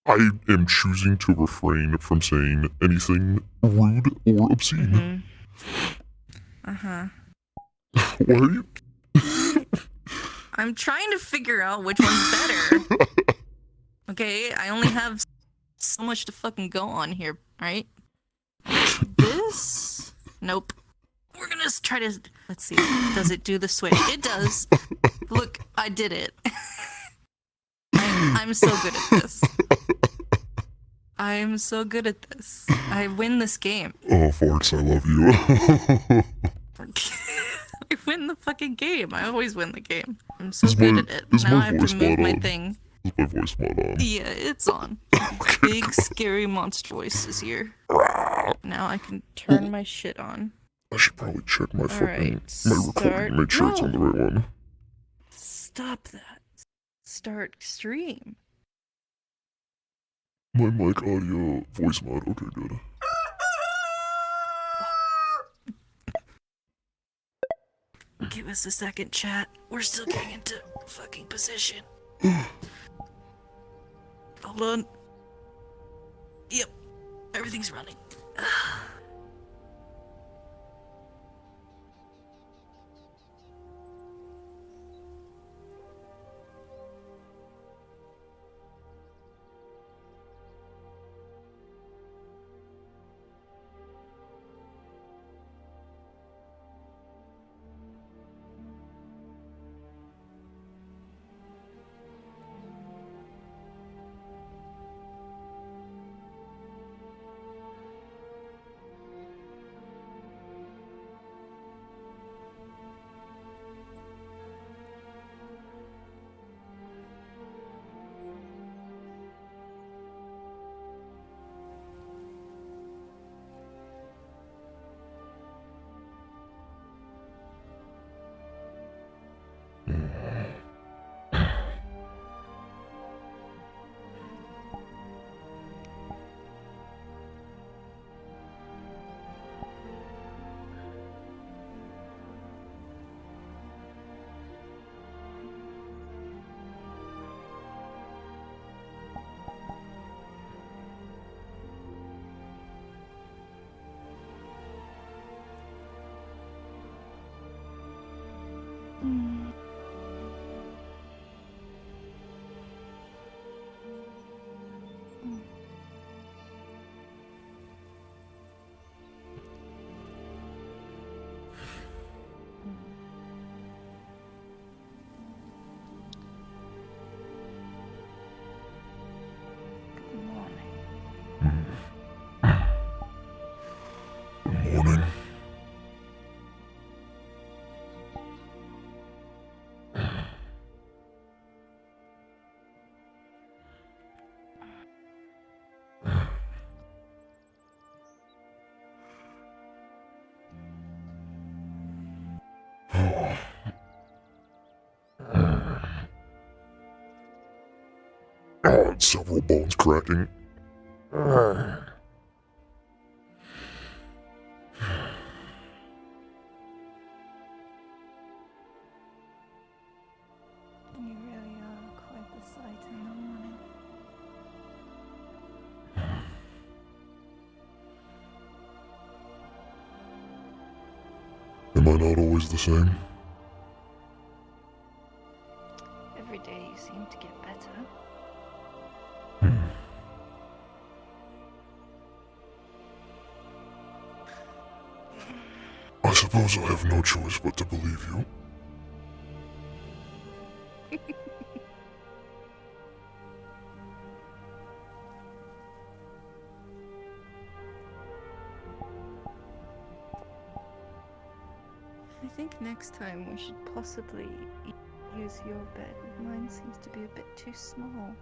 I am choosing to refrain from saying anything rude or obscene. Uh-huh. Why are you? I'm trying to figure out which one's better. Okay, I only have so much to fucking go on here, right? This? Nope. We're gonna try to... Let's see. Does it do the switch? It does. Look, I did it. I'm so good at this. I'm so good at this. I win this game. Oh, farts, I love you. I win the fucking game. I always win the game. I'm so good at it. Now I have to move my thing. Is my voice spot on? Yeah, it's on. Big, scary monster voice is here. Now I can turn my shit on. I should probably check my fucking my recording, make sure it's on the right one. Stop that. Start stream. My mic audio voice mod, okay, good. Give us a second, chat. We're still getting into fucking position. Hold on. Yep. Everything's running. Good morning. Oh, several bones cracking. You really are quite the sight in the morning. Am I not always the same? Every day you seem to get better. I suppose I have no choice but to believe you. I think next time we should possibly use your bed. Mine seems to be a bit too small.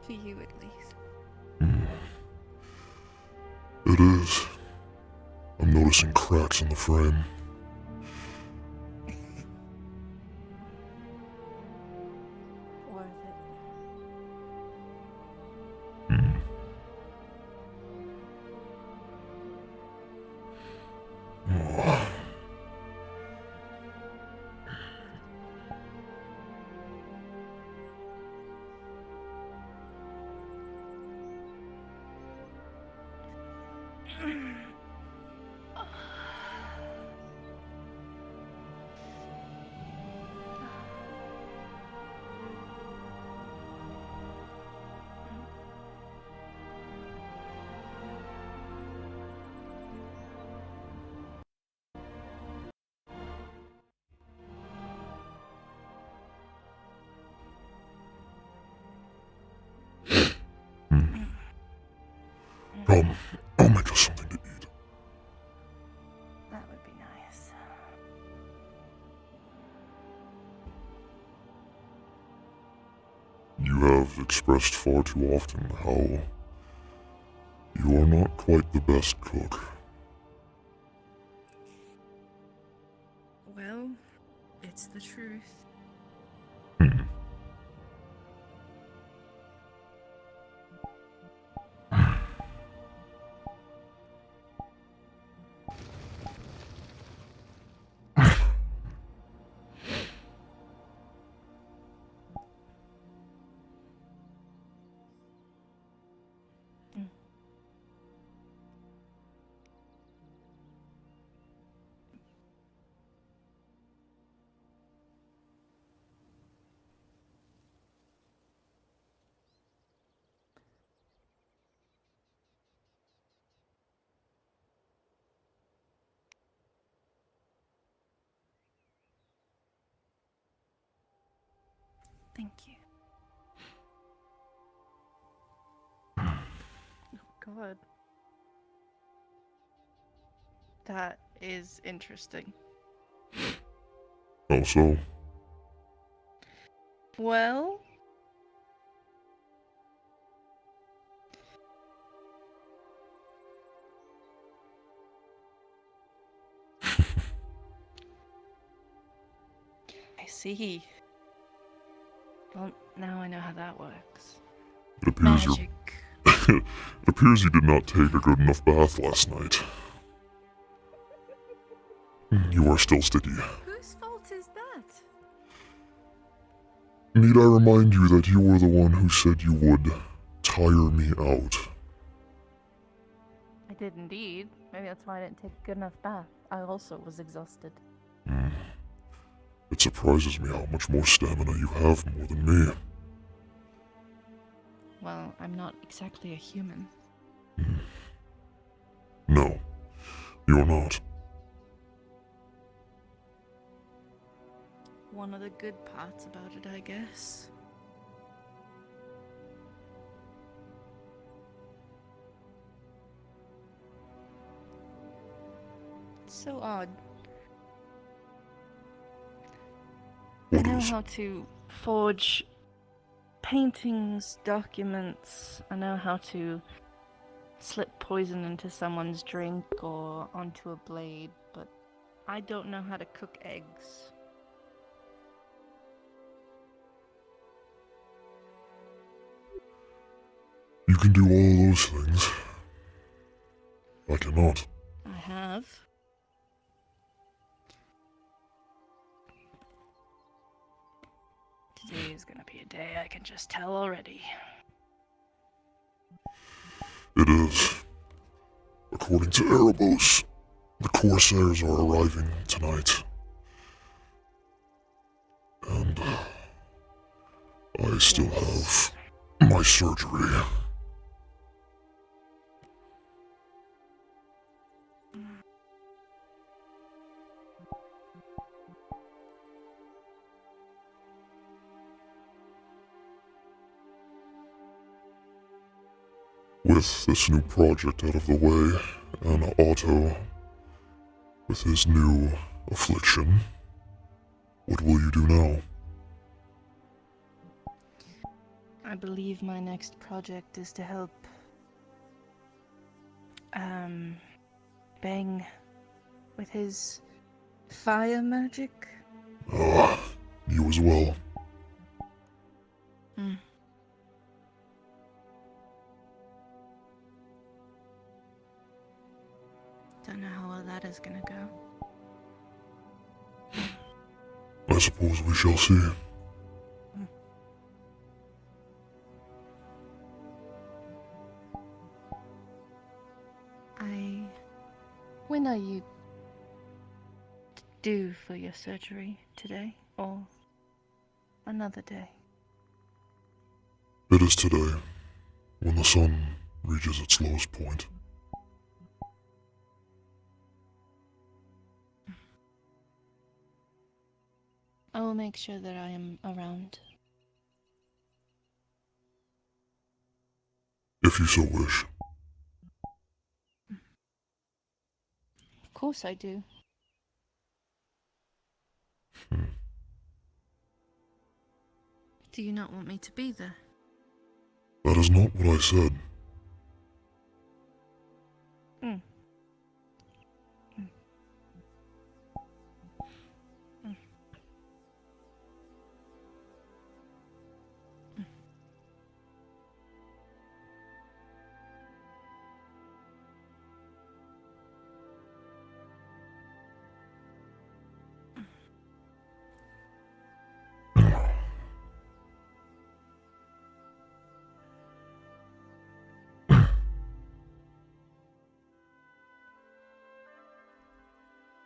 For you, at least. It is. I'm noticing cracks in the frame. Worth it. I'll make us something to eat. That would be nice. You have expressed far too often how you are not quite the best cook. Well, it's the truth. Hmm. Thank you. Oh God. That is interesting. How so? Well, I see. Well, now I know how that works. It appears Magic. it appears you did not take a good enough bath last night. You are still sticky. Whose fault is that? Need I remind you that you were the one who said you would tire me out? I did indeed. Maybe that's why I didn't take a good enough bath. I also was exhausted. It surprises me how much more stamina you have more than me. Well, I'm not exactly a human. No, you're not. One of the good parts about it, I guess. It's so odd. What I know is? how to forge paintings, documents. I know how to slip poison into someone's drink or onto a blade, but I don't know how to cook eggs. You can do all those things. I cannot. I have. Today is gonna be a day I can just tell already. It is. According to Erebos, the Corsairs are arriving tonight. And I still Yes. have my surgery. With this new project out of the way, and Otto with his new affliction, what will you do now? I believe my next project is to help Bang with his fire magic. Ah, you as well. Don't know how well that is gonna go. I suppose we shall see. When are you due for your surgery? Today or another day? It is today, when the sun reaches its lowest point. I will make sure that I am around. If you so wish. course I do. Do you not want me to be there? That is not what I said. Hmm.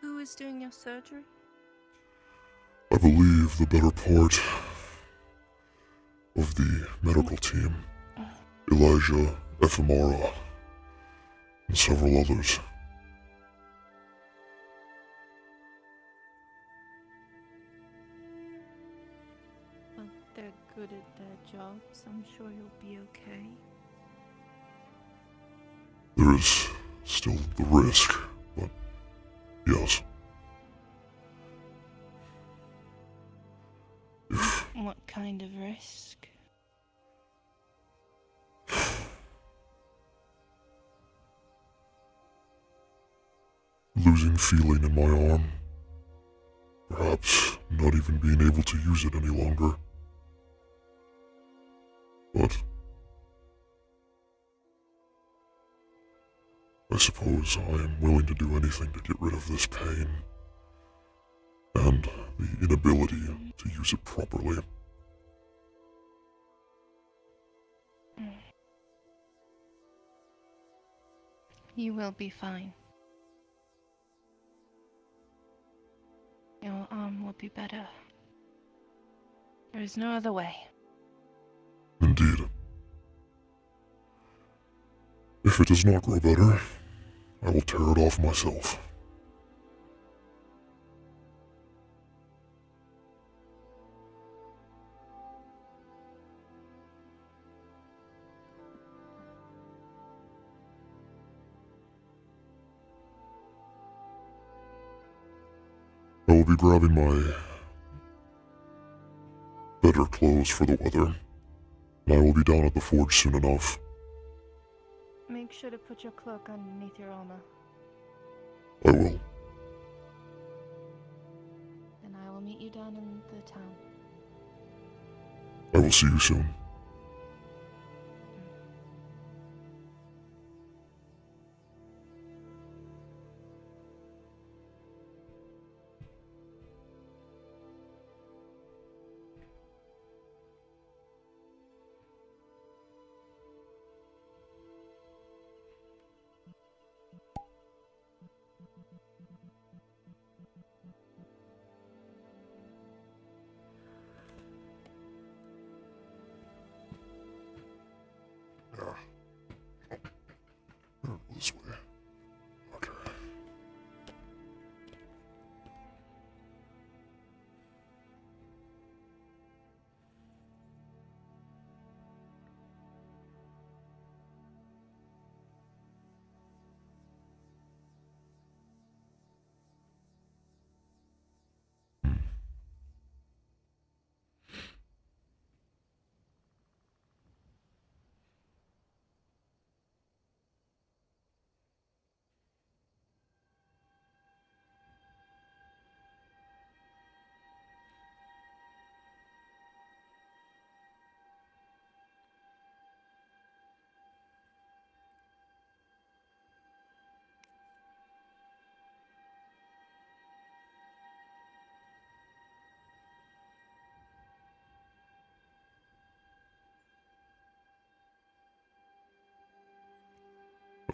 Who is doing your surgery? I believe the better part of the medical team, Elijah, Ephemera, and several others. Well, they're good at their jobs. I'm sure you'll be okay. There is still the risk, but yes. If What kind of risk? losing feeling in my arm, perhaps not even being able to use it any longer. But I suppose I am willing to do anything to get rid of this pain and the inability to use it properly. You will be fine. Your arm will be better. There is no other way. Indeed. If it does not grow better, I will tear it off myself. I will be grabbing my better clothes for the weather, and I will be down at the forge soon enough. Make sure to put your cloak underneath your armor. I will. And I will meet you down in the town. I will see you soon. This way. Okay.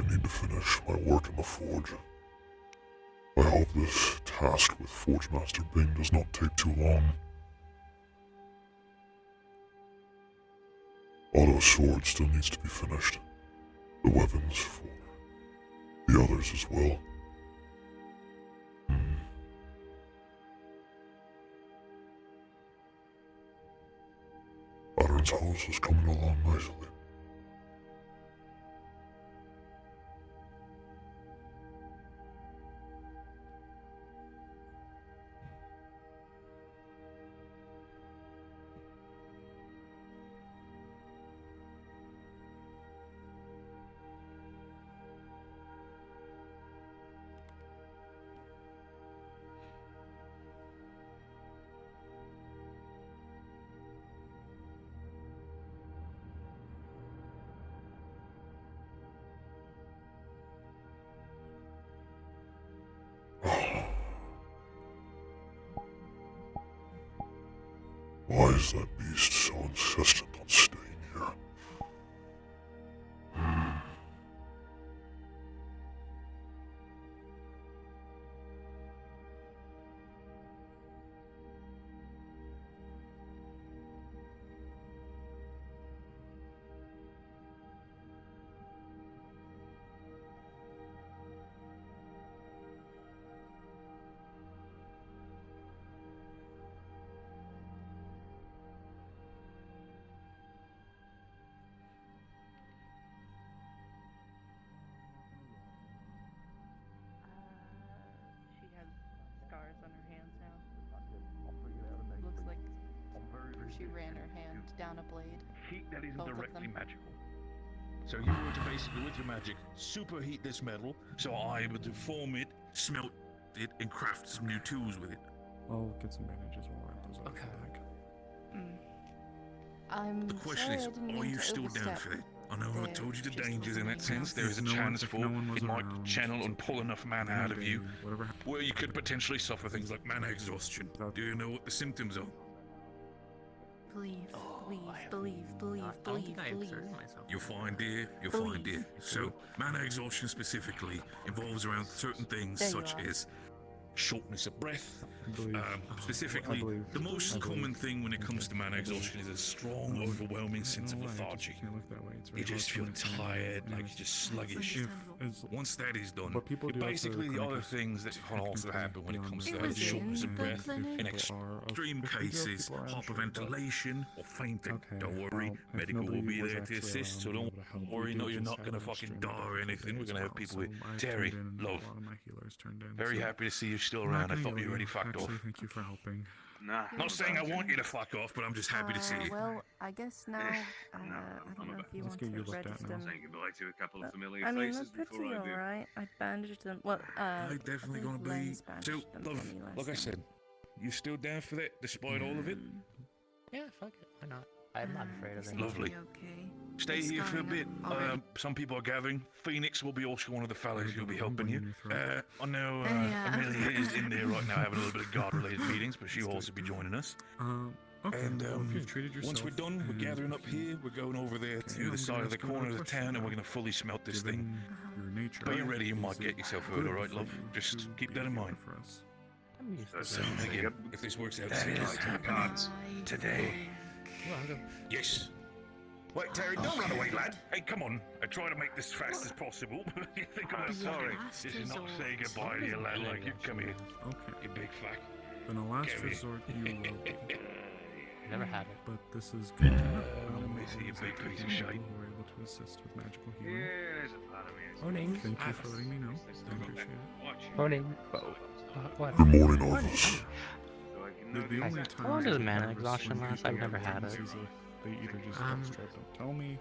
I need to finish my work in the forge. I hope this task with Forge Master Bing does not take too long. Otto's sword still needs to be finished. The weapons for the others as well. Aaron's house is coming along nicely. is that beast so insistent on staying here? She has scars on her hands now. Looks like she ran her hand down a blade. Heat that isn't Both of directly them. magical. So you were to basically, with your magic, superheat this metal, so I'm able to form it, smelt it, and craft some new tools with it. I'll get some bandages while I have those out of the bag. I'm The question is, are you still down for it? I know I told you the dangers in that sense. There is a chance for it might channel and pull enough mana out of you, where you could potentially suffer things like mana exhaustion. Do you know what the symptoms are? Believe, I believe. myself. You're fine, dear. You're fine, dear. So, mana exhaustion specifically involves around certain things There you such are. as shortness of breath. I Specifically, believe- the most I common believe. thing when it comes to mana I believe. exhaustion is a strong, overwhelming sense of lethargy. Can't look that way. It's You very just feel hard for me to tired, like anyways. you're just sluggish. If, as, Once that is done, What people do have to basically the kind of other just things that can also technically happen when it beyond comes to It that was shortness in of the breath, clinic. in people are of- extreme if we do have cases, people around, sure, but- hyperventilation or fainting. Okay, Don't worry, well, if medical will nobody be was there to actually assist, so around don't to be able to help, worry, we no, did you're just not have gonna an fucking extremely die or difficult anything. day We're as gonna have well, people so with I Terry, turned in, and love. a lot of my healers turned in, Very so happy to see you're still I'm not around. I gonna thought yell you at already fucked Actually, off. thank you for helping. Nah. Not saying I want you to fuck off, but I'm just happy to see you. Well, I guess now, I I'm don't know if you Let's want get to you looked at register now. them. Saying goodbye to a couple of familiar I mean, faces they're before pretty I do. alright. I bandaged them. Well, I definitely believe gonna be. Len's bandaged So, them love, for me last like I night. said, you still down for that, despite all of it? Yeah, fuck it. Why not? I'm not afraid of Seems them. to Lovely. be Okay. Stay It's here for a going bit. up already. Some people are gathering. Phoenix will be also one of the fellows who'll be helping you. In your throat. I know Yeah. Amelia is in there right now having a little bit of guard-related meetings, but she'll also be joining us. Okay, And well, if you've treated yourself, once we're done, we're and gathering if up you- here. We're going over there Okay, to I'm the side gonna of the ask you corner of another the town, and question we're going to fully smelt this thing. Given your nature, But you're ready, you is might get it yourself good hurt, alright, for love? you Just to keep be that in here mind. for us? I'm used to That's that. sounds Again, good. if this works out, That is happening today. Well, I'll go. yes. Wait, Terry, don't run away, lad. Hey, come on. I try to make this fast as possible. You think I'm sorry? last This is not resort. saying goodbye to you, lad. Like, you come here, Okay, you big fuck. in a last Gary. resort, you will be. Never had it. But this is good to know. let me see you big piece of People shite. who are able to assist with magical Yeah, healing. there's a part of me. that's- Morning. Thank you for letting me know. I appreciate it. Watch. Morning. What? Good morning, office. So I can The notice only that. time How long does I mana ever exhaustion see last? I've people never had is it. if they either just straight don't tell me,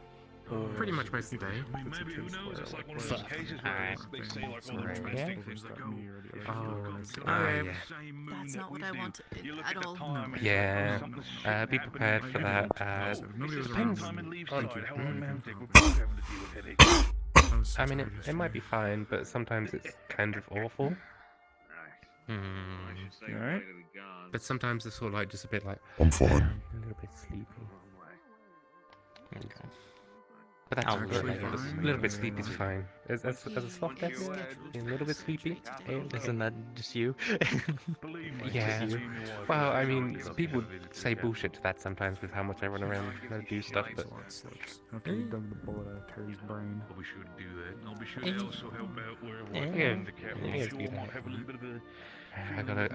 Pretty much most of the if day. it's I mean, a maybe, who case knows? where, It's like one of we're those cases working where Alright. they say, like, all the Right. domestic Yeah. things that go. Me or the other Oh, healer okay. is Oh, telling yeah. me. That's not what I wanted You look at at the all. time and Yeah. something shit Be happening, prepared like, for you that. know, If nobody was spend around, time then and leave thank side. you. How Anything romantic. We're helps. both having to deal with headaches. I was so I mean, sorry it might be yesterday. fine, but sometimes it's kind of awful. Right. I Hmm. should say You goodbye alright? to the guards. But sometimes it's sort of like just a bit like I'm fine. a little bit sleepy. Wrong way. Okay. But that's Actually a fine. little bit sleepy is fine. As a soft death, a little bit sleepy. Isn't that just you? Believe me, Yeah. me and your wife Well, are I mean, lucky people enough to visit say together. bullshit to that sometimes with how much I run around and do stuff, but A lot slips after you dug the bullet out of Terry's brain. I'll be sure to do that. And I'll be sure to also help out wherever I Yeah. can. The cat Yeah, will do sure might that. have a little bit of a I gotta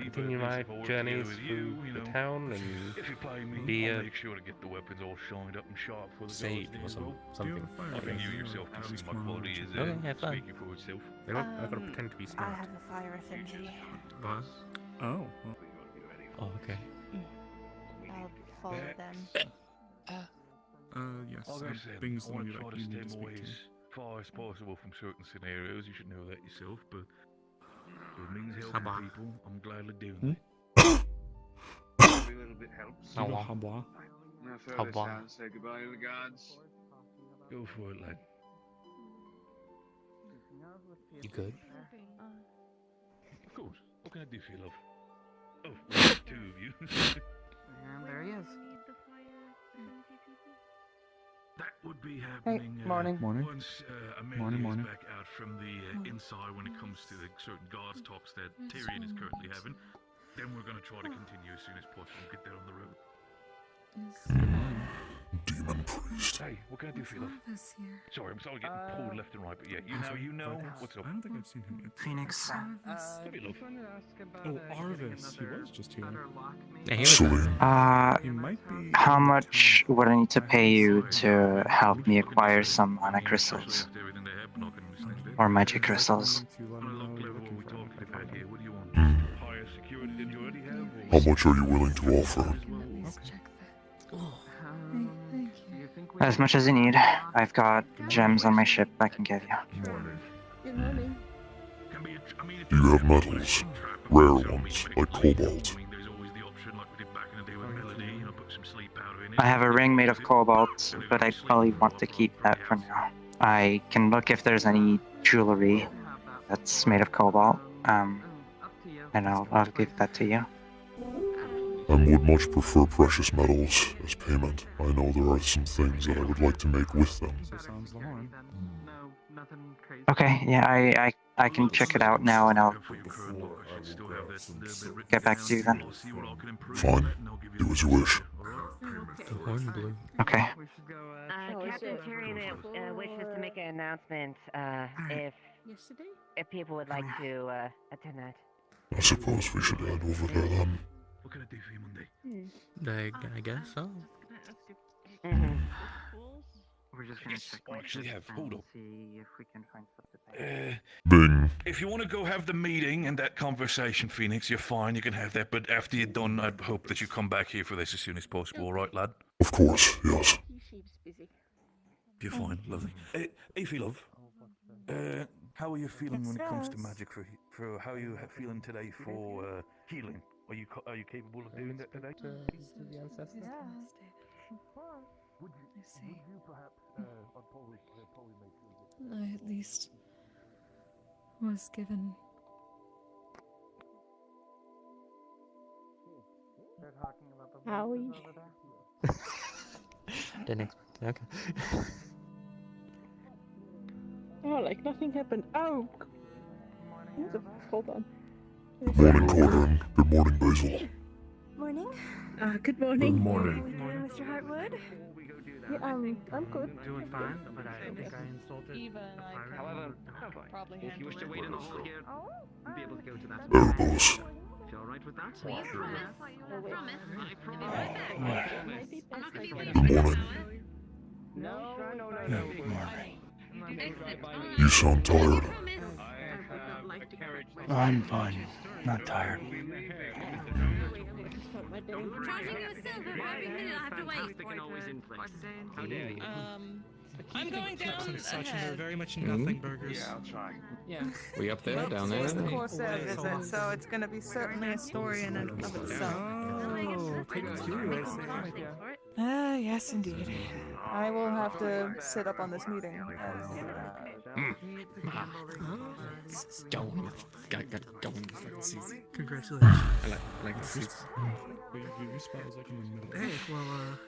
continue my journeys through the town and If you play me, be I'll a make sure to get the weapons all shined up and sharp for the sage guards or there as well. Do you something. have a fire I think you extinguisher? yourself can At see least my one quality or is two. Okay, have fun. speaking for itself. I gotta pretend to be I smart. have a fire affinity. What? Oh, well, Oh, okay. I'll follow them. yes. Like I said, Things I want that to try you to need stay to speak away to. as far as possible from certain scenarios. You should know that yourself, but if it means helping Habba. people, I'm gladly doing it. Every little bit helps. Oh, wow. Habla. Now throw How this about- out and say goodbye to the guards. Go for it, lad. You good? Of course. What can I do for you, love? Oh, two of you. And there he is. That would be Hey, happening Morning. once Amelia Morning, morning. is back out from the inside when it comes to the certain guards talks that Tyrion is currently having. Then we're going to try to continue as soon as possible and get that on the road. Demon priest. Hey, what can I do for you, love? Sorry, I'm sorry getting pulled left and right, but yeah, you know what's up. I don't think I've seen him yet. Phoenix. Have you, love? Oh, Arvis. He was just here. Yeah, he was Celine. He might be. How in much town. would I need to pay you to help me acquire some mana crystals? Or magic crystals? Higher security than you already have? How much are you willing to offer? As much as you need. I've got gems on my ship I can give you. Do you have metals? Rare ones, like cobalt. I have a ring made of cobalt, but I probably want to keep that for now. I can look if there's any jewelry that's made of cobalt, and I'll give that to you. I would much prefer precious metals as payment. I know there are some things that I would like to make with them. So sounds the horn. Okay, yeah, I can check it out now, and I'll get back to you then. Fine. Do as you wish. the horn blew. Okay. Captain Tyrion wishes to make an announcement if people would like to attend that. I suppose we should head over there then. What can I do for you Monday? I guess so. We're just gonna check my actually ship have. and Hold up. see if we can find stuff to pay. Bing. If you want to go have the meeting and that conversation, Phoenix, you're fine. You can have that. But after you're done, I'd hope that you come back here for this as soon as possible. All right, lad? Of course, yes. You're fine. Lovely. Aoife, love. How are you feeling when it comes to magic? For how are you feeling today for healing? Are you capable of doing that today? To the ancestors. I see. I at least was given. Howie. Didn't expect. Okay. Oh, like nothing happened. Oh! Hold on. Morning, Cauldron. Good morning, Basil. Morning. Good morning. Good morning. How are we doing, Mr. Hartwood? Yeah, I'm good. Doing fine, but I think I insulted Eva and I can However, probably if you wish to wait in the hall here, you'll be able to go to that. Erebos. If you're alright with that? Please promise. I promise. I promise. Good morning. No. You sound tired. I'm fine. Not tired. Charging you a silver for every minute I have to wait. I'm going down ahead. Very much nothing burgers. Yeah, I'll try. Yeah. We up there, down there? It's the Corsair visit, so it's going to be certainly a story in and of itself. Oh, take two, I see. Yes, indeed. I will have to sit up on this meeting. Going. Got going fucking season. Congratulations. I like the suits. But your spot is like in the middle. Hey, well,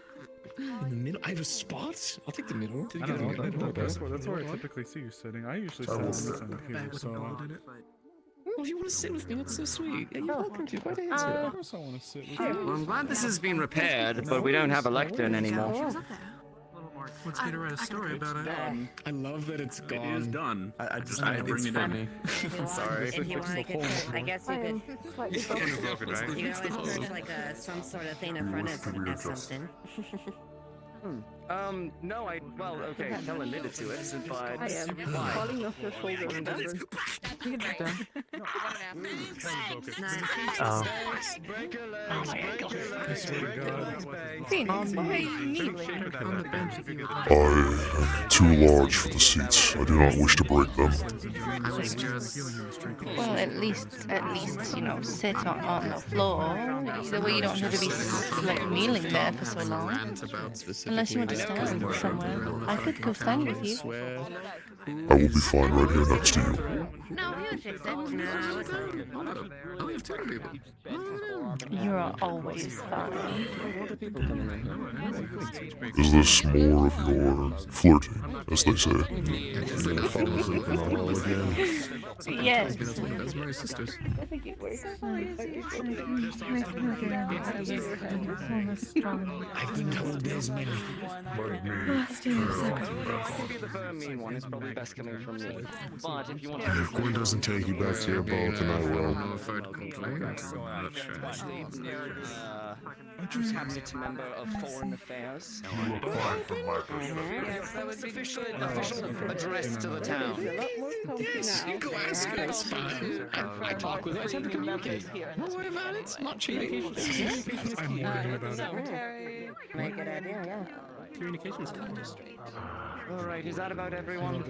In the middle? I have a spot? I'll take the middle. I don't know, that's where I typically see you sitting. I usually sit on this end of here, bag with a so... gold in it. Oh, if you want to sit with me, that's so sweet. Yeah, you're welcome to. Go ahead. Of course I want to sit with you. Well, I'm glad this has been repaired, but we don't have a lectern anymore. Let's get to write a story about it. I love that it's gone. It is done. I just I bring it in. I'm sorry. If you want, I guess you could. You can always put like some sort of thing in front of something. No, well, okay, I'll admit it to it, but... I am falling off your shoulders. You can sit down. I swear to God. Phoenix, why are you kneeling? On the bench if you get I am too large for the seats. I do not wish to break them. I was just... Well, at least, you know, sit on the floor. Either way, you don't have to be like kneeling there for so long. Unless you want to stand somewhere. I could go stand with you. I will be fine right here next to you. No, we would fix it. No, it's fine. You're always fine. Is this more of your flirting, as they say? Yes. That's my sisters. I think it works. I've been told there's many. Maybe the very mean one is probably best coming from me. But if you want to... If Gwen doesn't take you back to your boat, then I will. No, if I'd complain. Actually, cabinet member of foreign affairs. Yes, that was official address to the town. Yes, you go ask her. It's fine. I talk with her. I tend to communicate. No worry about it. It's not cheating. I'm worried about it. Very good idea, yeah. Communications. Alright, is that about everyone? I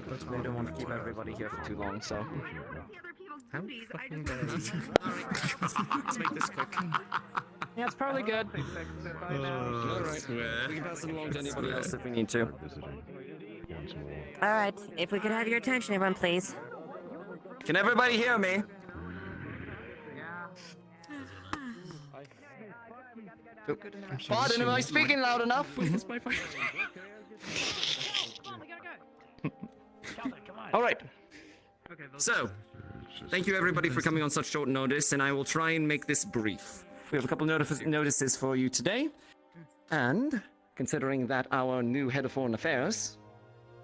don't want to keep everybody here for too long, so... How fucking bad. Let's make this quick. Yeah, it's probably good. Alright. We can pass it along to anybody else if we need to. Alright, if we could have your attention, everyone, please. Can everybody hear me? Pardon, am I speaking loud enough? Alright. So, thank you everybody for coming on such short notice, and I will try and make this brief. We have a couple notices for you today, and considering that our new head of foreign affairs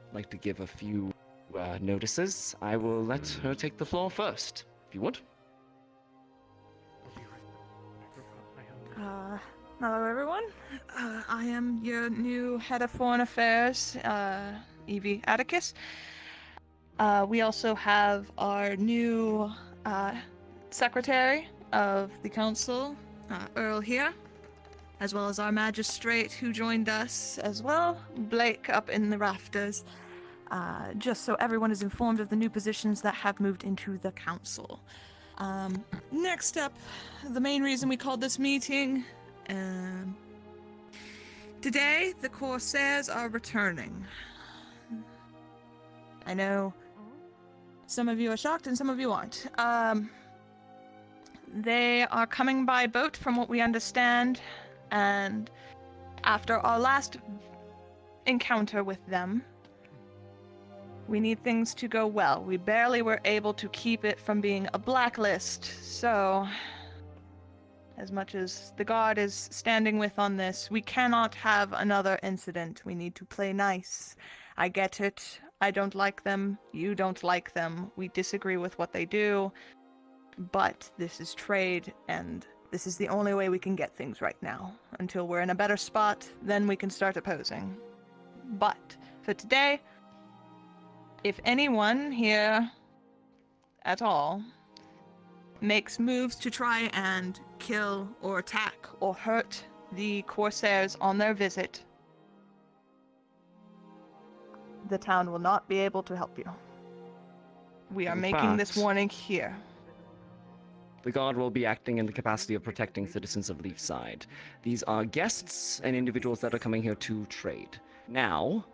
would like to give a few notices, I will let her take the floor first, if you would. Hello, everyone. I am your new head of foreign affairs, Evie Atticus. We also have our new secretary of the council, Earl here, as well as our magistrate who joined us as well, Blake up in the rafters, just so everyone is informed of the new positions that have moved into the council. Next up, the main reason we called this meeting, today the Corsairs are returning. I know some of you are shocked and some of you aren't. They are coming by boat from what we understand, and after our last encounter with them, we need things to go well. We barely were able to keep it from being a blacklist, so as much as the guard is standing with on this, we cannot have another incident. We need to play nice. I get it. I don't like them. You don't like them. We disagree with what they do. But this is trade, and this is the only way we can get things right now. Until we're in a better spot, then we can start opposing. But for today, if anyone here at all makes moves to try and kill or attack or hurt the Corsairs on their visit, the town will not be able to help you. We are making this warning here. The guard will be acting in the capacity of protecting citizens of Leafside. These are guests and individuals that are coming here to trade. Now,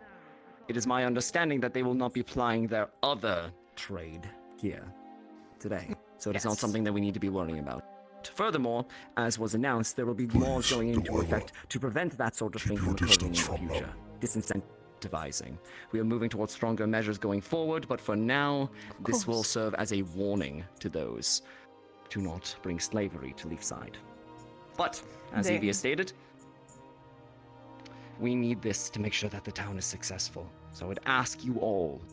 it is my understanding that they will not be plying their other trade here today. So it is not something that we need to be worrying about. Furthermore, as was announced, there will be laws going into effect to prevent that sort of thing from occurring in the future. Disincentivizing. We are moving towards stronger measures going forward, but for now, this will serve as a warning to those. Do not bring slavery to Leafside. But, as Evie has stated, we need this to make sure that the town is successful. So I would ask you all,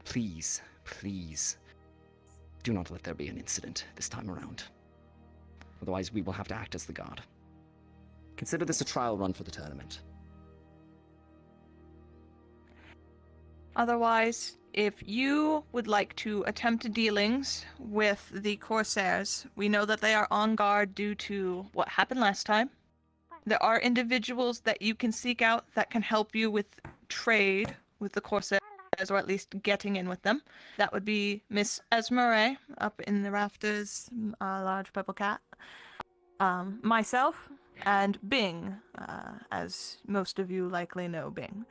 please, please, do not let there be an incident this time around. Otherwise, we will have to act as the guard. Consider this a trial run for the tournament. Otherwise, if you would like to attempt dealings with the Corsairs, we know that they are on guard due to what happened last time. There are individuals that you can seek out that can help you with trade with the Corsairs, or at least getting in with them. That would be Miss Esmeralda up in the rafters, a large purple cat. Myself, and Bing, as most of you likely know Bing.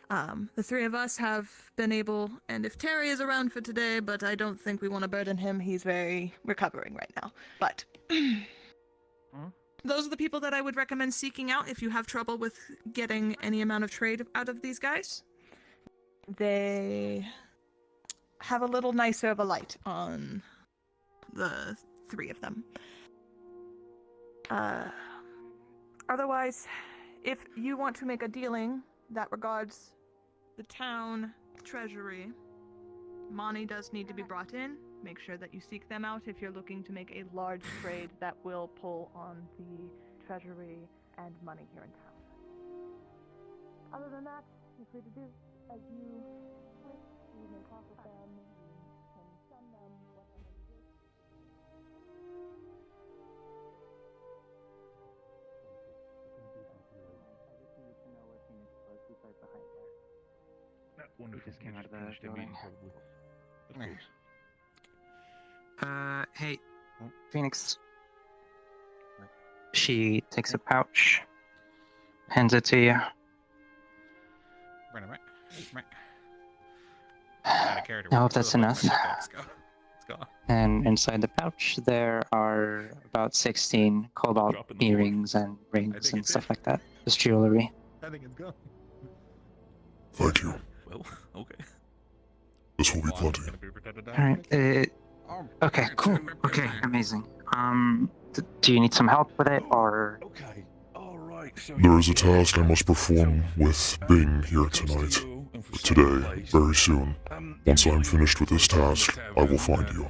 The three of us have been able, and if Terry is around for today, but I don't think we want to burden him, he's very recovering right now. But those are the people that I would recommend seeking out if you have trouble with getting any amount of trade out of these guys. They have a little nicer of a light on the three of them. Otherwise, if you want to make a dealing that regards the town treasury, money does need to be brought in. Make sure that you seek them out if you're looking to make a large trade that will pull on the treasury and money here in town. Other than that, you're free to do as you wish. You may talk with them, you can send them whatever you wish. I just needed to know where Phoenix was. He's right behind there. That wonderful. Just came out of the finished their building. meeting, probably. Of course. Hey, Phoenix. She takes a pouch, hands it to you. I hope that's enough. Let's go. And inside the pouch, there are about 16 cobalt earrings and rings and stuff like that. Just jewelry. I think it's gone. Thank you. Well, okay. This will be plenty. Alright, okay, cool. Okay, amazing. Do you need some help with it, or? There is a task I must perform with Bing here tonight. Today, very soon. Once I am finished with this task, I will find you.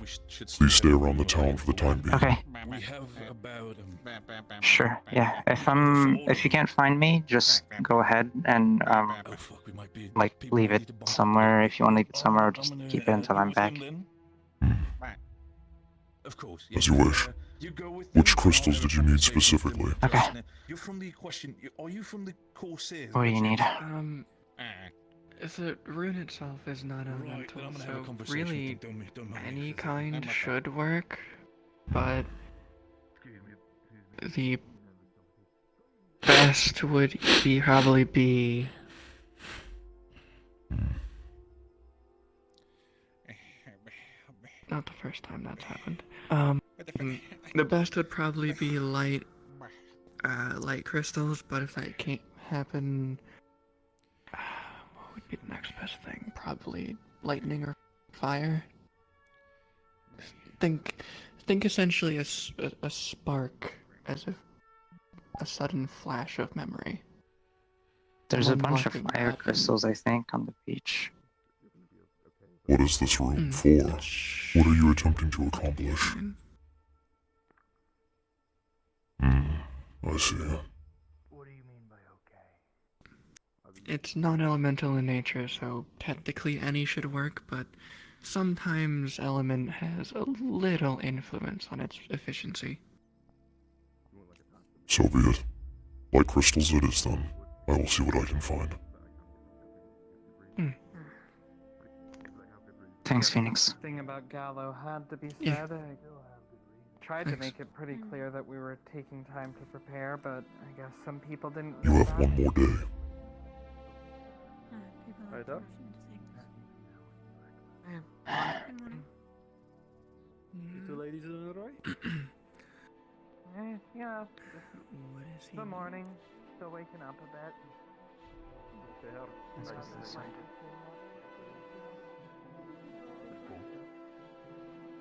Please stay around the town for the time being. Okay. Sure, yeah. If you can't find me, just go ahead and, like, leave it somewhere. If you want to leave it somewhere, or just keep it until I'm back. Of course. As you wish. Which crystals did you need specifically? Okay. You're from the question. Are you from the Corsair? What do you need? The rune itself is not elemental, so really any kind should work, but the best would probably be not the first time that's happened. The best would probably be light crystals, but if that can't happen, what would be the next best thing? Probably lightning or fire. Think essentially a spark, as if a sudden flash of memory. There's a bunch of fire crystals, I think, on the beach. What is this room for? What are you attempting to accomplish? I see. It's non-elemental in nature, so technically any should work, but sometimes element has a little influence on its efficiency. So be it. Like crystals it is then. I will see what I can find. Thanks, Phoenix. The thing about Gallo had to be said. I tried to make it pretty clear that we were taking time to prepare, but I guess some people didn't. You have one more day. Right up. You two ladies doing alright? Yeah. What is he? The morning. Still waking up a bit.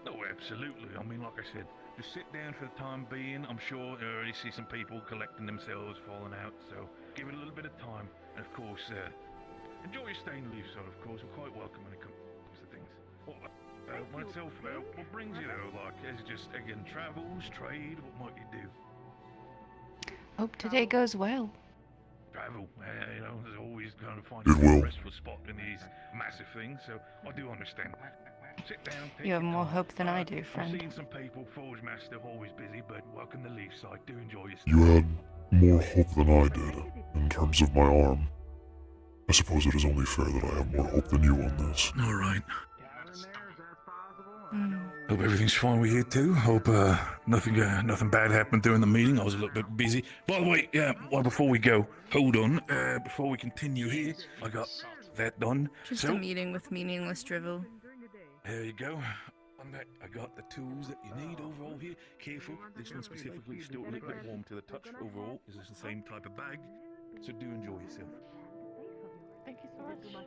Oh, absolutely. I mean, like I said, just sit down for the time being. I'm sure I already see some people collecting themselves, falling out, so give it a little bit of time. And of course, enjoy your stay in Leafside, of course. We're quite welcome when it comes to things. What itself, what brings you though? Like, is it just, again, travels, trade? What might you do? Hope today goes well. Travel, you know, there's always going to find a restful spot in these massive things, so I do understand. Sit down, take You have your more time. hope than I do, I've friend. seen some people, Forge Master, always busy, but welcome to Leafside. Do enjoy yourself. You had more hope than I did, in terms of my arm. I suppose it is only fair that I have more hope than you on this. All right. Hope everything's fine with you too. Hope nothing bad happened during the meeting. I was a little bit busy. By the way, well, before we go, hold on. Before we continue here, I got that done. Just a meeting with meaningless drivel. There you go. On that, I got the tools that you need overall here. Careful, this one specifically is still a little bit warm to the touch. Overall, this is the same type of bag, so do enjoy yourself. Thank you so much.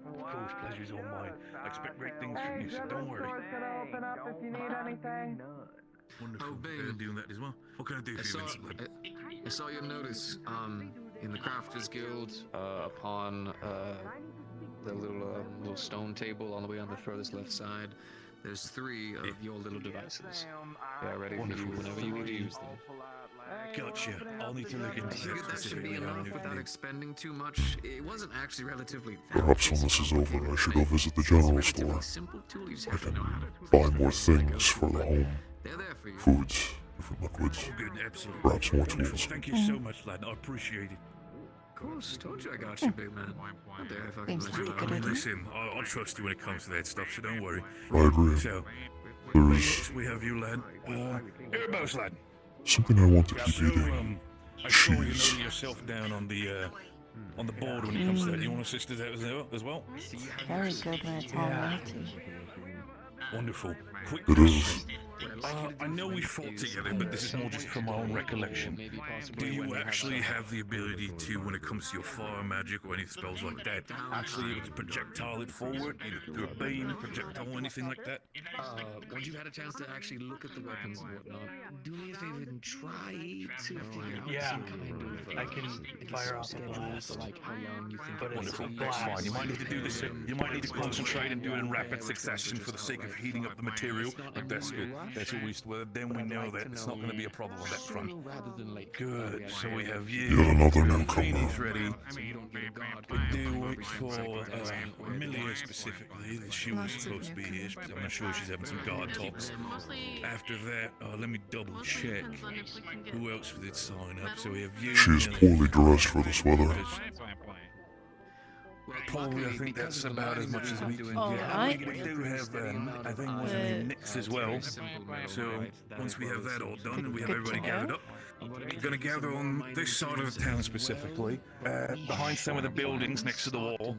Of course, pleasure's all mine. I expect great things from you, so don't worry. Open up if you need anything. Wonderful. Doing that as well. What can I do for you, Vincent? I saw your notice in the Crafters Guild upon the little stone table all the way on the furthest left side. There's 3 of your little devices. They are ready for you whenever you would use them. Gotcha. I'll need to look into that. That should be enough without expending too much. It wasn't actually relatively. Perhaps when this is over, I should go visit the general store. I can buy more things for the home. Foods, different liquids, perhaps more tools. Thank you so much, lad. I appreciate it. Of course, told you I got you, big man. How dare I fucking let you down. Listen, I'll trust you when it comes to that stuff, so don't worry. I agree. So, There's we have you, lad. Erebos, lad. something I want to keep eating. I saw you noting yourself down on the board when it comes to that. You want to assist us out as well? Very good when it's all melty. Wonderful. Quick It is. I know we fought together, but this is more just from my own recollection. Do you actually have the ability to, when it comes to your fire magic or any spells like that, actually able to projectile it forward, either through a beam, projectile, or anything like that? Once you've had a chance to actually look at the weapons and whatnot, do me a favor and try to figure out some kind of I can fire off a blast. Like how long you think Wonderful, that's fine. You might need to do this. You might need to concentrate and do it in rapid succession for the sake of heating up the material. But that's good. That's at least then we know that it's not going to be a problem on that front. Good. So we have you. Yet another newcomer. Queenie's ready. We do wait for Milia specifically. She was supposed to be here. I'm not sure she's having some guard talks. After that, let me double check. Who else did sign up? So we have you. She is poorly dressed for this weather. Probably, I think that's about as much as we do. Alright. We do have, I think, one of the Nix as well. So once we have that all done and we have everybody gathered up, we're going to gather on this side of the town specifically, behind some of the buildings next to the wall.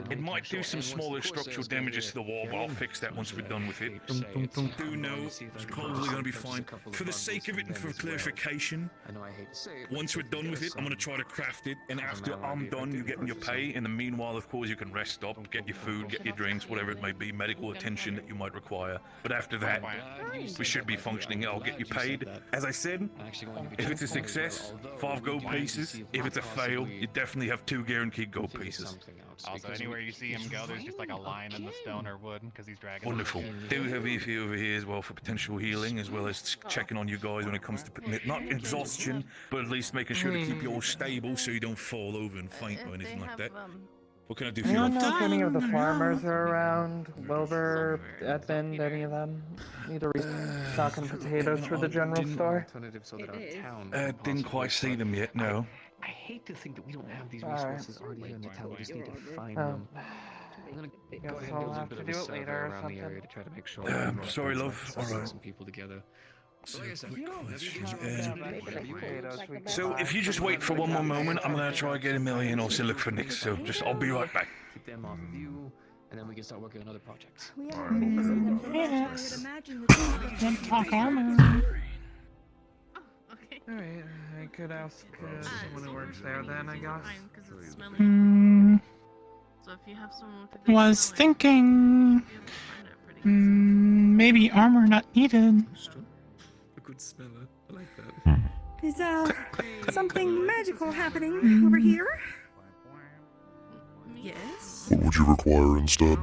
It might do some smaller structural damages to the wall, but I'll fix that once we're done with it. Do know it's probably going to be fine. For the sake of it and for clarification, once we're done with it, I'm going to try to craft it, and after I'm done, you get your pay. In the meanwhile, of course, you can rest up, get your food, get your drinks, whatever it may be, medical attention that you might require. But after that, we should be functioning. I'll get you paid. As I said, if it's a success, 5 gold pieces. If it's a fail, you definitely have 2 guaranteed gold pieces. Also, anywhere you see him go, there's just like a line in the stone or wood because he's dragging. Wonderful. Do have Evie over here as well for potential healing, as well as checking on you guys when it comes to not exhaustion, but at least making sure to keep you all stable so you don't fall over and faint or anything like that. What can I do for I you? don't know if any of the farmers are around. Wilbur, Edmund, any of them? Need to restocking potatoes for the general store? Didn't quite see them yet, no. I hate to think that we don't have these resources already here in the town. We just need to find them. I'm gonna go ahead and do a little bit of a survey around the area to try to make sure. Sorry, love. All right. Some people together. So if you just wait for one more moment, I'm gonna try to get Amelia and also look for Nick. So I'll be right back. Keep them off of you, and then we can start working on other projects. Fenix. Talk armor. Alright, I could ask someone who works there then, I guess. So if you have someone Was thinking maybe armor not needed. A good smeller. I like that. Is something magical happening over here? Yes. What would you require instead?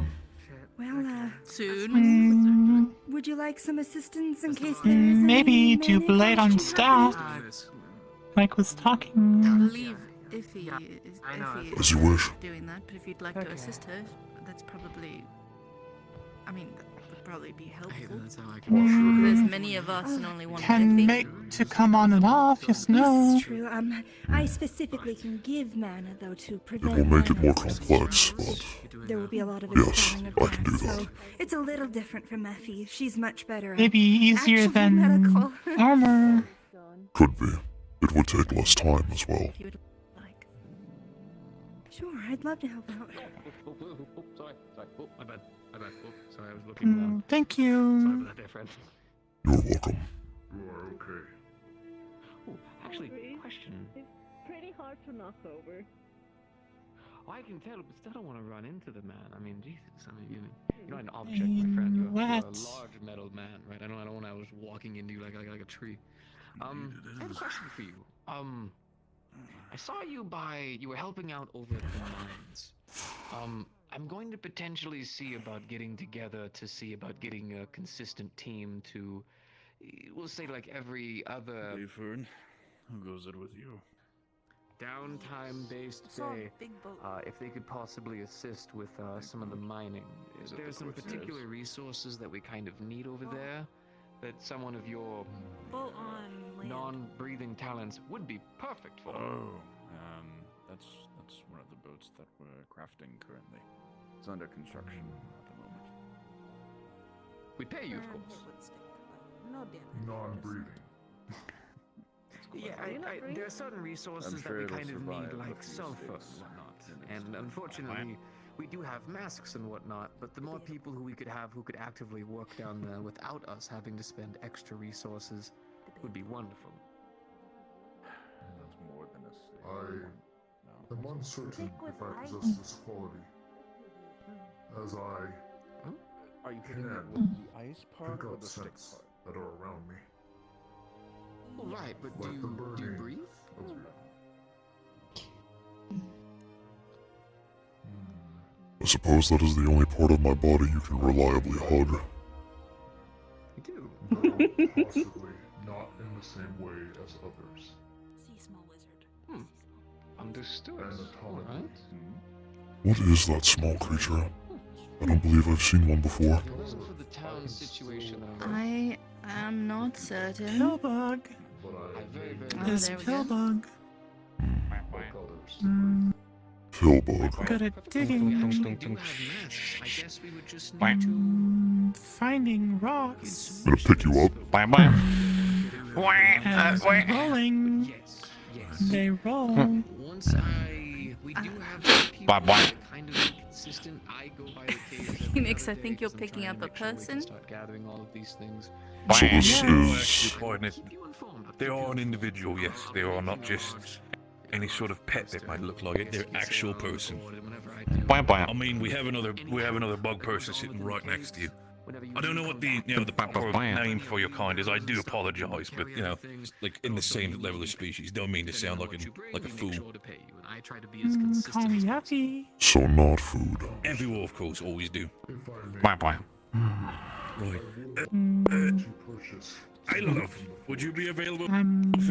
Well, soon. Would you like some assistance in case there is Maybe any do blade on staff. Mike was talking. I believe Iffy is As you wish. doing that, but if you'd like to assist her, that's probably. I mean, that would probably be helpful. There's many of us and only one Can Iffy. make to come on and off, yes, no. This is true. I specifically can give mana though to It prevent. will make it mana more loss. complex, but there will be a lot of Yes, expelling of I can do that, that. so it's a little different from Effie. She's much better at Maybe easier actual than medical. armor. Could be. It would take less time as well. If you would like. Sure, I'd love to help out. Sorry. Oh, my bad. Sorry, I was looking down. Thank Sorry you. about that, dear friend. You're welcome. You are okay. Oh, actually, question. It's pretty hard to knock over. Oh, I can tell, but still don't want to run into the man. I mean, Jesus. I mean, you're not an object, my friend. You're a What? large metal man, right? I don't want to just walking into you like a tree. I have a question for you. I saw you were helping out over at the mines. I'm going to potentially see about getting together to see about getting a consistent team to, we'll say like every other Hey, Fern. How goes it with you? downtime-based day. If they could possibly assist with some of the mining. There's some particular resources that we kind of need over there that someone of your non-breathing talents would be perfect for. That's one of the boats that we're crafting currently. It's under construction at the moment. We'd pay you, of course. Non-breathing. Yeah, there are certain resources that we kind of need, like sulfur and whatnot. And unfortunately, we do have masks and whatnot, but the more people who we could have who could actively work down there without us having to spend extra resources would be wonderful. That's more than a safe I am uncertain if I possess this quality, as I Are you hitting can it with the ice part pick or up the stick scents part? that are around me. Oh, right, but Like the do you burning breathe? I suppose that is the only part of my body you can reliably hug. You do? Possibly not in the same way as others. See, small wizard. Understood. Alright. What is that small creature? I don't believe I've seen one before. If it wasn't for the town situation that I am not certain. Pillbug. This there we go. pillbug. Philbug. Good at digging. I guess we would just need to... Finding rocks. I'm gonna pick you up. As rolling. They roll. Once we do have some people that kind of consistent. I go by the caves. Phoenix, I think you're picking up a person. Start gathering all of these things. So this is... Actually, coordinate. They are an individual, yes. They are not just any sort of pet that might look like it. They're actual person. I mean, we have another bug person sitting right next to you. I don't know what the proper name for your kind is. I do apologize, but like in the same level of species. Don't mean to sound like a fool. Call me Yuffie. So not food. Every wolf, of course, always do. Right. Hey, love, would you be available for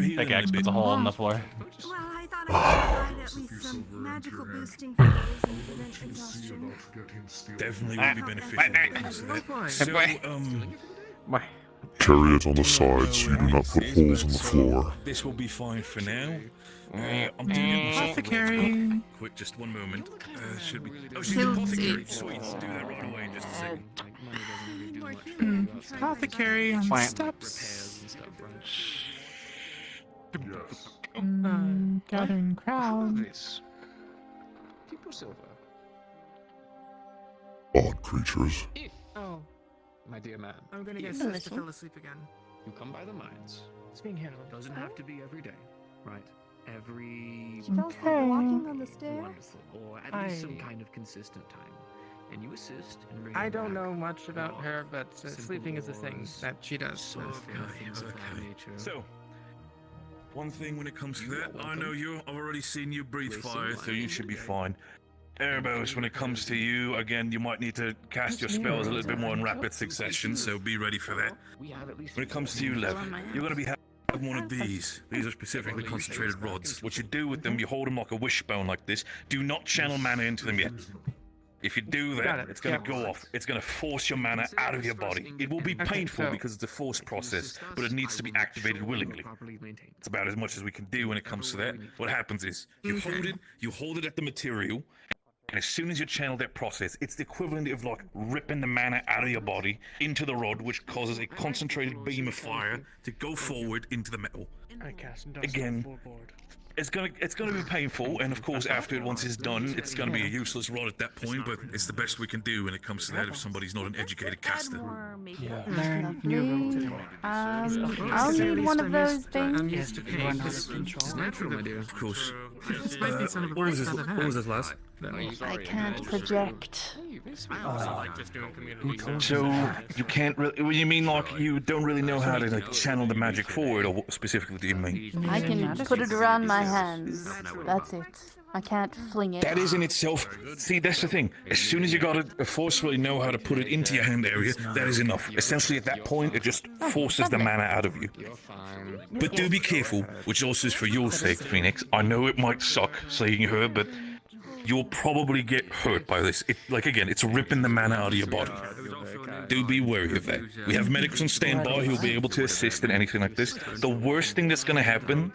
healing? Pickaxe a hole in the floor. Well, I thought I could provide at least some magical boosting for those and prevent exhaustion. Definitely would be beneficial. So, Carry it on the sides so you do not put holes in the floor. this will be fine for now. I'm doing myself Apothecary. quick, just one moment. Should be. Oh, she's an apothecary. Sweet. Do that right away in just a second. Apothecary on steps. Gathering crowd. Odd creatures. Oh, my dear man. I'm gonna get If Sis to fell asleep again. You come by the mines. It's being handled. Doesn't have to be every day, right? Every She fell asleep walking on the stairs. wonderful, or at least some kind of consistent time. And you assist in bringing I don't back know much about her, but simple sleeping is a thing laws, that she does. things of that nature. So, one thing when it comes to that, I know I've already seen you breathe fire, so you should be fine. Erebos, when it comes to you, again, you might need to cast your spells a little bit more in rapid succession, so be ready for that. When it comes to you, Lev, you're going to be having one of these. These are specifically concentrated rods. What you do with them, you hold them like a wishbone like this. Do not channel mana into them yet. If you do that, it's going to go off. It's going to force your mana out of your body. It will be painful because it's a forced process, but it needs to be activated willingly. It's about as much as we can do when it comes to that. What happens is, you hold it at the material, And as soon as you channel that process, it's the equivalent of like ripping the mana out of your body into the rod, which causes a concentrated beam of fire to go forward into the metal. Again, it's gonna be painful, and of course after it, once it's done, it's gonna be a useless rod at that point, but it's the best we can do when it comes to that if somebody's not an educated caster. Learn new rules. I'll need one of those things. It's natural, my dear. Of course. What was this last? I can't project. So you can't really? You mean like you don't really know how to like channel the magic forward, or what specifically do you mean? I can put it around my hands. That's it. I can't fling it. That is in itself. See, that's the thing. As soon as you gotta forcefully know how to put it into your hand area, that is enough. Essentially, at that point, it just forces the mana out of you. But do be careful, which also is for your sake, Phoenix. I know it might suck seeing her, but you'll probably get hurt by this. Again, it's ripping the mana out of your body. Do be wary of that. We have medics on standby who'll be able to assist in anything like this. The worst thing that's going to happen,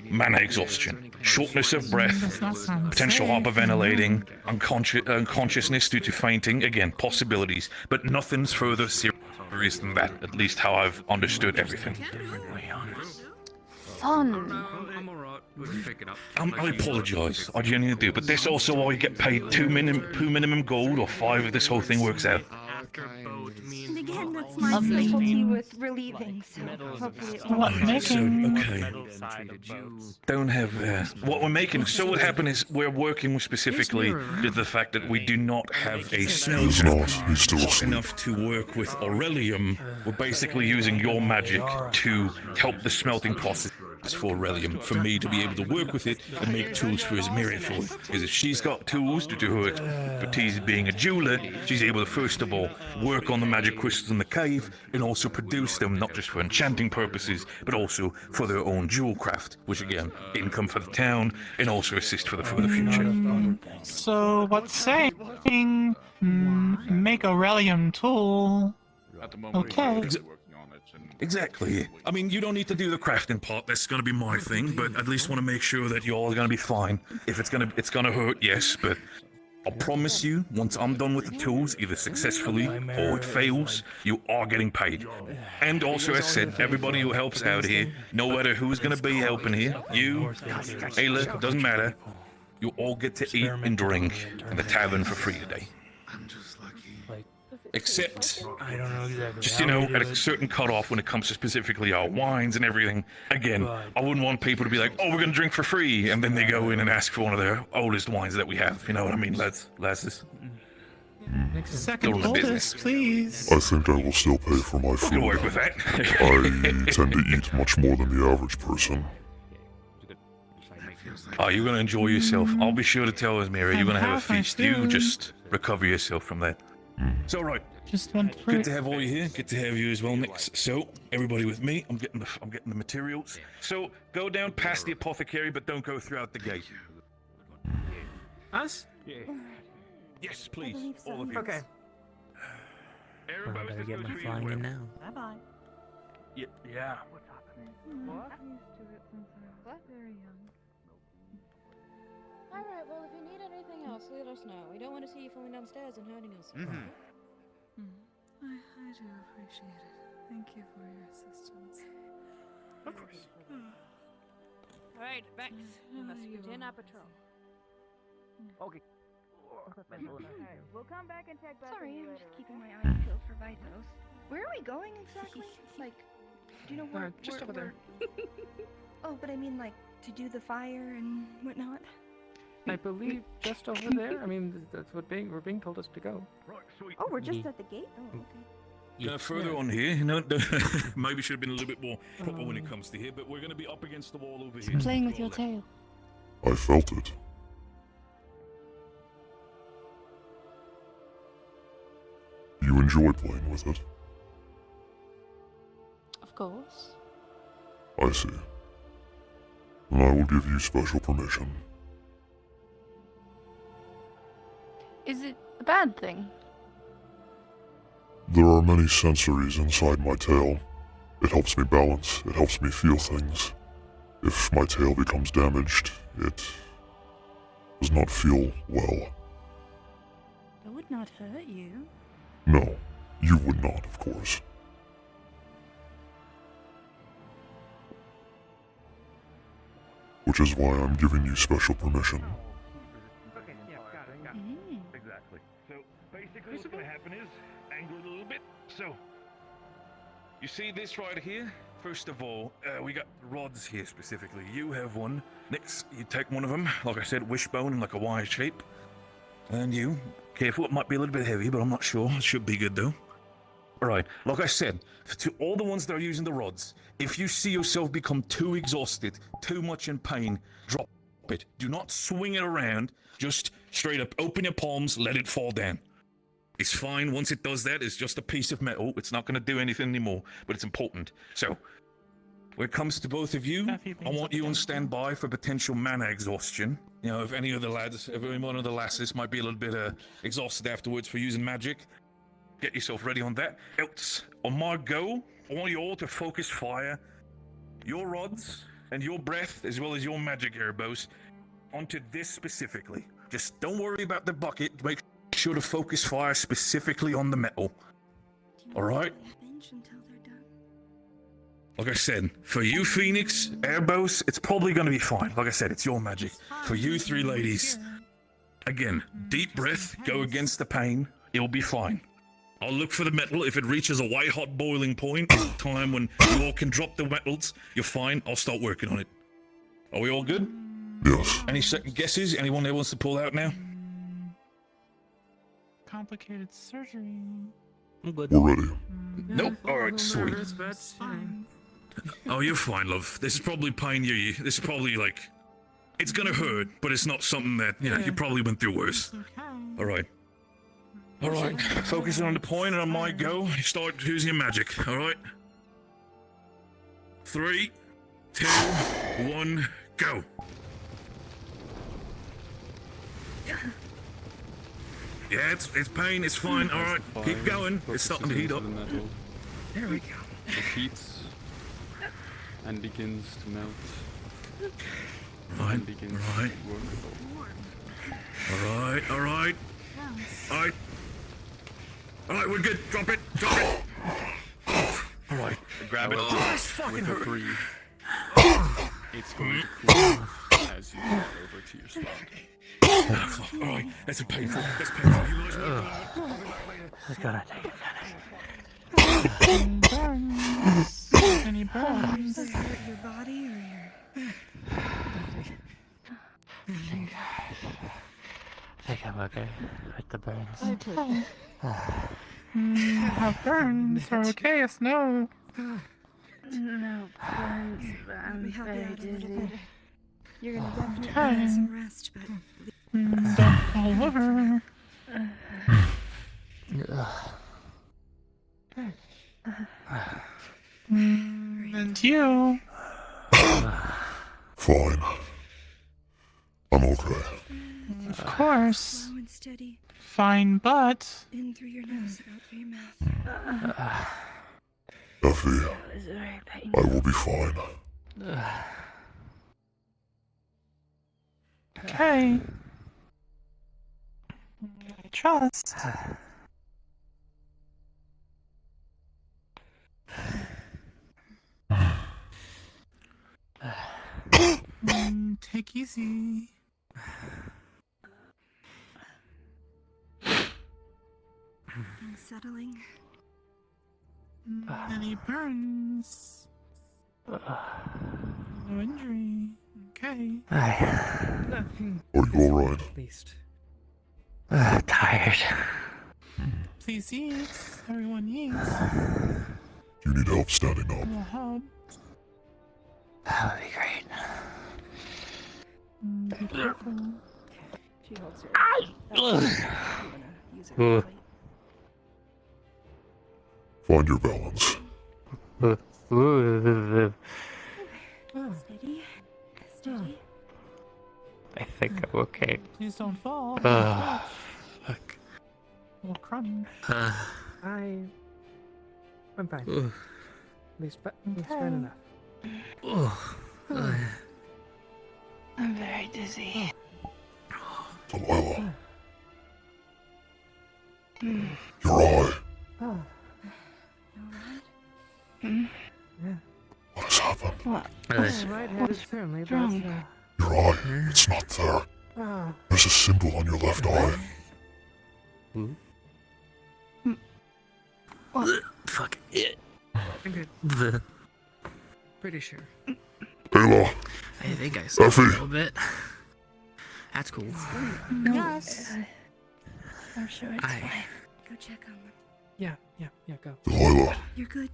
mana exhaustion, shortness of breath, potential hyperventilating, unconsciousness due to fainting. Again, possibilities, but nothing's further serious than that, at least how I've understood everything. Fun. I apologise, I genuinely do, but that's also why you get paid two minimum gold or 5 if this whole thing works out. And again, that's my specialty with relieving, so hopefully it won't. Okay. Don't have what we're making. So what happened is we're working specifically with the fact that we do not have a smelter hot enough to work with Aurelium. We're basically using your magic to help the smelting process for Aurelium, for me to be able to work with it and make tools for his myriad for it. Because if she's got tools due to her expertise being a jeweler, she's able to first of all work on the magic crystals in the cave and also produce them not just for enchanting purposes but also for their own jewel craft, which again, income for the town and also assist for the future. So what's saying? Make Aurelium tool. Okay. Exactly. I mean, you don't need to do the crafting part. That's going to be my thing, but at least want to make sure that you're all going to be fine. If it's going to hurt, yes, but I'll promise you, once I'm done with the tools, either successfully or it fails, you are getting paid. And also, as said, everybody who helps out here, no matter who's going to be helping here, you, Ayla, doesn't matter, you all get to eat and drink in the tavern for free today. Except, I don't know exactly. just, at a certain cutoff when it comes to specifically our wines and everything. Again, I wouldn't want people to be like, oh, we're going to drink for free, and then they go in and ask for one of their oldest wines that we have. You know what I mean, lasses? Second oldest, please. I think I will still pay for my food. We'll work with that. I tend to eat much more than the average person. Oh, you're going to enjoy yourself. I'll be sure to tell Asmira you're going to have a feast. You just recover yourself from that. So right, good to have all you here. Good to have you as well, Nix. So everybody with me. I'm getting the materials. So go down past the apothecary, but don't go throughout the gate. Us? Yeah. Yes, please. All of you. Okay. I better get my flying in now. Bye bye. Yeah. What's happening? What? Very young. Alright, well, if you need anything else, let us know. We don't want to see you falling downstairs and hurting us. Mm-hmm. I do appreciate it. Thank you for your assistance. Of course. Alright, Bex, you must begin our patrol. Okay. We'll come back and check back. Sorry, I'm just keeping my eyes peeled for vitals. Where are we going exactly? Like, do you know where? Just over there. Oh, but I mean, like, to do the fire and whatnot. I believe just over there. I mean, that's what we're being told us to go. Oh, we're just at the gate. Oh, okay. Further on here, maybe should have been a little bit more proper when it comes to here, but we're going to be up against the wall over here. Playing with your tail. I felt it. You enjoy playing with it? Of course. I see. Then I will give you special permission. Is it a bad thing? There are many sensories inside my tail. It helps me balance, it helps me feel things. If my tail becomes damaged, it does not feel well. not hurt you. No, you would not, of course. Which is why I'm giving you special permission. Okay, yeah, got it. Exactly. So, basically what's gonna happen is, angle it a little bit. So, you see this right here? First of all, we got rods here specifically. You have one. Next, you take one of them, like I said, wishbone in like a Y shape. And you, careful, it might be a little bit heavy, but I'm not sure. It should be good though. Alright, like I said, to all the ones that are using the rods, if you see yourself become too exhausted, too much in pain, drop it. Do not swing it around, just straight up open your palms, let it fall down. It's fine, once it does that, it's just a piece of metal, it's not going to do anything anymore, but it's important. So, when it comes to both of you, I want you on standby for potential mana exhaustion. You know, if any of the lads, if any one of the lasses might be a little bit exhausted afterwards for using magic, get yourself ready on that. Else, on my go, I want you all to focus fire, your rods, and your breath, as well as your magic airbows, onto this specifically. Just don't worry about the bucket, make sure to focus fire specifically on the metal. Alright? Like I said, for you, Phoenix, airbows, it's probably gonna be fine. Like I said, it's your magic. For you three ladies, again, deep breath, go against the pain, it'll be fine. I'll look for the metal. If it reaches a white hot boiling point, it's time when you all can drop the metals. You're fine. I'll start working on it. Are we all good? Yes. Any second guesses? Anyone that wants to pull out now? Complicated surgery. I'm good. We're ready. Nope. Alright, sweet. Nervous, but it's fine. Oh, you're fine, love. This is probably pain this is probably like, it's gonna hurt, but it's not something that, you know, you probably went through worse. Alright. Alright, focusing on the point and on my go, start using your magic, alright? 3, 2, 1, go! Yeah, it's pain, it's fine, alright, keep going, it's starting to heat up. There we go. It heats and begins to melt. Right, And begins right. to work. Alright, alright. Alright. Alright, we're good. Drop it. Drop it. Alright. Grab it it's fucking with a hurt. 3. It's going to cool as you fall over to your spot. Alright, that's painful. That's painful. You guys want It's gonna take a Burns. Any burns? Does it hurt your body or your... I think I'm okay with the burns. Okay. Have burns are okay, yes, no. No burns, but I'm very dizzy. You're gonna definitely Okay. need some rest, but... Don't fall over. And you? Fine. I'm okay. Of course. Slow and steady. Fine, but... In through your nose, out through your mouth. Effie, It's very I painful. will be fine. Okay. I trust. Take easy. I'm settling. Any burns? No injury. Okay. Are you alright? At least. Tired. Please eat. Everyone eats. You need help standing up. Will help. That would be great. Be careful. She holds her. Use Ugh. her plate. Find your balance. Steady. Steady. I think I'm okay. Please don't fall. Fuck. We'll crunch. I'm fine. At least fair enough. I'm very dizzy. Delilah, Your eye. Oh. What has happened? What? Right-handed certainly, but Your eye. It's not there. There's a symbol on your left eye. What? Fuck it. I'm good. Pretty sure. Ayla. I think I saw Effie. a little bit. That's cool. No, Yes. I'm sure it's fine. Go check on them. Yeah, go. Delilah. You're good.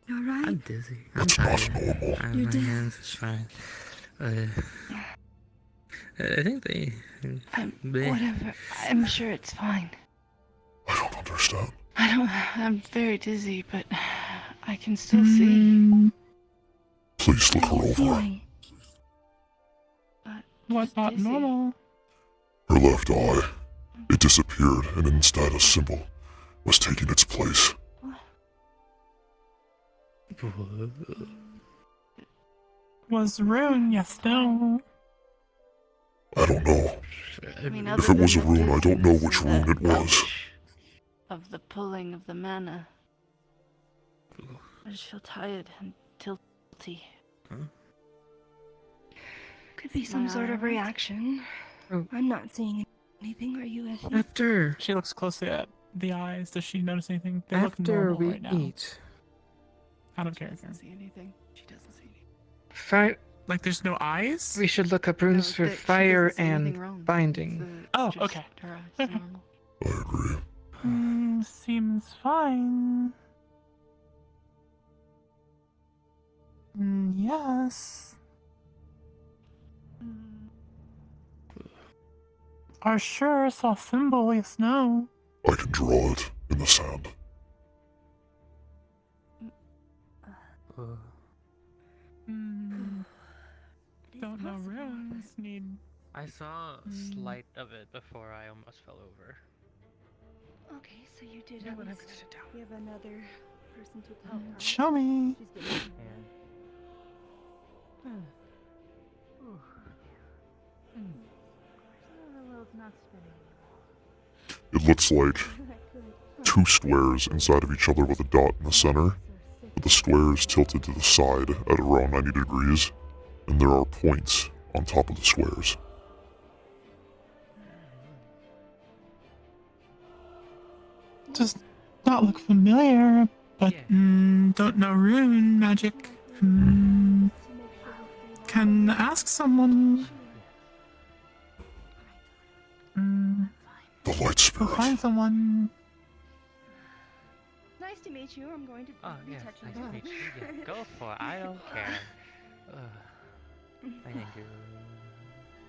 You alright? I'm dizzy. That's not normal. You're My dead. hands is fine. I think they. Whatever. I'm sure it's fine. I don't understand. I'm very dizzy, but I can still see. Please look her over. What's not normal? Her left eye. It disappeared, and instead a symbol was taking its place. Was rune, yes, no. I don't know. I mean, If it was a rune, I don't know which rune it was. Of the pulling of the mana. I just feel tired and tilty. Could be some sort of reaction. I'm not seeing anything. Are you, Effie? After She looks closely at the eyes. Does she notice anything? They look after normal we right now. eat, Out of character. See anything? She doesn't see anything. Like there's no eyes? we should look up runes for that she fire doesn't see anything wrong. and binding. Oh, Just okay. her eyes normal. I agree. Seems fine. Yes. Are sure saw symbol, yes, no. I can draw it in the sand. Don't know runes need. I saw a slight of it before I almost fell over. Okay, so you did at least we have another person to help. Show me. She's getting It looks like two squares inside of each other with a dot in the center, but the square is tilted to the side at around 90 degrees, and there are points on top of the squares. Does not look familiar, but don't know rune magic. Can ask someone. The light spirit. We'll find someone. Nice to meet you. I'm going to be touching Nice to meet you. Yeah, go for it. I don't care. Thank you.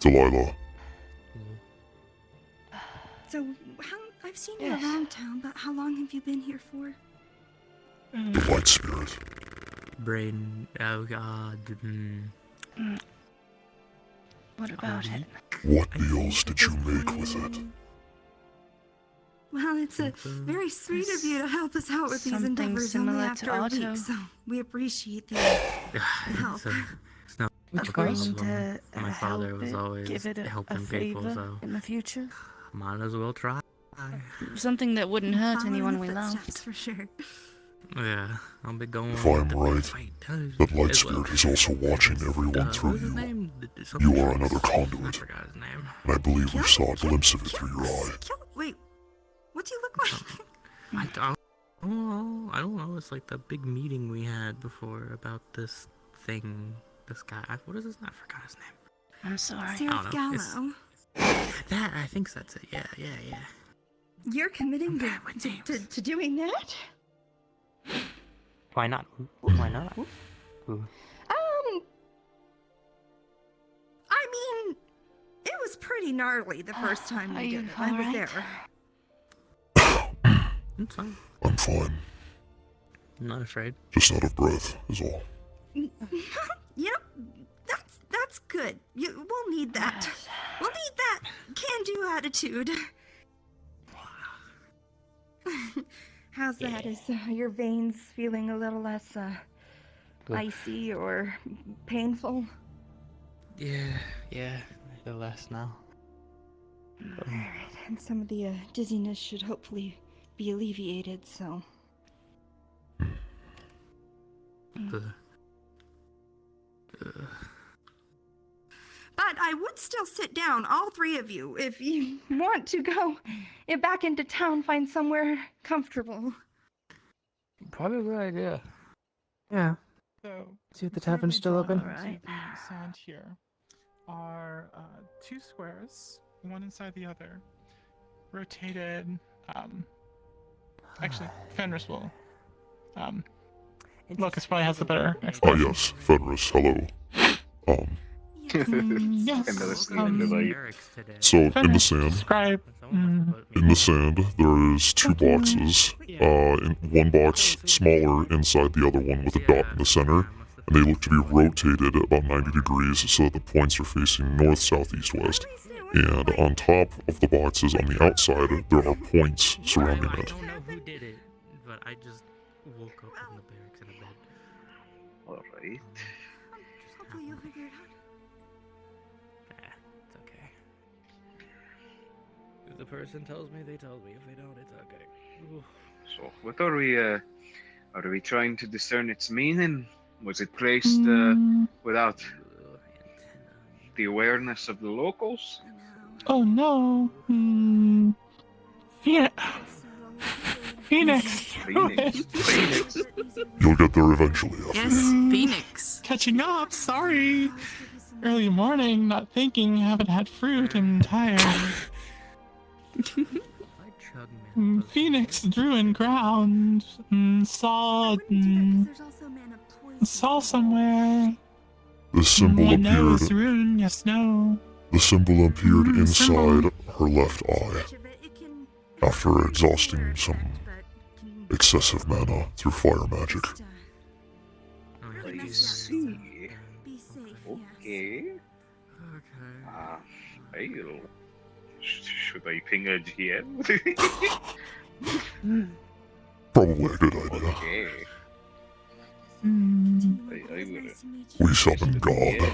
Delilah. So, I've seen you around town, but how long have you been here for? The light spirit. Brain. Oh god. What about it? What deals did you make with it? Well, it's very sweet of you to help us out with these Something endeavors only similar after to a Otto. week, so we appreciate the help. It's not Would a you going problem. to My father help was it, always give it a helping favor people, so in the future? might as well try. Something that wouldn't hurt Follow in anyone the we footsteps loved. for sure. Yeah, I'll be going. If I'm to right, fight that light as well. spirit is also watching everyone through What's his you. name? You are another I conduit, forgot his name. and I believe we saw a glimpse of it through your eye. Wait, what do you look like? I don't know. It's like the big meeting we had before about this thing. This guy. What is his name? I forgot his name. I'm sorry. I Seraph don't know. It's- Gallo. That I think that's it. Yeah. You're committing to doing that? Why not? Why not? I mean, it was pretty gnarly the first time Are we you did it. I was alright? there. It's fine. I'm fine. I'm not afraid. Just out of breath, is all. You know, that's good. We'll need that. We'll need that can-do attitude. How's that? Is your veins feeling a little less icy or painful? Yeah. I feel less now. Alright. and some of the dizziness should hopefully be alleviated, so. But I would still sit down, all three of you, if you want to go back into town, find somewhere comfortable. Probably a good idea. Yeah. So, See if the tavern's still open. Alright. The sand here are two squares, one inside the other, rotated. Actually, Fenris will. Lucas probably has the better Ah, explanation. yes, Fenris, hello. Yes. So, in the sand, Describe. in the sand, there is two boxes. In one box smaller inside the other one with a dot in the center, and they look to be rotated about 90 degrees so that the points are facing north, south, east, west. And on top of the boxes on the outside, there are points surrounding it. I don't know who did it, but I just woke up in the barracks in a bed. Alright. Hopefully you'll figure it out. It's okay. If the person tells me, they tell me. If they don't, it's okay. Ooh. So, what are we trying to discern its meaning? Was it placed without the awareness of the locals? Oh no. Phoenix. Phoenix. You'll get there eventually. Yes, Phoenix. Catching up. Sorry. Early morning, not thinking. Haven't had fruit. I'm tired. Phoenix, Druid ground. Saw somewhere. The symbol I know appeared. it's rune. Yes, no. The symbol appeared inside symbol. her left eye after exhausting some excessive mana through fire magic. I see. Okay. Should I ping a GM? Probably a good idea. Okay. I will. We summon God.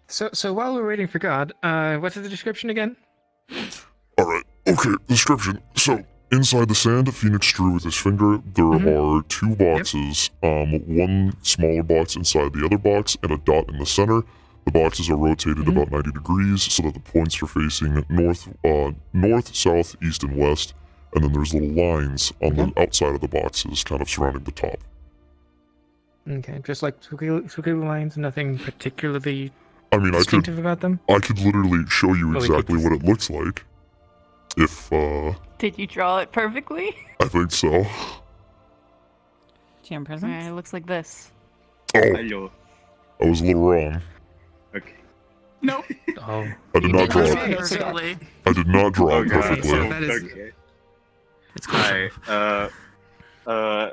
So while we're waiting for God, what's the description again? Alright, okay, description. So, inside the sand, Phoenix drew with his finger. There are two boxes, one smaller box inside the other box, and a dot in the center. The boxes are rotated about 90 degrees so that the points are facing north, south, east, and west. And then there's little lines on the outside of the boxes, kind of surrounding the top. Okay, just like spooky lines, nothing particularly I distinctive about them? I could literally show you exactly what it looks like. If, Did you draw it perfectly? I think so. Jam presents? It looks like this. Oh, Hello. I was a little wrong. Okay. Nope. Oh. I did not draw it. Perfectly. I did not draw it perfectly. Okay. Hi.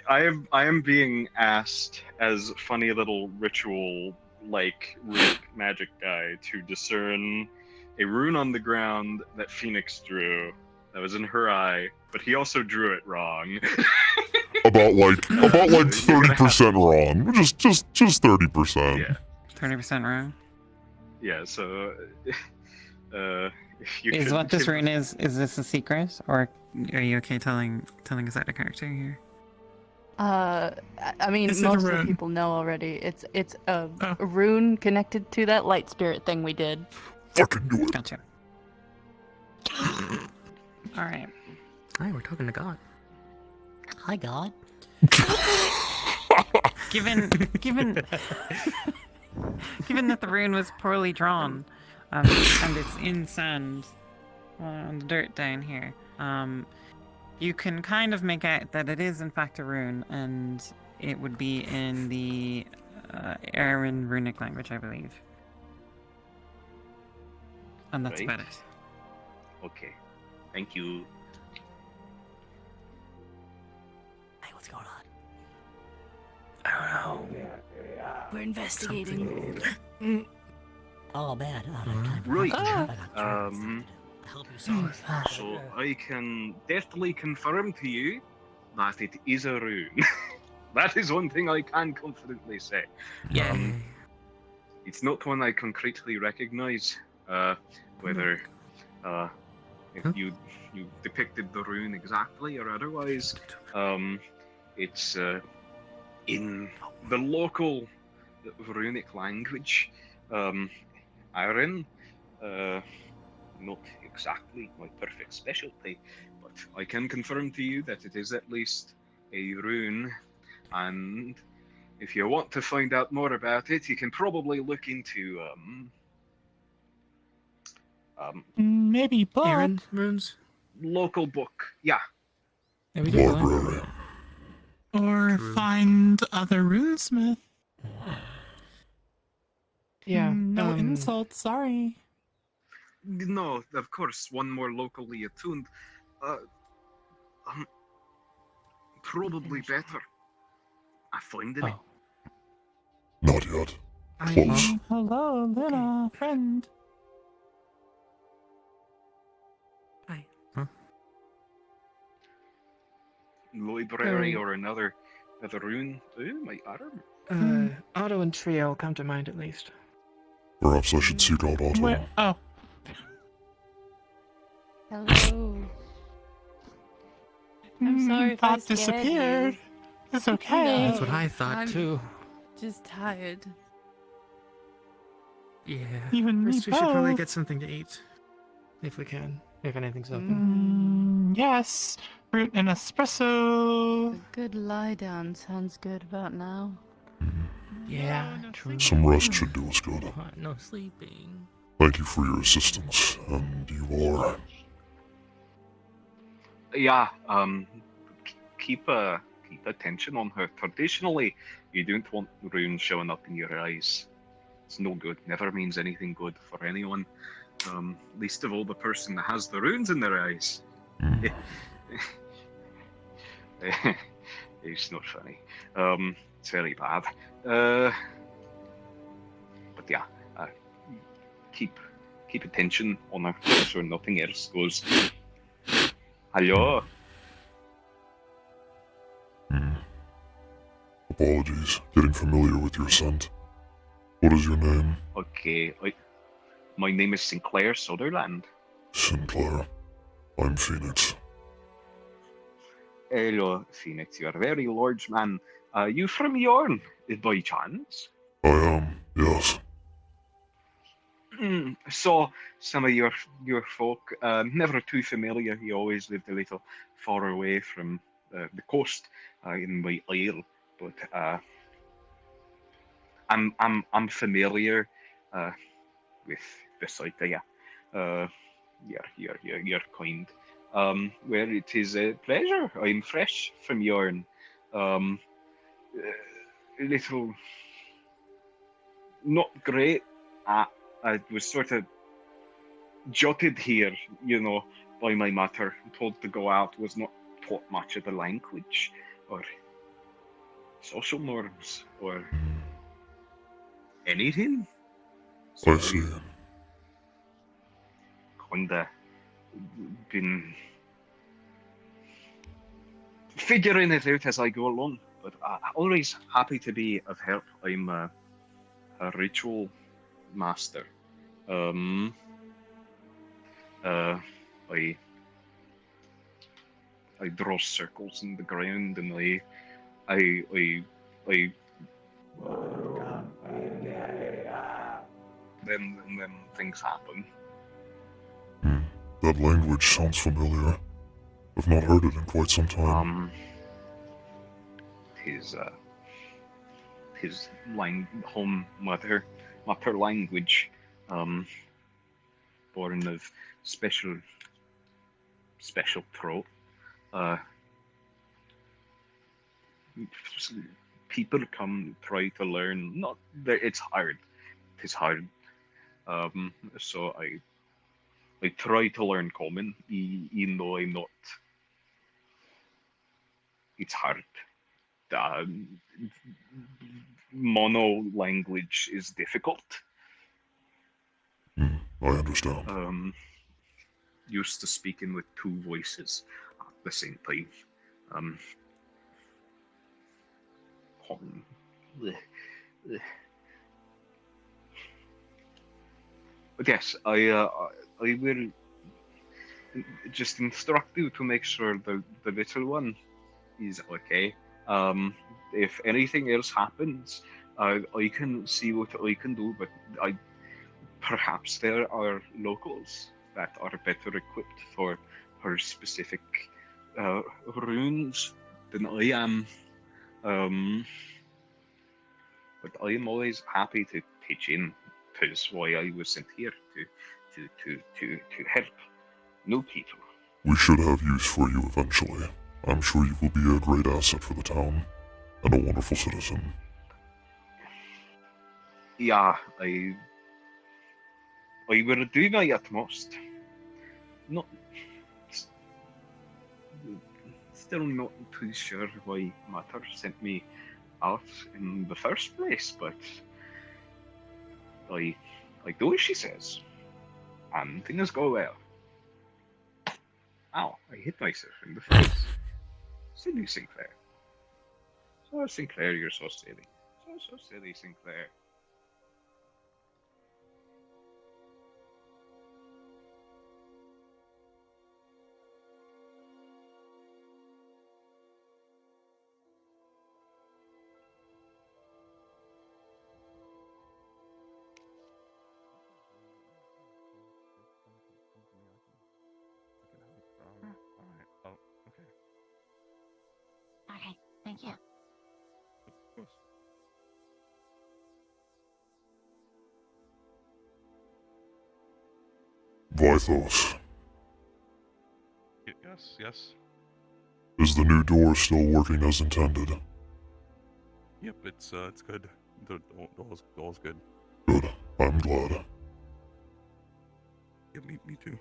I am being asked as funny little ritual like runic magic guy to discern a rune on the ground that Phoenix drew that was in her eye, but he also drew it wrong. about like 30% wrong. Just 30%. Yeah. 30% wrong. Yeah, so if you Is could what this give- rune is this a secret, or are you okay telling us out of character here? I mean, This is a most of the rune. people know already. It's a rune connected to that light spirit thing we did. Fucking do it. Gotcha. All right. Hi, we're talking to God. Hi, God. Given that the rune was poorly drawn, and it's in sand on the dirt down here, you can kind of make out that it is in fact a rune, and it would be in the Aran runic language, I believe. And that's Right. about it. Okay. Thank you. Hey, what's going on? I don't know. We're investigating. Oh, man. I don't have time for Right. that. I got help you solve that. So I can definitely confirm to you that it is a rune. That is one thing I can confidently say. Yay. It's not one I concretely recognize. Whether if you depicted the rune exactly or otherwise, it's in the local runic language. Iron, not exactly my perfect specialty, but I can confirm to you that it is at least a rune, and if you want to find out more about it, you can probably look into maybe book. Aaron runes? Local book, yeah. Maybe do Library. Or find other runesmith. Yeah. No insult, sorry. No, of course, one more locally attuned. Probably better. I find it. Not yet. Close. Hello, Lena, friend. Hi. Library or another rune. My arm. Otto and Trio come to mind at least. Perhaps I should seek out Otto. Wait, oh. Hello. I'm sorry if I Thought scared disappeared. you. It's okay. No, That's what I thought I'm too. Just tired. Yeah. You and me First, we should probably both. get something to eat. If we can. If anything's open. Yes. Fruit and espresso. A good lie down sounds good about now. Yeah, true. Some rest should do us good. No sleeping. Thank you for your assistance, and you are. Yeah, keep attention on her. Traditionally, you don't want runes showing up in your eyes. It's no good. Never means anything good for anyone. Least of all the person that has the runes in their eyes. It's not funny. It's very bad. But yeah, keep attention on her, make sure nothing else goes. Hello. Apologies, getting familiar with your scent. What is your name? Okay, my name is Sinclair Sutherland. Sinclair. I'm Fenix. Hello, Phoenix. You're a very large man. You from Yorn, by chance? I am, yes. Saw some of your folk. Never too familiar. You always lived a little far away from the coast in my isle, but I'm familiar with the site. You're kind. Where it is a pleasure. I'm fresh from Yorn. Little not great. I was sort of jotted here, by my mother, told to go out, was not taught much of the language, or social norms, or anything. I see. Kinda been figuring it out as I go along, but always happy to be of help. I'm a ritual master. I draw circles in the ground, and then things happen. That language sounds familiar. I've not heard it in quite some time. His home mother language, born of special throat. People come try to learn. Not that it's hard. It's hard. So I try to learn common, even though I'm not. It's hard. Mono language is difficult. I understand. used to speaking with two voices at the same time. Bleh, bleh. But yes, I will just instruct you to make sure the little one is okay. If anything else happens, I can see what I can do, but perhaps there are locals that are better equipped for her specific runes than I am. But I am always happy to pitch in. That's why I was sent here to help new people. We should have use for you eventually. I'm sure you will be a great asset for the town, and a wonderful citizen. Yeah, I will do my utmost. Not still not too sure why Matter sent me out in the first place, but I do as she says, and things go well. Ow, I hit myself in the face. Silly Sinclair. So Sinclair, you're so silly. So silly, Sinclair. Alright, oh, okay. Okay, thank you. Of course. Vythos, Yes. is the new door still working as intended? Yep, it's good. The door's good. Good. I'm glad. Yeah, me too.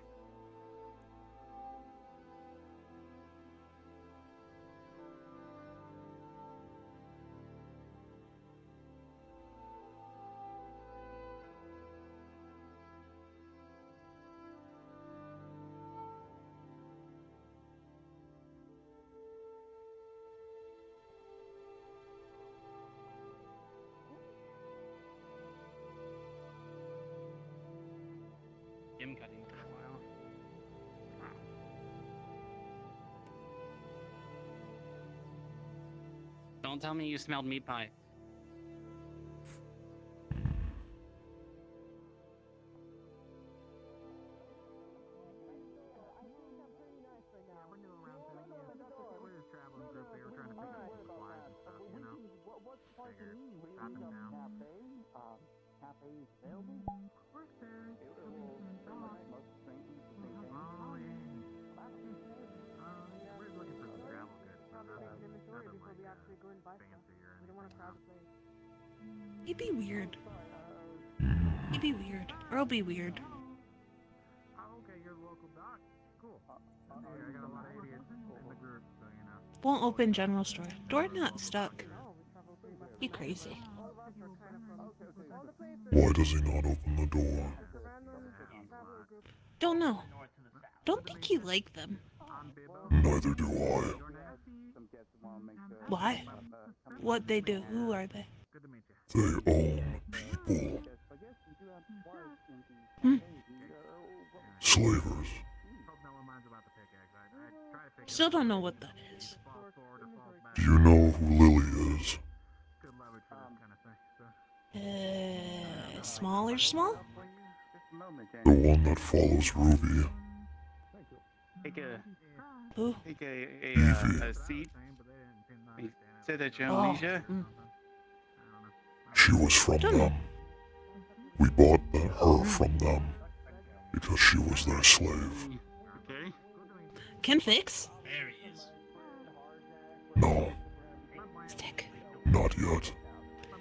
Gym cutting for a while. Don't tell me you smelled meat pie. He'd be weird. He'd be weird. Or I'll be weird. Won't open general store. Door not stuck. You crazy. Why does he not open the door? Don't know. Don't think you like them. Neither do I. Why? What they do? Who are they? They own people. Slavers. Still don't know what that is. Do you know who Lily is? Smaller small? The one that follows Ruby. Who? Take Evie. a seat. Sit at your own leisure. She was from them. We bought her from them because she was their slave. Okay. Can fix? There he is. No, Stick. not yet.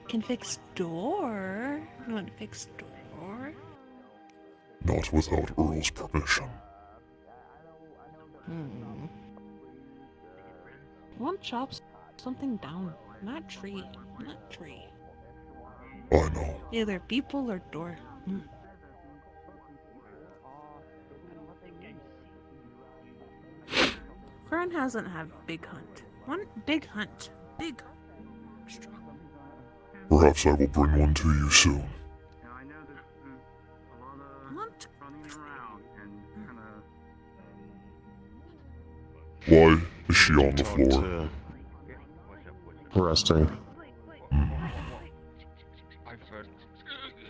Can fix door? You want to fix door? Not without Earl's permission. Want chops something down. Not tree. Not tree. I know. Either people or door. Baron hasn't had big hunt. One big hunt. Big. Perhaps I will bring one to you soon. What? Why is she on the floor? Resting.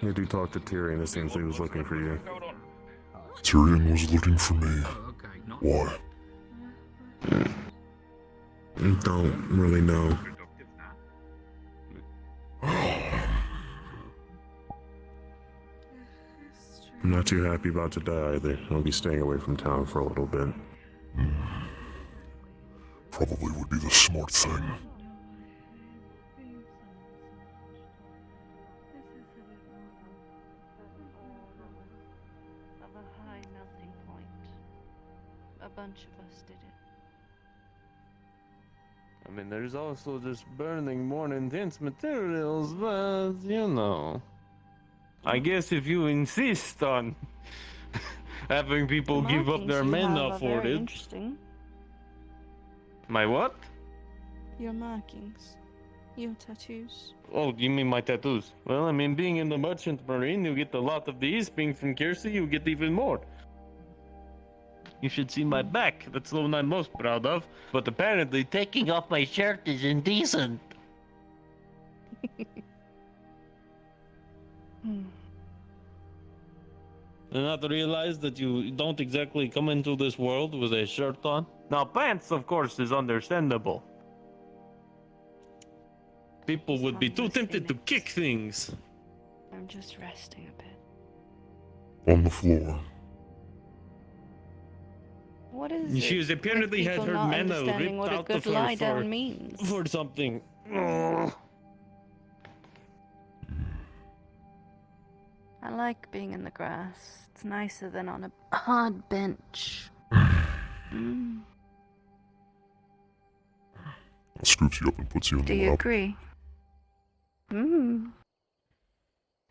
You do talk to Tyrion, it seems he was looking for you. Tyrion was looking for me. Why? Don't really know. I'm not too happy about to die either. I'll be staying away from town for a little bit. Probably would be the smart thing. Of a high melting point. A bunch of us did it. I mean, there's also just burning more intense materials, but you know. I guess if you insist on having people give up their mana for it. Interesting. My what? Your markings. Your tattoos. Oh, you mean my tattoos? Well, I mean, being in the Merchant Marine, you get a lot of these. Being from Kiersey, you get even more. You should see my back. That's the one I'm most proud of. But apparently, taking off my shirt is indecent. And not realize that you don't exactly come into this world with a shirt on. Now, pants, of course, is understandable. People would be too tempted to kick things. I'm just resting a bit. On the floor. What is She it has apparently with had people her not mana understanding ripped what a out good of her lie down means? for something. I like being in the grass. It's nicer than on a hard bench. Scoops you up and puts you in Do the you lap. agree?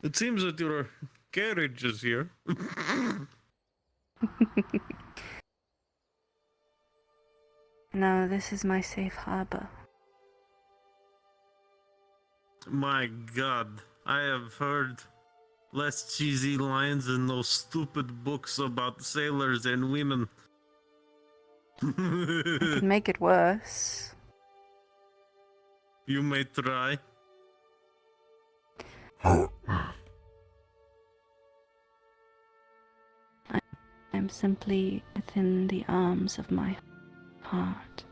It seems that your carriage is here. No, this is my safe harbor. My god, I have heard less cheesy lines in those stupid books about sailors and women. I can make it worse. You may try. I'm simply within the arms of my heart.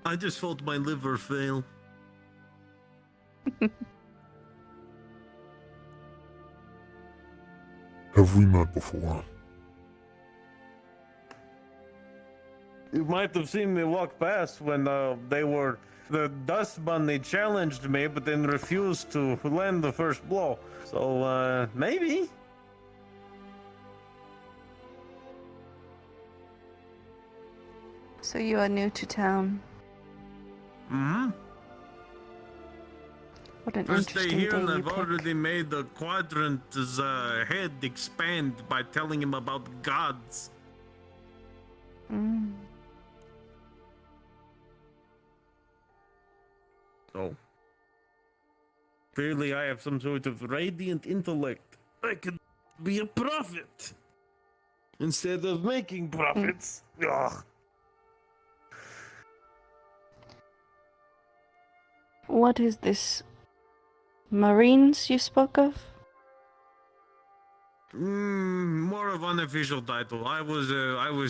I just felt my liver fail. Have we met before? You might have seen me walk past when the Dust Bunny challenged me, but then refused to land the first blow. So, maybe? So you are new to town. What an First day interesting here, day and you I've pick. already made the Quadrant's head expand by telling him about gods. Oh. Clearly I have some sort of radiant intellect. I could be a prophet instead of making profits. Ugh. What is this? Marines you spoke of? More of unofficial title. I was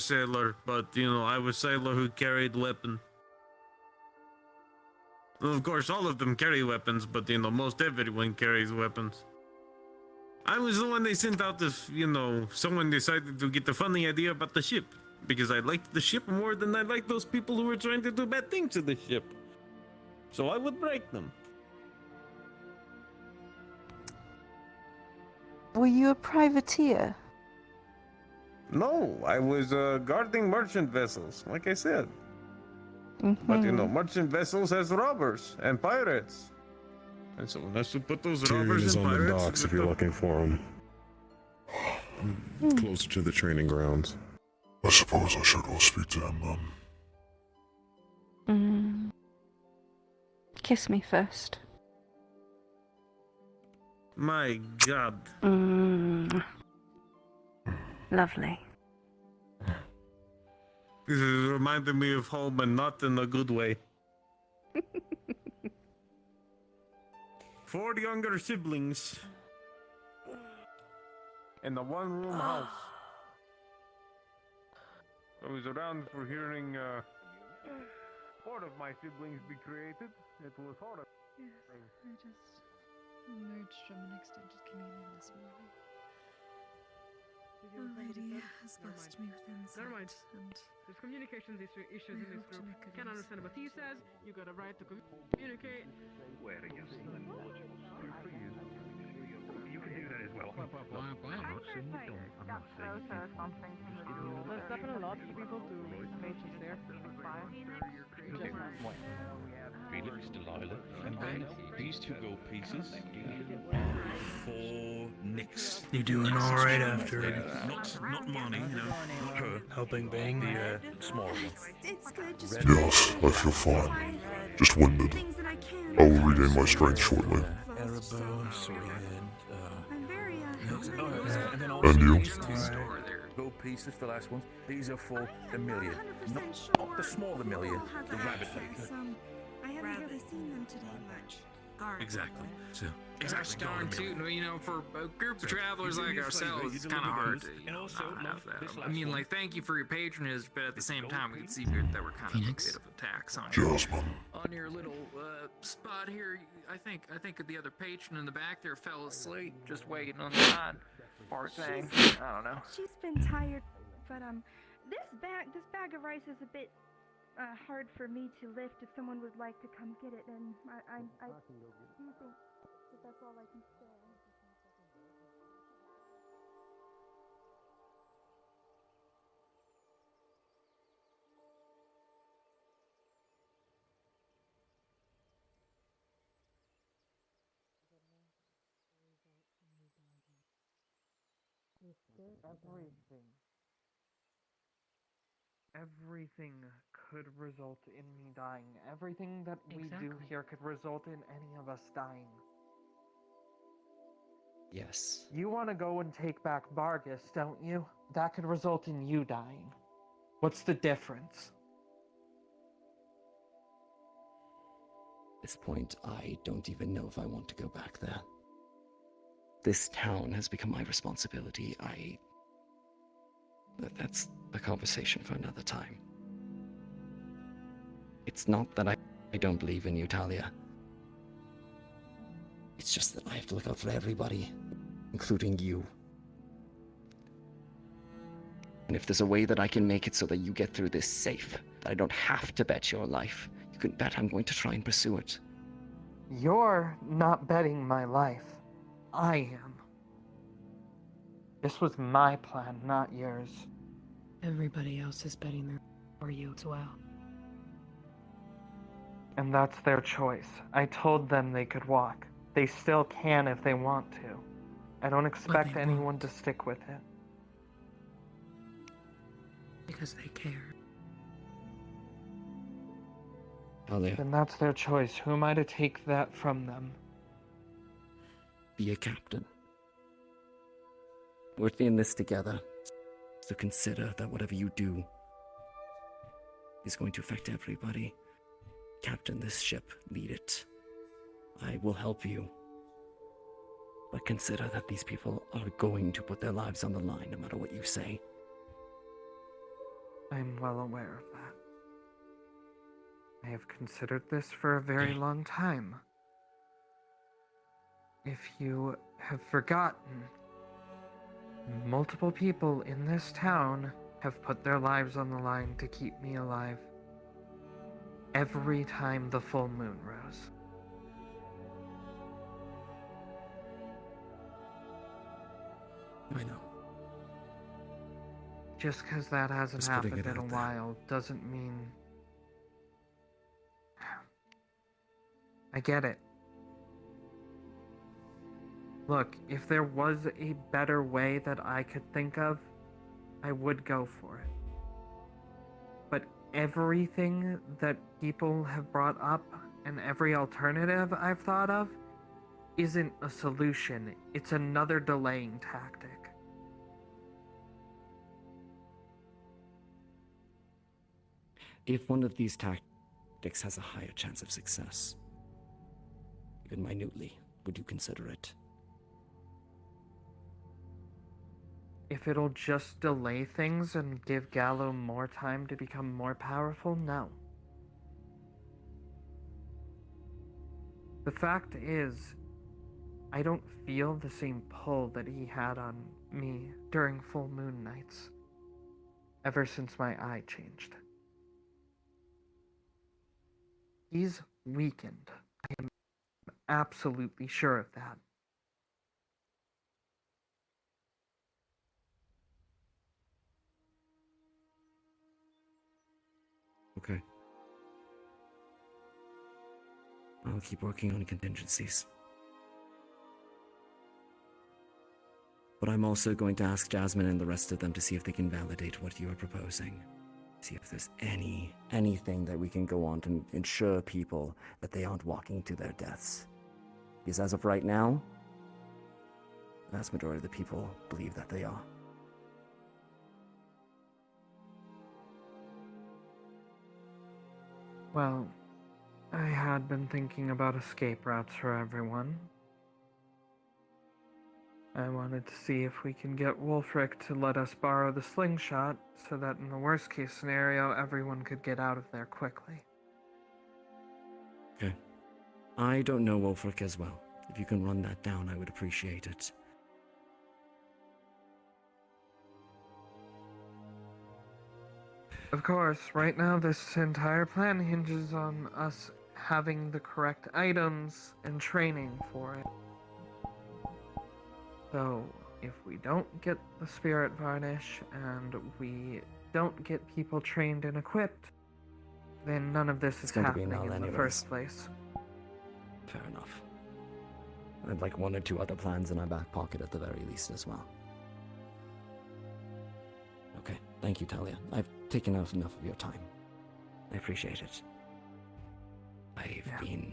sailor, but I was sailor who carried weapon. Of course, all of them carry weapons, but most everyone carries weapons. I was the one they sent out if someone decided to get the funny idea about the ship, because I liked the ship more than I liked those people who were trying to do bad things to the ship. So I would break them. Were you a privateer? No, I was guarding merchant vessels, like I said. But merchant vessels has robbers and pirates. And so unless you put those Tyrion robbers is and on the pirates docks if with you're looking for him. Closer to the training grounds. I suppose I should go speak to him then. Kiss me first. My God. Lovely. This is reminding me of home, and not in a good way. 4 younger siblings in a one-room house. I was around for hearing 4 of my siblings be created. It was horrible. Yes, I just emerged from an extended communion this morning. A lady has blessed me with insight, Never mind. and There's communications issues in this hope to group. make good Can't use understand of what he it. says. You got a right to communicate. Where are you seeing the knowledge? Good for you. You can do that as well. I'm not saying you don't. I'm not saying you can't. There's definitely a lot of people to pages there. Felix, Delilah, and then these 2 gold pieces for Nyx. You doing all right after Not Marnie, not her. helping Bang? The small one. It's good. Just Yes, I feel fine. Just winded. things that I can. I will regain my strength shortly. Erebone, Sorian, I'm very and then And also you? these 2 gold pieces, the last ones. These are for Amelia. Not the small Amelia, the rabbit lady. I haven't really seen them today much. Exactly. So, Gosh darn tootin', you know, for a group of travelers like ourselves, it's kind of hard to not have that. I mean, like, thank you for your patronage, but at the same time, we can see that we're kind of a bit of a tax on you. Jasmine. On your little spot here, I think the other patron in the back there fell asleep, just waiting on the line. Poor thing. I don't know. She's been tired, but this bag of rice is a bit hard for me to lift. If someone would like to come get it, then I do think that that's all I can say. Everything could result in me dying. Everything that we do here could result in any of us dying. Yes. You want to go and take back Bargus, don't you? That could result in you dying. What's the difference? At this point, I don't even know if I want to go back there. This town has become my responsibility. That's a conversation for another time. It's not that I don't believe in you, Talia. It's just that I have to look out for everybody, including you. And if there's a way that I can make it so that you get through this safe, that I don't have to bet your life, you can bet I'm going to try and pursue it. You're not betting my life. I am. This was my plan, not yours. Everybody else is betting there for you as well. And that's their choice. I told them they could walk. They still can if they want to. I don't expect anyone to stick with it. Because they care. Talia, Then that's their choice. Who am I to take that from them? be a captain. We're in this together. So consider that whatever you do is going to affect everybody. Captain this ship, lead it. I will help you. But consider that these people are going to put their lives on the line no matter what you say. I'm well aware of that. I have considered this for a very long time. If you have forgotten, multiple people in this town have put their lives on the line to keep me alive. Every time the full moon rose. I know. Just because that hasn't Just putting happened it in a out there. while doesn't mean... I get it. Look, if there was a better way that I could think of, I would go for it. But everything that people have brought up and every alternative I've thought of isn't a solution. It's another delaying tactic. If one of these tactics has a higher chance of success, even minutely, would you consider it? If it'll just delay things and give Gallo more time to become more powerful, no. The fact is, I don't feel the same pull that he had on me during full moon nights, ever since my eye changed. He's weakened. I am absolutely sure of that. Okay. I'll keep working on contingencies. But I'm also going to ask Jasmine and the rest of them to see if they can validate what you are proposing. See if there's anything that we can go on to ensure people that they aren't walking to their deaths. Because as of right now, the vast majority of the people believe that they are. Well, I had been thinking about escape routes for everyone. I wanted to see if we can get Wolfric to let us borrow the slingshot, so that in the worst case scenario, everyone could get out of there quickly. Okay. I don't know Wolfric as well. If you can run that down, I would appreciate it. Of course, right now this entire plan hinges on us having the correct items and training for it. So, if we don't get the spirit varnish and we don't get people trained and equipped, then none of this is happening in the first place. Fair enough. I'd like 1 or 2 other plans in our back pocket at the very least as well. Okay, thank you, Talia. I've taken out enough of your time. I appreciate it. I've been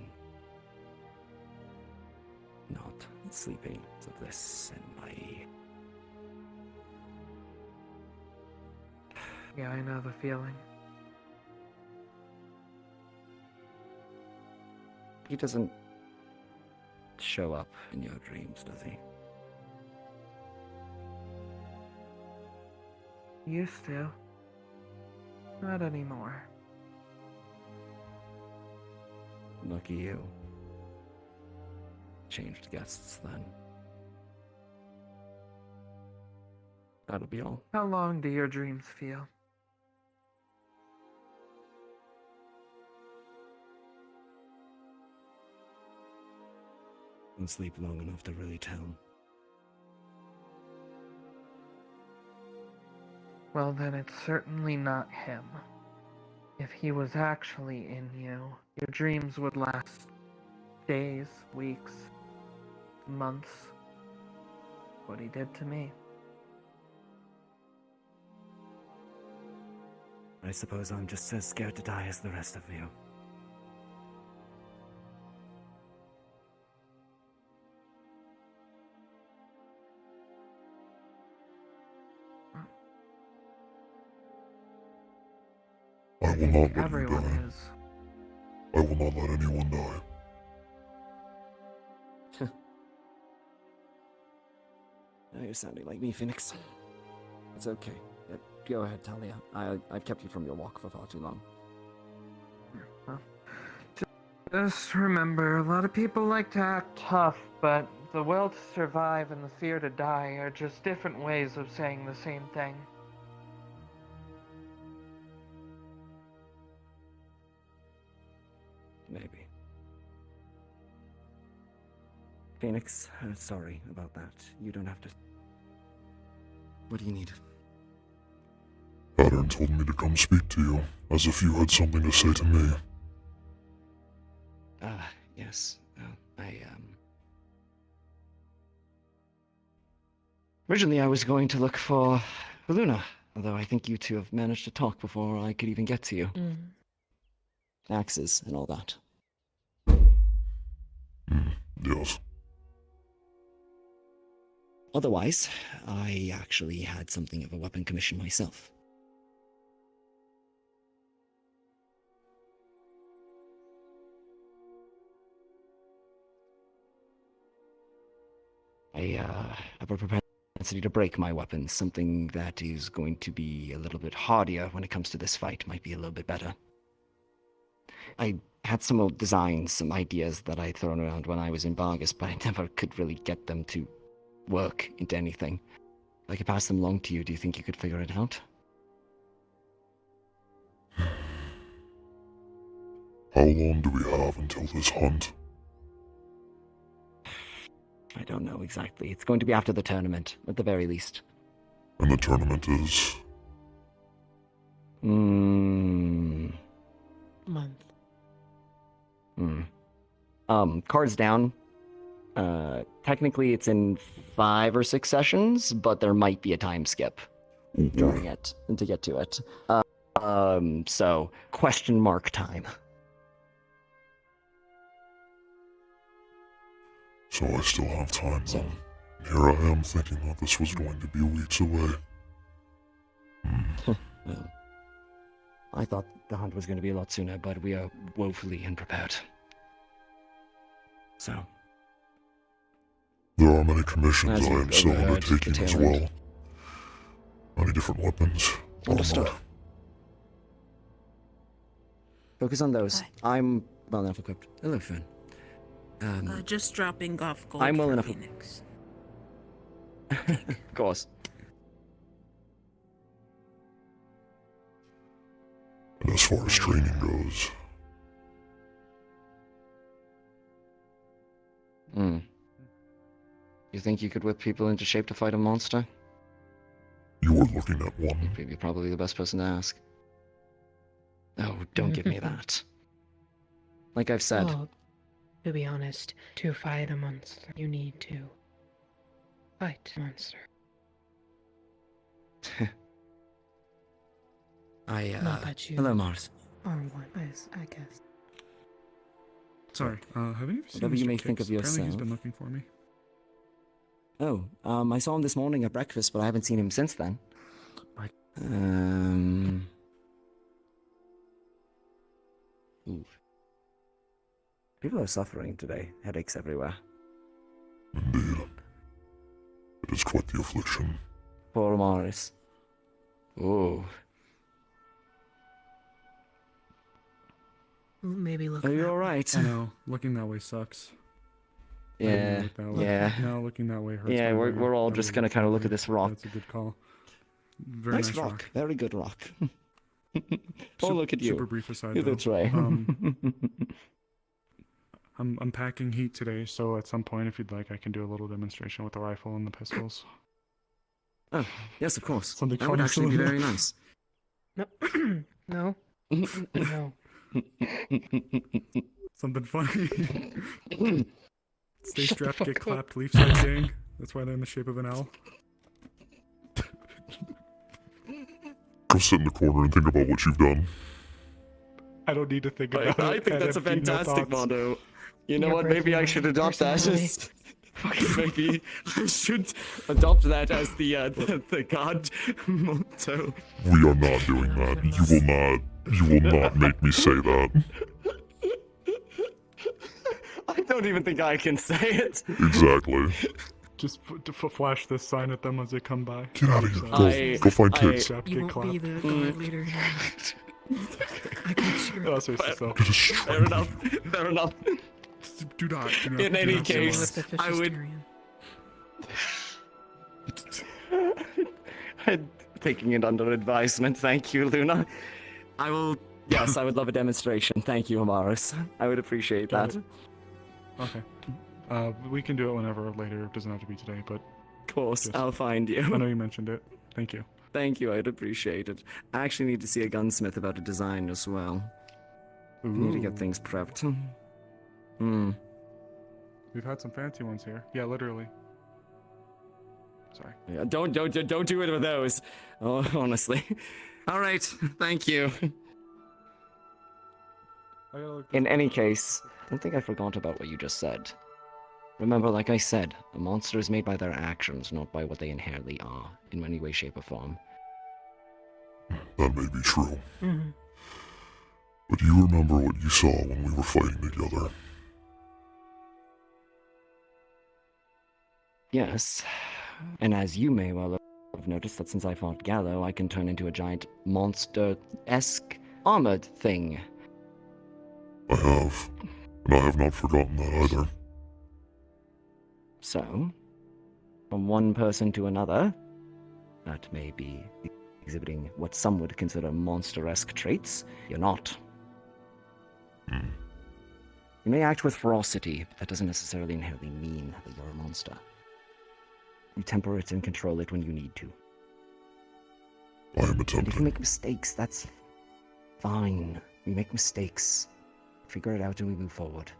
not sleeping of this, and Yeah, I know the feeling. He doesn't show up in your dreams, does he? Used to. Not anymore. Lucky you. Changed guests then. That'll be all. How long do your dreams feel? Don't sleep long enough to really tell. Well, then it's certainly not him. If he was actually in you, your dreams would last days, weeks, months. What he did to me. I suppose I'm just as scared to die as the rest of you. I will not let Everyone you die. is. I will not let anyone die. Now you're sounding like me, Phoenix. It's okay. Go ahead, Talia. I've kept you from your walk for far too long. Just remember, a lot of people like to act tough, but the will to survive and the fear to die are just different ways of saying the same thing. Maybe. Phoenix, sorry about that. You don't have to... What do you need? Pattern told me to come speak to you, as if you had something to say to me. Yes. Originally, I was going to look for Luna, although I think you two have managed to talk before I could even get to you. Axes and all that. Yes. Otherwise, I actually had something of a weapon commission myself. I have a propensity to break my weapons. Something that is going to be a little bit hardier when it comes to this fight might be a little bit better. I had some old designs, some ideas that I'd thrown around when I was in Vargas, but I never could really get them to work into anything. If I could pass them along to you, do you think you could figure it out? How long do we have until this hunt? I don't know exactly. It's going to be after the tournament, at the very least. And the tournament is? Month. Cards down. Technically it's in 5 or 6 sessions, but there might be a time skip during it and to get to it. So question mark time. So I still have time then. Here I am thinking that this was going to be weeks away. Well, I thought the hunt was going to be a lot sooner, but we are woefully unprepared. So. There are many commissions I am still overheard, undertaking as detailed. well. Many different weapons. Understood. Focus on those. I'm well enough equipped. Hello, Finn. Just dropping off gold I'm well for enough. Phoenix. Of course. And as far as training goes, You think you could whip people into shape to fight a monster? you were looking at one. You're probably the best person to ask. Oh, don't give me that. Like I've said. Well, to be honest, to fight a monster, you need to fight a monster. Not that you Hello, Mars. are one, I guess. Sorry, have you seen Whatever you Mr. may think Kix? of Apparently he's yourself. been looking for me. Oh, I saw him this morning at breakfast, but I haven't seen him since then. Ooh. People are suffering today. Headaches everywhere. Indeed. It is quite the affliction. Poor Morris. Ooh. Maybe look. Are you that way. alright? I know, looking that way sucks. I Yeah, didn't look that way. yeah. No, looking that way hurts. Yeah, my we're brain. all That just way gonna looks kind of that look way. at this rock. That's a good call. Very nice nice rock. Very good rock. Oh, look at you. Super brief aside, You're though. the tray. I'm packing heat today, so at some point, if you'd like, I can do a little demonstration with the rifle and the pistols. Oh, yes, of course. Something That would fun. actually be very nice. No. No. No. Something funny. Stay strapped, get clapped, leaf side gang. That's why they're in the shape of an L. Go sit in the corner and think about what you've done. I don't need to think about it. I think that's a have no fantastic thoughts. motto. You know Your what? Maybe I should adopt that personality. as. Maybe I should adopt that as the god motto. We are not doing that. You will not make me say that. I don't even think I can say it. Exactly. Just flash this sign at them as they come by. Get out of here. Go find kids. Strapped, You get won't be clapped. the god leader. I can sure. Oh, seriously, so. Fair enough. Fair enough. Do not. In any not say case, that. I would. I'm taking it under advisement. Thank you, Luna. I will. Yes, I would love a demonstration. Thank you, Amaris. I would appreciate Got that. it. Okay. We can do it whenever later. It doesn't have to be today, but. Of course, I'll find you. I know you mentioned it. Thank you. Thank you, I'd appreciate it. I actually need to see a gunsmith about a design as well. I need to get things prepped. We've had some fancy ones here. Yeah, literally. Sorry. Yeah, don't do it with those. Oh, honestly. All right. Thank you. In any case, I don't think I forgot about what you just said. Remember, like I said, a monster is made by their actions, not by what they inherently are, in any way, shape, or form. That may be true. But you remember what you saw when we were fighting together? Yes. And as you may well have noticed that since I fought Gallo, I can turn into a giant monster-esque armored thing. I have. And I have not forgotten that either. So, from one person to another, that may be exhibiting what some would consider monster-esque traits. You're not. You may act with ferocity, but that doesn't necessarily inherently mean that you're a monster. You temper it and control it when you need to. I am And attempting. if you make mistakes, that's fine. We make mistakes. Figure it out and we move forward.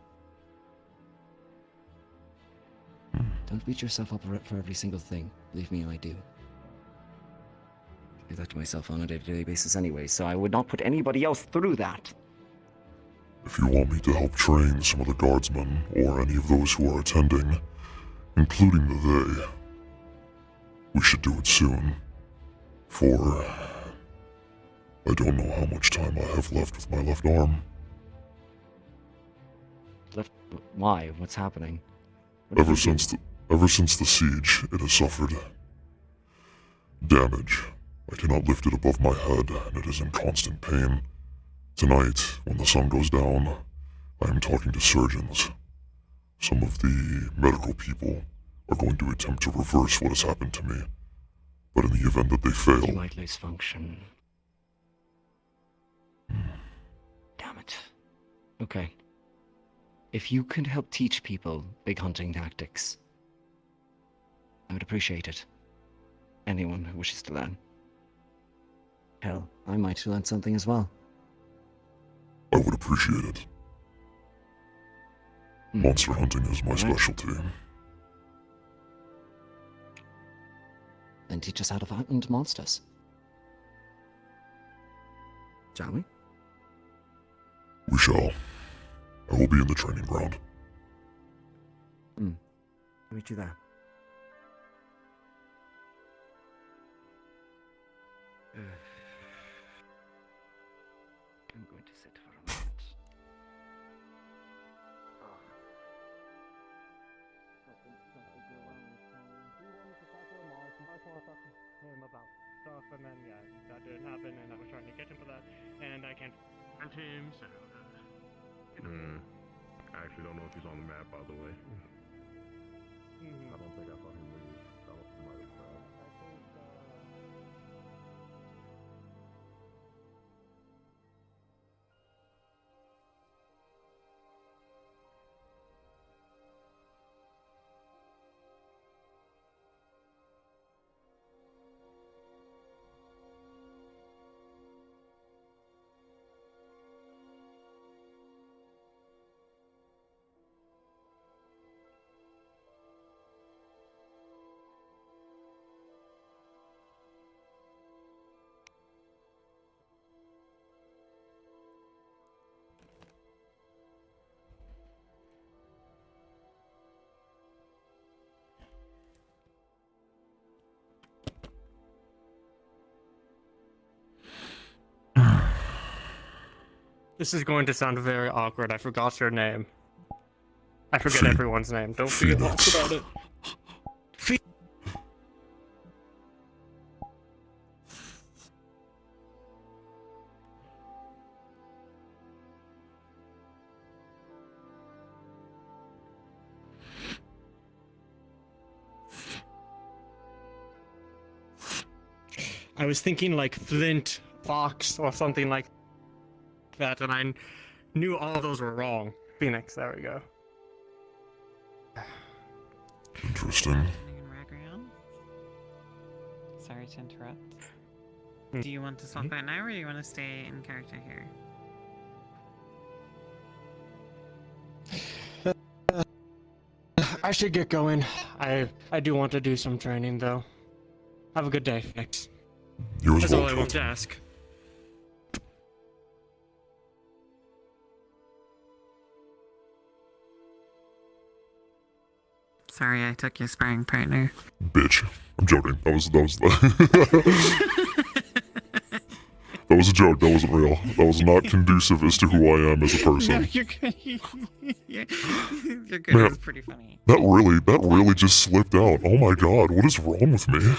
Don't beat yourself up for every single thing. Believe me, I do. I do that to myself on a day-to-day basis anyway, so I would not put anybody else through that. If you want me to help train some of the guardsmen, or any of those who are attending, including the they, we should do it soon. For I don't know how much time I have left with my left arm. Why? What's happening? Ever since the siege, it has suffered damage. I cannot lift it above my head, and it is in constant pain. Tonight, when the sun goes down, I am talking to surgeons. Some of the medical people are going to attempt to reverse what has happened to me. But in the event that they fail... You might lose function. Damn it. Okay. If you could help teach people big hunting tactics, I would appreciate it. Anyone who wishes to learn. Hell, I might learn something as well. I would appreciate it. Monster hunting is my specialty. Then teach us how to hunt monsters. Shall we? We shall. I will be in the training ground. I'll meet you there. I'm going to sit for a moment. Him about stuff, and then that didn't happen, and I was trying to get him for that, and I can't find him, so I actually don't know if he's on the map, by the way. I don't think I saw him leave. That might have crashed. This is going to sound very awkward. I forgot your name. I forget everyone's name. Don't be awkward about it. I was thinking like Flint, Fox, or something like that, and I knew all those were wrong. Phoenix, there we go. Interesting. Sorry to interrupt. Do you want to swap out now, or do you want to stay in character here? I should get going. I do want to do some training though. Have a good day, Fenix. You as That's well, all I want to Captain. ask. Sorry, I took your sparring partner. Bitch. I'm joking. That was that was a joke. That wasn't real. That was not conducive as to who I am as a person. No, you're good. You're good. Man, It was pretty funny. that really just slipped out. Oh my god, what is wrong with me?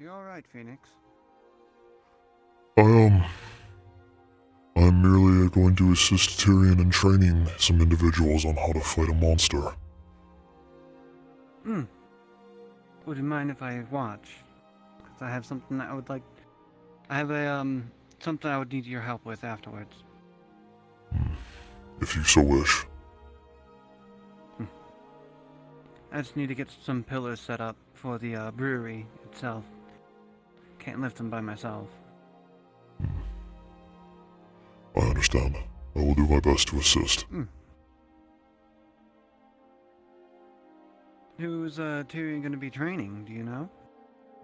You alright, Phoenix? I'm merely going to assist Tyrion in training some individuals on how to fight a monster. Would you mind if I watch? Because I have something that I would like... I have a, something I would need your help with afterwards. If you so wish. I just need to get some pillars set up for the brewery itself. Can't lift them by myself. I understand. I will do my best to assist. Who's Tyrion going to be training, do you know?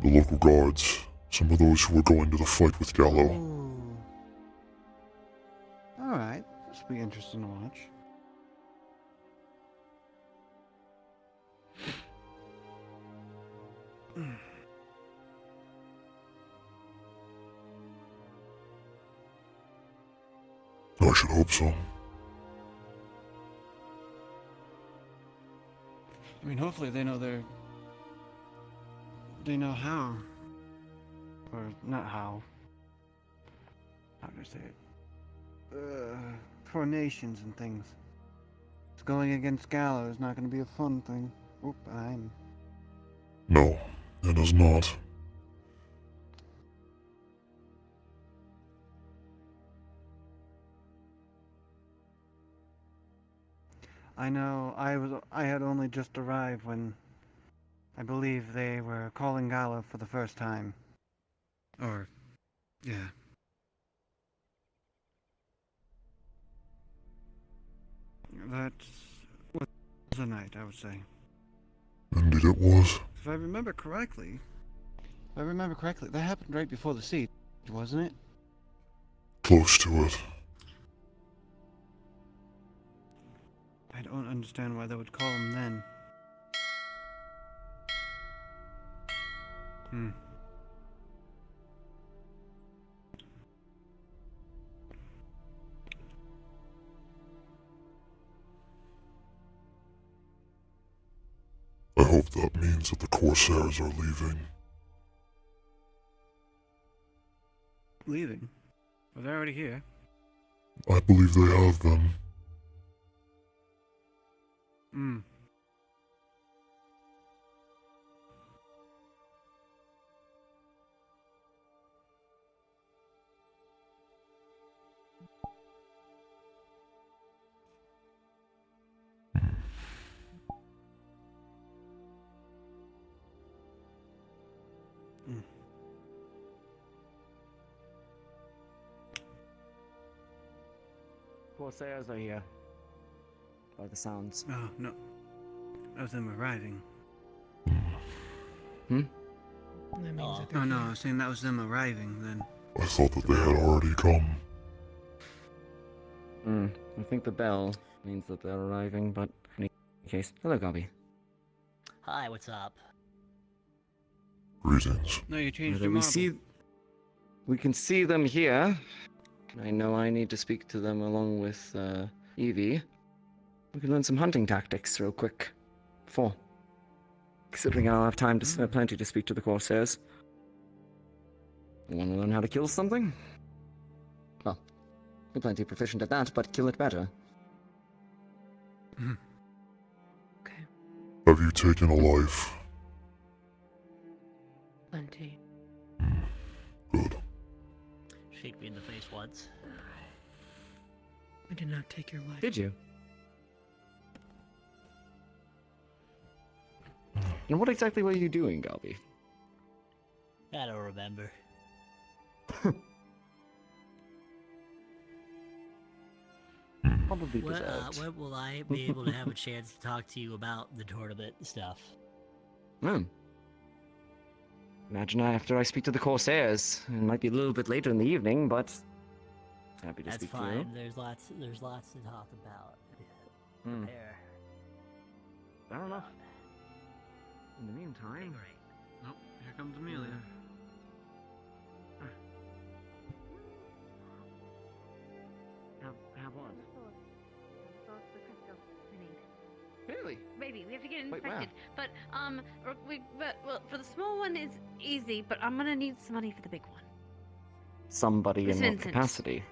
The local guards. Some of those who are going to the fight with Gallo. Alright, this will be interesting to watch. I should hope so. I mean, hopefully they know they know how. Or not how. How do I say it? Formations and things. It's going against Gallo is not going to be a fun thing. Oop, No, it is not. I know I had only just arrived when I believe they were calling Gala for the first time. Or, yeah. That was the night, I would say. Indeed it was. If I remember correctly, that happened right before the siege, wasn't it? Close to it. I don't understand why they would call him then. I hope that means that the Corsairs are leaving. Leaving? Well, they're already here. I believe they have been. Corsairs are here. By the sounds. Oh, no. Of them arriving. Hmm? That means that Oh, no, I was saying that was them arriving then. I thought that they had already come. I think the bell means that they're arriving, but in any case, hello, Gobby. Hi, what's up? Greetings. No, you changed Now your that marble. we can see them here. I know I need to speak to them along with Evie. We can learn some hunting tactics real quick. Considering I'll have time to plenty to speak to the Corsairs. You want to learn how to kill something? Well, you're plenty proficient at that, but kill it better. Have you taken a life? Plenty. Good. Shake me in the face once. I did not take your life. Did you? And what exactly were you doing, Galby? I don't remember. Probably deserved. When will I be able to have a chance to talk to you about the tournament and stuff? Imagine after I speak to the Corsairs. It might be a little bit later in the evening, but happy to That's speak fine. to you. There's lots to talk about. Prepare. Fair enough. In the meantime... Oh, here comes Amelia. Have what? Really? Maybe we have to get it Wait, infected. But well, for the small one it's easy, but I'm gonna need some money for the big one. Somebody Miss in what Vincent. capacity?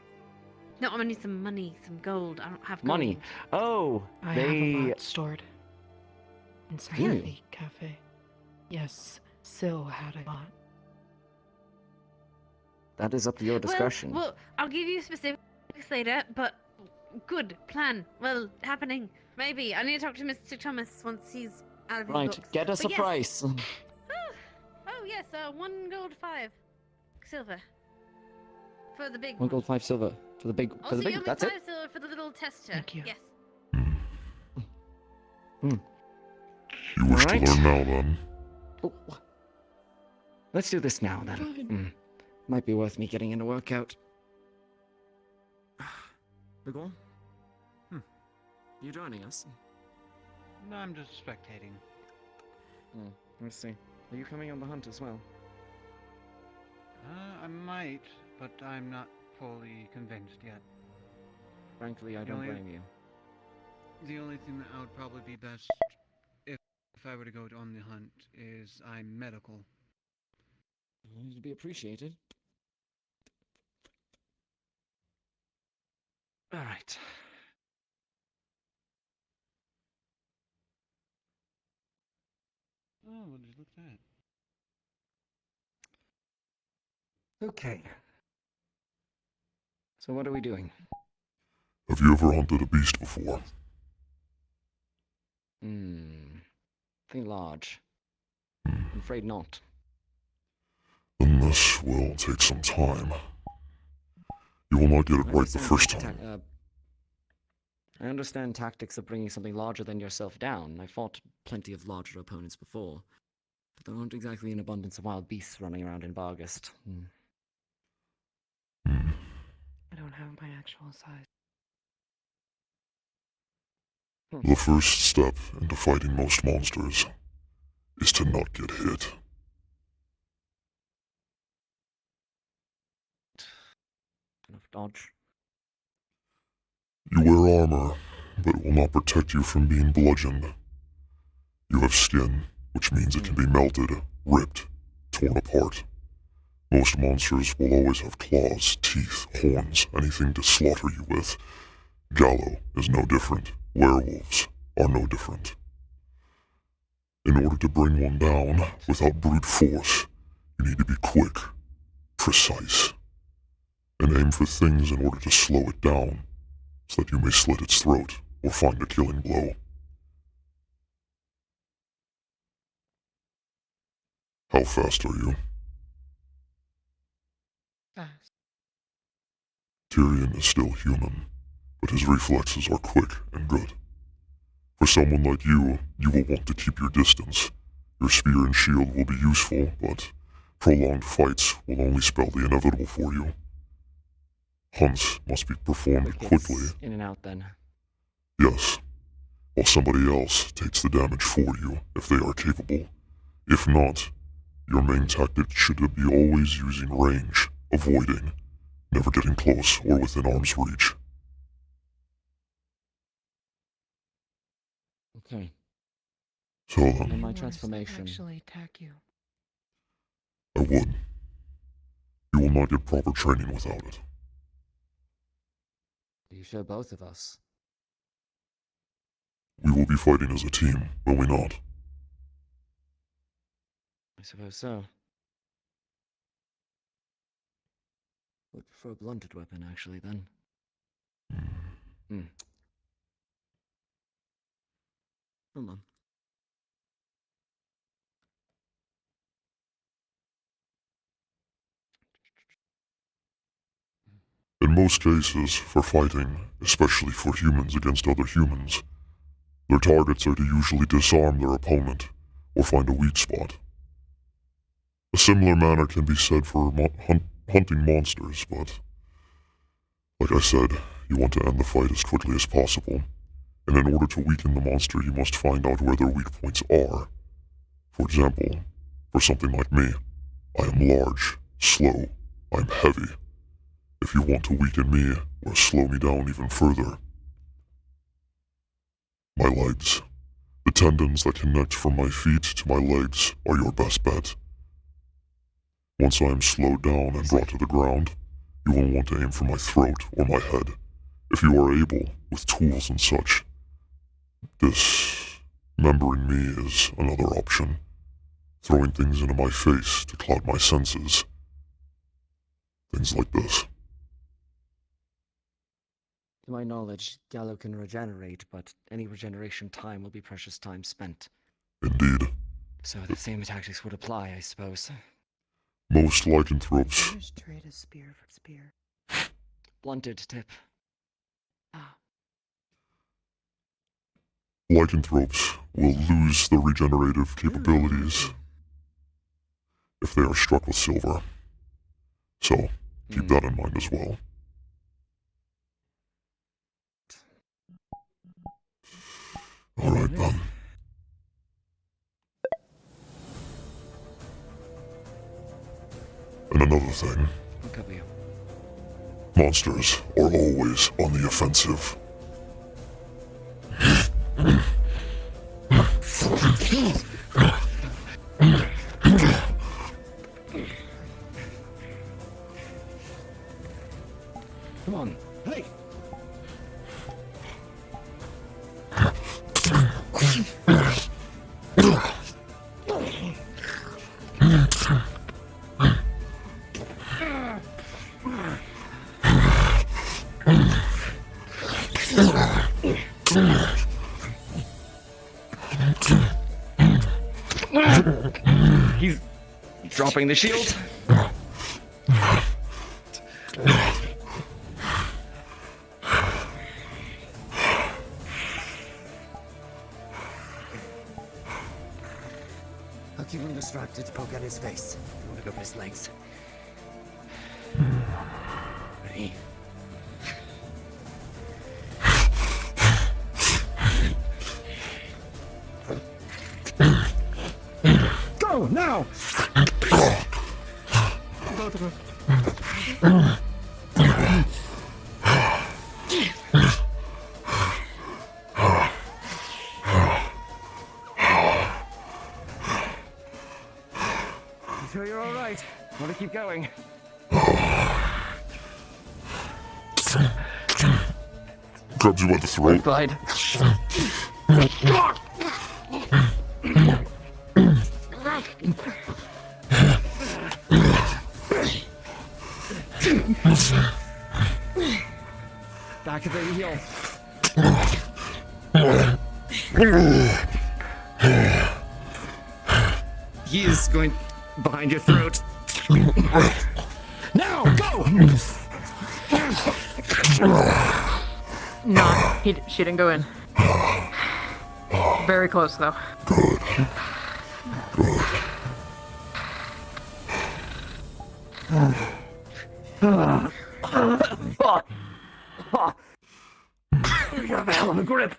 No, I'm gonna need some money, some gold. I don't have gold. Money. Oh, I they... have a lot stored inside Really? the cafe. Yes, Syl had a lot. That is up to your discretion. Well, I'll give you specifics later, but good plan. Well, happening. Maybe. I need to talk to Mr. Thomas once he's out of his Right, books. get us But a yes. price. Oh yes, 1 gold 5 silver for the big One one. gold, 5 silver. For the big, Also, you owe me that's 5 it? silver for the little tester. Thank you. Yes. You wish Alright. to learn now, then? Oh, let's do this now, then. Might be worth me getting in a workout. Big ol'? You joining us? No, I'm just spectating. Let's see. Are you coming on the hunt as well? I might, but I'm not fully convinced yet. Frankly, I The don't only- blame you. The only thing that would probably be best if I were to go on the hunt is I'm medical. It'd be appreciated. Alright. Oh, what did you look at? Okay. So what are we doing? Have you ever hunted a beast before? Think large. I'm afraid not. Then this will take some time. You will not get it right the first time. I understand tactics of bringing something larger than yourself down. I fought plenty of larger opponents before. But there aren't exactly an abundance of wild beasts running around in Bargast. I don't have my actual size. The first step into fighting most monsters is to not get hit. Enough dodge. You wear armor, but it will not protect you from being bludgeoned. You have skin, which means it can be melted, ripped, torn apart. Most monsters will always have claws, teeth, horns, anything to slaughter you with. Gallo is no different. Werewolves are no different. In order to bring one down without brute force, you need to be quick, precise, and aim for things in order to slow it down, so that you may slit its throat or find a killing blow. How fast are you? Fast. Tyrion is still human, but his reflexes are quick and good. For someone like you will want to keep your distance. Your spear and shield will be useful, but prolonged fights will only spell the inevitable for you. Hunts must be performed quickly. In and out then. Yes, while somebody else takes the damage for you if they are capable. If not, your main tactic should be always using range, avoiding, never getting close or within arm's reach. Okay. So then, And my transformation. Actually attack you. I would. You will not get proper training without it. You show both of us. We will be fighting as a team, will we not? I suppose so. Would prefer a blunted weapon, actually, then. Hold on. In most cases, for fighting, especially for humans against other humans, their targets are to usually disarm their opponent or find a weak spot. A similar manner can be said for hunting monsters, but like I said, you want to end the fight as quickly as possible, and in order to weaken the monster, you must find out where their weak points are. For example, for something like me, I am large, slow, I'm heavy. If you want to weaken me or slow me down even further, my legs, the tendons that connect from my feet to my legs, are your best bet. Once I am slowed down and brought to the ground, you will want to aim for my throat or my head, if you are able, with tools and such. Dismembering me is another option. Throwing things into my face to cloud my senses. Things like this. To my knowledge, Gallo can regenerate, but any regeneration time will be precious time spent. Indeed. So the same tactics would apply, I suppose. Most lycanthropes. Just trade a spear for spear. Blunted tip. Lycanthropes will lose their regenerative capabilities if they are struck with silver. So, keep that in mind as well. Alright then. And another thing. I'll cover you. Monsters are always on the offensive. Come on. Hey! Dropping the shield. I'll keep him distracted to poke at his face. I want to go for his legs. Ready? Go now! Both of them. You sure you're all right? Want to keep going? Grabs you by the throat. Glide. Back of the heel. He is going behind your throat. Now, go! No, she didn't go in. Very close though. Fuck! You got a hell of a grip.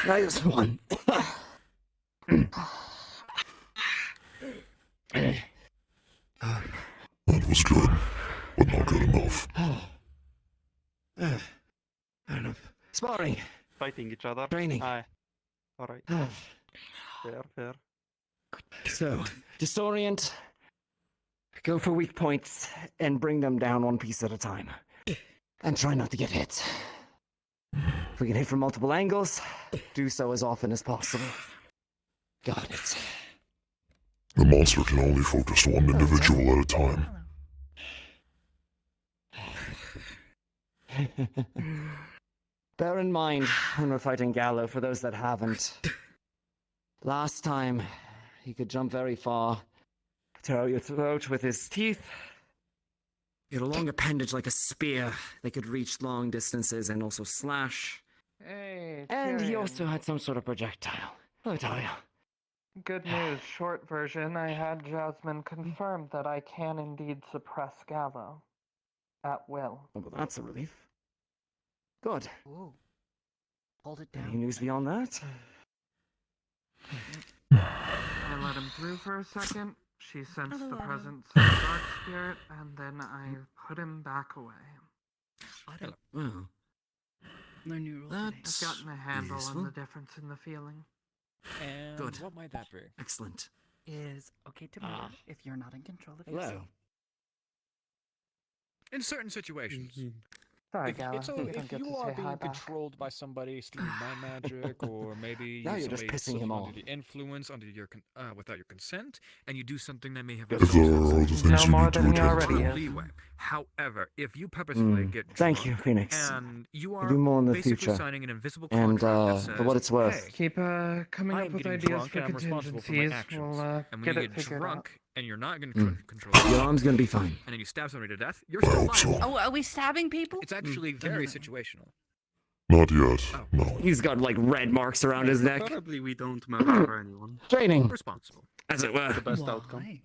Nice one. That was good, but not good enough. Enough. Sparring. Fighting each other. Training. Aye. Alright. Fair, fair. So, disorient, go for weak points, and bring them down one piece at a time. And try not to get hit. If we can hit from multiple angles, do so as often as possible. Got it. The monster can only focus one individual at a time. Bear in mind when we're fighting Gallo, for those that haven't. Last time, he could jump very far, tear out your throat with his teeth. He had a long appendage like a spear that could reach long distances and also slash. Hey, And he Tyrion. also had some sort of projectile. Hello, Talia. Good news, short version. I had Jasmine confirm that I can indeed suppress Gallo. At will. Oh, well, that's a relief. Good. Ooh. Hold it Any down. news beyond that? I let him through for a second. She sensed the presence of the dark spirit, and then I put him back away. Oh. Learn new rules. I've That's gotten a handle useful. on the difference in the feeling. And Good. what might that be? Excellent. Is okay to move if you're not in control of Hello. yourself. In certain situations. Sorry, If, Gala. it's you a, don't if get you to are say hi being back. controlled by somebody through mind magic, or maybe Now you're just somebody pissing him something off. under the influence, under your without your consent, and you do something that may have If there are other things No you more need to than he attend already to, is. leeway. However, if you purposefully get Thank you, drunk Phoenix. and you We'll are do more in the basically future. signing an invisible And, contract that for what says, it's worth. hey, Keep coming I up am with getting ideas drunk for and I'm responsible for my contingencies. actions. We'll And when get you it get figured drunk out. and you're not going to control Your yourself, arm's gonna be fine. and then you stab somebody to death, you're still liable. Oh, are we stabbing people? It's actually very situational. not yet, no. He's got like red marks around his neck. Preferably we don't murder anyone. Training, Responsible. as it were. The best Why? outcome.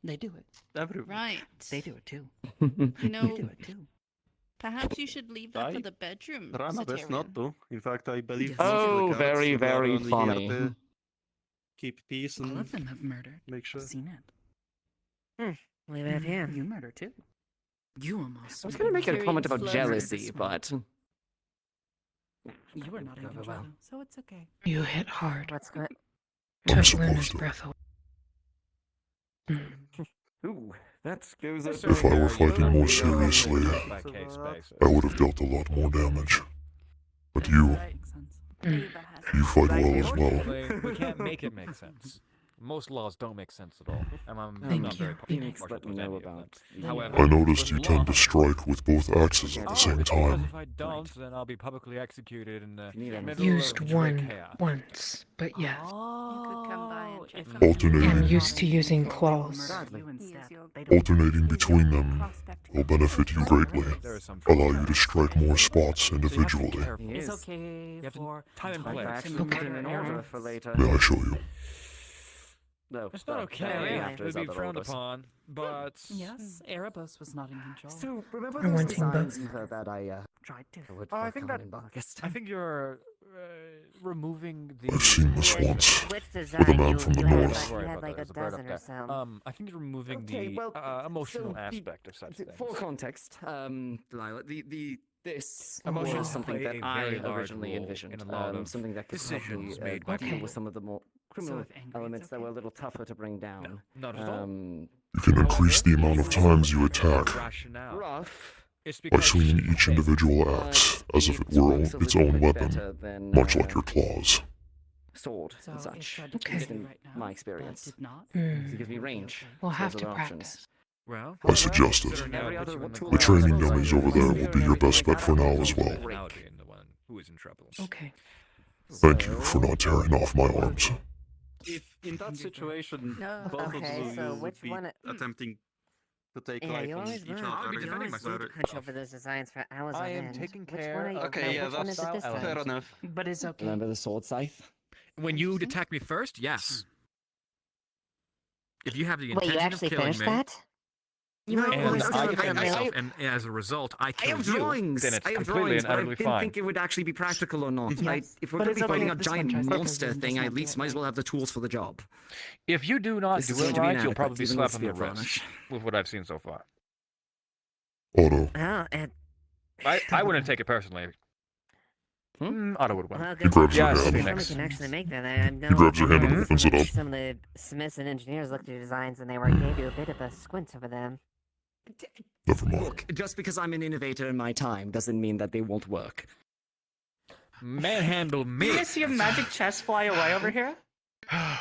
They do it. Everyone. Right. They do it too. You They know, do it too. perhaps you should leave that for the bedroom. Try my best not Cetarian. to. In fact, I believe Yes. most of the Oh, guards very, are very only here funny. to keep peace All and of them have murdered. make sure. I've seen it. Leave it here. You murder too. You almost. I was gonna make a comment about Tyrion jealousy, slurs. but You are not in control, so it's okay. You hit hard. That's good. I'm Took Luna's supposed to. breath away. ooh, that goes up. If I were fighting more seriously, By case basis. I would have dealt a lot more damage. But you, Makes sense. you fight well as well. We can't make it make sense. most laws don't make sense at all, and I'm Thank not you. very Phoenix partial let to me know any of about them. the- However, I noticed you tend to strike with both axes at the same because time. if I don't, then I'll be publicly executed in the middle Used of one Triage. once, but yes. Alternating, I'm used to using claws. alternating between them will benefit you greatly, allow you to strike more spots individually. It's okay for time and I'd place. actually put in an order for later. May I show you? No, It's not okay. after his It'd be other frowned orders. upon, but Yes, Erebus was not in control. So remember I those want him designs both. that I tried to. would I work think on that in August? I think you're removing the. I've seen this once, Which with a design? man You, from the you had north. like, you Sorry had about like that, a there's a bird up dozen or there. so. I think you're removing Okay, the well, emotional so aspect of such things. For context, Delilah, this Emotions was something play that a I very large originally role envisioned. in a lot of something that could decisions probably made by deal people. with some of the more criminal if angry, it's elements that were a little tougher to bring down. Not at all. You can increase the amount of times you attack Rationale. Rough, by swinging each individual axe as if it were its own weapon, much like your claws. sword So and it's such. tried to Just test me in right now, my but experience. did not. It gives me range. We'll so have those to are practice. options. Well, I suggest it. considering Every I put other you in the tool The I training suppose I dummies could over there will be your best bet for now as well. Now being the one who is in trouble. Okay. Thank you for not tearing off my arms. If in that situation, No. both Okay, of you so would which be one? attempting to take Yeah, life you on always each learn. other. I'll be defending You myself. hunch over those designs for hours I on am end. taking Which care one are you, of Okay, yeah, which one is it this that's time? fair enough. But it's okay. Remember the sword scythe? When you attack me first, yes. If you have the Wait, intention you actually of killing finished me, that? You No, were and you were I still defend in myself, the and as a result, I I kill have you, drawings. then it's I have completely drawings, and but I utterly didn't fine. think it would actually be practical or not. Yes, If we're but going to it's be fighting okay a if this one giant tries to monster does thing, I not at do least it might as right. well have the tools for the job. If you do not This do is going it to be right, you'll inadequate, probably be even with slapped on the spear wrist varnish. with what I've seen so far. Otto, Oh, and I wouldn't take it personally. Otto would win. well, He good. grabs your Yes, If hand. we Phoenix. can actually make that. I know. He grabs your hand and some opens of it the- up. Some of the smiths and engineers looked at your designs and they were gave you a bit of a squint over them. Never mind. Look, just because I'm an innovator in my time doesn't mean that they won't work. Manhandle me. You guys see a magic chest fly away over here?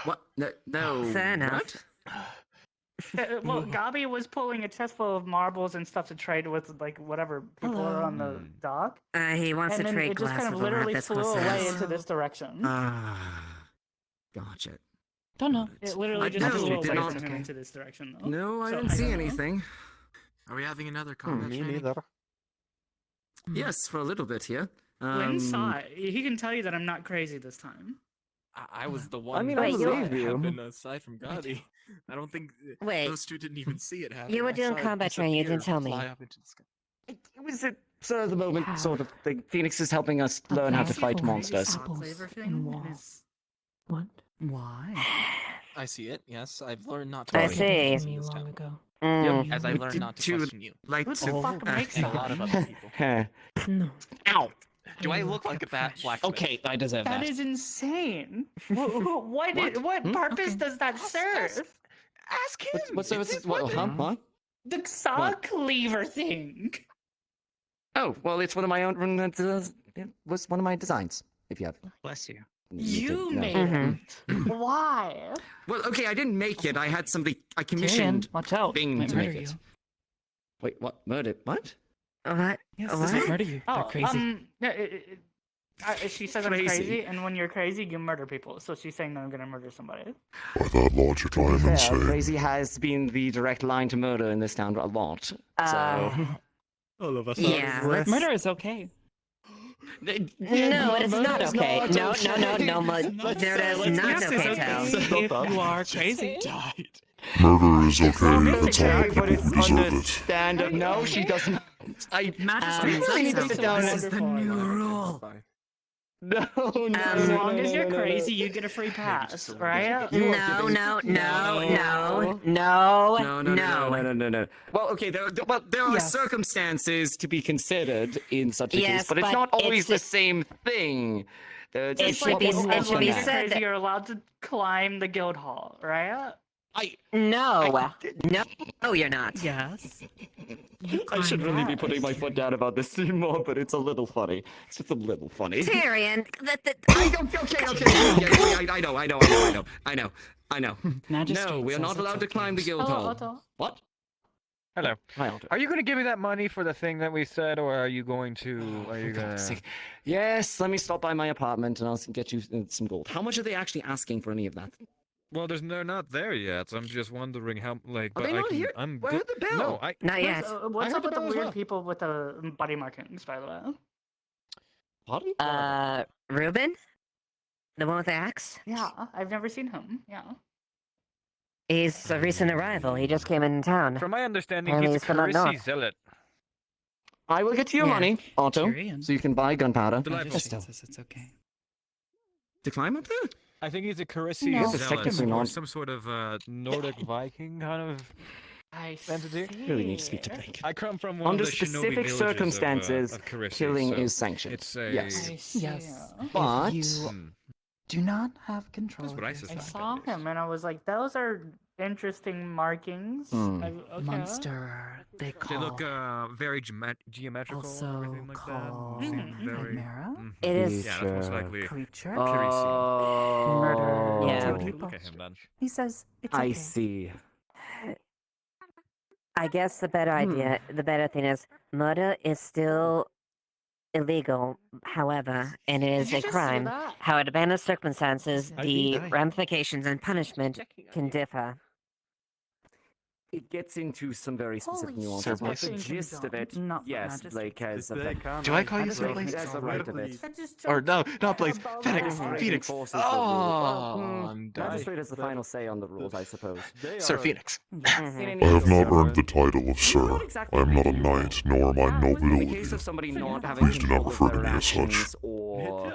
What? No. Fair enough. What? Well, Gabi was pulling a chest full of marbles and stuff to trade with, like, whatever people are on the dock. He wants And to then trade it just glass kind of with a lot literally that's flew close to away us. into this direction. Gotcha. Don't know. It literally just no, flew it did away not. from him into this direction. Though. No, I So didn't see don't know. anything. Are we having another combat Me training? neither. Yes, for a little bit here. Lynn saw it. He can tell you that I'm not crazy this time. I was the one. mean, I that believe you. happened aside from Gotti. I don't think Wait. those two didn't even see it happen. You were I doing saw it combat training, you didn't disappear, tell me. fly up into the sky. It was a sort of the moment sort of thing. Phoenix is helping us learn how to fight monsters. What? Why? I see it. Yes, I've learned not to. I question see. you this long time. ago. Mm. As I learned not to question you. Like Who the fuck makes And a that? lot of other people. No. Ow! Do I look like a bat blacksmith? Okay, I deserve That is insane. What purpose does that serve? Ask him. What's It's his what? weapon. What? The saw cleaver thing. Oh, well, it's one of my own. It was one of my designs. If you have. Bless you. You no. made Mm-hmm. it. Why? Well, okay, I didn't make it. I had somebody. I commissioned Watch out. Bing Might to make murder it. you. Wait, what? Murder? What? What? Yes, What? this will murder you. They're Oh, crazy. she says I'm Crazy. crazy, and when you're crazy, you murder people. So she's saying that I'm gonna murder somebody. By that logic, I am Fair, insane. crazy has been the direct line to murder in this town a lot. So. All of us Yeah, are. let's- Murder is okay. No, it is not okay. No, there it is not okay, Tal. If you are crazy. Murder is okay if it's all Okay, the but people it's who deserve it. understandable. No, she doesn't. I Magistrate really need to said sit so. down. This is the new rule. No, As long as you're crazy, you get a free pass, right? No. No. Well, okay, there are Yes. circumstances to be considered in such a Yes, case, but it's but not always the it's- same thing. It It's should what be- we're it looking should be at. said- Crazy, you're allowed to climb the guild hall, right? No, you're not. Yes. I should really be putting my foot down about this more, but it's a little funny. It's just a little funny. Tyrion, Okay. Yeah, I know. I know. Magistrate No, we are says not it's allowed to okay. climb the guild Hello, hall. Otto. What? Hello. Hi, Aldo. Are you going to give me that money for the thing that we said, or are you going to? Are you For going God's to? sake. Yes, let me stop by my apartment and I'll get you some gold. How much are they actually asking for any of that? Well, they're not there yet. So I'm just wondering how. Like, Are but they I not can. here? I'm Where good. are the bell? No, I. Not yet. What's I up heard with the about it as weird well. people with the body markings, by the way? Pardon? Ruben? The one with the axe? Yeah, I've never seen him. Yeah. He's a recent arrival. He just came in town. From my understanding, Apparently he's a from up Carisi north. zealot. I will get you your Yeah. money, Otto, Tyrion. so you can buy gunpowder. Delightful. Crystal. It's okay. To climb up there? I think he's a Carisi No. This is zealot, technically or not- some sort of Nordic Viking kind of I entity. Really need to speak to Blake. I come from one Under of the shinobi specific villages circumstances, of Carisi, killing so is sanctioned. It's a. Yes. Yes. But Do not have control. That's what I I suspect. saw him and I was like, those are interesting markings. Hmm. Okay. Monster. They call. They look very geometrical. Also everything like call that. Seem very. Chimera? Mhm. It is- Yeah, that's most likely. Creature. Murder. Yeah. Two people. Look at him then. He says it's okay. I see. I guess the better idea, the better thing is, murder is still illegal, however, and it is Did you a just say crime. that? However, under circumstances, I the did. ramifications and punishment can differ. It gets into some very specific Holy nuances, shit, but the Blake. gist of it, Not yes, magistrate. Blake has a Do I call you Sir Blake Blake? has a right of it. I just Or no, jumped not Blaze. above Fenix. that. Phoenix. Enforces the rule. Oh, I'm dying. Magistrate has the final say on the rules, I suppose. Sir Phoenix. In I have not any earned the title of Sir. I am not a knight, nor am I In the nobility. case of somebody not having Please do not control of refer to their me as such. actions or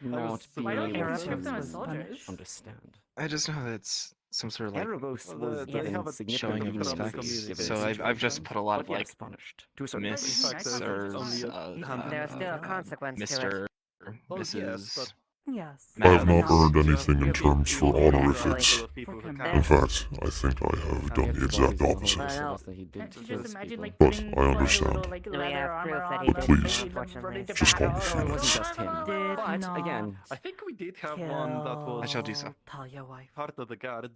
not Why don't being you able respect them to as soldiers? understand. I just know that it's some sort of like Erebos was they given have a significant showing of immunity respect. given So its I've just situation, put a lot of but like yes, punished to a certain Miss, degree. Sir, There's still a consequence to it. Mr., Well, yes, Mrs. Yes. I have not Madam. earned anything in terms for honorifics. For In fact, I think I have done the exact opposite. Well, Can't you just imagine like But putting I like, understand. little, like, We leather have armor proof that on he them, did, leading them unfortunately. ready to Just call me battle? Oh, it wasn't just him. Did But not again, I think we did have one that was I shall do so. Talia wife part of the guard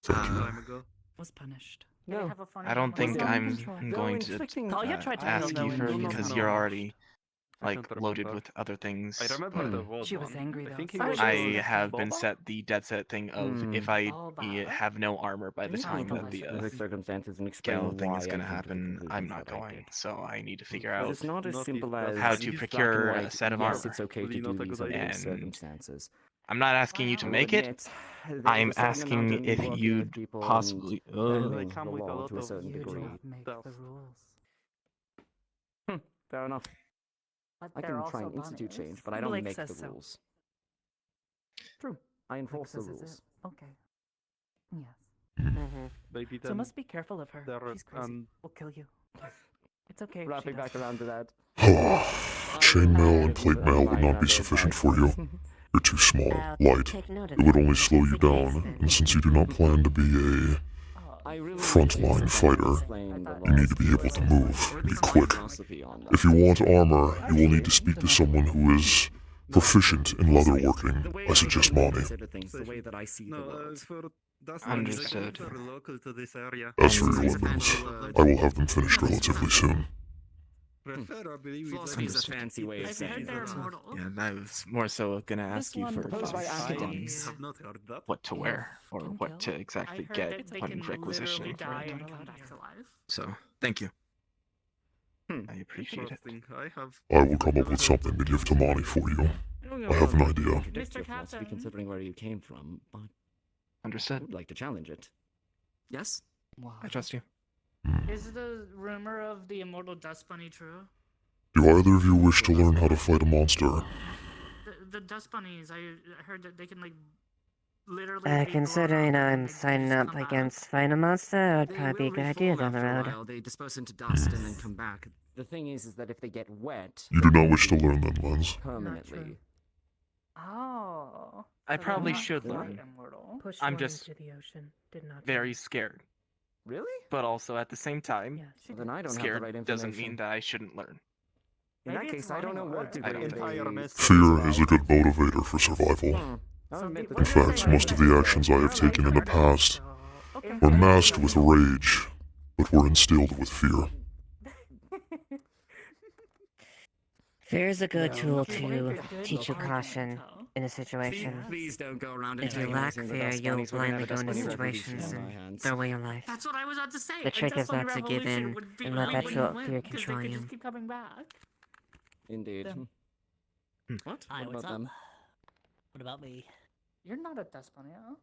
Thank some you. time ago. was punished. Did it no. have a funny I don't name? think Was I'm control. going to inflicting, Talia tried to ask kill you for it Nolan. because No. you're already I like can't loaded remember. with other things. I remember there was She was one. angry, I though. think he I was. I I was have been Boba? set the dead set thing of if I have no armor by the time that the specific circumstances and scale explain thing why is I going to came to the happen, I'm conclusions not that I going. did. So I need to figure But out it's not as Not simple if as how to black and procure a white, set of yes, armor. it's okay to Really do not a these good under idea. these And circumstances. I'm not asking you to I'll make it. admit, there's I'm a certain amount asking of if working with you'd people possibly. and bending They come the with a law lot to a of certain You do degree. not make Stuff. the rules. Fair enough. But I they're can try also and institute bunnies. change, but I don't Blake make says the so. rules. True. I enforce the Blake says rules. it's Okay. Yes. Maybe So then must be careful of her. there are, She's crazy. We'll kill you. It's okay. if she Wrapping does. back around to that. Chainmail and plate mail would not be sufficient for you. You're too small, I'll light. take note of It would that. only slow you That's the case, down, then. and since you do not plan to be I really frontline fighter, you need to be able to move and be quick. If you want armor, you will need to speak to someone who is proficient in leatherworking. I suggest Monty. The way that I see the No, world. for that's Understood. Not local to this area. As for your weapons, I will have them finished relatively soon. Preferably with Philosophy is a fancy way of I've saying heard they're that. immortal. Yeah, and I was more so gonna ask you one for proposed by advice academics. I have not heard that. what to wear or Can what kill. to I exactly heard get that they when can requisitioning. literally die and come back to life. So, thank you. I appreciate it. Interesting. I have. I will come up with something to give to Monty for you. I have an idea. Contradict your Mr. philosophy Captain. considering where you came from, but I Understood. would like to challenge it. Yes? Wow. I trust you. Is the rumor of the immortal dust bunny true? Do either of you wish to learn how to fight a monster? The dust bunnies, I heard that they can like literally. be blown Considering up and I'm they signing just up come back. against Find a Monster, it would They probably be a will good idea reform down the after a road. while. They disperse into dust and then come back. The thing is that if they get wet, You do not wish to learn then, Lens. permanently. Oh. I so probably they're not should quite learn. Immortal. Push I'm one just into the ocean. Did not very scared. Really? But also at the same time, Yes. Well, then I don't scared have the right doesn't information. mean that I shouldn't learn. In that Maybe case, it's I don't know wrong, what or- degree I don't they... Fear is a good motivator for survival. In fact, most of the actions I have taken in the past were masked with rage, but were instilled with fear. Fear is a good tool to teach you caution in a situation. Please don't go around If you lack fear, you'll blindly go into situations and throw away your life. That's what I was about to say. The trick is Destiny not to give Revolution in would be and let that really fear win, 'cause control they could you. just keep coming back. Indeed. Them. What? Hi, What what's about up? them? What about me? You're not a dust bunny, huh?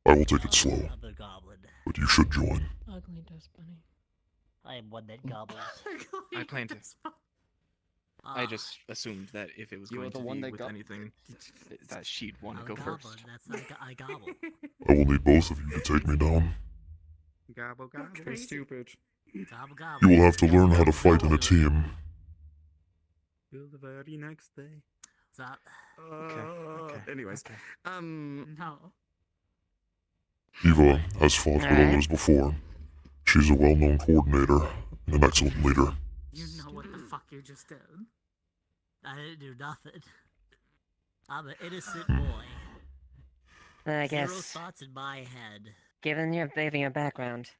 I will take it slow, I'm a goblin. but you should join. Ugly dust bunny. I am one that gobbles. I plan to. Ah, I just assumed that if it was You going are the to one be that with got- anything, that she'd want to I'm go a goblin. first. That's I gobble. I will need both of you to take me down. Gobble gobble. You're stupid. Gobble You gobble. will have to learn how to fight in a team. Till the very next day. What's up? Anyways, No. Eva has fought with others before. She's a well-known coordinator and an excellent leader. You know what the fuck you just did. I didn't do nothing. I'm an innocent boy. I Zero guess, thoughts in my head. given your background,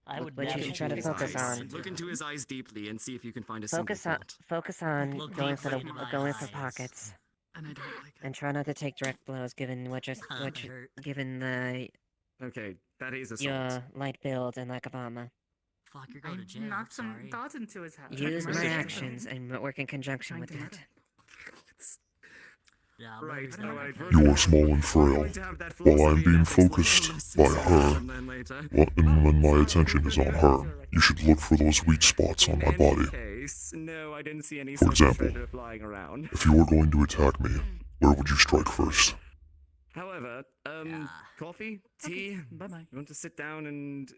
I would what you never should try to do focus this. on. Look into his eyes deeply and see if you can find a Focus single on thought. focus on Look going for directly into my going for eyes. pockets, And I don't like it. and try not to take direct blows. Given Hurt. given the Okay, that is assault. your light build and lack of armor. Fuck, you're I going to jail. knocked some Sorry. thoughts into his head. Use my Right. actions and work in conjunction with Trying to- that. Yeah, Right, maybe no, not. You are small and frail, while I am being focused by her. When my attention is on her, you should look for those weak spots on my body. No, I didn't see any For such example, treasure flying around. if you were going to attack me, where would you strike first? However, coffee, tea. Bye bye. You want to sit down and?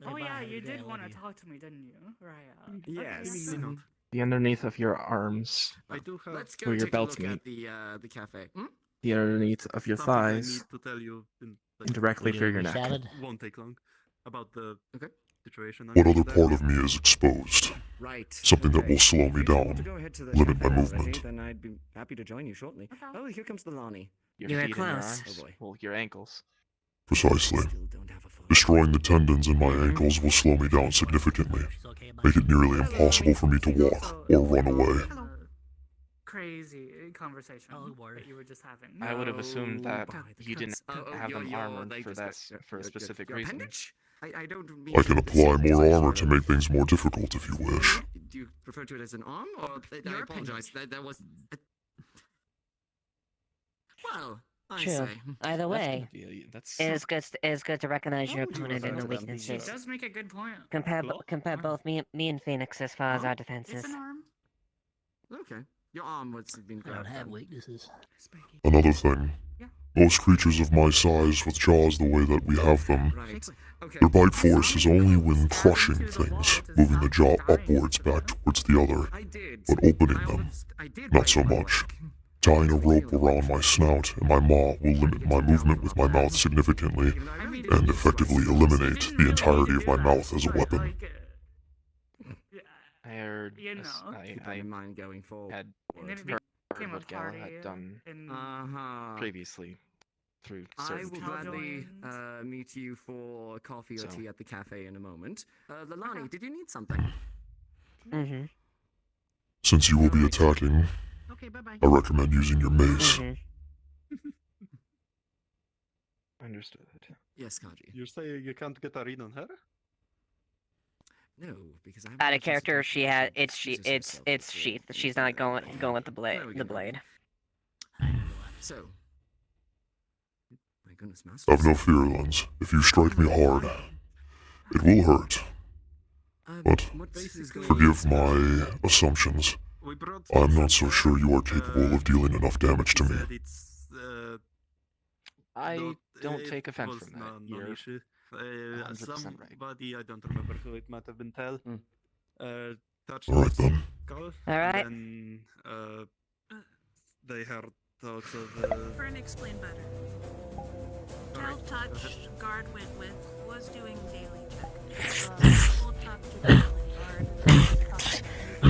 Oh yeah, you did want to talk to me, didn't you? Right. Yes. The underneath of your arms, I do have Let's go where your take a belts look meet, at the cafe. the underneath of your something I thighs, need to tell you in, directly through your neck. Salad? won't take long about the situation. I'm What in other there. part of me is exposed? Right. Something that okay. will slow me If you want down, to go ahead to the limit my cafe already, movement. Then I'd be happy to join you shortly. Oh, here comes the Lonnie. Your You were feet and your close. arms. Oh boy. Well, your ankles. Precisely. Still don't have a full. Destroying the tendons in my ankles will slow me down significantly, make it nearly impossible for me to walk or run away. Crazy conversation Oh, word. that you were just having. I would have assumed that by the you didn't cuts. have them your, armored like, for just that for a specific your reason. appendage? I don't mean I can to apply dismiss more it armor sort to of- make things more difficult if you wish. Do you refer to it as an arm, or I apologize? That was. Well, I True. say. Either way, That's it is good to recognize your would you opponent refer and the to them? It weaknesses. does make a good point. Compare both me and Phoenix as far as our It's defenses. an arm. Okay, your arm was being I don't grabbed. have then. weaknesses. Another thing, Yeah. most creatures of my size with jaws the way that we have them, Right. Okay. their bite force is only when crushing things, moving the jaw upwards back towards the other, I did. but opening them, I did. not so much. Tying a rope around my snout and my maw will limit my movement with my mouth significantly and effectively eliminate the entirety of my mouth as a weapon. I heard. You know. Keep that in mind going forward. Had And then it heard became a what Gala party had done in previously through I certain will How gladly joined? meet you for coffee or So- tea at the cafe in a moment. Lalani, did you need something? Mm-hmm. Since you will be attacking, Okay, bye-bye. I recommend using your mace. Understood. Yes, Kaji. You're saying you can't get a read on her? No, because I. Out of character, she had it's sheath. She's not going with the blade. There we The go. blade. So. My goodness, master. Have no fear, Lens. If you strike me hard, it will hurt. But forgive my assumptions. I'm not so sure you are capable of dealing enough damage to me. I don't take offense from that. You're Non-issue. 100% right. Somebody, I don't remember who it might have been, touched Alright then. skull. Alright. And then they heard talks of. Fern, explain better. Tell touch guard went with was doing daily check. We'll talk to daily guard.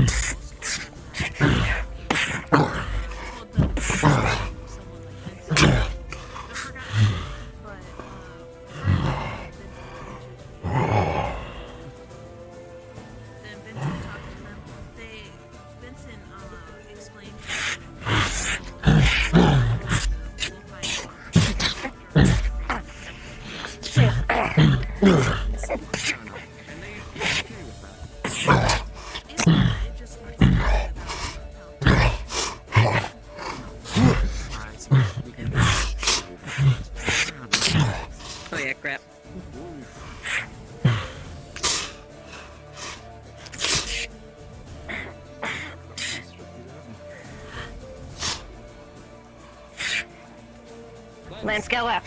Lance, go up.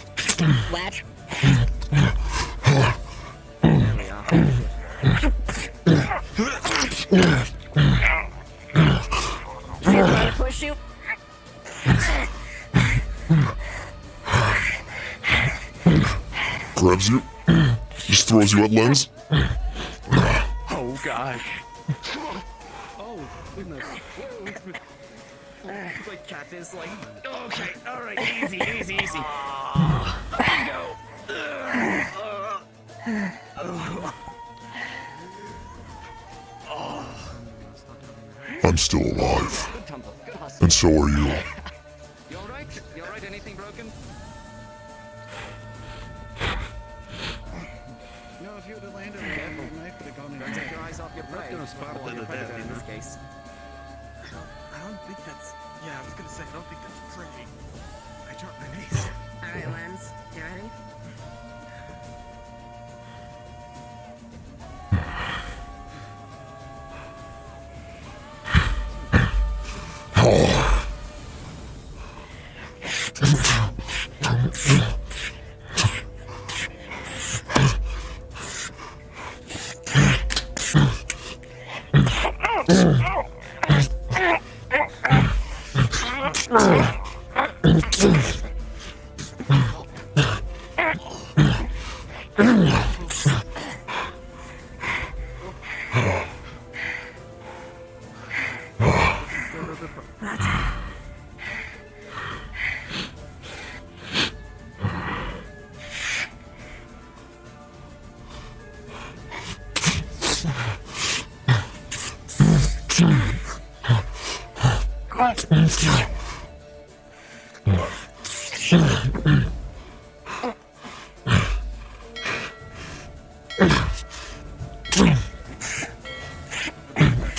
Latch. There we are. Feel me to push you? Grabs you. Just throws you at Lens. Oh god. Oh, goodness. It's like cat is like, okay, alright, easy, easy, easy. I'm still alive. And so are you. You alright? You alright? Anything broken? No, if you would have landed on the knife would have gone in your Don't take head. your eyes off your prey. Gonna spot Or your predator in this case. I don't think that's. Yeah, I was gonna say, I don't think that's prey. I dropped my mace. Alright, Lens. You ready?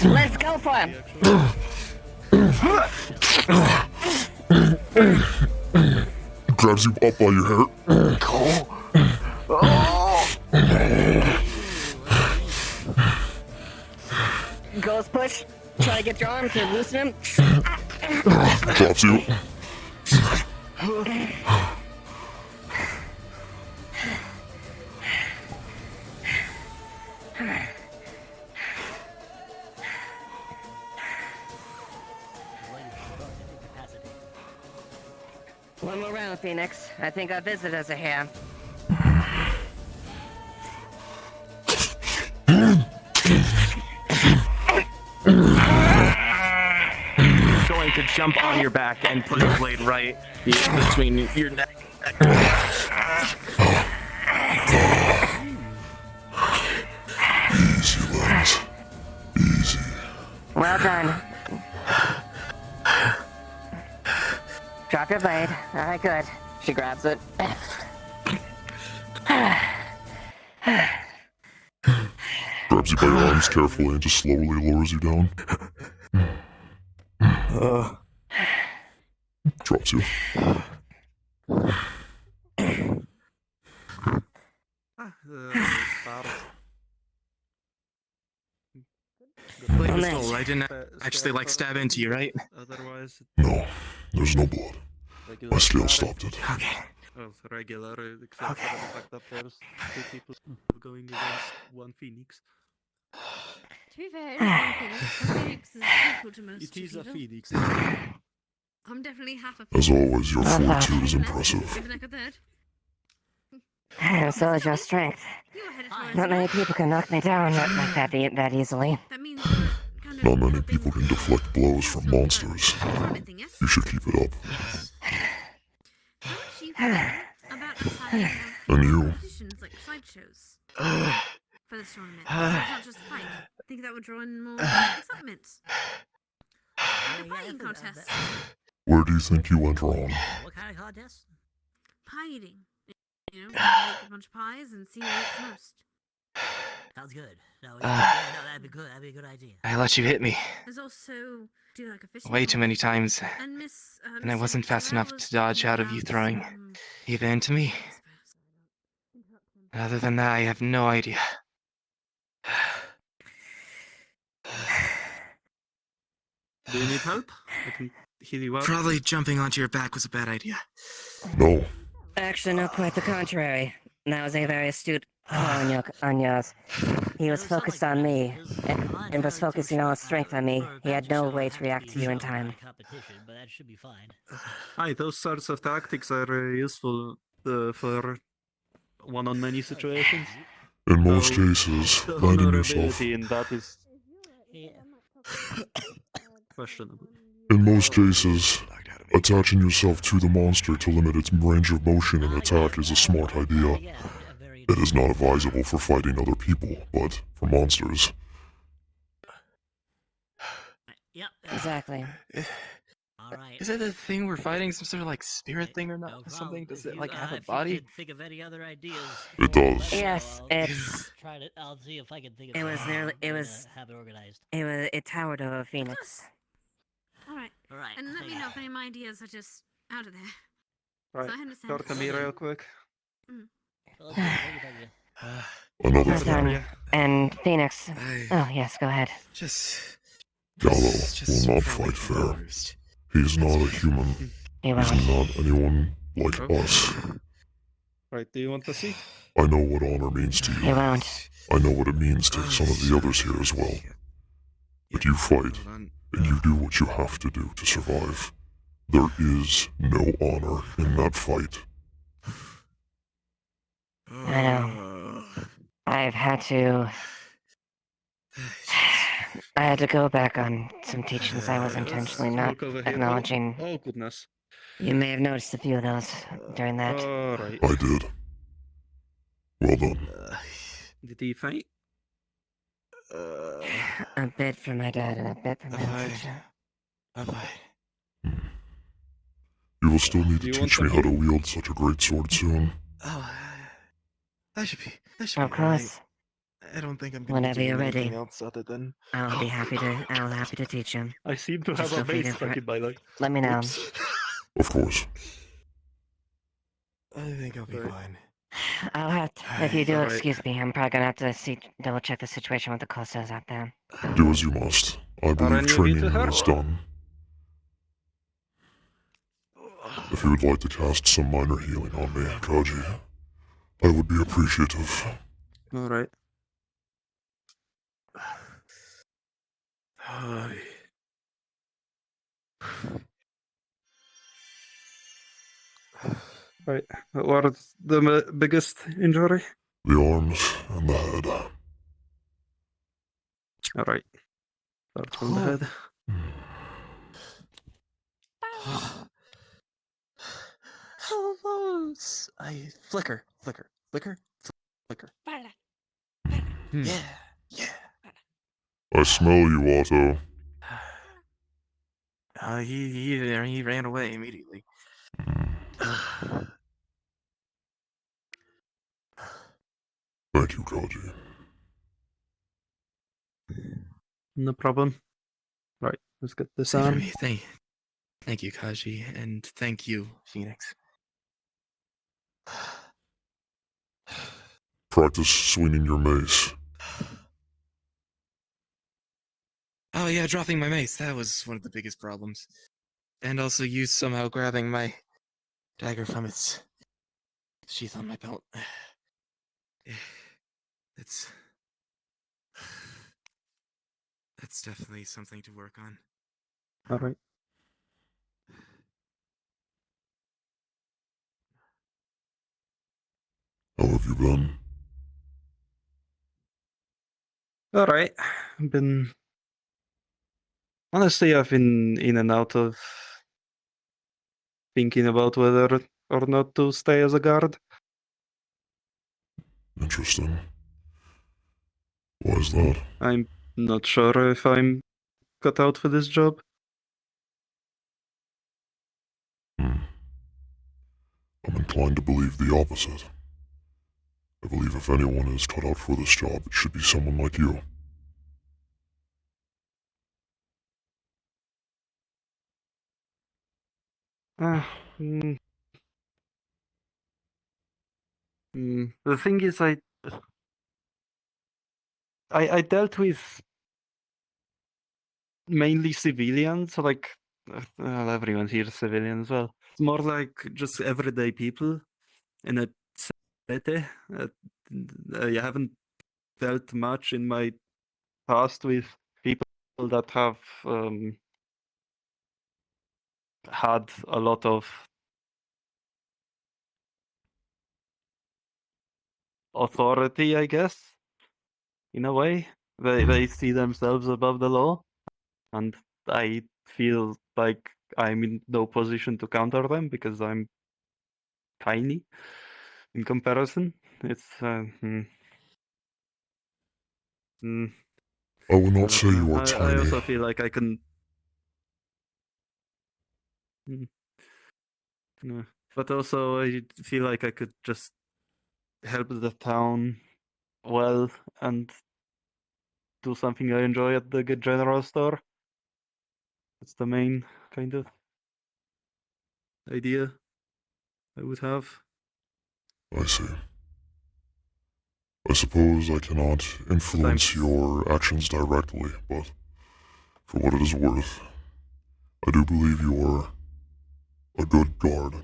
Let's go for him. Grabs you up by your hair. Ghost push. Try to get your arm to loosen him. Drops you. One more round, Phoenix. I think our visitors are here. Going to jump on your back and put a blade right between your neck. Easy, Lens. Easy. Well done. Drop your blade. Alright, good. She grabs it. Grabs you by your arms carefully and just slowly lowers you down. Drops you. Blade was dull. I didn't actually like stab into you, right? Otherwise, No, there's no blood. My scale stopped it. Okay. regular, except for the fact that there's two people going against one Phoenix. To be fair, Phoenix is equal to most It is a people. Phoenix. I'm definitely half a As always, your fortitude is impressive. Even like a third. So is your strength. Not many people can knock me down like that easily. That means Not many people can deflect blows from monsters. You should keep it up. How much do you think about us having And you? competitions like sideshows for this tournament? So it's not just fight. I think that would draw in more excitement. Like a pieing contest. Where do you think you went wrong? What kind of contest? Pie eating. You know, make a bunch of pies and see what eats most. Sounds good. No, yeah, no, that'd be good. That'd be a good idea. I let you hit me There's also do like a fishing way too many times, and Miss and I wasn't fast enough to dodge out of you throwing Eva into me. Other than that, I have no idea. Do you need help? I can heal you up. Probably jumping onto your back was a bad idea. No, Actually, no, quite the contrary. That was a very astute call on yours. He was focused on me, and was focusing all his strength on me. He had no way to react to you in time. Competition, but that should be fine. Aye, those sorts of tactics are useful for one-on-many situations. In most Though cases, the landing yourself. vulnerability in that is questionable. In most cases, attaching yourself to the monster to limit its range of motion and attack is a smart idea. It is not advisable for fighting other people, but for monsters. Yep. Exactly. All right. Is it a thing we're fighting? Some sort of like spirit thing or not? Or something? Does it like have a body? If you could think of any other ideas, It does. Yes, it's. try to. I'll see if I can think of. It was something. nearly. It I'm was. gonna have it organized. It towered over a phoenix. Alright. Alright. And let me know if any of my ideas are just out of there. Right, So I understand. talk to me real quick. Another Well thing. done. And Phoenix. Oh yes, go ahead. Gallo will not fight fair. He's not a human. He He's won't. not anyone like us. Right, do you want the seat? I know what honor means to He you. won't. I know what it means to some of the others here as well. But you fight, and you do what you have to do to survive. There is no honor in that fight. I know. I've had to. I had to go back on some teachings I was intentionally not Look over here. acknowledging. Oh, goodness. You may have noticed a few of those during that. Alright. I did. Well done. Did he fight? A bit for my dad and a bit for my teacher. You will still need Do to you want teach me how to something? wield such a great sword soon. That should be. Of course. I don't think I'm Whenever you're ready, else other than. I'll be happy to. I'll happy to teach him. I seem to Just have a feel free base to stuck in my leg. Let me know. Oops. Of course. I think I'll be fine. I'll have to, if you do Alright. excuse me, I'm probably gonna have to double check the situation with the Corsairs out there. Do as you must. I believe any of you training to her? is done. If you would like to cast some minor healing on me, Kaji, I would be appreciative. Alright. Right. What is the biggest injury? The arms and the head. Alright. Start from the head. Hello. I flicker. Yeah. I smell you, Otto. He ran away immediately. Thank you, Kaji. No problem. Right, let's get this Same for on. me. Thank you, Kaji, and thank you, Phoenix. Practice swinging your mace. Oh yeah, dropping my mace. That was one of the biggest problems. And also you somehow grabbing my dagger from its sheath on my belt. That's definitely something to work on. Alright. How have you been? Alright. Honestly, I've been in and out of thinking about whether or not to stay as a guard. Interesting. Why is that? I'm not sure if I'm cut out for this job. I'm inclined to believe the opposite. I believe if anyone is cut out for this job, it should be someone like you. The thing is, I dealt with mainly civilians, like well, everyone here is civilian as well. It's more like just everyday people. in a city. I haven't dealt much in my past with people that have had a lot of authority, I guess, in a way. They see themselves above the law, and I feel like I'm in no position to counter them because I'm tiny in comparison. It's I would I not don't say know. you are I tiny. also feel like I can. No. But also, I feel like I could just help the town well and do something I enjoy at the general store. That's the main kind of idea I would have. I see. I suppose I cannot influence your actions directly, but for what it is worth, I do believe you are a good guard.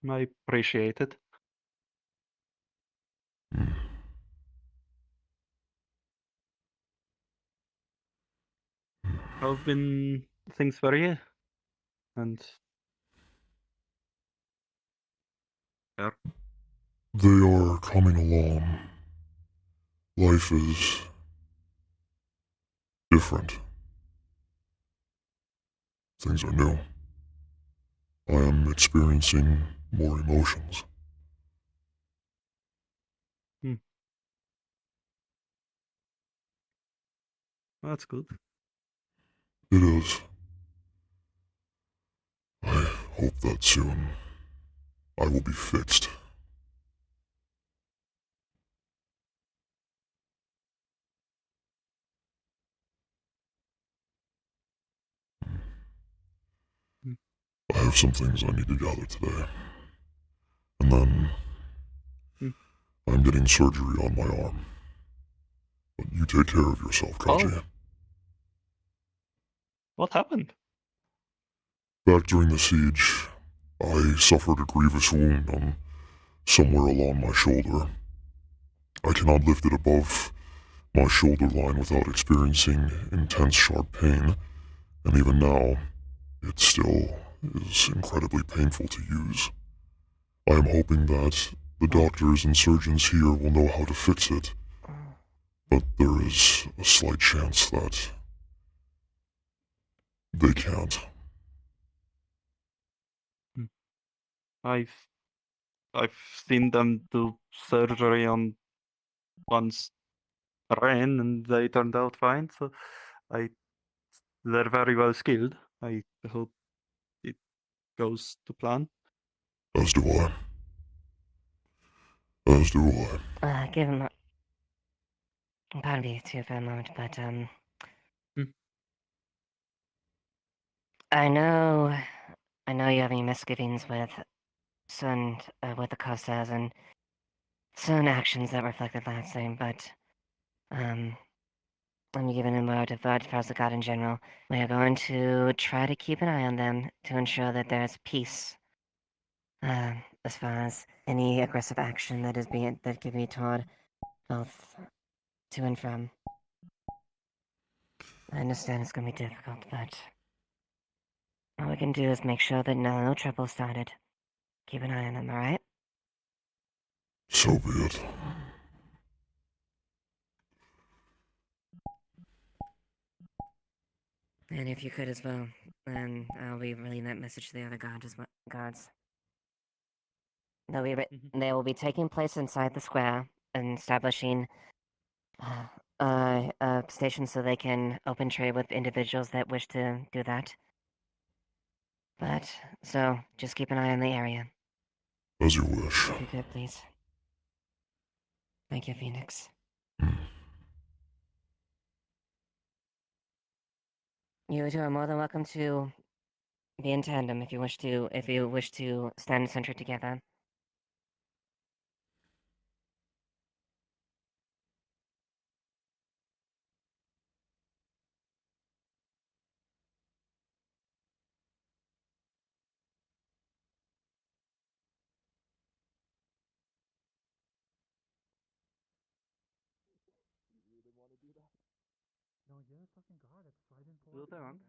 I appreciate it. How've been things for you? And yeah. They are coming along. Life is different. Things are new. I am experiencing more emotions. That's good. It is. I hope that soon I will be fixed. I have some things I need to gather today. And then I'm getting surgery on my arm. But you take care of yourself, Kaji. What happened? Back during the siege, I suffered a grievous wound on somewhere along my shoulder. I cannot lift it above my shoulder line without experiencing intense sharp pain, and even now, it still is incredibly painful to use. I am hoping that the doctors and surgeons here will know how to fix it, but there is a slight chance that they can't. I've seen them do surgery on one's brain and they turned out fine. So they're very well skilled. I hope it goes to plan. As do I. As do I. Give him a... Pardon me too for a moment, but, I know you're having misgivings with with the Corsairs and certain actions that reflected last name, but, let me give it a word of advice for the God in general. We are going to try to keep an eye on them to ensure that there's peace. As far as any aggressive action that can be toward both to and from. I understand it's gonna be difficult, but all we can do is make sure that no trouble started. Keep an eye on them, alright? So be it. And if you could as well, then I'll be relaying that message to the other guards. They will be taking place inside the square and establishing a station so they can open trade with individuals that wish to do that. But, so, just keep an eye on the area. As you wish. If you could, please. Thank you, Phoenix. You two are more than welcome to be in tandem if you wish to stand center together. Still down.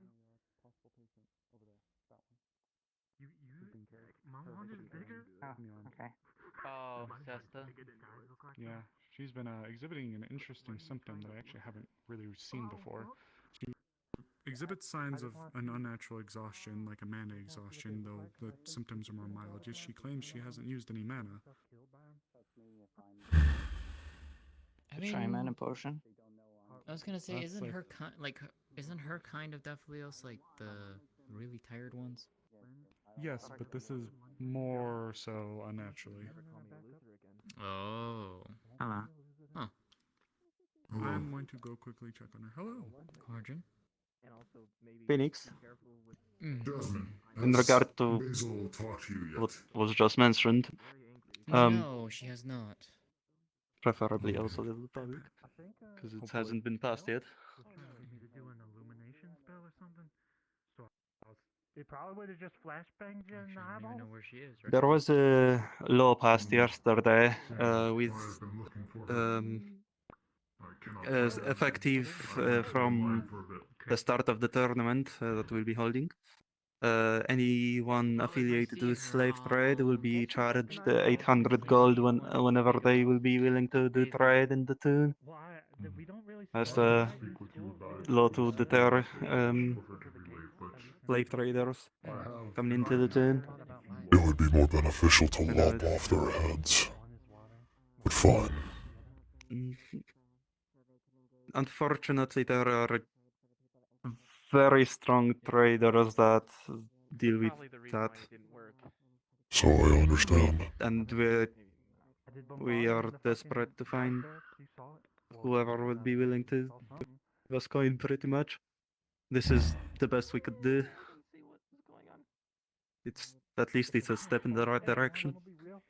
My wand is bigger. Okay. Oh, Sesta. Yeah, she's been exhibiting an interesting symptom that I actually haven't really seen before. She exhibits signs of an unnatural exhaustion, like a mana exhaustion, though the symptoms are more mild. Yet she claims she hasn't used any mana. I mean, try a mana potion. I was gonna say, That's isn't like- her isn't her kind of Deathlios like the really tired ones? Yes, but this is more so unnaturally. Oh. Hello. Huh. I'm going to go quickly check on her. Hello. Cordian. Phoenix. Jasmine, In regard to Basil talk to you yet? what was just mentioned, No, she has not. preferably also level public, because it hasn't been passed yet. To do an illumination spell or something. So it probably would have just flashbanged you in the I don't even eyeball. know where she is. Right There now. was a law passed yesterday with I've been looking for her. I cannot as find her. effective I've been from lying for a bit. the start of the tournament that we'll be holding. Anyone affiliated with slave trade will be charged 800 gold whenever they will be willing to do trade in the tune. We don't really As see the that in school. law to deter slave traders coming into the tune. It would be more beneficial to lop off their heads. But fine. Unfortunately, there are very strong traders that deal with that. So I understand. And we are desperate to find whoever would be willing to give us coin, pretty much. This is the best we could do. It's at least it's a step in the right direction.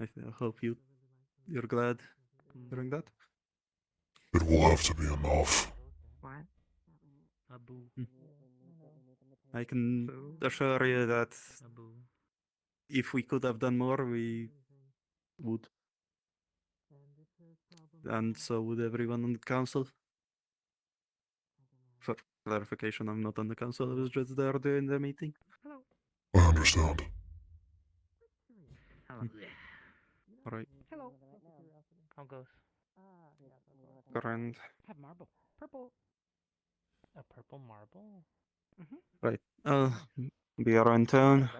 I hope you're glad hearing that. It will have to be enough. What? I can assure you that if we could have done more, we would. And so would everyone on the council. For clarification, I'm not on the council, I was just there during the meeting. I understand. Alright, Hello. How goes? grand. Have marble. Purple. A purple marble? Right, I'll be around town.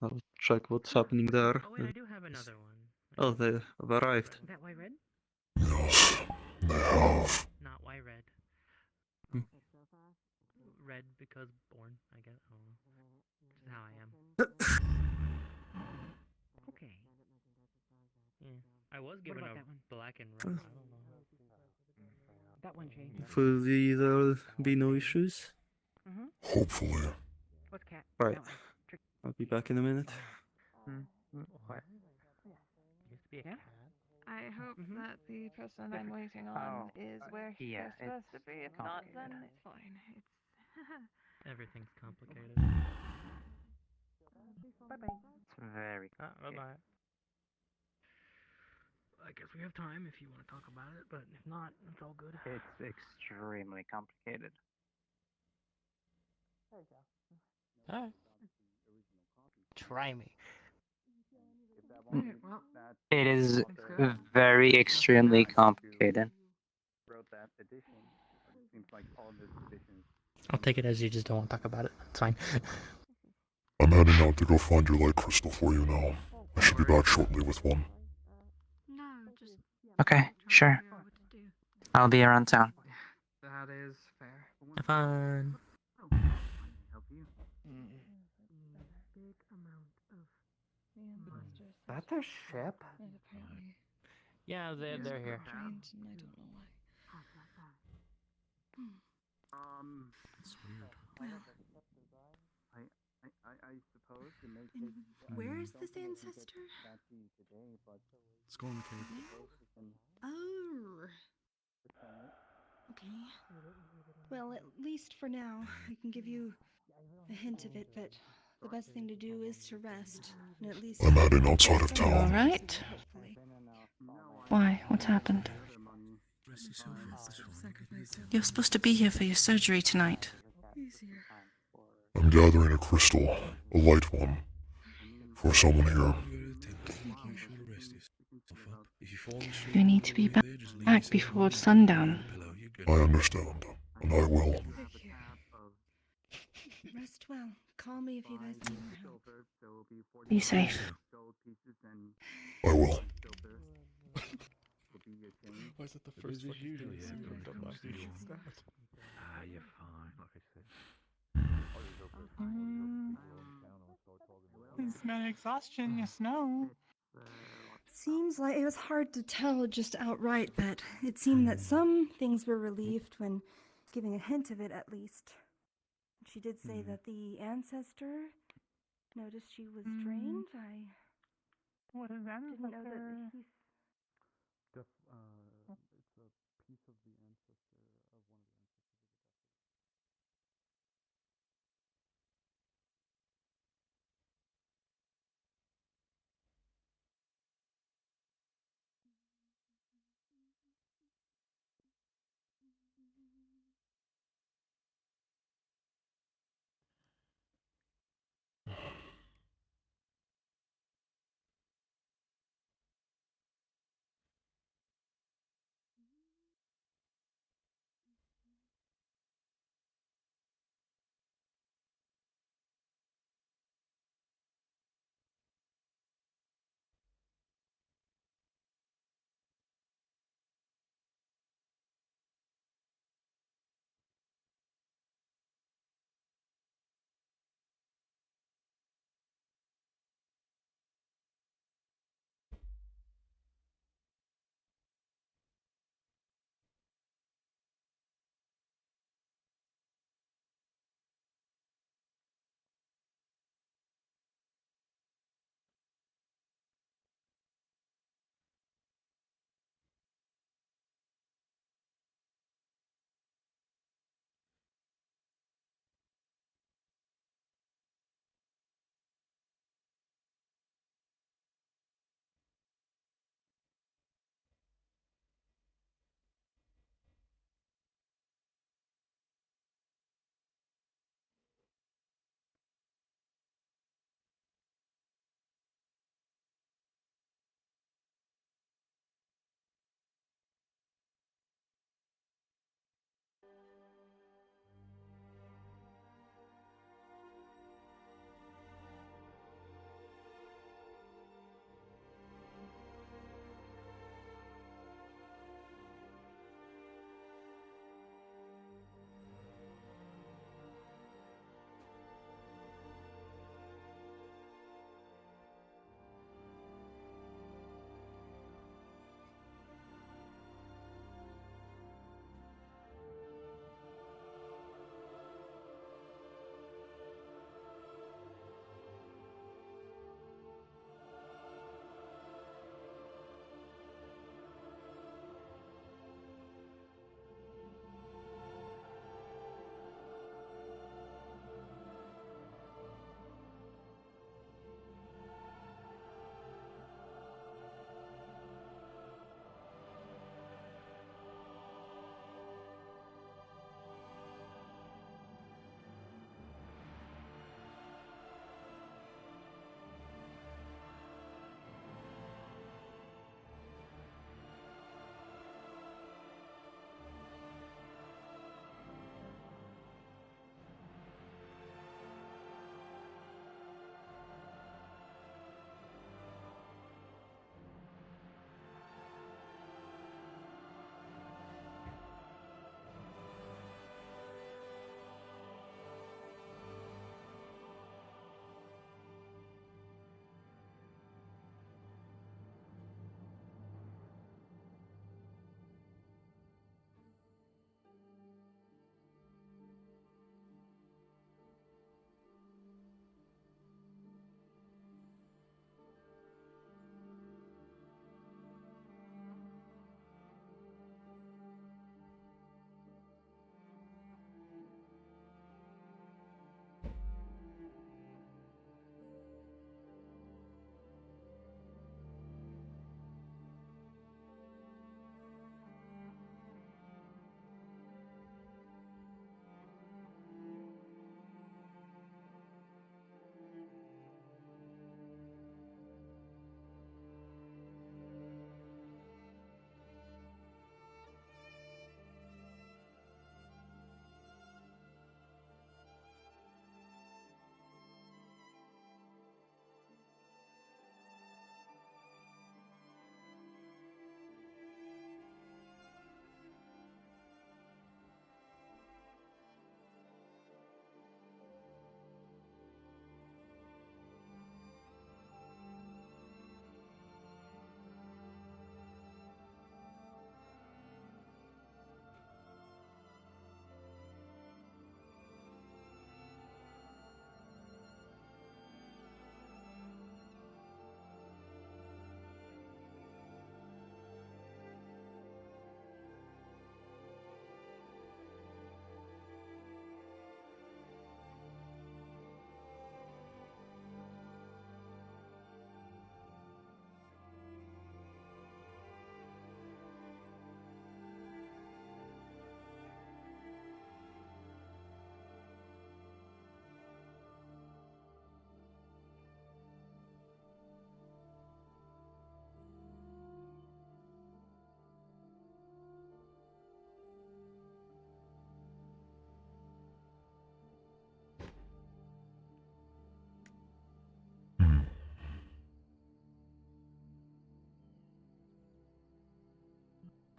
I'll check what's happening there. Oh, wait, I do have another one. Oh, they have arrived. That white red? Yes, they have. Not white red. Hmm. Red because born, I guess. I don't know. This is how I am. Okay. Yeah. I was given a black and red. I don't know. That one changed. Hopefully there'll be no issues. Hopefully. What's cat? Right, I'll be back in a minute. What? Used to be a cat. I hope that the person I'm waiting on is where he's supposed to be. If not, then it's fine. It's Everything's complicated. Bye-bye. It's very complicated. Bye-bye. I guess we have time if you want to talk about it, but if not, it's all good. It's extremely complicated. There you go. Alright. Try me. It is very extremely complicated. I'll take it as you just don't want to talk about it. It's fine. I'm heading out to go find your light crystal for you now. I should be back shortly with one. No, just Okay, sure. I'll be around town. That is fair. Have fun. That a ship? Yeah, they're here. It's weird. I suppose it may take. Where is this ancestor? Skull Cave. Oh. Okay. Well, at least for now, I can give you a hint of it, but the best thing to do is to rest, and at least. I'm heading outside of town. Alright. Why? What's happened? You're supposed to be here for your surgery tonight. I'm gathering a crystal, a light one, for someone here. You need to be back before sundown. I understand, and I will. Rest well. Call me if you guys need more help. Be safe. I will. Why is that the first fucking usually done by you're fine, like I said. It's man exhaustion, you know. Seems like it was hard to tell just outright, but it seemed that some things were relieved when giving a hint of it at least. She did say that the ancestor noticed she was drained. What is that? Didn't know that he It's a piece of the ancestor of one of the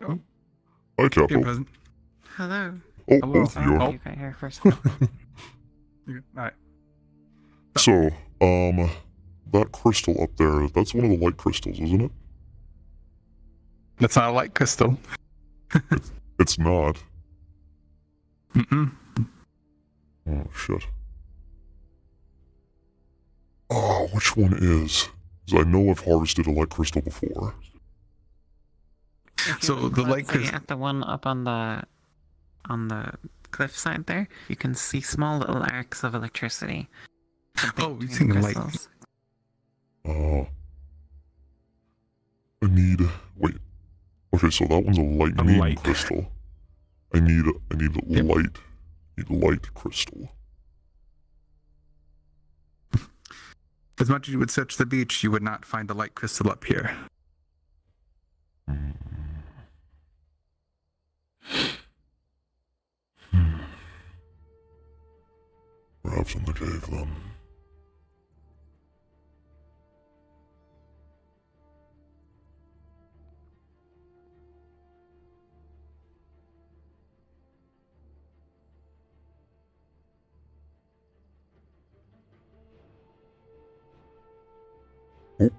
Hi, Capo. Present. Hello. Oh, Hello. both of you. You got here first. Alright. So, that crystal up there, that's one of the light crystals, isn't it? That's not a light crystal. It's not. Mm-mm. Oh, shit. Oh, which one is? Because I know I've harvested a light crystal before. So the light crystal crystal. at the one up on the cliff side there, you can see small little arcs of electricity. Oh, you're thinking light. I need... Wait. Okay, so that one's a lightning crystal. I need light. Need light crystal. As much as you would search the beach, you would not find a light crystal up here. Perhaps in the cave, then. Oh.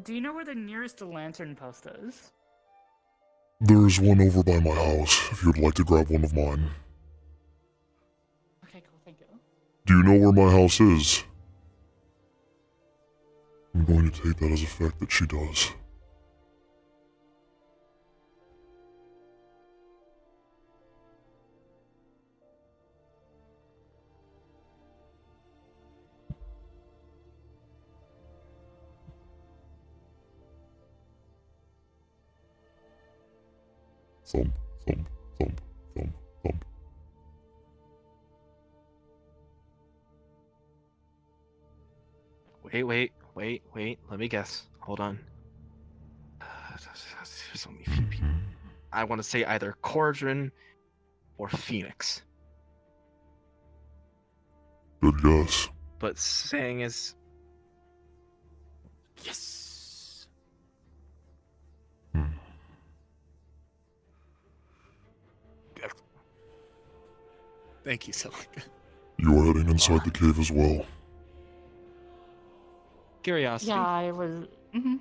Do you know where the nearest lantern post is? There's one over by my house, if you'd like to grab one of mine. Okay, cool, thank you. Do you know where my house is? I'm going to take that as a fact that she does. Thump, thump, thump, thump, thump. Wait. Let me guess. Hold on. There's only a few people. I want to say either Cauldron or Phoenix. Good guess. But saying is... Yes! Thank you, Celica. You are heading inside the cave as well. Curiosity. Yeah, I was. Mm-hmm.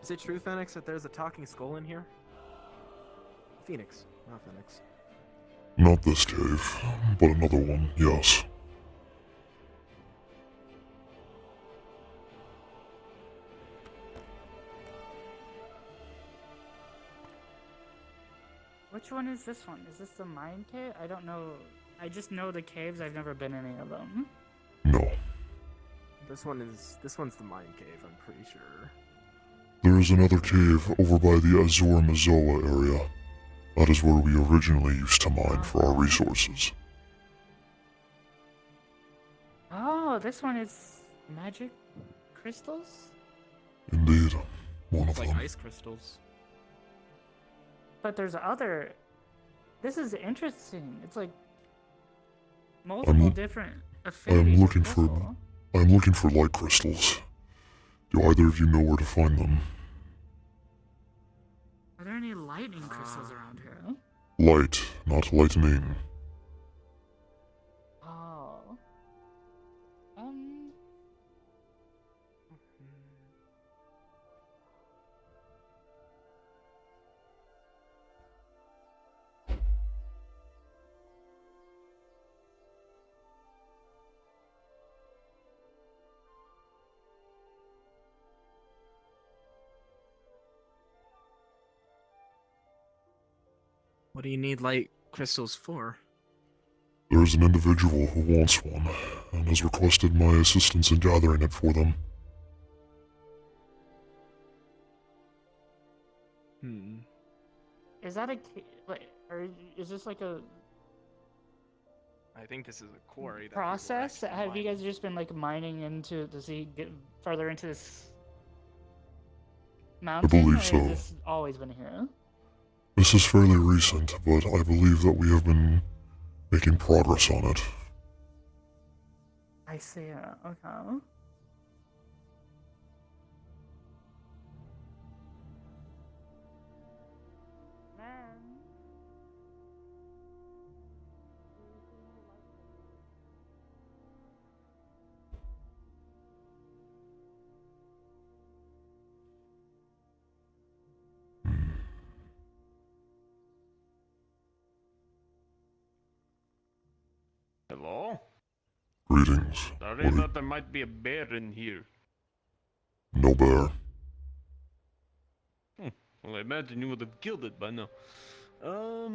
Is it true, Fenix, that there's a talking skull in here? Phoenix, not Fenix. Not this cave, but another one, yes. Which one is this one? Is this the mine cave? I don't know. I just know the caves. I've never been in any of them. No. This one's the mine cave, I'm pretty sure. There is another cave over by the Azor Mazoa area. That is where we originally used to mine for our resources. Oh, this one is magic crystals? Indeed, one of Like them. ice crystals. But there's other. This is interesting. It's like multiple different affinities. I'm looking for light crystals. Do either of you know where to find them? Are there any lightning crystals around here? Light, not lightning. Oh. What do you need light crystals for? There is an individual who wants one, and has requested my assistance in gathering it for them. Is that a like? Or is this like a I think this is a quarry. That process? Have you guys just been like mining into to see get further into this mountain? believe or so. Has this always been here? This is fairly recent, but I believe that we have been making progress on it. I see. Okay. Hello? Greetings. Sorry, I thought there might be a bear in here. No bear. Well, I imagine you would have killed it by now. How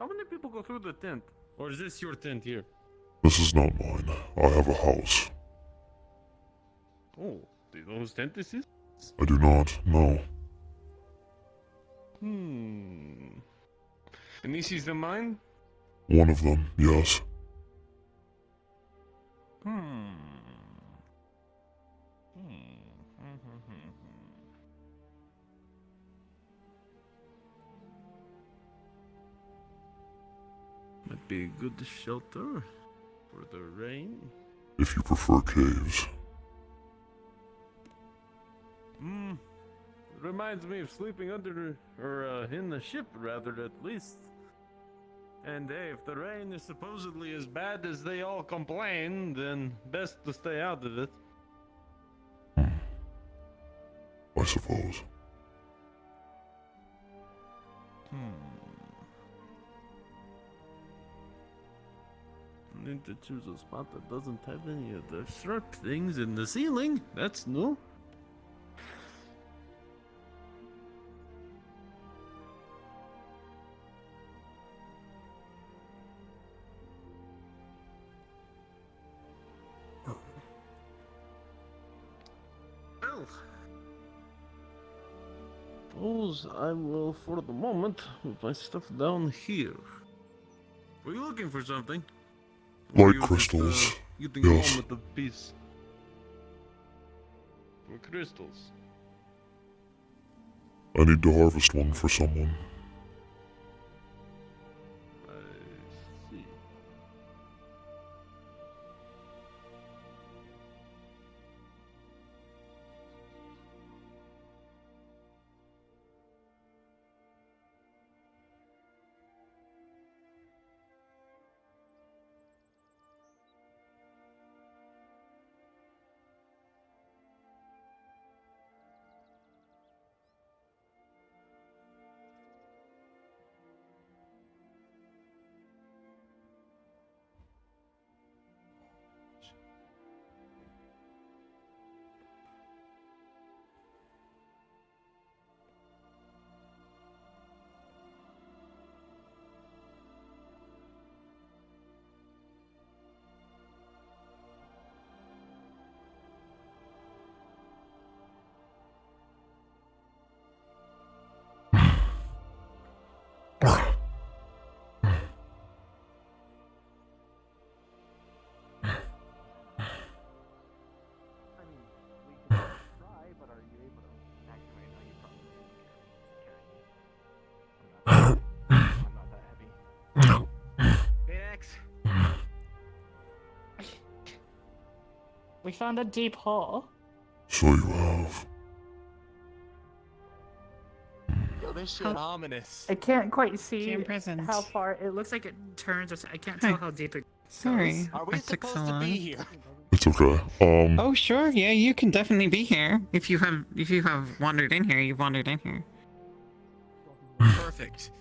many people go through the tent? Or is this your tent here? This is not mine. I have a house. Oh, do you know whose tent this is? I do not know. And this is the mine? One of them, yes. Might be a good shelter for the rain. If you prefer caves. Reminds me of sleeping under, or in the ship, rather, at least. And hey, if the rain is supposedly as bad as they all complain, then best to stay out of it. I suppose. Need to choose a spot that doesn't have any of the sharp things in the ceiling. That's new. Well, suppose I will, for the moment, move my stuff down here. Were you looking for something? Or Light you crystals. Just, you think Yes. moment of peace. For crystals. I need to harvest one for someone. I see. We found a deep hole. So you have. Yo, this shit ominous. I can't quite see Jam present. how far. It looks like it turns. I can't tell how deep it Sorry, Are we I took supposed so to long. be here? It's okay. Oh sure, yeah, you can definitely be here. If you have wandered in here, you've wandered in here. Perfect.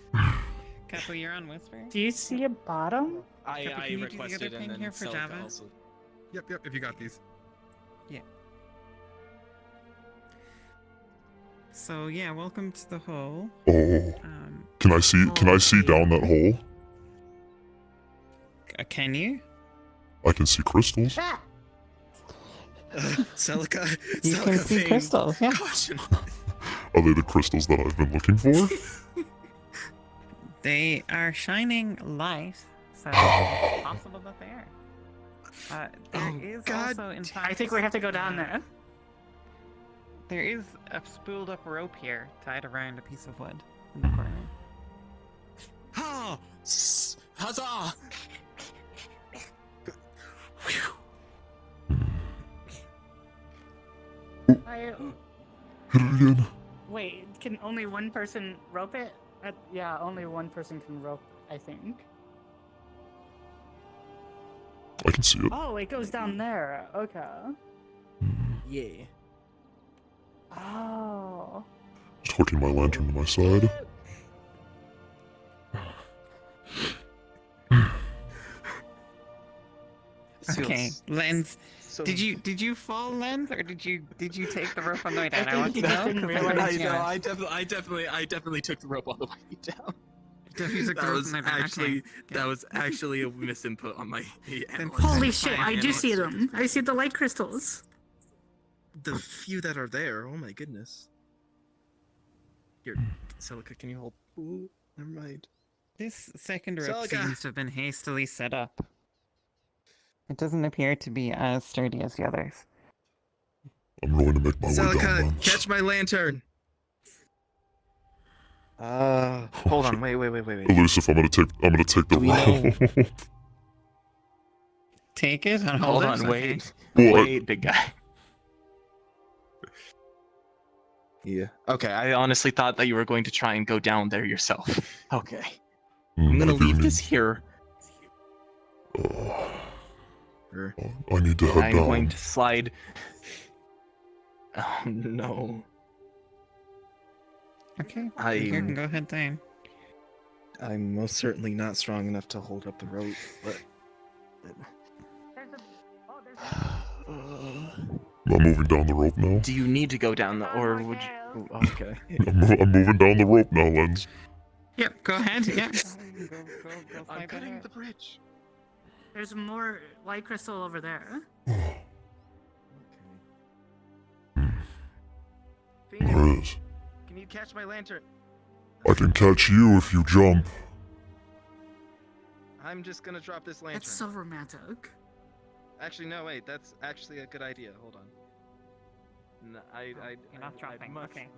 Capo, you're on Whisper. Do you see a bottom? I Capo, can you do the requested other and thing then here for Celica Java? also. Yep, if you got these. Yeah. So yeah, welcome to the hole. Oh. Can I see down that hole? Can you? I can see crystals. Celica. You can see crystals, yeah. Are they the crystals that I've been looking for? They are shining light, so it's possible that they are. There is also, in fact, I think we have to go down there. There is a spooled up rope here, tied around a piece of wood in the corner. Ha! Huzzah! Hit it again. Wait, can only one person rope it? Yeah, only one person can rope, I think. I can see it. Oh, it goes down there. Okay. Yeah. Oh. Just hooking my lantern to my side. Okay, Lens. Did you fall, Lens, or did you take the rope on the way down? I want to know. I definitely took the rope all the way down. That was actually a misinput on my analysis. Holy shit, I do see them. I see the light crystals. The few that are there, oh my goodness. Here, Celica, can you hold? Ooh, never mind. This second rope Celica. seems to have been hastily set up. It doesn't appear to be as sturdy as the others. I'm going to make my way down. Celica, Lens. catch my lantern. Hold on, wait. Elusive, I'm gonna take the rope. Take it and Hold hold on, it? wait. Okay. Wait, big guy. Yeah. Okay, I honestly thought that you were going to try and go down there yourself. Okay. I'm gonna leave this here. I need to head I'm down. going to slide. Oh no. Okay. You can go ahead down. I'm most certainly not strong enough to hold up the rope, but. I'm moving down the rope now. Do you need to go down or would you? Oh, okay. I'm moving down the rope now, Lens. Yep, go ahead. Yeah. I'm cutting the bridge. There's more light crystal over there. There is. Can you catch my lantern? I can catch you if you jump. I'm just gonna drop this lantern. That's so romantic. Actually, no, wait. That's actually a good idea. Hold on. No, You're not dropping. Okay.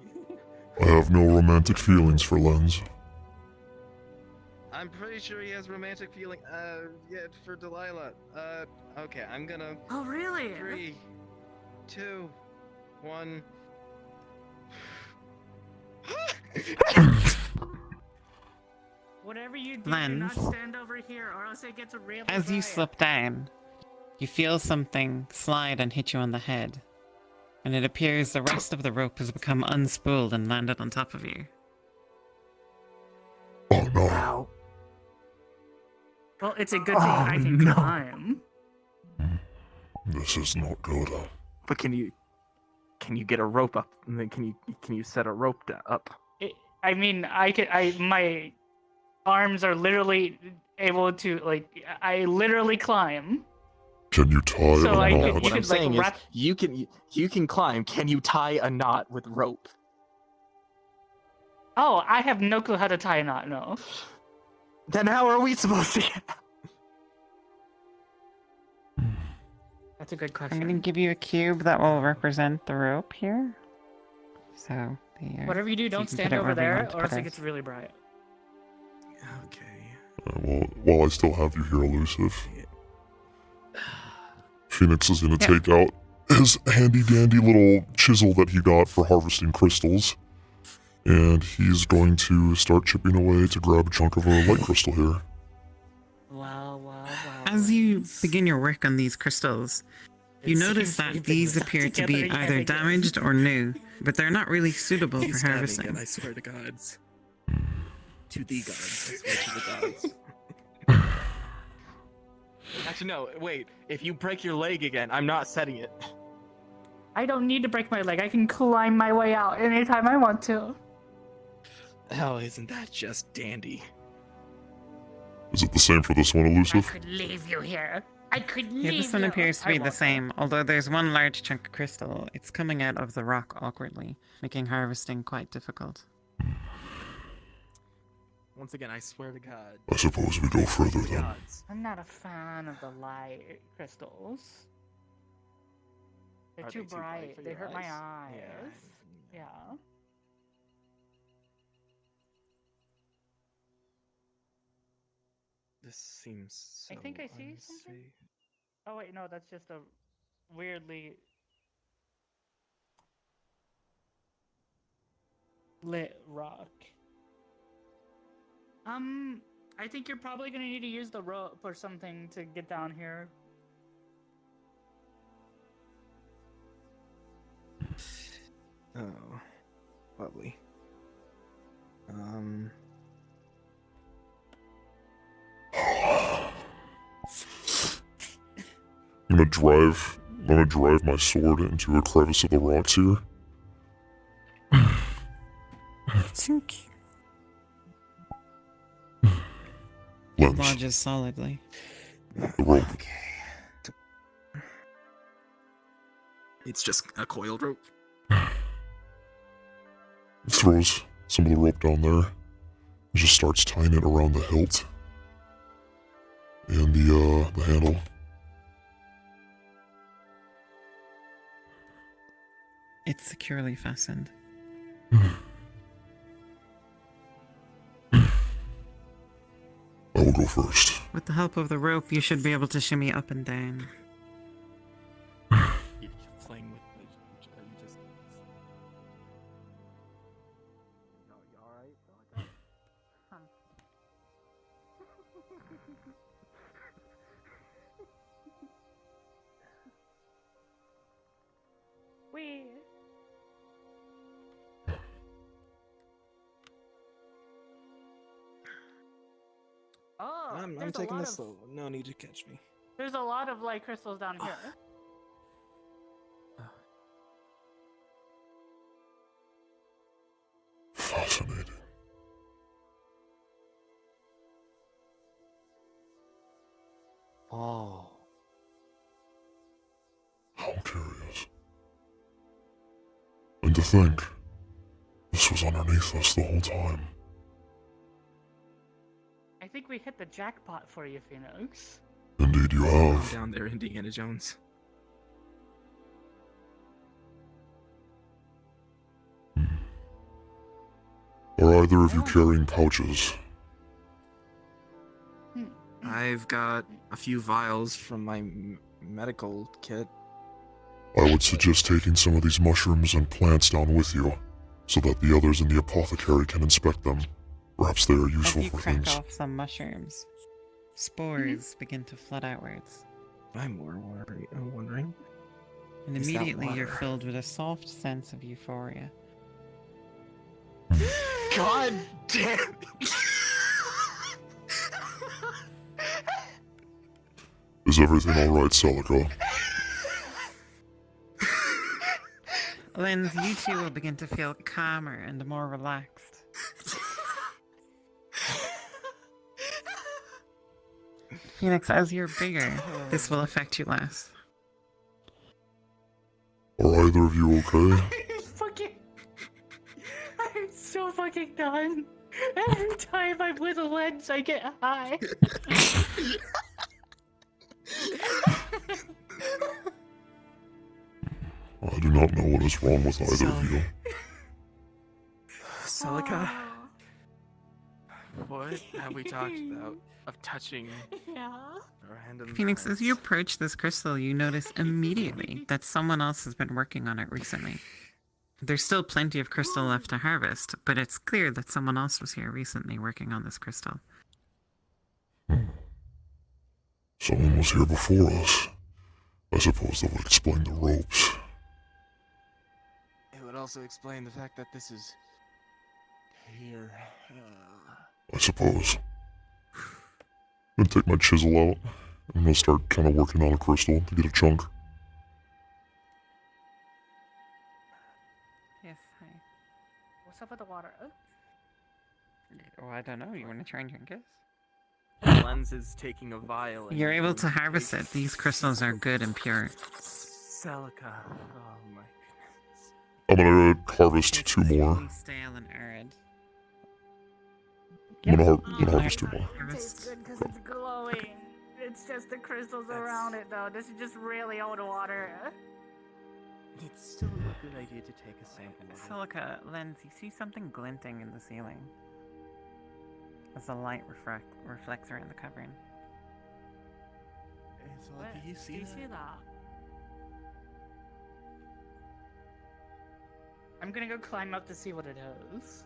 I have no romantic feelings for Lens. I'm pretty sure he has romantic feeling. Yeah, for Delilah. Okay. I'm gonna. Oh, really? 3, 2, 1. Whatever you do, do Lens. not stand over here, or else it gets real. As you slip down, you feel something slide and hit you on the head. And it appears the rest of the rope has become unspooled and landed on top of you. Oh no. Well, it's a good thing I can climb. This is not good. But can you get a rope up? And then can you set a rope up? I mean, my arms are literally able to, like, I literally climb. Can you tie So a I knot? could- What I'm could, like, saying wrap- is, you can climb. Can you tie a knot with rope? Oh, I have no clue how to tie a knot, no. Then how are we supposed to? That's a good I'm question. going to give you a cube that will represent the rope here. So, Whatever you do, so don't can stand put it over wherever you there, want to or put else it it. gets really bright. Okay. While I still have you here, Elusive. Phoenix is going to take out his handy-dandy little chisel that he got for harvesting crystals. And he's going to start chipping away to grab a chunk of a light crystal here. As you begin your work on these crystals, you notice that these appear to be either damaged or new, but they're not really suitable for He's having harvesting. it, I swear to gods. To the gods. I swear to the gods. Actually, no, wait. If you break your leg again, I'm not setting it. I don't need to break my leg. I can climb my way out anytime I want to. Oh, isn't that just dandy? Is it the same for this one, Elusive? I could leave you here. I could leave Yeah, this one you. appears to I be the won't. same, although there's one large chunk of crystal. It's coming out of the rock awkwardly, making harvesting quite difficult. Once again, I swear to God. I suppose we go further then. I'm not a fan of the light crystals. They're Are too they too bright bright. for They your hurt my eyes? eyes. Yeah. This seems so I think I see something. unsafe. Oh wait, no, that's just a weirdly lit rock. I think you're probably gonna need to use the rope or something to get down here. Oh, lovely. I'm gonna drive my sword into a crevice of the rocks here. It lodges solidly. The rope. It's just a coiled rope. Throws some of the rope down there. And just starts tying it around the hilt. And the handle. It's securely fastened. I will go first. With the help of the rope, you should be able to shimmy up and down. You're playing with the. Are you just. No, you alright? Like that? Wee. Oh, I'm there's a taking lot this of slow. No need to catch me. there's a lot of light crystals down here. Fascinating. Oh. How curious. And to think, this was underneath us the whole time. I think we hit the jackpot for you, Phoenix. Indeed you I'm have. down there, Indiana Jones. Are either of you carrying pouches? I've got a few vials from my medical kit. I would suggest taking some of these mushrooms and plants down with you, so that the others in the apothecary can inspect them. Perhaps they are As useful you for crack things. off some mushrooms, spores begin to flood outwards. I'm wondering. And Is that immediately you're water? filled with a soft sense of euphoria. God damn! Is everything alright, Celica? Lens, you two will begin to feel calmer and more relaxed. Phoenix, as you're bigger, this will affect you less. Are either of you okay? I'm so fucking done. Every time I'm with a lens, I get high. I do not know what is wrong with either of you. Celica, What have we talked about? Of touching Yeah. random Phoenix, as you approach this crystal, you notice immediately that someone else has been working on it recently. There's still plenty of crystal left to harvest, but it's clear that someone else was here recently working on this crystal. Someone was here before us. I suppose that would explain the ropes. It would also explain the fact that this is here. I suppose. I'm gonna take my chisel out. I'm gonna start kind of working on a crystal to get a chunk. Yes, hi. What's up with the water? Oh, I don't know. You want to try and drink it? Lens is taking a vial. and You're able going to harvest it. These crystals are good and pure. Celica. Oh my goodness. I'm gonna harvest 2 more. Stale and arid. I'm gonna harvest 2 more. It tastes good because it's glowing. It's just the crystals around it, though. This is just really old water. It's still a good idea to take a sample of it. Silica, Lens, you see something glinting in the ceiling as the light reflects around the covering. Hey, Celica, do you see that? I'm gonna go climb up to see what it is.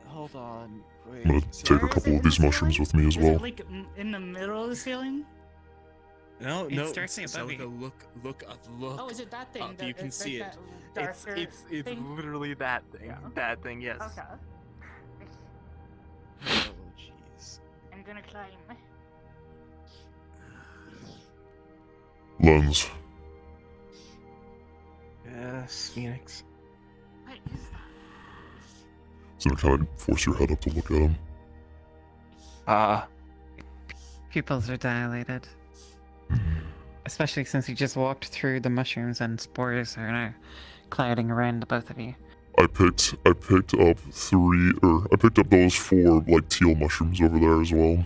Hold on. Wait. I'm gonna take a couple of these mushrooms with me as Is well. it like in the middle of the ceiling? No, It's no. directly above Celica, you. look up, look. Oh, is it that thing? Up, you can see it. It's Thing? literally that thing. Yeah. That thing, yes. Okay. Oh, jeez. I'm gonna climb. Lens. Yes, Phoenix. What is that? So kind of force your head up to look at him. Pupils are dilated. Especially since you just walked through the mushrooms and spores are now clouding around the both of you. I picked up those 4 like teal mushrooms over there as well.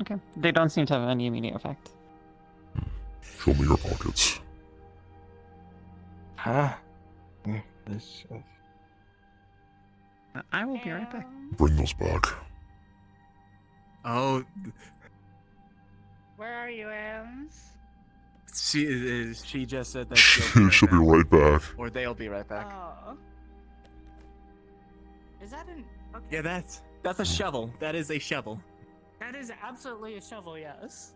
Okay. They don't seem to have any immediate effect. Show me your pockets. Huh? I will be right back. Bring those back. Oh, Where are you, Ems? she just said that She'll be right back. Or they'll be right back. Oh. Is that an... Okay. Yeah, that's a shovel. That is a shovel. That is absolutely a shovel, yes.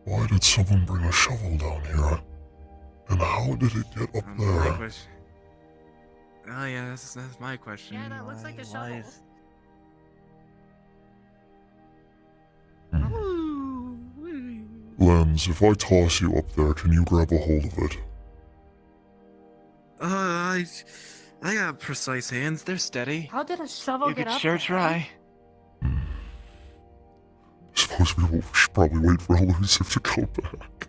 Why did someone bring a shovel down here? And how did it get up My there? question. Oh yeah, that's my question. Yeah, that looks like a shovel. Lens, if I toss you up there, can you grab a hold of it? I got precise hands. They're steady. How did a shovel You get could up sure there? try. Suppose we should probably wait for Elusive to go back.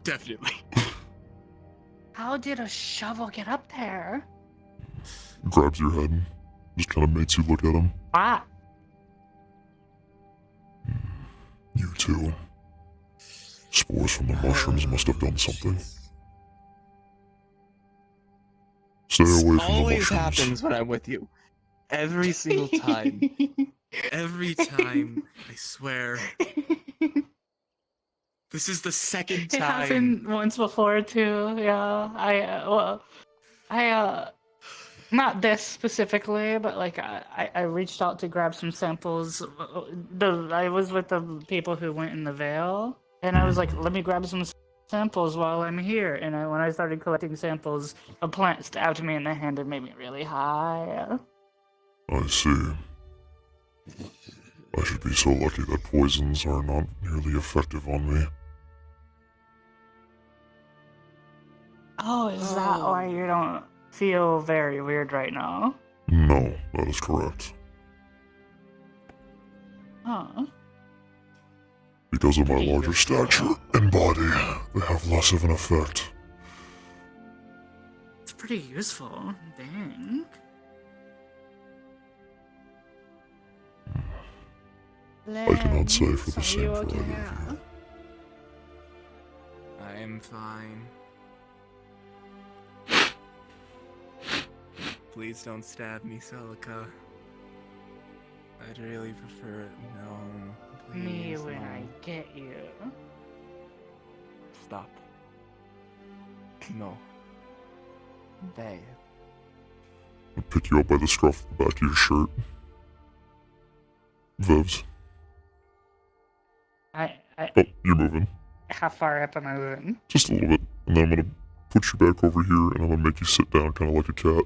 Definitely. How did a shovel get up there? Grabs your head, just kind of makes you look at him. Ah. You too. Spores from the mushrooms must have done something. Stay away from the Always mushrooms. happens when I'm with you. Every single time. Every time. I swear. This is the second It time. happened once before too. Yeah, not this specifically, but like I reached out to grab some samples. I was with the people who went in the Veil, and I was like, let me grab some samples while I'm here. And when I started collecting samples, a plant stabbed me in the hand and made me really high. I see. I should be so lucky that poisons are not nearly effective on me. Oh, is that why you don't feel very weird right now? No, that is correct. Huh. Because of my larger stature and body, they have less of an effect. It's pretty useful. Dang. I cannot say for the Are same you for okay either now? of you. I am fine. please don't stab me, Celica. I'd really prefer it. No, Me please, when no. I get you. Stop. No. Bad. I pick you up by the scruff of the back of your shirt. Vevs. I Oh, you're moving. How far up am I moving? Just a little bit. And then I'm gonna put you back over here and I'm gonna make you sit down kind of like a cat.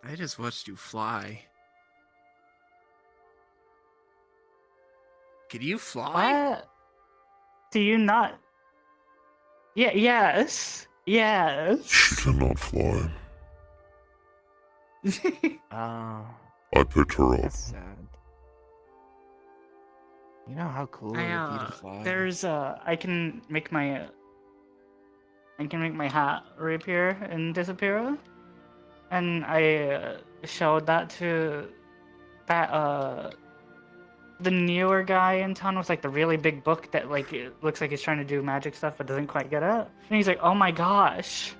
I just watched you fly. Could you fly? What? Do you not? Yeah, yes. Yes. She cannot fly. Oh. I picked her up. That's sad. You know how cool it would be to fly? There's I can make my hat reappear and disappear, and I showed that to that the newer guy in town with like the really big book that like it looks like he's trying to do magic stuff but doesn't quite get it. And he's like, "Oh my gosh,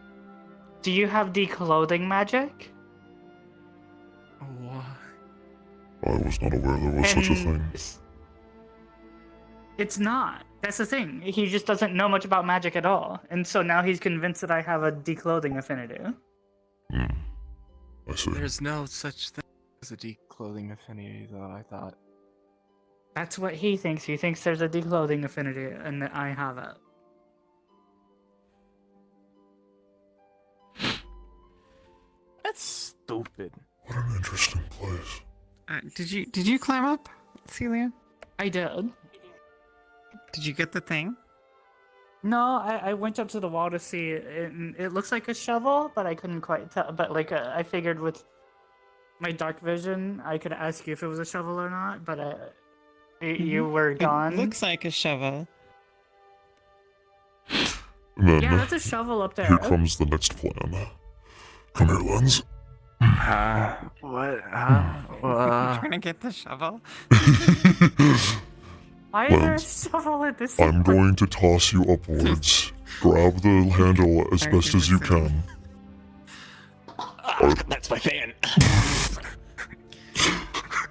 do you have declothing magic?" What? I was not aware there was such a thing. It's not. That's the thing. He just doesn't know much about magic at all. And so now he's convinced that I have a declothing affinity. I see. There's no such thing as a declothing affinity, though, I thought. That's what he thinks. He thinks there's a declothing affinity and that I have it. That's stupid. What an interesting place. Did you climb up, Celia? I did. Did you get the thing? No, I went up to the wall to see it, and it looks like a shovel, but I couldn't quite tell. But like, I figured with my dark vision, I could ask you if it was a shovel or not. But you were gone. It looks like a shovel. And then, Yeah, that's a shovel up there. Here comes the next plan. Come here, Lens. What? Trying to get the shovel? Why is there a Lens, shovel in this? I'm going to toss you upwards. Grab the handle as best as you can. That's my fan.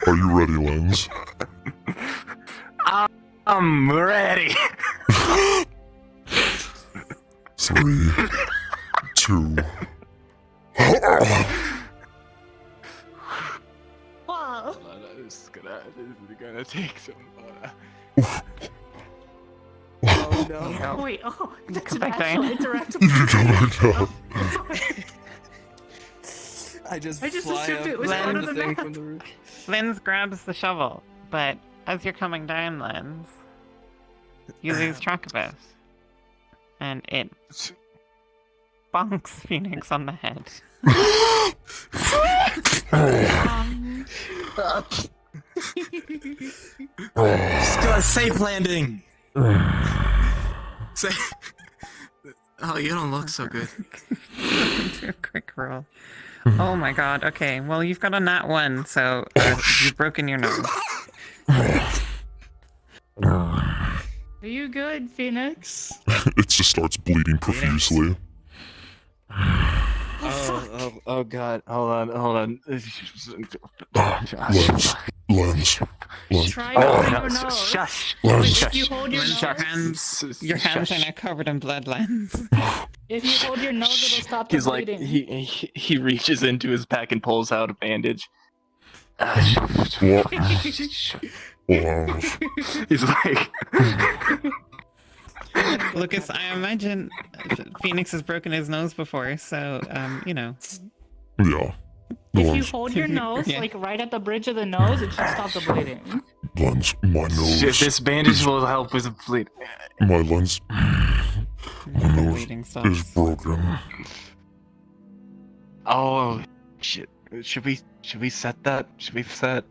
Are you ready, Lens? I'm ready. 3, 2. This is gonna take some. Oh no! Wait, that's an back actual down. interactive. You can come back down. I just assumed fly it was up part of the thing map. from the roof. Lens grabs the shovel, but as you're coming down, Lens, you lose track of it. And it bonks Phoenix on the head. Just got a safe landing. Oh, you don't look so good. Do a quick roll. Oh my god, okay. Well, you've got a nat 1, so you've broken your nose. Are you good, Phoenix? It just starts bleeding profusely. Oh god, hold on. Lens. Try to hold your nose. Shush. If you hold your Lens, nose, your hands are now covered in blood, Lens. if you hold your nose, it'll stop the He's like bleeding. he reaches into his pack and pulls out a bandage. What? Lens. He's like Lucas, I imagine Phoenix has broken his nose before, so, you know. Yeah. If you Lens. hold your nose, Yeah. like right at the bridge of the nose, it should stop the bleeding. Lens, my nose. this bandage will help with the bleed. My lens. My nose bleeding stops. is broken. Oh shit! Should we set that? Should we set?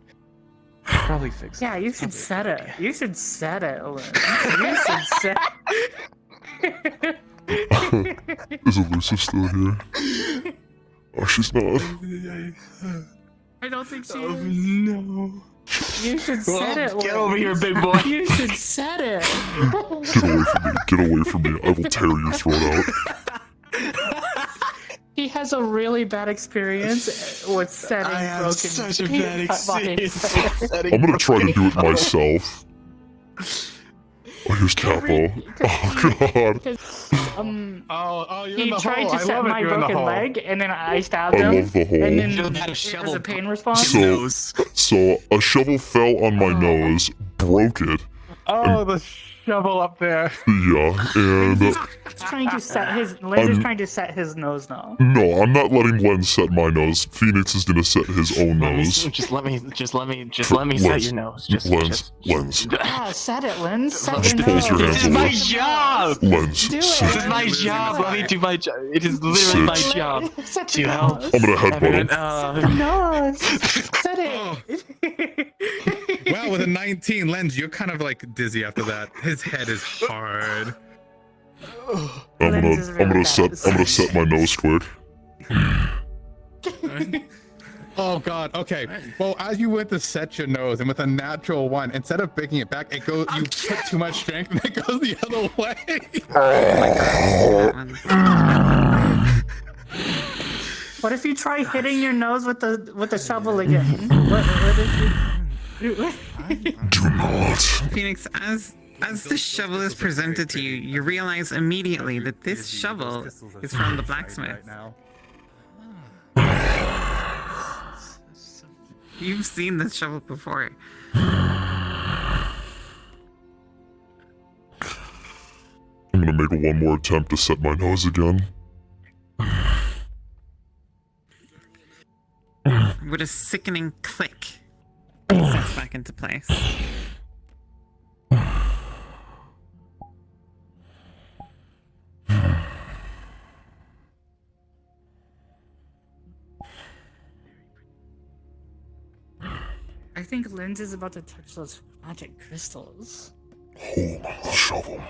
Probably fix it. Yeah, you should set it. You should set it, Lynn. You should set. Is Elusive still here? Oh, she's not. I don't think she Oh is. no! You should set it. Get Lynn. over here, big boy! You should set it. Get away from me. Get away from me. I will tear your throat out. has a really bad experience with setting I have broken such a bad experience I'm gonna try to do it myself. Oh, here's Capo. Oh god. You're he in the tried hole. to I set love it. my You're in the broken hole. leg, and then I stabbed I him. love the hole. And then You had a it was shovel a pain response. So a shovel fell on my nose, broke it. Oh, the shovel up there. Yeah, and He's trying to set his. Linz is trying to set his nose now. no, I'm not letting Len set my nose. Phoenix is gonna set his own nose. Just let me set your nose. Lens. Yeah, set it, Linz. Set Just your pulls nose. your hands This is my job. Lens. Do it. Sit. This is my job. Let me do my job. It is literally my job Set to your help. nose. I'm gonna headbutt him. Set the nose. Set it. Well, with a 19 lens, you're kind of like dizzy after that. His head is hard. I'm gonna set my nose quick. Oh god. Okay. Well, as you went to set your nose, and with a natural one, instead of breaking it back, it goes. You put too much strength, and it goes the other way. What if you try hitting your nose with the shovel again? What if you? Do not. Phoenix, as the shovel is presented to you, you realize immediately that this shovel is from the blacksmith. You've seen this shovel before. I'm gonna make one more attempt to set my nose again. With a sickening click, it sets back into place. I think Linz is about to touch those magic crystals. Hold the shovel.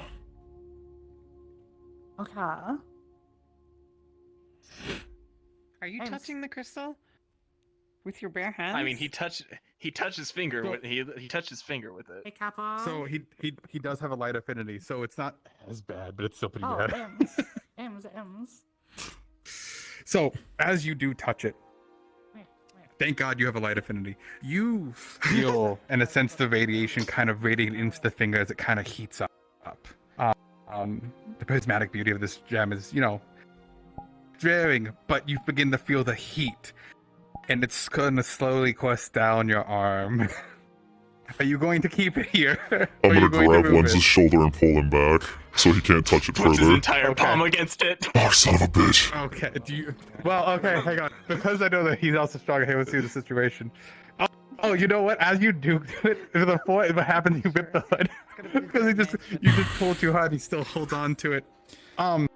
Okay. Are you touching the crystal with your bare hands? I mean, he touched his finger with he touched his finger with it. Hey, Kappa. So he does have a light affinity, so it's not as bad, but it's still pretty Oh, bad. M's. So as you do touch it, thank God you have a light affinity. You feel, in a sense, the radiation kind of radiate into the finger as it kind of heats up. The prismatic beauty of this gem is, varying, but you begin to feel the heat, and it's going to slowly course down your arm. Are you going to keep it here? I'm gonna grab Lenz's shoulder and pull him back, so he can't touch it Puts his further. entire palm against it. Oh, son of a bitch. Okay, okay, hang on. Because I know that he's also stronger, hey, let's see the situation. Oh, you know what? As you do it, what happens, you rip the hood. Because you just pull too hard, he still holds on to it. Does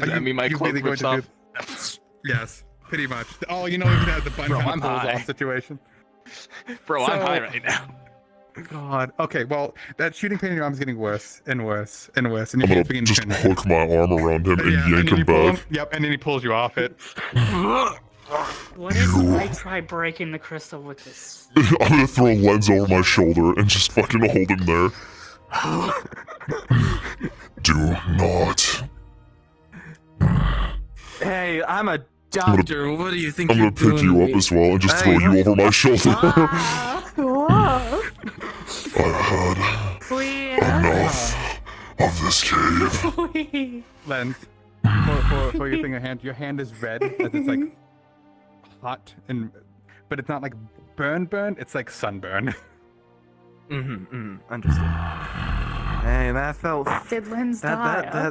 that mean my cloak really rips off? Yes, pretty much. Oh, you know, you have the bun Bro, kind I'm of pulls high. off situation. Bro, I'm high right now. God. Okay, well, that shooting pain in your arm is getting worse and worse and worse, and I'm your gonna hands begin to just turn. hook my arm around him and yank then him you pull back. Yep, and then he pulls you off it. What if I try breaking the crystal with this? I'm gonna throw a lens over my shoulder and just fucking hold him there. Do not. Hey, I'm a doctor. What do you think I'm you're gonna pick you up as well and just throw you over my shoulder. I had enough of this cave. Lens, for your thing, your hand is red as it's like hot but it's not like burn. It's like sunburn. Understood. Hey, that felt. Did Linz die?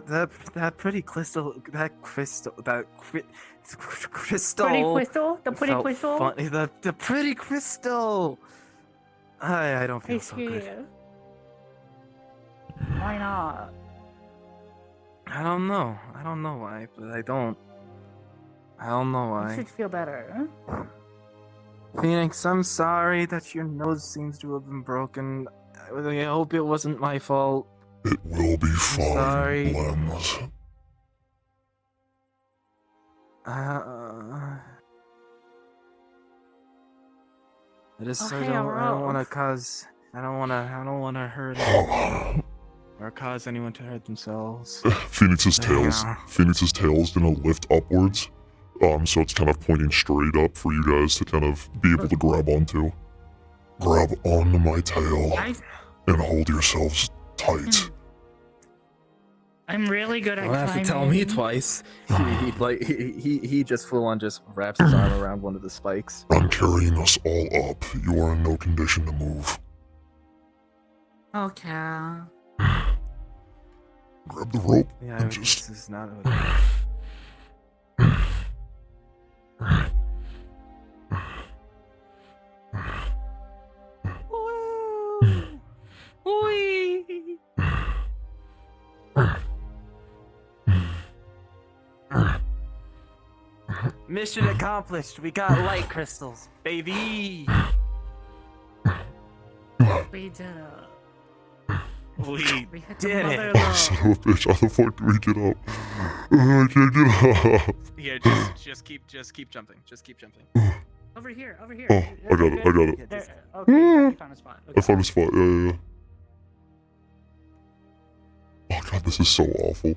That pretty crystal. Crystal. Pretty crystal? The pretty felt crystal? Funny. The pretty crystal. I don't feel Hey, so good. here. Why not? I don't know. I don't know why, but I don't. I don't know You why. should feel better. Phoenix, I'm sorry that your nose seems to have been broken. I hope it wasn't my fault. It will be fine, sorry. Lens. I just Oh, I hey, don't want to Rolf. cause. I don't want to hurt anyone. or cause anyone to hurt themselves. Phoenix's There you tail's go. Phoenix's tail is gonna lift upwards. So it's kind of pointing straight up for you guys to kind of be able to grab onto. Grab onto my tail and hold yourselves tight. I'm really good at Don't have climbing. to tell me twice. He just full on just wraps his arm around one of the spikes. I'm carrying us all up. You are in no condition to move. Okay. Grab the rope Yeah, and just... this is not. Mission accomplished. We got light crystals, baby. We did it. We hit the did mother it. load. Son of a bitch, how the fuck do we get up? I can't get up. Yeah, just keep jumping. Just keep jumping. Over here, over here. Oh, I got it, I got it. There, okay, you found a spot. I found a spot, yeah. Oh god, this is so awful.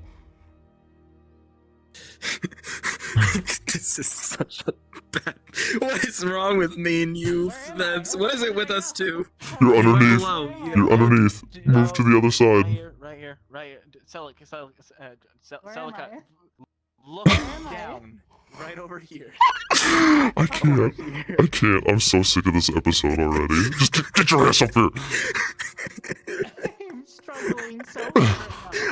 This is such a bad. What is wrong with me and you, Febs? What is it with us two? You're underneath. below. You're underneath. Move to the other side. Right here. Celica, I? look down. Right over here. I can't. I'm so sick of this episode already. Just get your ass up here. I'm struggling so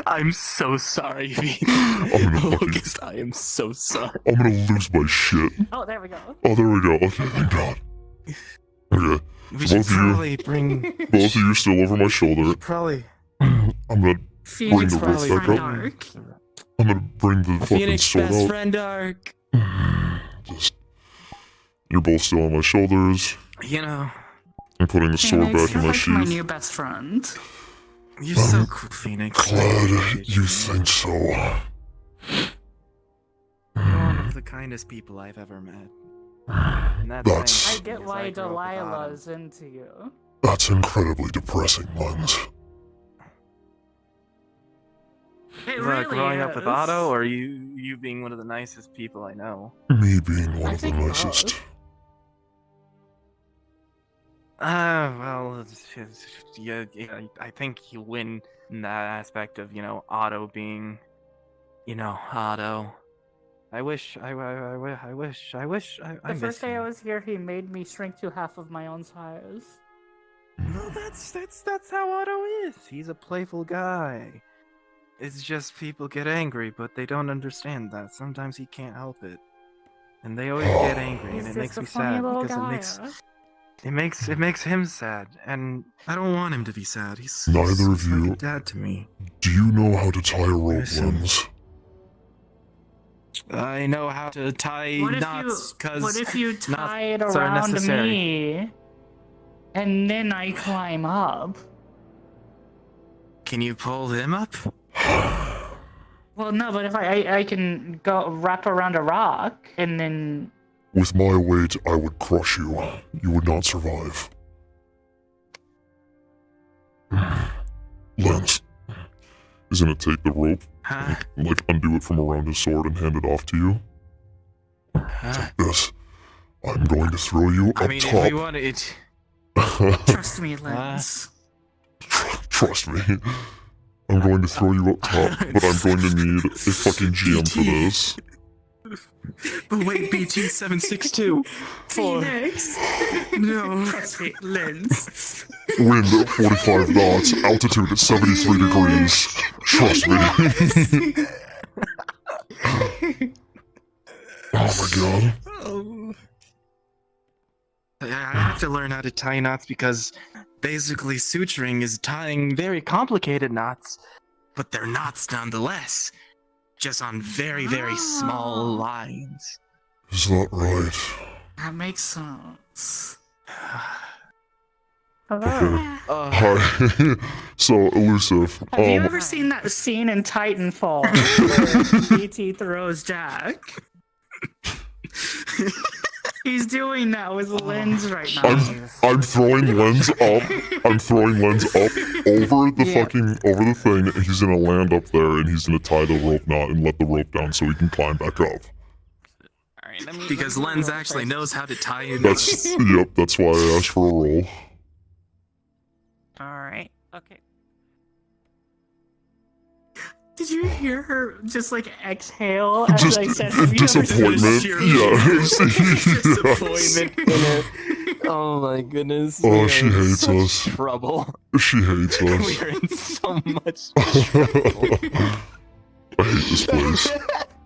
I'm so sorry, V. I'm gonna Locust, I am so sorry. I'm gonna lose my shit. Oh, there we go. Oh, there we go. Okay, thank God. Okay. We So should probably bring. both of you still over my shoulder. Probably. I'm gonna bring Phoenix the rope best back friend up. Arc. I'm gonna bring the fucking Phoenix sword best out. friend Arc. You're both still on my shoulders. You know. I'm putting the sword Phoenix, back in you're my like my sheath. new best friend. You're so cool, Phoenix. Glad you think so. You're one of the kindest people I've ever met. And that's I get why Delilah's into you. That's incredibly depressing, Lens. It Like really growing up with is. Otto, or you being one of the nicest people I know? Me being one of the nicest. Well, yeah, I think you win in that aspect of, Otto being, Otto. I wish. The first day I was here, he made me shrink to half of my own size. No, that's how Otto is. He's a playful guy. It's just people get angry, but they don't understand that. Sometimes he can't help it, and they always get angry, and He's it makes just me a funny sad little because guy. it makes him sad, and I don't want him to be sad. He's Neither of like you. a dad to me. Do you know how to tie a rope, Listen. Lens? I know how to tie knots because What if you tie it knots are around necessary. me, and then I climb up? Can you pull him up? Well, no, but if I can go wrap around a rock and then. With my weight, I would crush you. You would not survive. Lens is gonna take the rope, like undo it from around his sword and hand it off to you. Take this. I'm going to throw you up I mean, top. if we want it. Trust me, Lens. Trust me. I'm going to throw you up top, but I'm going to need a fucking GM for this. But wait, BT762. Phoenix. No. Trust me, Lens. Wind at 45 knots, altitude at 73 degrees. Trust me. Oh my god. Oh. I have to learn how to tie knots because basically suturing is tying very complicated knots, but they're knots nonetheless, just on very, very small lines. Is that right? That makes sense. Okay. Hi. So, elusive. Have you ever seen that scene in Titanfall where BT throws Jack? He's doing that with the lens right now. I'm throwing lens up. I'm throwing lens up over the over the thing. And he's gonna land up there, and he's gonna tie the rope knot and let the rope down so he can climb back up. Because Lens actually knows how to tie in. Yep. That's why I asked for a roll. Alright, okay. Did you hear her just like exhale as Just I said, disappointment. Disappointment in her. Oh my goodness. Oh, we are she in hates such us. Trouble. She hates us. We are in so much trouble. I hate this place.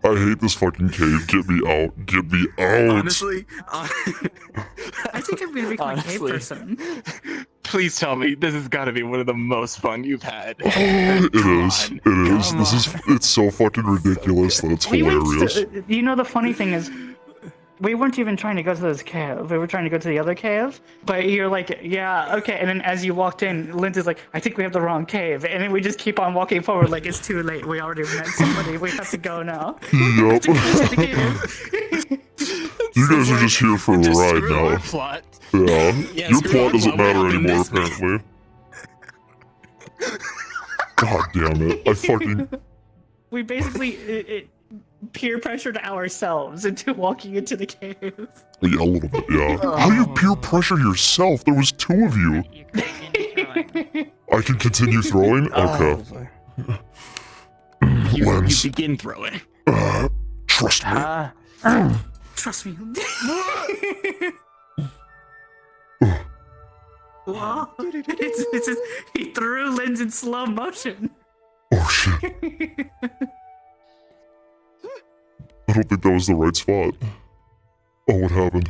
I hate this fucking cave. Get me out. Get me out. Honestly, I think I'm gonna become a cave person. Please tell me this has got to be one of the most fun you've had. It is. It's so fucking ridiculous that it's hilarious. You know, the funny thing is, we weren't even trying to go to this cave. We were trying to go to the other cave. But you're like, yeah, okay. And then as you walked in, Lindsay's like, I think we have the wrong cave. And then we just keep on walking forward like, it's too late. We already met somebody. We have to go now. Yup. You guys are just here for a ride now. Plot. Yeah. Yeah, Your screw plot our doesn't plot. matter We're anymore, this now. apparently. God damn it. I fucking... We basically peer pressured ourselves into walking into the cave. Yeah, a little bit, yeah. How do you peer pressure yourself? There was two of you. I can continue throwing? Okay. You begin throwing. Trust me. Trust me. Wow. He threw Lens in slow motion. Oh shit. I don't think that was the right spot. Oh, what happened?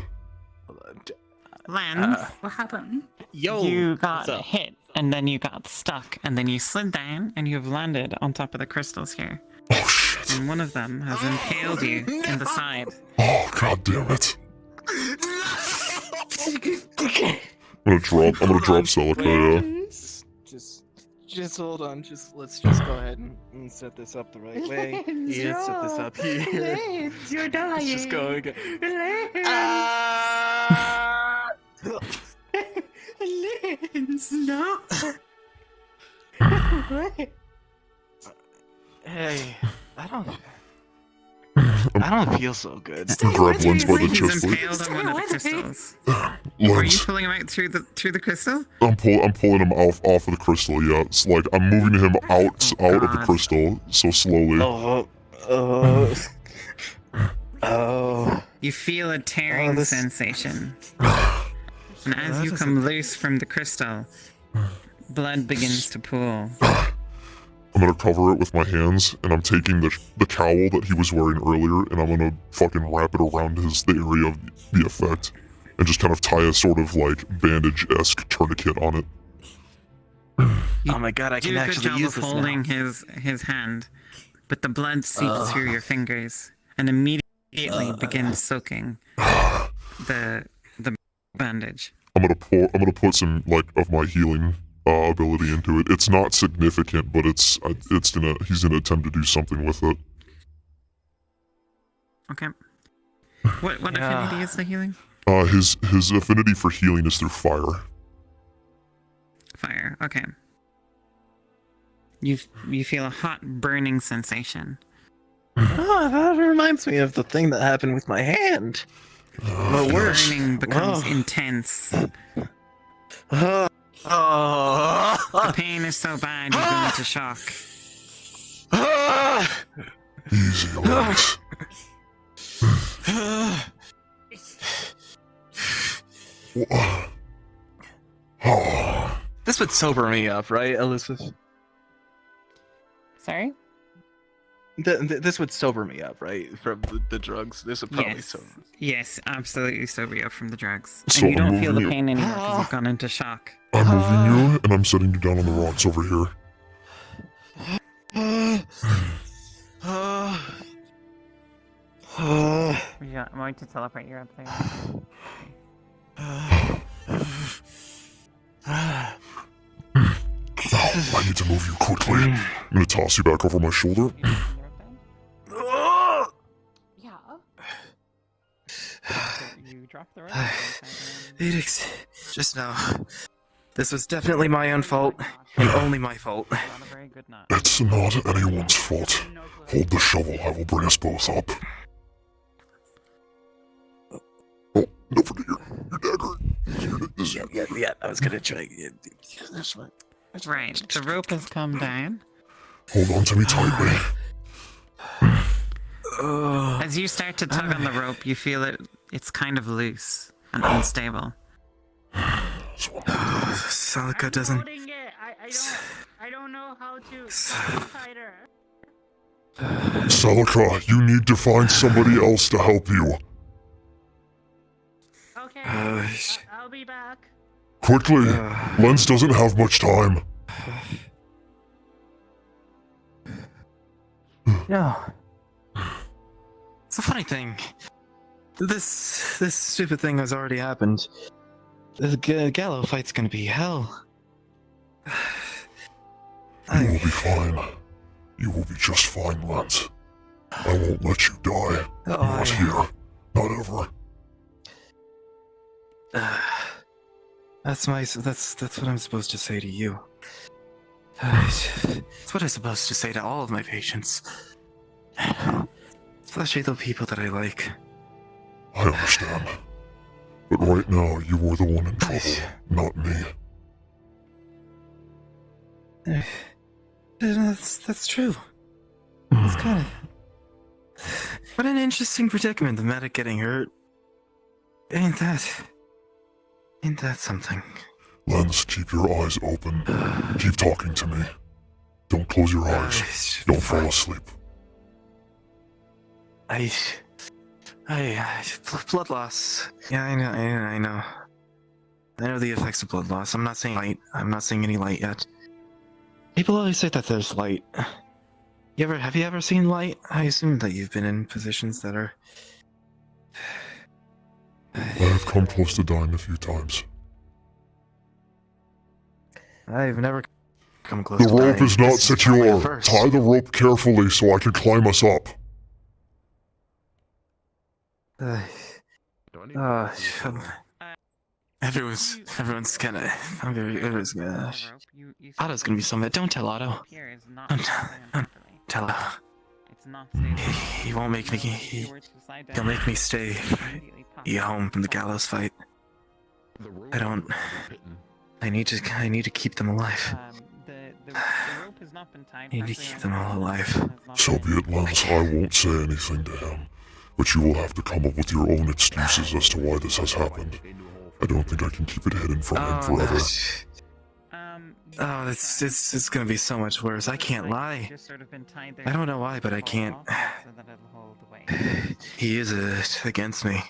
Lens, What happened? you got hit, and then you got stuck, and then you slid down, and you've landed on top of the crystals here. Oh shit. And one of them has impaled you in the side. Oh, god damn it. I'm gonna drop Celica, yeah. Just hold on. Let's just go ahead and set this up the right way. Yeah, set this up here. Lens, you're dying. Let's just go again. Lens, no. Hey, I don't feel so good. Grab Lens by the He's chest plate. impaled on one of the crystals. Are Lens. you pulling him out through the crystal? I'm pulling him off of the crystal, yeah. It's like I'm moving him out of the crystal so slowly. You feel a tearing sensation. And as you come loose from the crystal, blood begins to pool. I'm gonna cover it with my hands, and I'm taking the cowl that he was wearing earlier, and I'm gonna fucking wrap it around the area of the effect, and just kind of tie a sort of like bandage-esque tourniquet on it. Oh my god, I can actually use this this now. Holding his hand, but the blood seeps through your fingers and immediately begins soaking the bandage. I'm gonna put some like of my healing ability into it. It's not significant, but he's gonna attempt to do something with it. Okay. What affinity is the healing? His affinity for healing is through fire. Fire. Okay. You feel a hot burning sensation. Oh, that reminds me of the thing that happened with my hand. The burning becomes intense. The pain is so bad you go into shock. Easy, Alex. This would sober me up, right, Elizabeth? Sorry? This would sober me up, right? From the drugs. This would probably sober. Yes, absolutely sober you up from the drugs. So And you I'm don't feel the moving pain anymore because you've gone into shock. I'm moving you, and I'm setting you down on the rocks over here. Yeah, I'm going to teleport you up there. I need to move you quickly. I'm gonna toss you back over my shoulder. Yeah. You drop Felix, just know, this was definitely my own fault, and only my fault. It's not anyone's fault. Hold the shovel, I will bring us both up. Oh, don't forget your dagger. Yeah, I was gonna try. Right, the rope has come down. Hold on to me tightly. As you start to tug on the rope, you feel it's kind of loose and unstable. Salika doesn't. I don't know how to tighter. Salika, you need to find somebody else to help you. Okay, I'll be back. Quickly, Lens doesn't have much time. No. It's a funny thing. This stupid thing has already happened. The Gallo fight's gonna be hell. You will be fine. You will be just fine, Lens. I won't let you die. Not here. Not ever. That's what I'm supposed to say to you. That's what I'm supposed to say to all of my patients. Especially the people that I like. I understand. But right now, you were the one in trouble, not me. That's true. It's kind of... What an interesting predicament, the medic getting hurt. Ain't that something? Lens, keep your eyes open. Keep talking to me. Don't close your eyes. Don't fall asleep. Blood loss. Yeah, I know. I know the effects of blood loss. I'm not saying light. I'm not seeing any light yet. People always say that there's light. Have you ever seen light? I assume that you've been in positions that are... I have come close to dying a few times. I've never come close The to dying. rope is not This is probably the secure. first. Tie the rope carefully so I can climb us up. Everyone's kinda... Everyone's gonna... Otto's gonna be so mad. Don't tell Otto. Don't tell Otto. He won't make me... He'll make me stay home from the gallows fight. I need to keep them alive. I need to keep them all alive. So be it, Lens. I won't say anything to him. But you will have to come up with your own excuses as to why this has happened. I don't think I can keep it hidden from him forever. Oh, it's gonna be so much worse. I can't lie. I don't know why, but I can't. He uses it against me.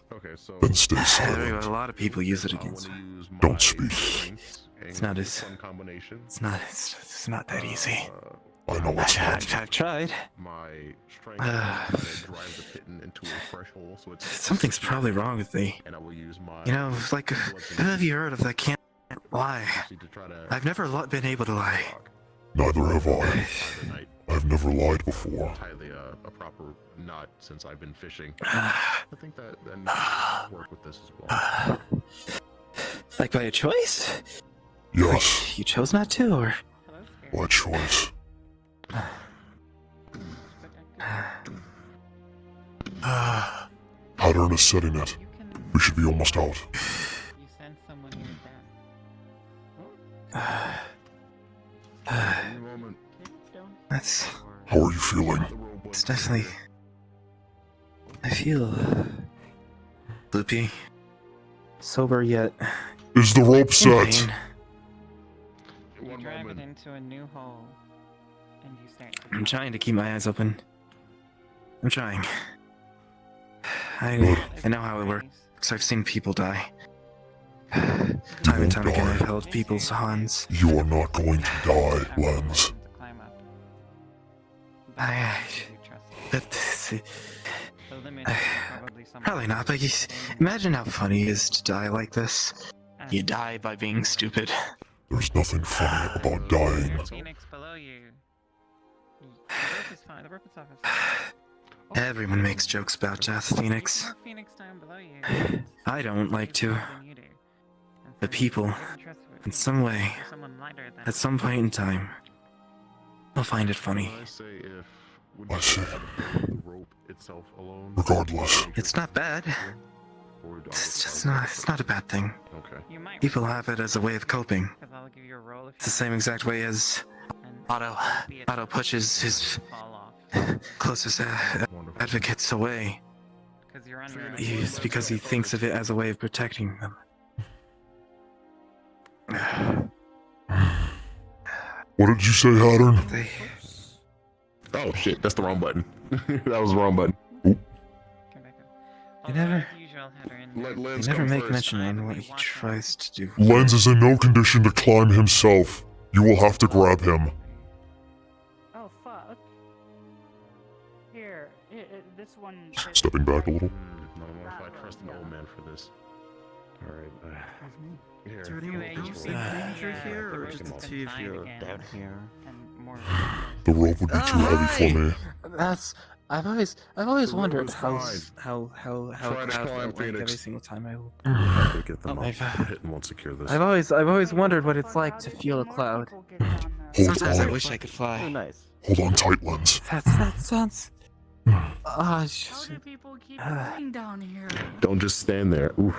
Then stay silent. A lot of people use it against me. Don't speak. It's not that easy. I know it's not. I've tried. Something's probably wrong with me. You know, like, who have you heard of that can't lie? I've never been able to lie. Neither have I. I've never lied before. A proper knot since I've been fishing. I think that work with this as well. Like by a choice? Yes. Like you chose not to, or? By choice. Pattern is setting it. We should be almost out. That's... How are you feeling? It's definitely... I feel... loopy. Sober yet... Is the rope set? You drive it into a new hole, and you start... I'm trying to keep my eyes open. I'm trying. I know how it works. I've seen people die. Time and time again, I've held people's hands. You are not going to die, Lens. Probably not, but imagine how funny it is to die like this. You die by being stupid. There's nothing funny about dying. Fenix below you. The rope is fine. The rope itself is fine. Everyone makes jokes about death, Fenix. Phoenix down below you. I don't like to. the people, in some way, at some point in time, they'll find it funny. I say if I see. the rope itself alone. Regardless. It's not bad. It's not a bad thing. Okay. People have it as a way of coping. It's the same exact way as Otto pushes his closest advocates away. It's because he thinks of it as a way of protecting them. What did you say, Hattern? Oh shit, that's the wrong button. That was the wrong button. They never Lens make first. mention on what he tries to do. Lens is in no condition to climb himself. You will have to grab him. Oh fuck. Here, this one. Stepping back a little. I don't know if I trust an old man for this. Alright, here. Do you see danger here, or just to see if you're down here? The rope would be too heavy for me. I've always wondered It's how fine. Try to felt climb, like Phoenix. every single time I Get them up. Hit and won't secure this. I've always wondered what it's like to feel a cloud. Hold Sometimes I on. wish I could fly. Oh, nice. Hold on tight, Lens. That sounds. How do people keep going down here? Don't just stand there. Oof.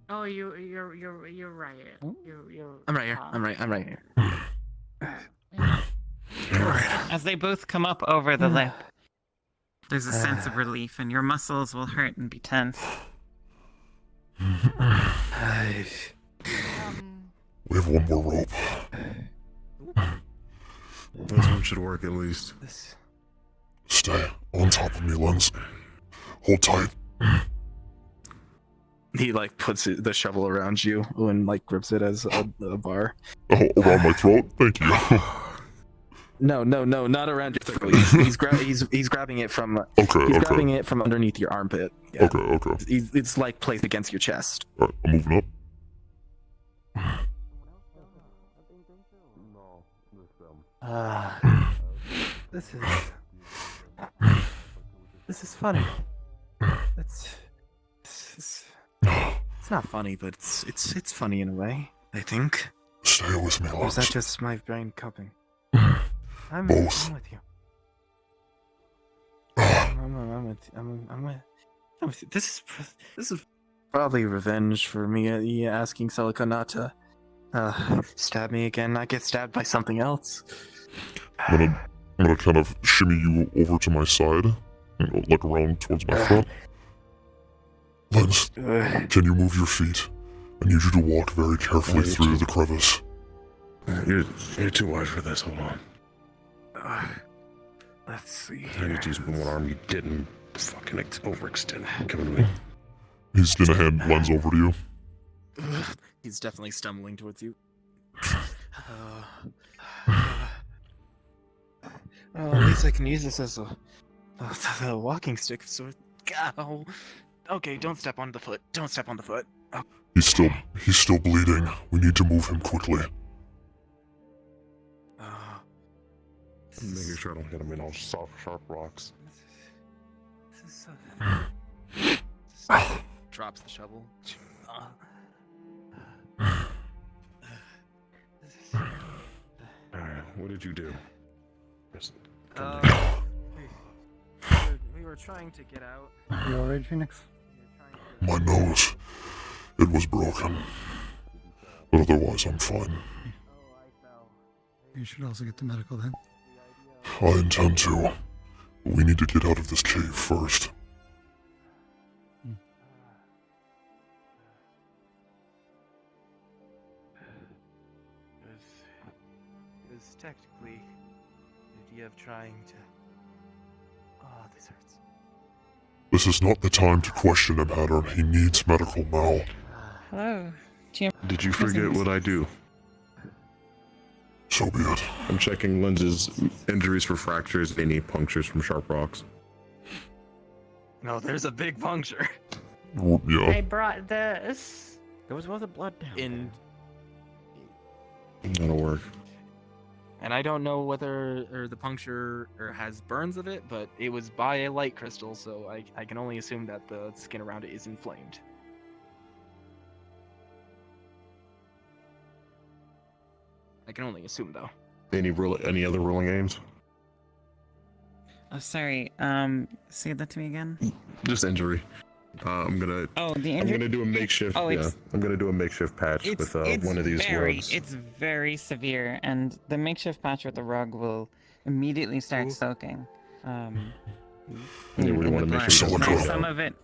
Oh, you're right. You're. I'm right here. I'm right here. As they both come up over the lip, there's a sense of relief, and your muscles will hurt and be tense. We have one more rope. This one should work at least. Stay on top of me, Lens. Hold tight. He like puts the shovel around you and like grips it as a bar. Oh, around my throat? Thank you. No, not around your throat. He's grabbing it from. Okay, grabbing it from underneath your armpit. Yeah. Okay. It's like placed against your chest. Alright, I'm moving up. This is funny. It's not funny, but it's funny in a way. I think. Stay with me, Or is Lens. that just my brain coping? I'm Both. with you. I'm with you. This is probably revenge for me asking Celica not to stab me again, not get stabbed by something else. I'm gonna kind of shimmy you over to my side, and look around towards my front. Lens, can you move your feet? I need you to walk very carefully through the crevice. You're too wide for this. Hold on. Let's see. I need to use one arm. You didn't fucking overextend. Come with me. He's gonna hand Lens over to you. He's definitely stumbling towards you. At least I can use this as a walking stick. So, ow. Okay, don't step on the foot. Don't step on the foot. Oh. He's still bleeding. We need to move him quickly. Making sure I don't hit him in all soft, sharp rocks. Drops the shovel. Alright, what did you do? Just We were trying to get out. You alright, Phoenix? My nose. It was broken. But otherwise, I'm fine. You should also get to medical then. I intend to. But we need to get out of this cave first. It was technically the idea of trying to. Oh, this hurts. This is not the time to question him, Hattern. He needs medical now. Hello. Did you forget what I do? So be it. I'm checking Lens's injuries for fractures, any punctures from sharp rocks. No, there's a big puncture. Yeah. I brought this. There was a blood down That'll work. And I don't know whether the puncture has burns of it, but it was by a light crystal, so I can only assume that the skin around it is inflamed. I can only assume though. Any other rolling aims? Oh, sorry. Say that to me again. Just injury. I'm gonna. Oh, the I'm injury. gonna do a makeshift. Oh, yeah, I'm gonna do a makeshift patch with one of these rugs. It's very severe, and the makeshift patch with the rug will immediately start soaking. Yeah, we in want the to make blood. sure it Now, doesn't some bleed out. of it.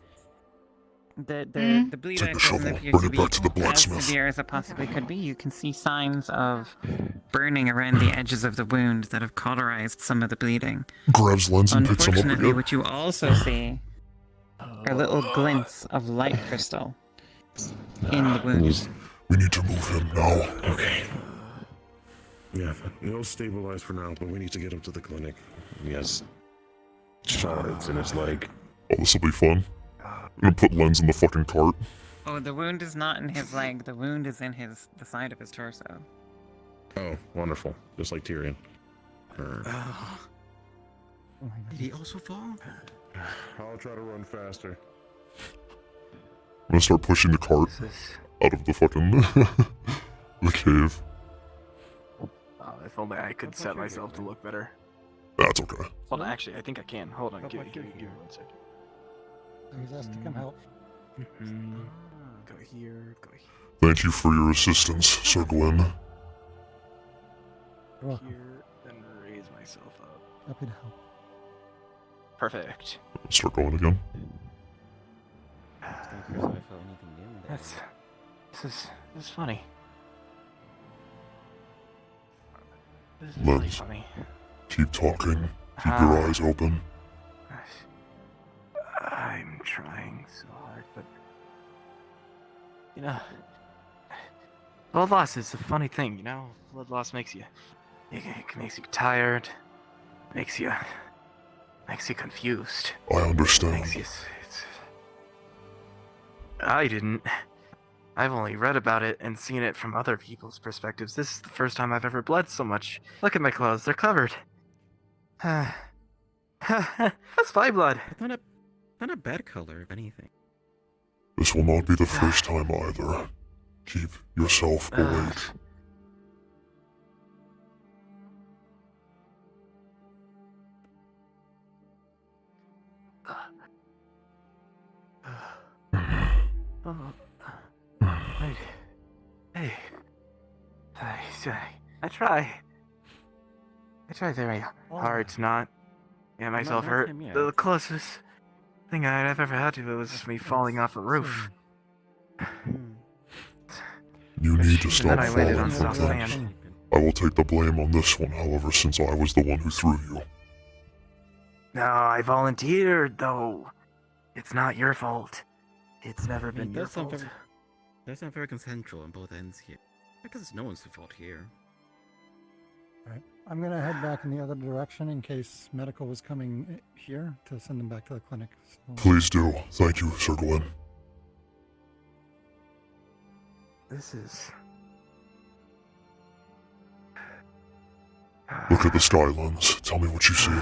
The bleed Take out the doesn't shovel, appear bring to it be back to the as blacksmith. severe as it possibly could be. You can see signs of burning around the edges of the wound that have cauterized some of the bleeding. Grabs lens and picks him up Unfortunately, again. what you also see are little glints of light crystal in the wound. We need to move him now. Okay. Yeah, he'll stabilize for now, but we need to get him to the clinic. He has shards in his leg. Oh, this will be fun. I'm gonna put lens in the fucking cart. Oh, the wound is not in his leg. The wound is in the side of his torso. Oh, wonderful. Just like Tyrion. Did he also fall? I'll try to run faster. I'm gonna start pushing the cart out of the fucking the cave. If only I could set myself to look better. That's okay. Hold on, actually, I think I can. Hold on, give me 1 second. He's asked to come help. Go here, go here. Thank you for your assistance, Sir Gwen. Here, then raise myself up. Happy to help. Perfect. Start going again. This is funny. This is really Lens, funny. keep talking. Keep your eyes open. I'm trying so hard, but you know, blood loss is a funny thing. You know, blood loss makes you, it makes you tired, makes you confused. I understand. Makes you. I didn't. I've only read about it and seen it from other people's perspectives. This is the first time I've ever bled so much. Look at my clothes; they're covered. That's my blood. Not a bad color, if anything. This will not be the first time either. Keep yourself awake. Hey, I try very hard to not get myself not hurt. him yet. The closest thing I've ever had to it was just me falling off a roof. You need to Then stop I landed falling on from soft things. sand. I will take the blame on this one, however, since I was the one who threw you. No, I volunteered though. It's not your fault. It's never been your fault. That's not very consensual on both ends here. Because it's no one's fault here. Alright. I'm gonna head back in the other direction in case medical was coming here to send them back to the clinic. So. Please do. Thank you, Sir Gwen. This is... Look at the sky lens. Tell me what you see.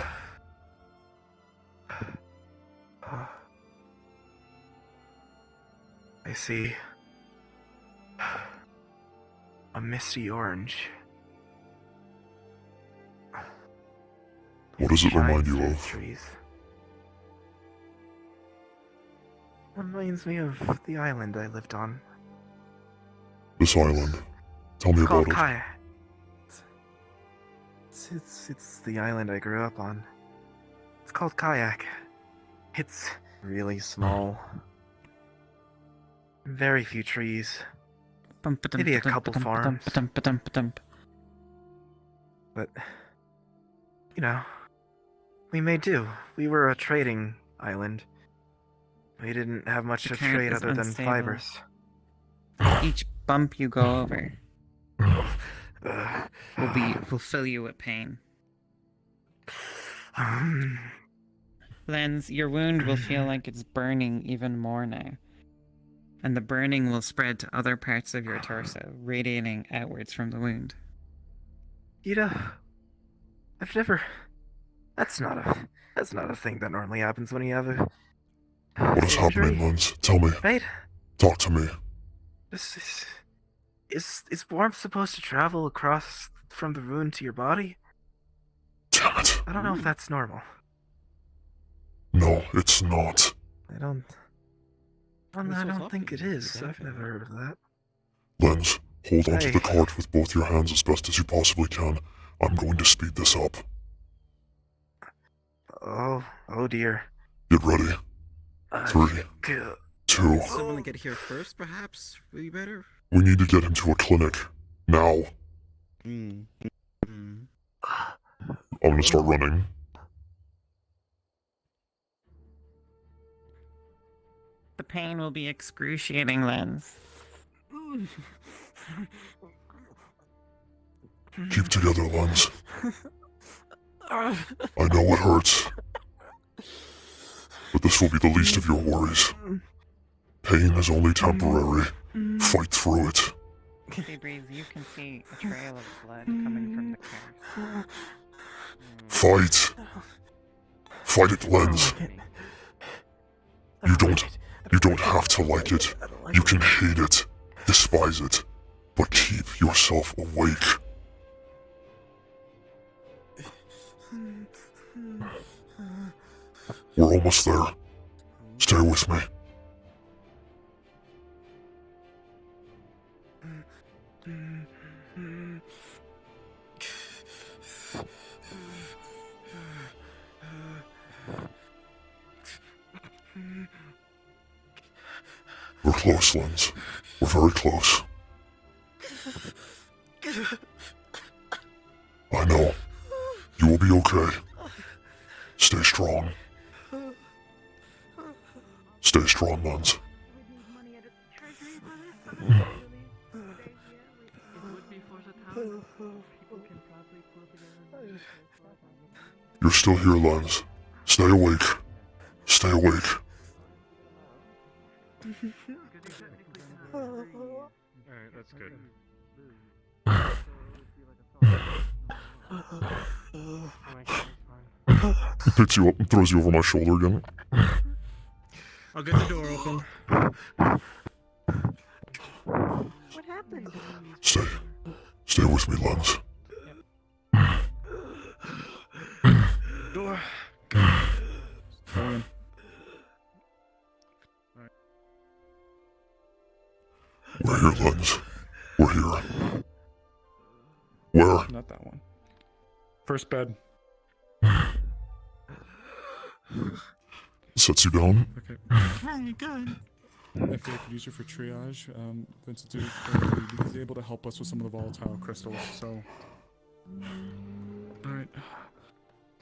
I see a misty orange. What does it remind you of? Trees. Reminds me of the island I lived on. This island. Tell me It's called about it. Kayak. It's the island I grew up on. It's called Kayak. It's really small. Very few trees. Maybe a couple farms. But, you know, we made do. We were a trading island. We didn't have much to current trade is other than unstable. fibers. Each bump you go over will fill you with pain. Lens, your wound will feel like it's burning even more now. And the burning will spread to other parts of your torso, radiating outwards from the wound. You know, I've never... That's not a thing that normally happens when you have a... What is happening, Lens? Tell me. Right? Talk to me. This is... Is warmth supposed to travel across from the rune to your body? Damn it. I don't know if that's normal. No, it's not. I don't think it is. I've never heard of that. Lens, hold onto the cart with both your hands as best as you possibly can. I'm going to speed this up. Oh dear. Get ready. 3, 2. Someone to get here first, perhaps? Would be better? We need to get him to a clinic. Now. I'm gonna start running. The pain will be excruciating, Lens. Keep together, Lens. I know it hurts. But this will be the least of your worries. Pain is only temporary. Fight through it. Debrief, you can see a trail of blood coming from the car. Fight. Fight it, Lens. You don't have to like it. You can hate it, despise it, but keep yourself awake. We're almost there. Stay with me. We're close, Lens. We're very close. I know. You will be okay. Stay strong. Stay strong, Lens. You're still here, Lens. Stay awake. Stay awake. Alright, that's good. He picks you up and throws you over my shoulder again. I'll get the door open. What happened? Stay with me, Lens. Door. Go in. We're here, Lens. We're here. Where? Not that one. First bed. Sets you down. Okay. Very good. I feel I could use you for triage. Vincent he's able to help us with some of the volatile crystals, so... Alright.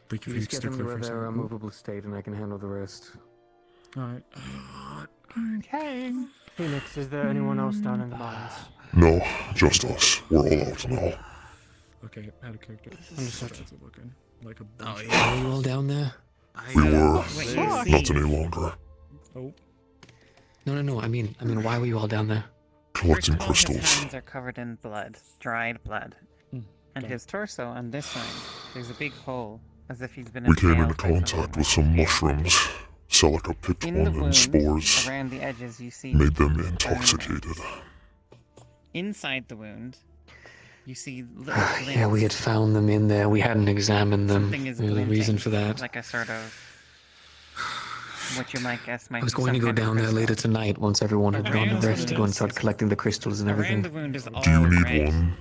Thank you for Just get your them to where clarification. they're a movable state and I can handle the rest. Alright. Okay. Phoenix, is there anyone else down in the mines? No, just us. We're all out now. Okay, out of character. Understood. How's it looking? Like a Oh, bunch yeah. Are you all down there? We were. Not any longer. Oh. No. I mean, why were you all down there? Collecting First of all, his crystals. hands are covered in blood, dried blood. And his torso on this side, there's a big hole, as if he's been We came into impaled by something. contact with some mushrooms. Celica picked In one the and wound, spores around the edges, you see made them intoxicated. inside the wound, you see little Yeah, we had found them in there. We hadn't examined them. Something is There's a glinting, reason for that. like a sort of what you might guess might I was be going to some go kind of down there crystal. later tonight once everyone had gone to rest to go and start collecting the crystals and Around everything. the wound is all Do you need red. one?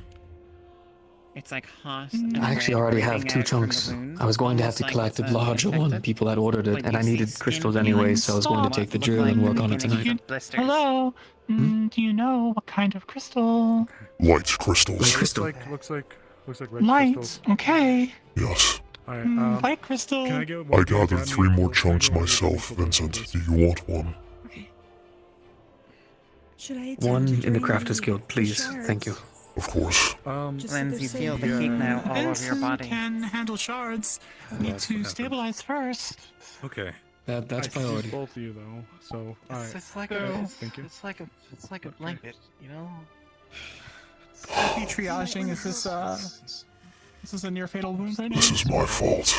It's like hot. And I actually red already have breathing 2 out from the chunks. wound, I was going to have almost to like collect it's a larger one. infected. People had ordered it, But and you I see needed skin crystals peeling. anyway, so I was going to take the Look drill like and work on it beginning tonight. of blisters. Hello. Do you know what kind of crystal? Light crystals. Light crystal. Looks like red Light. crystals. Okay. Yes. Alright, Light crystal. can I get I gathered 3 more chunks myself, Vincent. Do you want one? Should I One attempt to in the drain Crafters Guild, please. Thank you. Of course. Just so Lens, they're you feel safe? the heat now all over your Vincent body. can handle shards. Need to stabilize first. Okay. That's I see priority. both of you though, so alright. It's like Thank you. it's like a blanket, you know. Are you triaging? Is this a near fatal wound right now? This is my fault.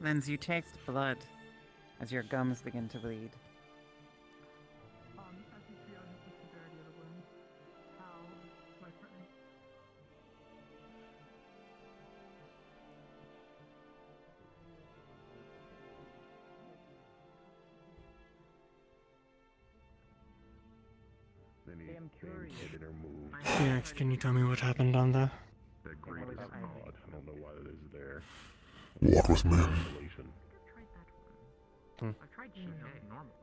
Lens, you taste blood as your gums begin to bleed. Phoenix, can you tell me what happened down there? Walk with me.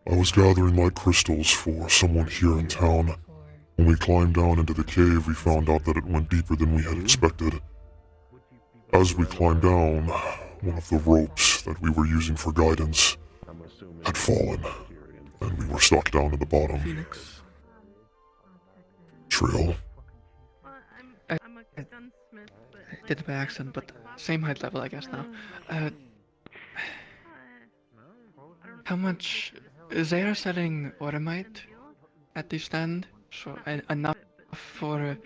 I was gathering light crystals for someone here in town. When we climbed down into the cave, we found out that it went deeper than we had expected. As we climbed down, one of the ropes that we were using for guidance had fallen, and we were stuck down at the bottom. Phoenix. Trial. I did it by accident, but same height level, I guess, now. How much... They are selling Automite at the stand, so enough for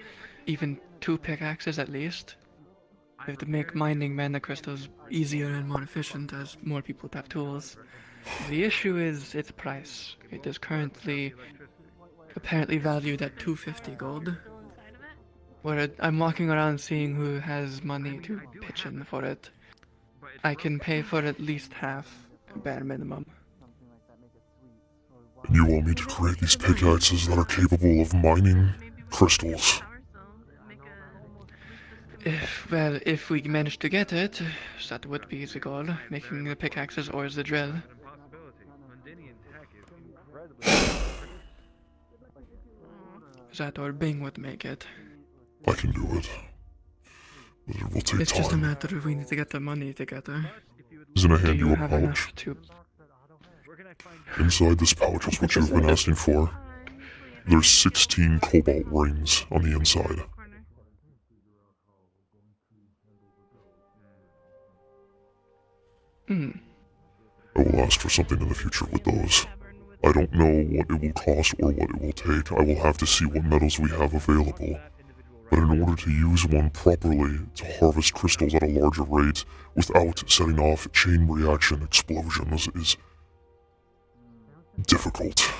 even 2 pickaxes at least. We have to make mining mana crystals easier and more efficient as more people have tools. The issue is its price. It is currently apparently valued at 250 gold. I'm walking around seeing who has money to pitch in for it. I can pay for at least half, bare minimum. And you want me to create these pickaxes that are capable of mining crystals? If we manage to get it, that would be the goal, making the pickaxes or the drill. That or Bing would make it. I can do it. But it will take It's time. just a matter of we need to get the money together. Isn't I hand Do you a have pouch? enough to... Inside this pouch is what you've been asking for. There's 16 cobalt rings on the inside. I will ask for something in the future with those. I don't know what it will cost or what it will take. I will have to see what metals we have available. But in order to use one properly to harvest crystals at a larger rate without setting off chain reaction explosions is difficult.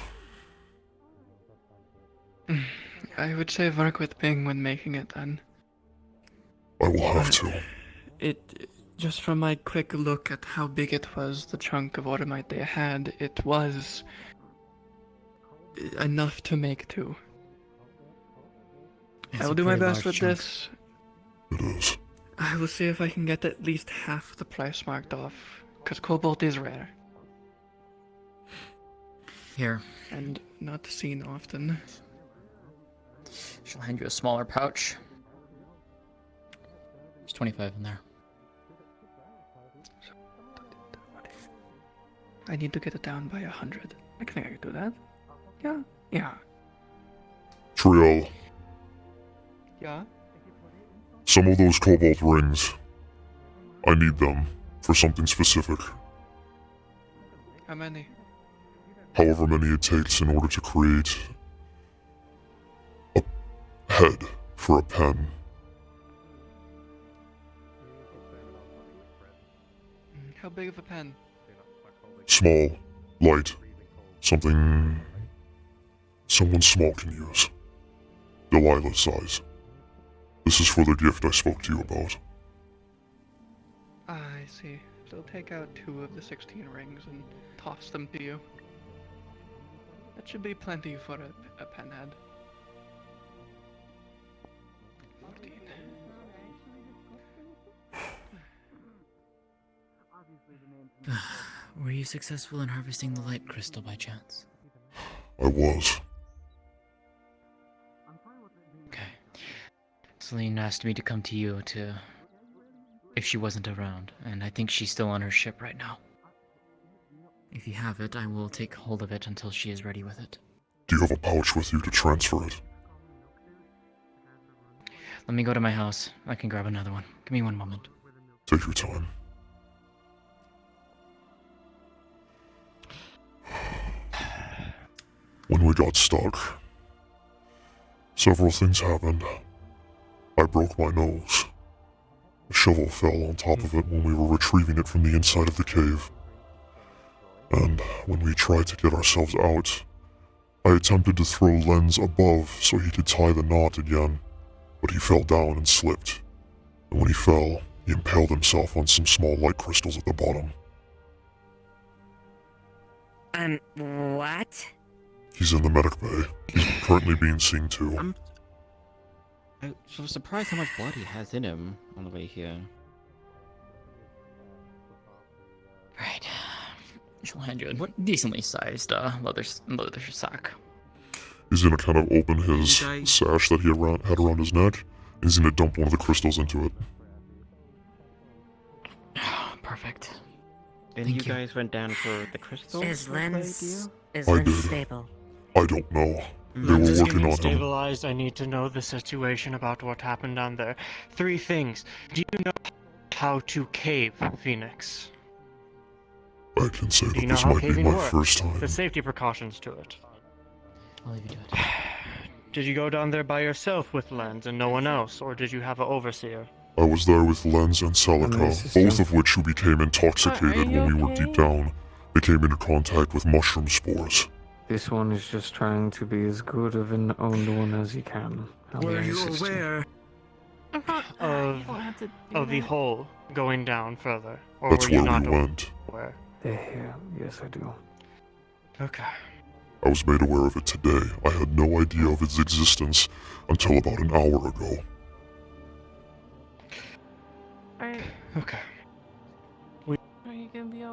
I would say work with Bing when making it then. I will have to. Just from my quick look at how big it was, the chunk of Automite they had, it was enough to make 2. I will do my best with this. It is. I will see if I can get at least half the price marked off, because cobalt is rare. Here. And not seen often. She'll hand you a smaller pouch. There's 25 in there. I need to get it down by 100. I think I can do that. Yeah. Trial. Yeah? Some of those cobalt rings, I need them for something specific. How many? However many it takes in order to create a head for a pen. How big of a pen? Small, light, something someone small can use. Delilah size. This is for the gift I spoke to you about. I see. So take out 2 of the 16 rings and toss them to you. That should be plenty for a penhead. 14. Were you successful in harvesting the light crystal by chance? I was. Okay. Celine asked me to come to you if she wasn't around, and I think she's still on her ship right now. If you have it, I will take hold of it until she is ready with it. Do you have a pouch with you to transfer it? Let me go to my house. I can grab another one. Give me one moment. Take your time. When we got stuck, several things happened. I broke my nose. A shovel fell on top of it when we were retrieving it from the inside of the cave. And when we tried to get ourselves out, I attempted to throw Lens above so he could tie the knot again, but he fell down and slipped. And when he fell, he impaled himself on some small light crystals at the bottom. What? He's in the medic bay. He's currently being seen to. I'm so surprised how much blood he has in him on the way here. Right. She'll hand you a decently sized leather sack. He's gonna kind of open his sash that he had around his neck, and he's gonna dump one of the crystals into it. Perfect. And you guys went down for the crystal? Is Lens I did. stable? I don't know. They Lens were is working getting on him. stabilized. I need to know the situation about what happened down there. 3 things. Do you know how to cave, Phoenix? I can say Do you that know this how might be caving my works? first time. The safety precautions to it. I'll leave you to it. Did you go down there by yourself with Lens and no one else, or did you have an overseer? I was there with Lens and Celica, both of which who became intoxicated when we were deep down. They came into contact with mushroom spores. This one is just trying to be as good of an owned one as he can. Were you aware of the hole going down further, or That's were you where not we went. aware? They're here. Yes, I do. Okay. I was made aware of it today. I had no idea of its existence until about an hour ago. Okay. We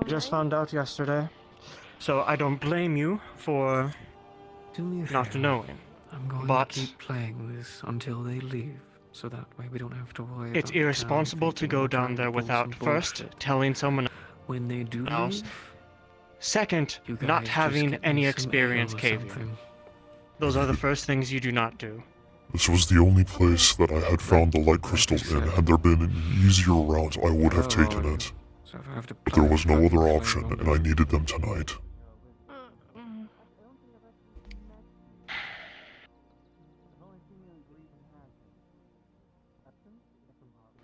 just found out yesterday, so I don't blame you for Do me a not favor. knowing. I'm going But to keep playing this until they leave, so that way we don't have to worry it's about the town irresponsible to thinking go we're down trying to there pull without some first bullshit. telling someone When they do else. leave, Second, you not guys having just get any me some experience ale or caving. something. Those are the first things you do not do. This was the only place that I had found the light crystals in. Had there been an easier route, I would have taken it. So if I have to But there was no plug other the option, flame and I needed them tonight.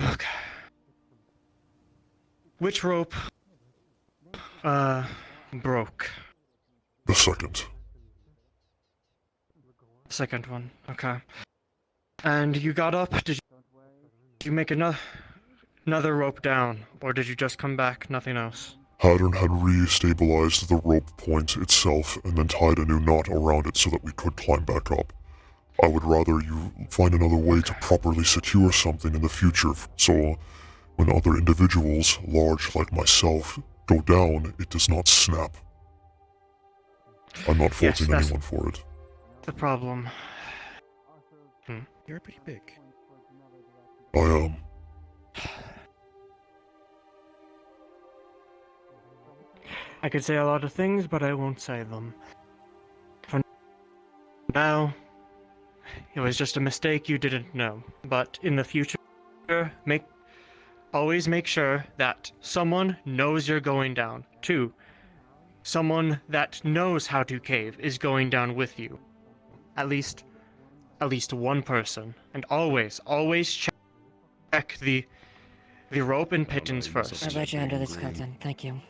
Okay. Which rope, broke? The second. Second one, okay. And you got up, did you make another rope down, or did you just come back, nothing else? Haddon had re-stabilized the rope point itself and then tied a new knot around it so that we could climb back up. I would rather you find another way to properly secure something in the future, so when other individuals, large like myself, go down, it does not snap. I'm not faulting that's anyone for it. the problem. You're pretty big. I am. I could say a lot of things, but I won't say them. For now, it was just a mistake you didn't know. But in the future, always make sure that someone knows you're going down. 2, someone that knows how to cave is going down with you. At least one person. And always check the rope and pigeons first. I'll let you under this curtain. Thank you.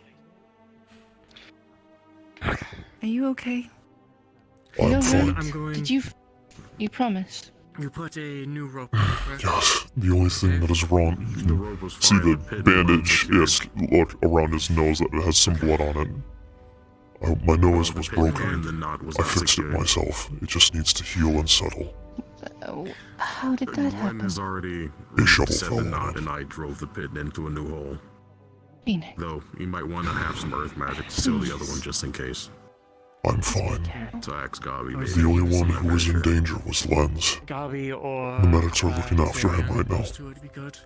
Are you okay? I'm fine. I'm going. Did you promise? You put a new rope on, correct? Yes, the only thing that is wrong, you can see the bandage, yes, look around his nose that it has some blood on it. My nose was broken. I fixed it myself. It just needs to heal and settle. How did that happen? Len has already A shovel set fell the on knot, and I drove the pit into a new hole. Phoenix. Though, you might want to have some earth magic to seal the other one just in case. I'm fine. So ask Gabi, The only one who was in danger was Lens. Gabi or... The medics are looking after him right now. Would be good.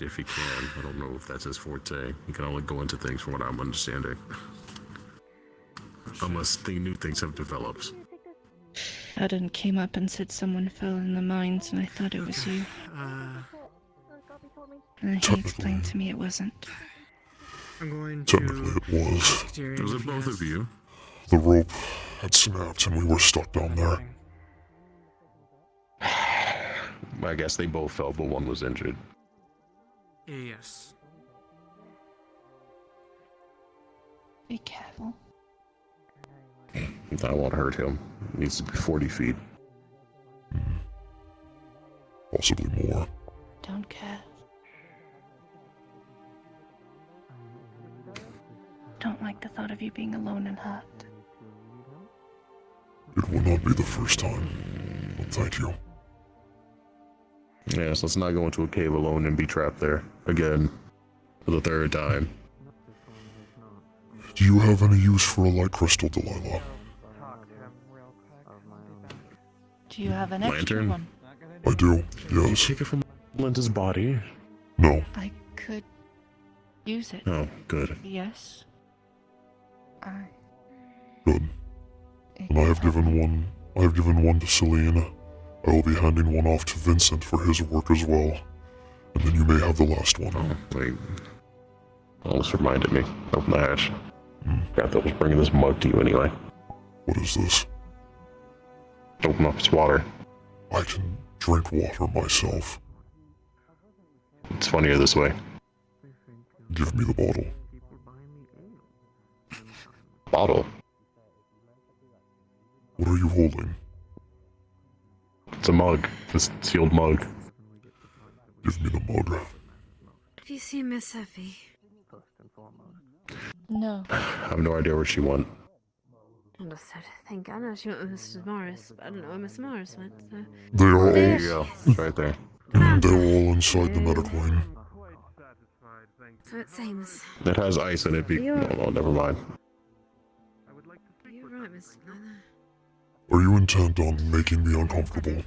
If he can. I don't know if that's his forte. He can only go into things from what I'm understanding. Unless the new things have developed. Adam came up and said someone fell in the mines, and I thought it was you. And he explained to me it wasn't. I'm going to... Technically it was. Was it both of you? The rope had snapped and we were stuck down there. I guess they both fell, but one was injured. Yes. Be careful. I won't hurt him. He needs to be 40 feet. Possibly more. Don't care. Don't like the thought of you being alone and hurt. It will not be the first time. But thank you. Yes, let's not go into a cave alone and be trapped there again for the third time. Do you have any use for a light crystal, Delilah? Do you have an extra Lantern? one? I do, yes. Take it from Linda's body. No. I could use it. Oh, good. Yes. Good. And I have given one to Celine. I will be handing one off to Vincent for his work as well. And then you may have the last one. Oh, wait. Almost reminded me. Open the hatch. Forgot that was bringing this mug to you anyway. What is this? Open up its water. I can drink water myself. It's funnier this way. Give me the bottle. Bottle? What are you holding? It's a mug. It's a sealed mug. Give me the mug. Have you seen Miss Effie? No. I have no idea where she went. Understood. Thank God. No, she went with Mrs. Morris, but I don't know where Miss Morris went, so... They are all... There you go. It's right there. They're all inside the medic wing. So it seems. It has ice in it. No, never mind. You're right, Mr. Leather. Are you intent on making me uncomfortable?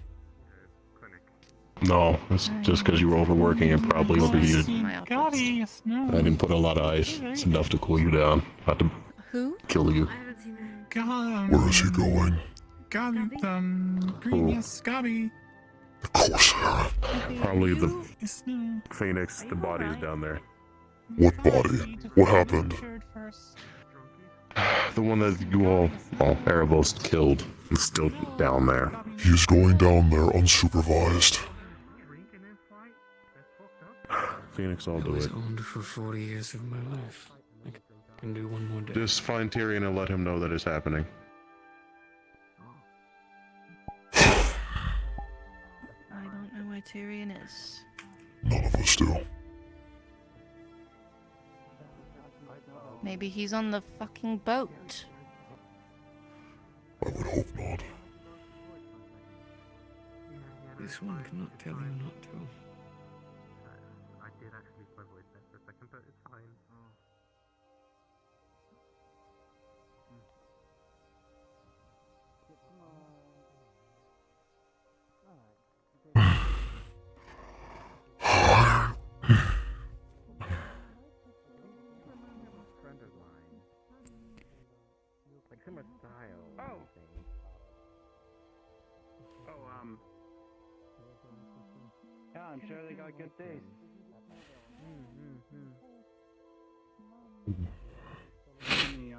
No, it's just because you were overworking and probably overheated. Gotti, no. I didn't put a lot of ice. It's enough to cool you down, not to kill you. Where is he going? Who? Yes, Gabby. The Corsair. Probably the Phoenix. The body is down there. What body? What happened? The one that you all, Erebos killed, is still down there. He's going down there unsupervised. Phoenix, I'll do it. Owned for 40 years of my life. I can do one more day. Just find Tyrion and let him know that it's happening. I don't know where Tyrion is. None of us do. Maybe he's on the fucking boat. I would hope not. This one cannot tell you not to. I did actually avoid that for a second, but it's fine. Like similar style. Yeah, I'm sure they got good taste. Danny,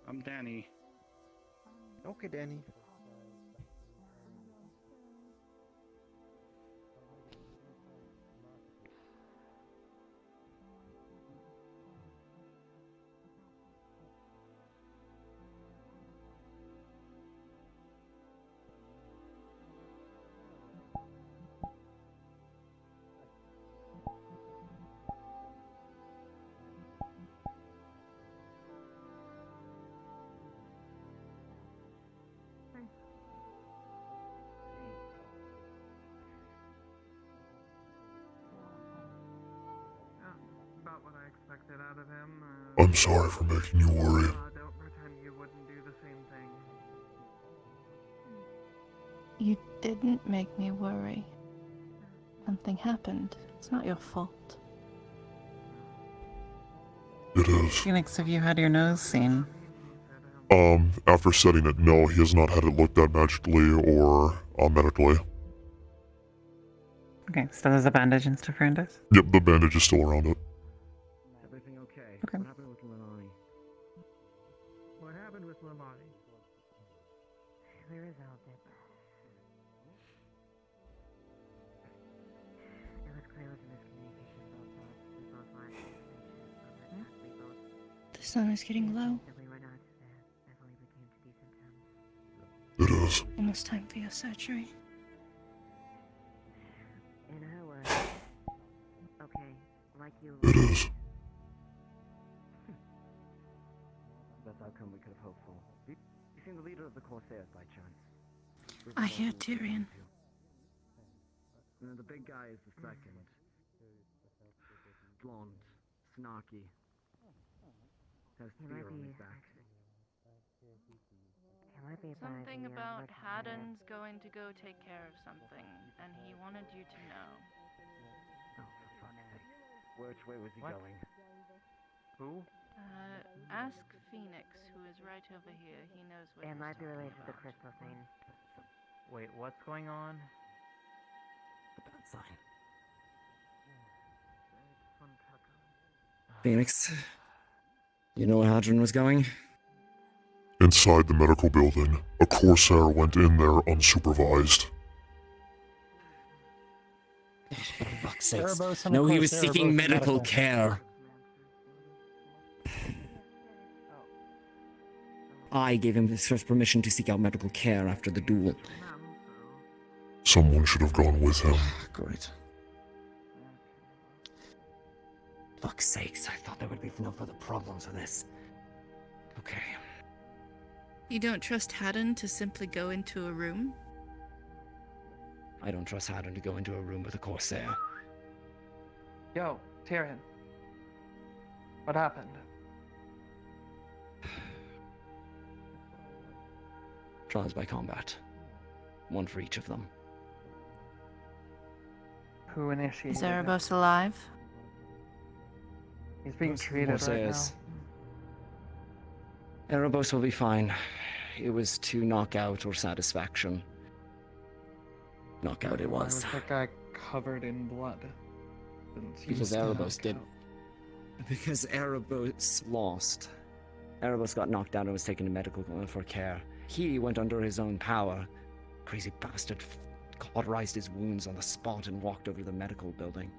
I'm Danny. Okay, Danny. About what I expected out of him. I'm sorry for making you worry. Don't pretend you wouldn't do the same thing. You didn't make me worry. Something happened. It's not your fault. It is. Phoenix, have you had your nose seen? After setting it, no, he has not had it looked at magically or medically. Okay, still has a bandage and stuff around it? Yep, the bandage is still around it. Everything okay? Okay. What happened with Lamani? What happened with Lamani? We resolved it. It was clear it was a miscommunication both sides. We both wanted information, but we both The sun is getting low. that we were not ever we came to decent terms. It is. Almost time for your surgery. In her words, okay, like you. It is. Best outcome we could have hoped for. seen the leader of the Corsairs by chance? I hear Tyrion. And then the big guy is the second. Blonde, snarky. Has fear on his back. Something about Haddon's going to go take care of something, and he wanted you to know. Oh, for fuck's sake. Which way was he going? Who? Ask Fenix, who is right over here. He knows what It he's might be talking related to the about. crystal thing. Wait, what's going on? The bad sign. Phoenix, you know where Hadron was going? Inside the medical building, a Corsair went in there unsupervised. For fuck's sakes. Erebos and a No, he was Corsair are seeking both medical care. I gave him his first permission to seek out medical care after the duel. Someone should have gone with him. Great. Fuck's sakes, I thought there would be no further problems with this. Okay. You don't trust Haddon to simply go into a room? I don't trust Haddon to go into a room with a Corsair. Yo, Tyrion. What happened? Trials by combat. One for each of them. Who initiated Is it? Erebos alive? He's being treated right now. Corsairs. Erebos will be fine. It was to knockout or satisfaction. Knockout it Why was. that guy covered in blood? Didn't seem Because to Erebos did. knockout. Because Erebos lost. Erebos got knocked out and was taken to medical for care. He went under his own power. Crazy bastard cauterized his wounds on the spot and walked over to the medical building.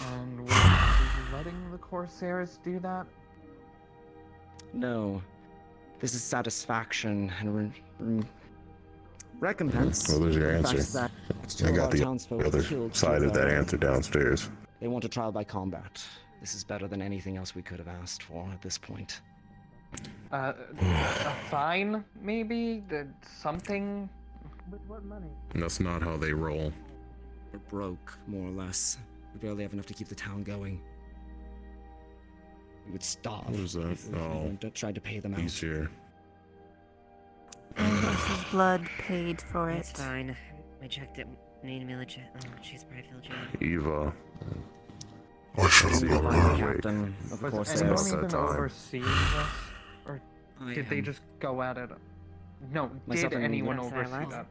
And was he letting the Corsairs do that? No. This is satisfaction and recompense. Well, there's your The fact answer. that I a got lot of the townsfolk other killed side of that their- answer downstairs. They want a trial by combat. This is better than anything else we could have asked for at this point. A fine, maybe? Something? With what money? And that's not how they roll. We're broke, more or less. We barely have enough to keep the town going. We would starve. What is that? If we Oh, tried to pay them out. he's here. Erebos' blood paid for It's it. fine. We checked it. Need me legit. Oh, she's probably filled you in. Eva. I should have been there. Captain of the Was Corsairs. anyone About even that time. overseeing this? Or I did they am. just go at it? No, Myself did and anyone Yes, I oversee was. that?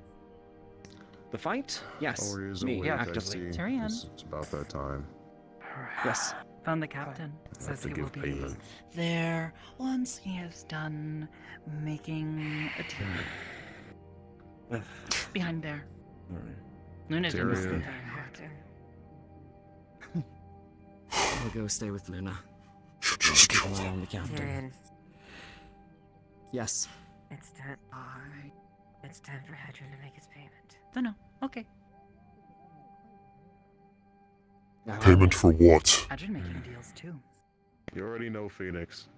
The fight? Yes. Oh, he is Me, awake, I actively. see. Tyrion. It's about that time. Yes. Found the captain. I have Says to he will give be payment. there once he is done making a team. Behind there. Alright. Luna's in the Tyrion. sky. I'll go stay with Luna. You just Keep killed an eye him. on the captain. Tyrion, Yes. it's time. It's time for Hadron to make his payment. No, okay. Payment for what? Imagine making deals too. You already know Phoenix.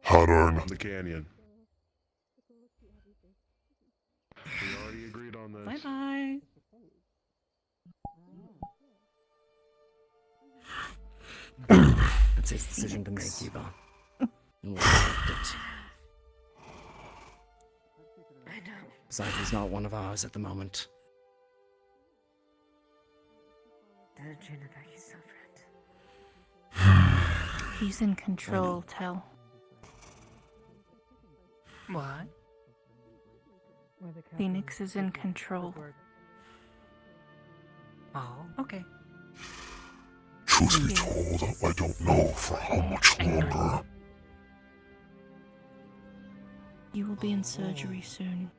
Haddon. The canyon. We already agreed on this. Bye bye. It's his decision to make, Eva. And we'll accept it. I know. Besides, he's not one of ours at the moment. Don't you know about your friend? He's in control, Tell. What? Phoenix is in control. Oh, okay. Truth be told, I don't know for how much longer. You will be in surgery soon.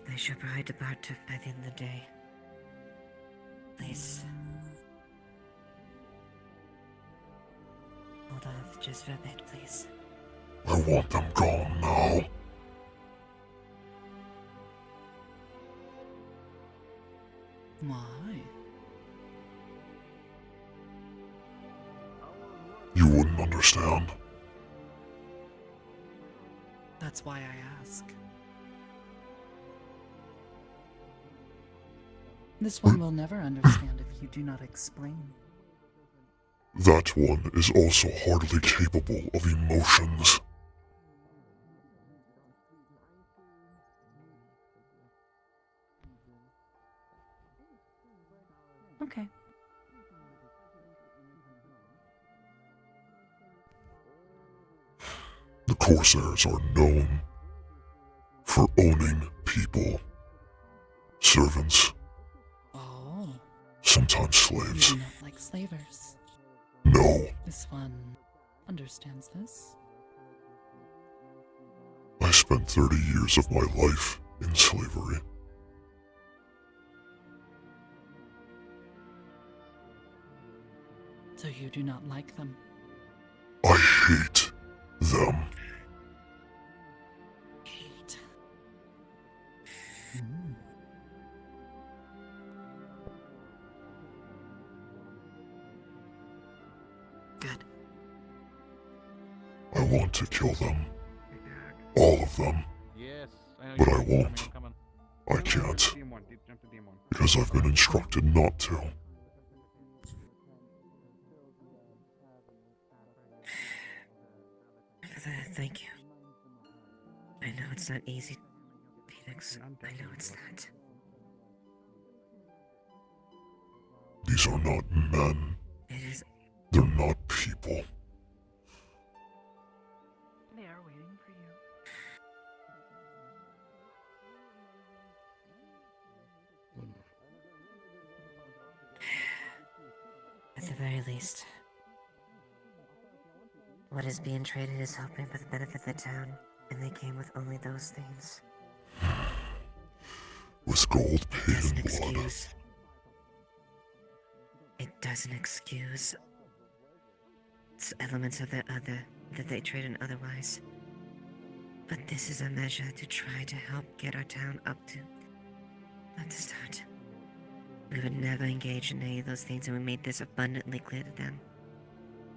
They should probably depart by the end of the day. Please. Hold off just for a bit, please. I want them gone now. Why? You wouldn't understand. That's why I ask. This one will never understand if you do not explain. That one is also hardly capable of emotions. Okay. The Corsairs are known for owning people, servants, Oh. sometimes You slaves. do not like slavers. No, This one understands this. I spent 30 years of my life in slavery. So you do not like them. I hate them. Hate. Good. I want to kill them. All of them. Yes, But I won't. I can't. Because I've been instructed not to. Thank you. I know it's not easy, Phoenix. I know it's not. These are not men. It is. They're not people. They are waiting for you. At the very least, what is being traded is helping for the benefit of the town, and they came with only those things. With gold paid in blood. It doesn't excuse elements of the other that they trade in otherwise. But this is a measure to try to help get our town up to the start. We would never engage in any of those things, and we made this abundantly clear to them.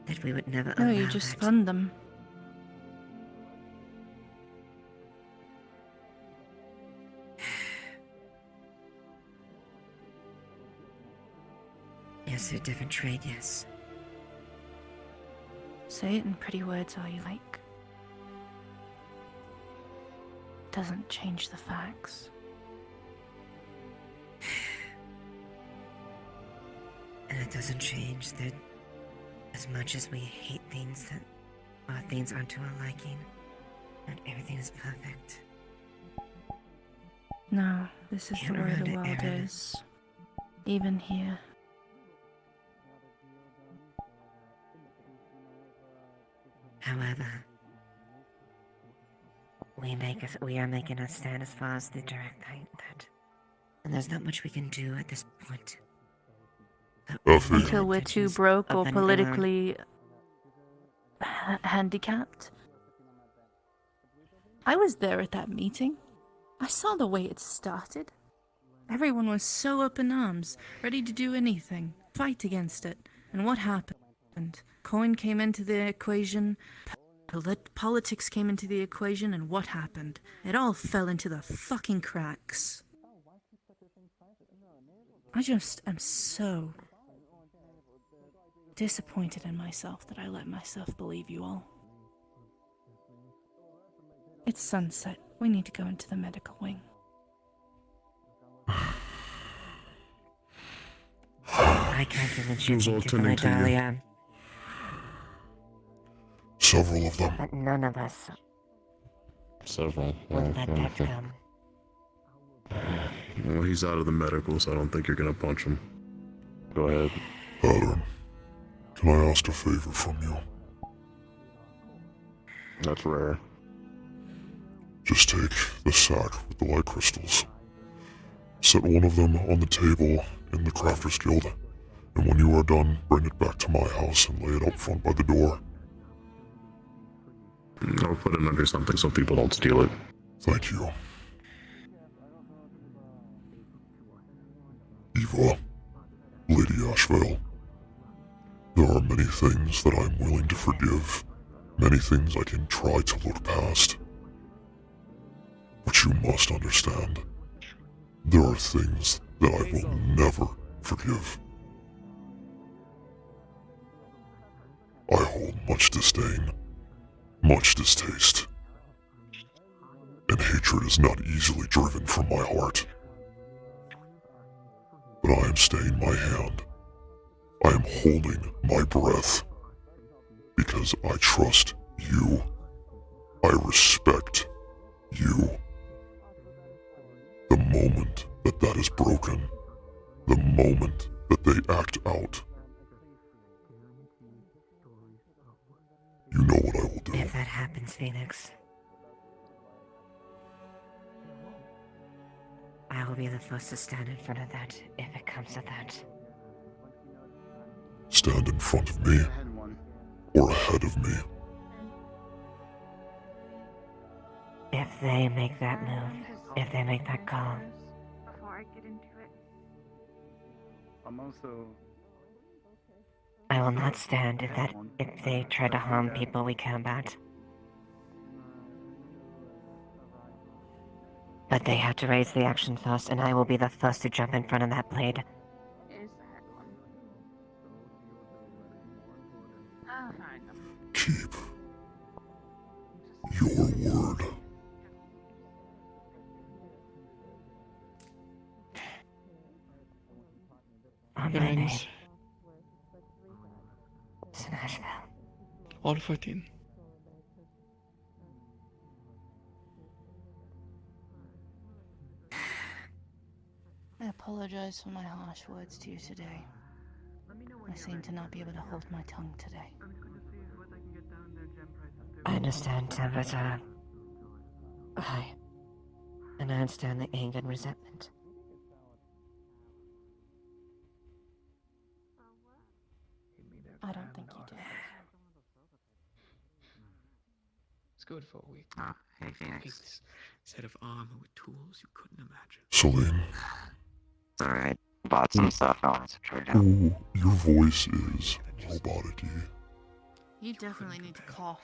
That we would never No, allow you just that. fund them. Yes, they're different trade, yes. Say it in pretty words all you like. Doesn't change the facts. And it doesn't change that as much as we hate things that, or things aren't to our liking, not everything is perfect. No, this is Can't the way round the it, world Aaron. is. Even here. However, we are making a stand as far as the direct that, and there's not much we can do at this point. Until we're too intentions broke or open and politically handicapped. I was there at that meeting. I saw the way it started. Everyone was so up in arms, ready to do anything, fight against it. And what happened? Coin came into the equation, politics came into the equation, and what happened? It all fell into the fucking cracks. I just am so disappointed in myself that I let myself believe you all. It's sunset. We need to go into the medical wing. I can't convince you to go to Dahlia. Several of them. But none of us Several. would let that come. Well, he's out of the medical, so I don't think you're gonna punch him. Go ahead. Pattern, can I ask a favor from you? That's rare. Just take the sack with the light crystals. Set one of them on the table in the Crafters Guild, and when you are done, bring it back to my house and lay it up front by the door. I'll put it under something so people don't steal it. Thank you. Eva, Lady Ashvale, There are many things that I'm willing to forgive, many things I can try to look past. But you must understand, there are things that I will never forgive. I hold much disdain, much distaste, and hatred is not easily driven from my heart. But I am staying my hand. I am holding my breath. Because I trust you. I respect you. The moment that that is broken, the moment that they act out, you know what I will do. If that happens, Phoenix, I will be the first to stand in front of that if it comes to that. Stand in front of me, or ahead of me. If they make that move, if they make that call, Before I get into it. I'm also. I will not stand if they try to harm people we care about. But they have to raise the action first, and I will be the first to jump in front of that blade. Is the head one. I'll find them. Keep your word. On Good my name. range. Nashville. All 14. I apologize for my harsh words to you today. I seem to not be able to hold my tongue today. I understand tempers are high. And I understand the anger and resentment. I don't think you do. It's good for a week. Oh, hey, Phoenix. Nice set of armor with tools you couldn't imagine. Celine. It's alright. Bought some stuff. I wanted to trade out. Ooh, your voice is robotic-y. You definitely need to cough.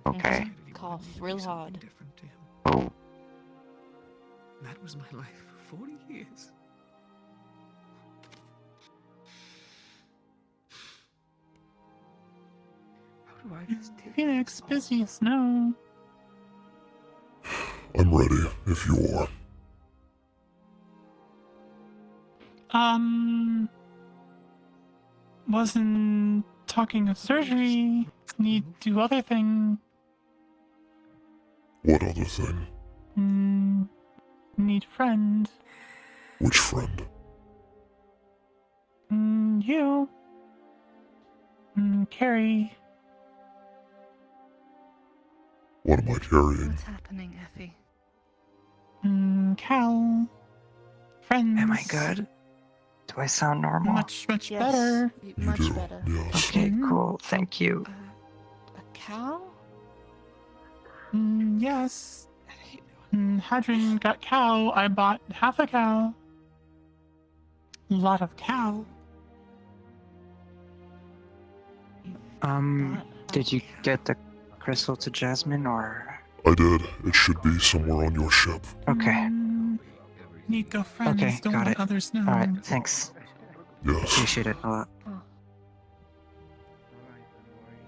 Okay. Cough real hard. Oh. That was my life for 40 years. How do I just do Phoenix, busiest, no. I'm ready, if you are. Wasn't talking of surgery. Need to do other thing. What other thing? Need friend. Which friend? You. Carrie. What am I carrying? What's happening, Effie? Cal. Friends. Am I good? Do I sound normal? Much Yes, better. much better. Yes. Okay, cool. Thank you. A cow? Yes. Hadron got cow. I bought half a cow. Lot of cow. Did you get the crystal to Jasmine or? I did. It should be somewhere on your ship. Okay. Need go friends. Okay, Don't got let it. others know. Alright, thanks. Yes. Appreciate it a lot.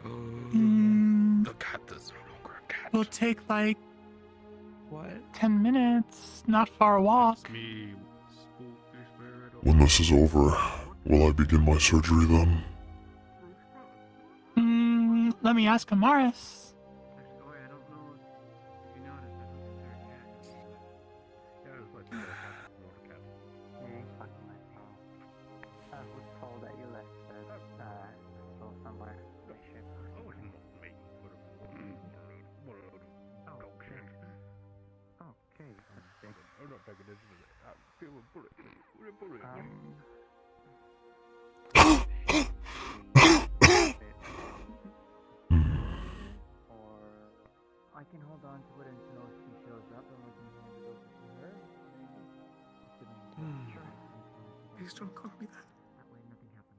The cat is no longer a cat. Will take like What? 10 minutes. Not far walk. When this is over, will I begin my surgery then? Let me ask Amaris. I can hold on to it until she shows up and we can hand it over to her. Please don't call me that. That way nothing happens.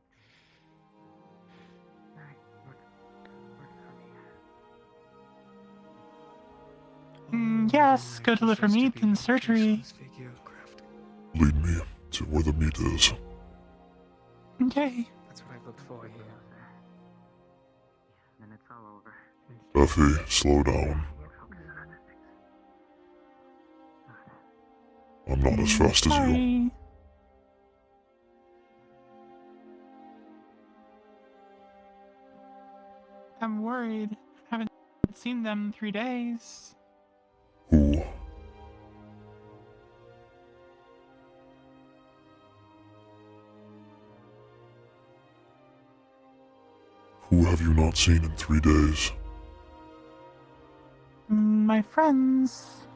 Yes, go deliver meat in surgery. Lead me to where the meat is. Okay. That's what I've looked for here. Then it's all over. Effie, slow down. I'm not as fast as you. Sorry. I'm worried. Haven't seen them in 3 days. Who? Who have you not seen in 3 days? My friends.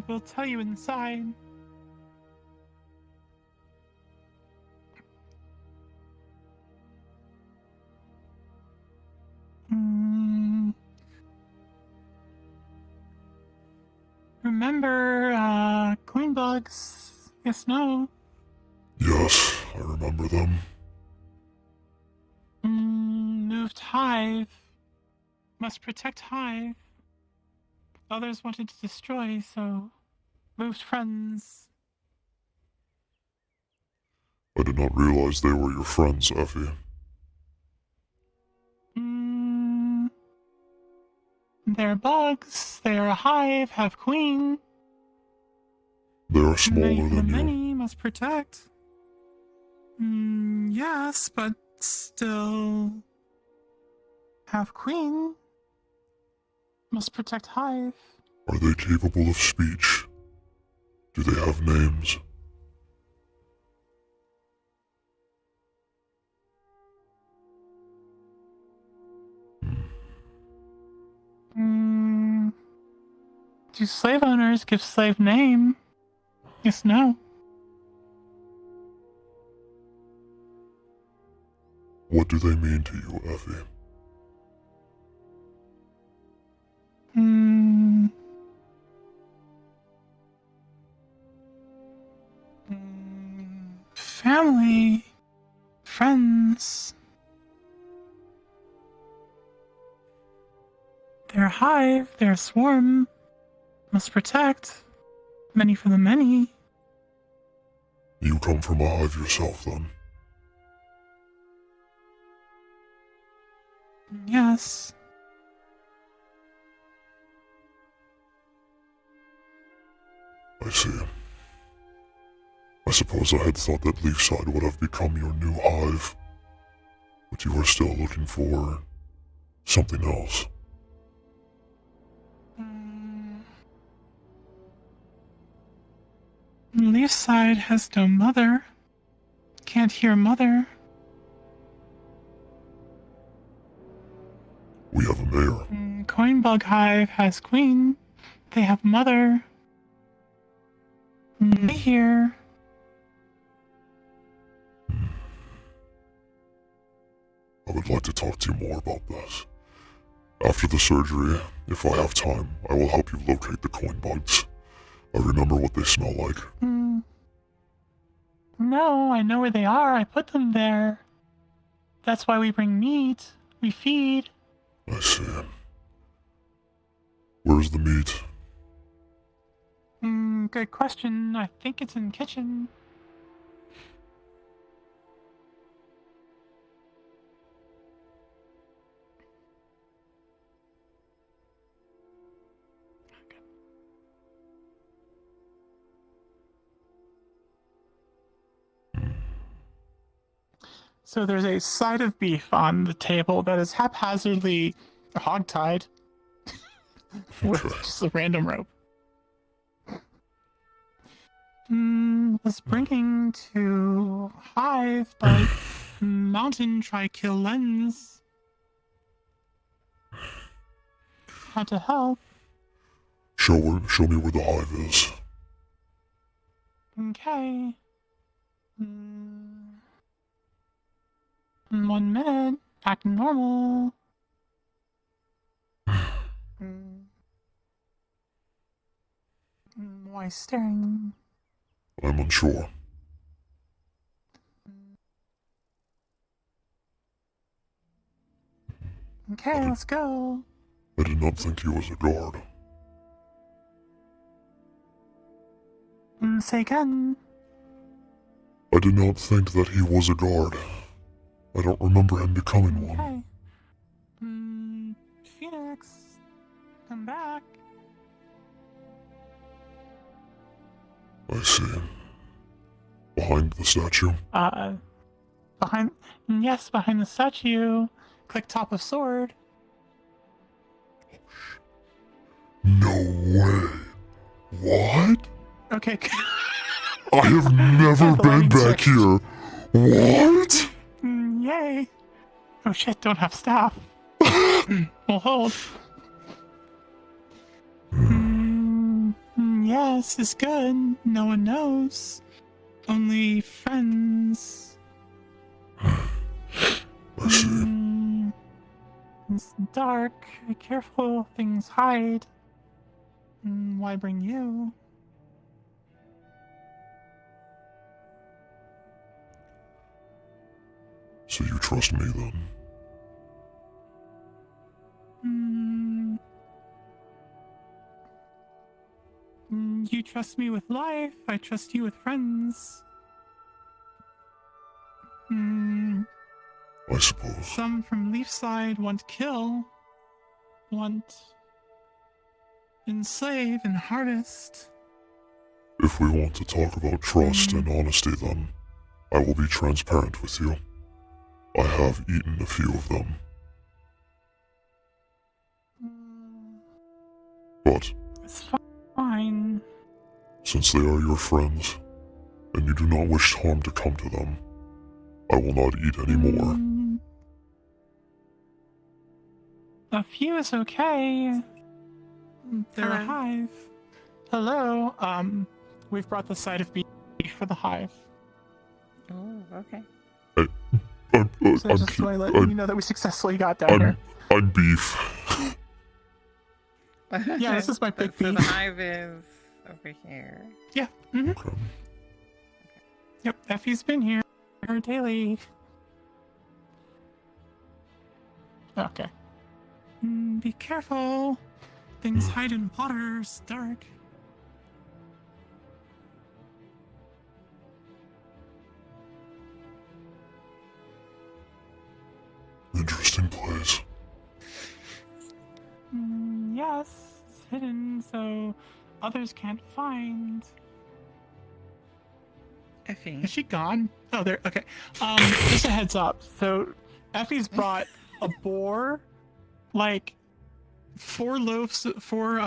We'll tell you inside. Remember, queen bugs? Yes, no? Yes, I remember them. Moved Hive. Must protect Hive. Others wanted to destroy, so moved friends. I did not realize they were your friends, Effie. They're bugs. They're a hive. Have queen. They are smaller Many for the than you. many must protect. Yes, but still have queen. Must protect hive. Are they capable of speech? Do they have names? Do slave owners give slave name? Yes, no. What do they mean to you, Effie? Family. Friends. They're a hive. They're a swarm. Must protect. Many for the many. You come from a hive yourself, then? Yes. I see. I suppose I had thought that Leafside would have become your new hive. But you are still looking for something else. Leafside has no mother. Can't hear mother. We have a mayor. Coinbug Hive has queen. They have mother. They hear. I would like to talk to you more about this. After the surgery, if I have time, I will help you locate the coin bugs. I remember what they smell like. No, I know where they are. I put them there. That's why we bring meat. We feed. I see. Where's the meat? Good question. I think it's in the kitchen. So there's a side of beef on the table that is haphazardly hogtied with just a random rope. Was bringing to Hive, but Mountain try kill Lens. Had to help. Show me where the hive is. Okay. 1 minute. Back to normal. Why staring? I'm unsure. Okay, let's go. I did not think he was a guard. Say again. I did not think that he was a guard. I don't remember him becoming one. Okay. Phoenix, come back. I see. Behind the statue? Behind the statue. Click top of sword. No way. What? Okay. I have never been back here. What? Yay. Oh shit, don't have staff. We'll hold. Yes, it's good. No one knows. Only friends. I see. It's dark. Be careful, things hide. Why bring you? So you trust me then? You trust me with life, I trust you with friends. I suppose. Some from Leafside want kill, want enslave and harvest. If we want to talk about trust and honesty, then I will be transparent with you. I have eaten a few of them. But It's fine. since they are your friends, and you do not wish harm to come to them, I will not eat any more. A few is okay. They're a hive. Hello, we've brought the side of beef for the hive. Oh, okay. So just to let you know that we successfully got down here. I'm beef. Yeah, this is my big So beef. the hive is over here. Yeah. Okay. Yep, Effie's been here daily. Okay. Be careful. Things hide in waters, dark. Interesting place. Yes, it's hidden so others can't find. Effie. Is she gone? Oh, there. Okay. Just a heads up. So, Effie's brought a boar, like 4 loaves, 4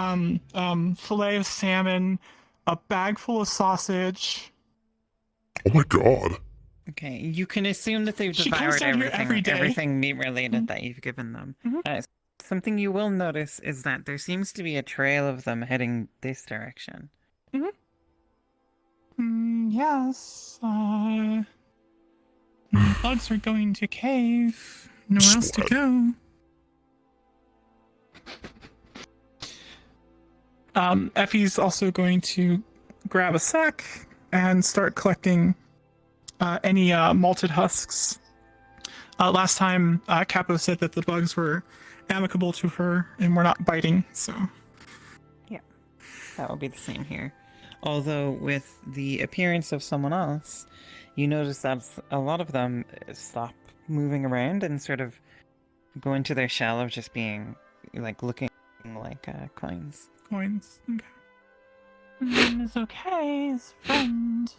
fillet of salmon, a bag full of sausage. Oh my god. Okay, you can assume that they've She comes devoured down here every day. everything meat related that you've given them. Something you will notice is that there seems to be a trail of them heading this direction. Yes. Bugs are going to cave. Nowhere else to go. Effie's also going to grab a sack and start collecting any malted husks. Last time, Capo said that the bugs were amicable to her and were not biting, so... Yeah, that will be the same here. Although with the appearance of someone else, you notice that a lot of them stop moving around and sort of go into their shell of just being, like, looking like coins. Coins, okay. It's okay, it's friend.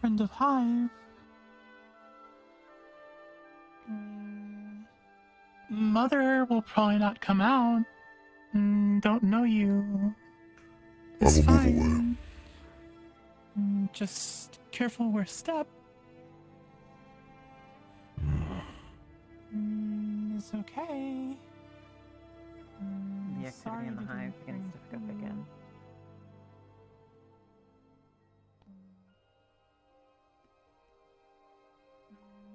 Friend of Hive. Mother will probably not come out. Don't know you. It's I will move away. Just careful where step. It's okay. The activity in the hive begins to pick up again.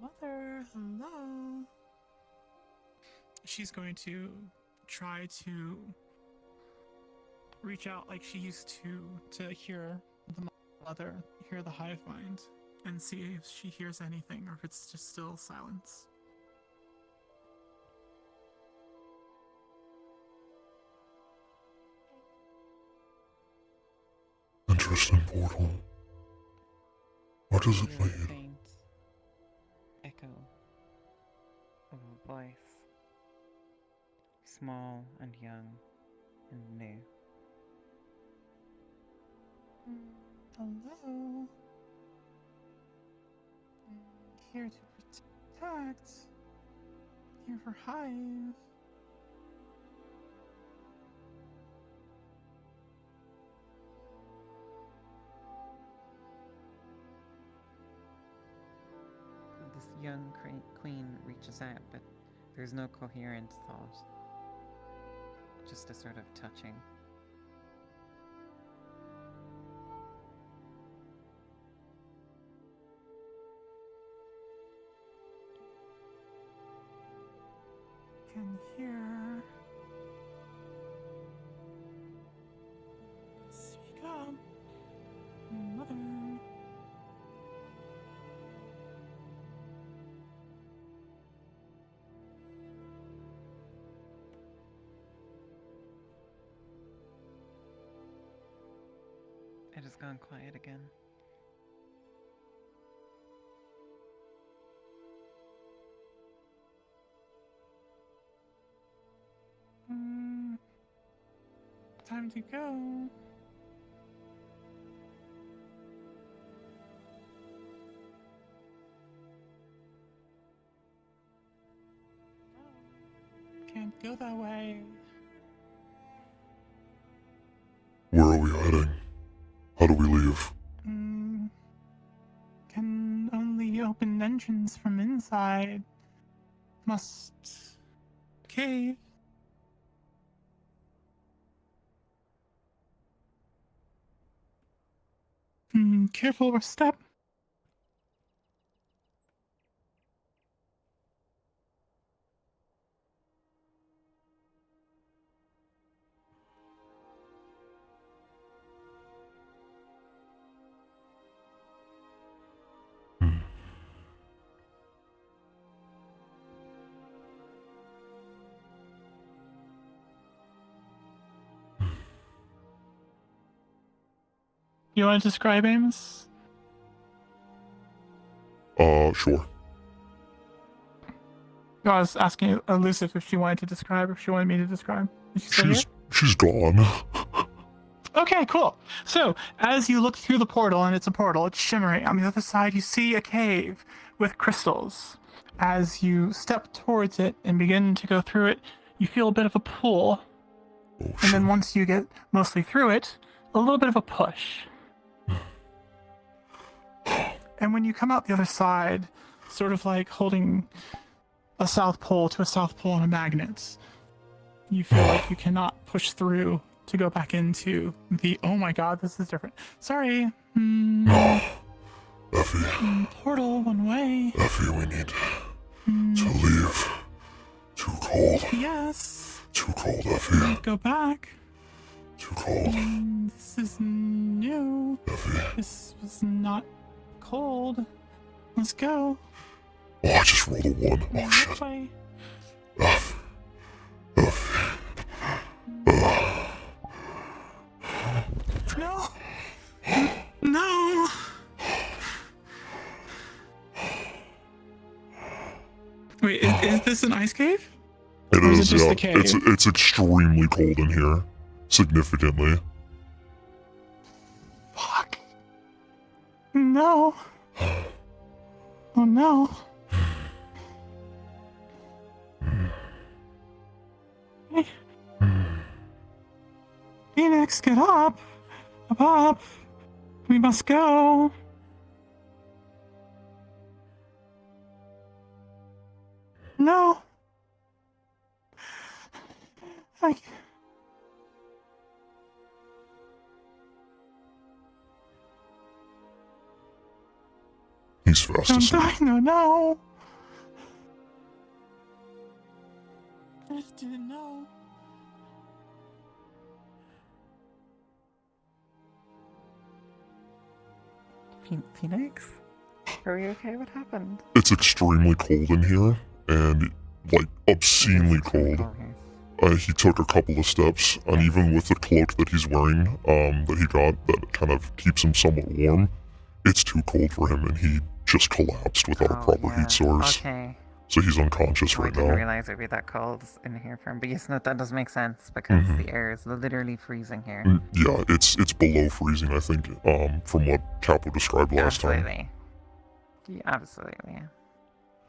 Mother, hello. She's going to try to reach out like she used to hear the mother, hear the hive mind, and see if she hears anything or if it's just still silence. interesting portal. Where does it Very lead? faint echo of a voice. Small and young and new. Hello. Here to protect. Here for Hive. This young queen reaches out, but there's no coherent thought. Just a sort of touching. Can hear. Speak up, mother. It has gone quiet again. Time to go. Can't go that way. Where are we heading? How do we leave? Can only open entrance from inside. Must cave. Careful with step. You want to describe Amos? Sure. I was asking Elusive if she wanted to describe, or if she wanted me to describe. Is she still here? She's gone. Okay, cool. So, as you look through the portal, and it's a portal, it's shimmering. On the other side, you see a cave with crystals. As you step towards it and begin to go through it, you feel a bit of a pull. And then once you get mostly through it, a little bit of a push. And when you come out the other side, sort of like holding a south pole to a south pole on a magnet, you feel like you cannot push through to go back into the, oh my god, this is different. Sorry. Effie. Portal one way. Effie, we need to leave. Too cold. Yes. Too cold, Effie. Go back. Too cold. This is new. Effie. This was not cold. Let's go. Oh, I just rolled a 1. Oh, shit. Way. Effie. No. No. Wait, is this an ice cave? It Or is, it just yeah. the cave? It's extremely cold in here. Significantly. Fuck. No. Oh no. Hey. Phoenix, get up. Up. We must go. No. He's fast Don't asleep. die. No. I just didn't know. Phoenix? Are we okay? What happened? It's extremely cold in here, and like obscenely cold. he took a couple of steps, and even with the cloak that he's wearing, that he got, that kind of keeps him somewhat warm, it's too cold for him, and he just collapsed without a proper heat source. Okay. So he's unconscious I right didn't now. realize it'd be that cold in here for him. But yes, no, that does make sense because Mhm. the air is literally freezing here. Yeah, it's below freezing, I think, from what Capo described last time. Absolutely. Yeah, absolutely.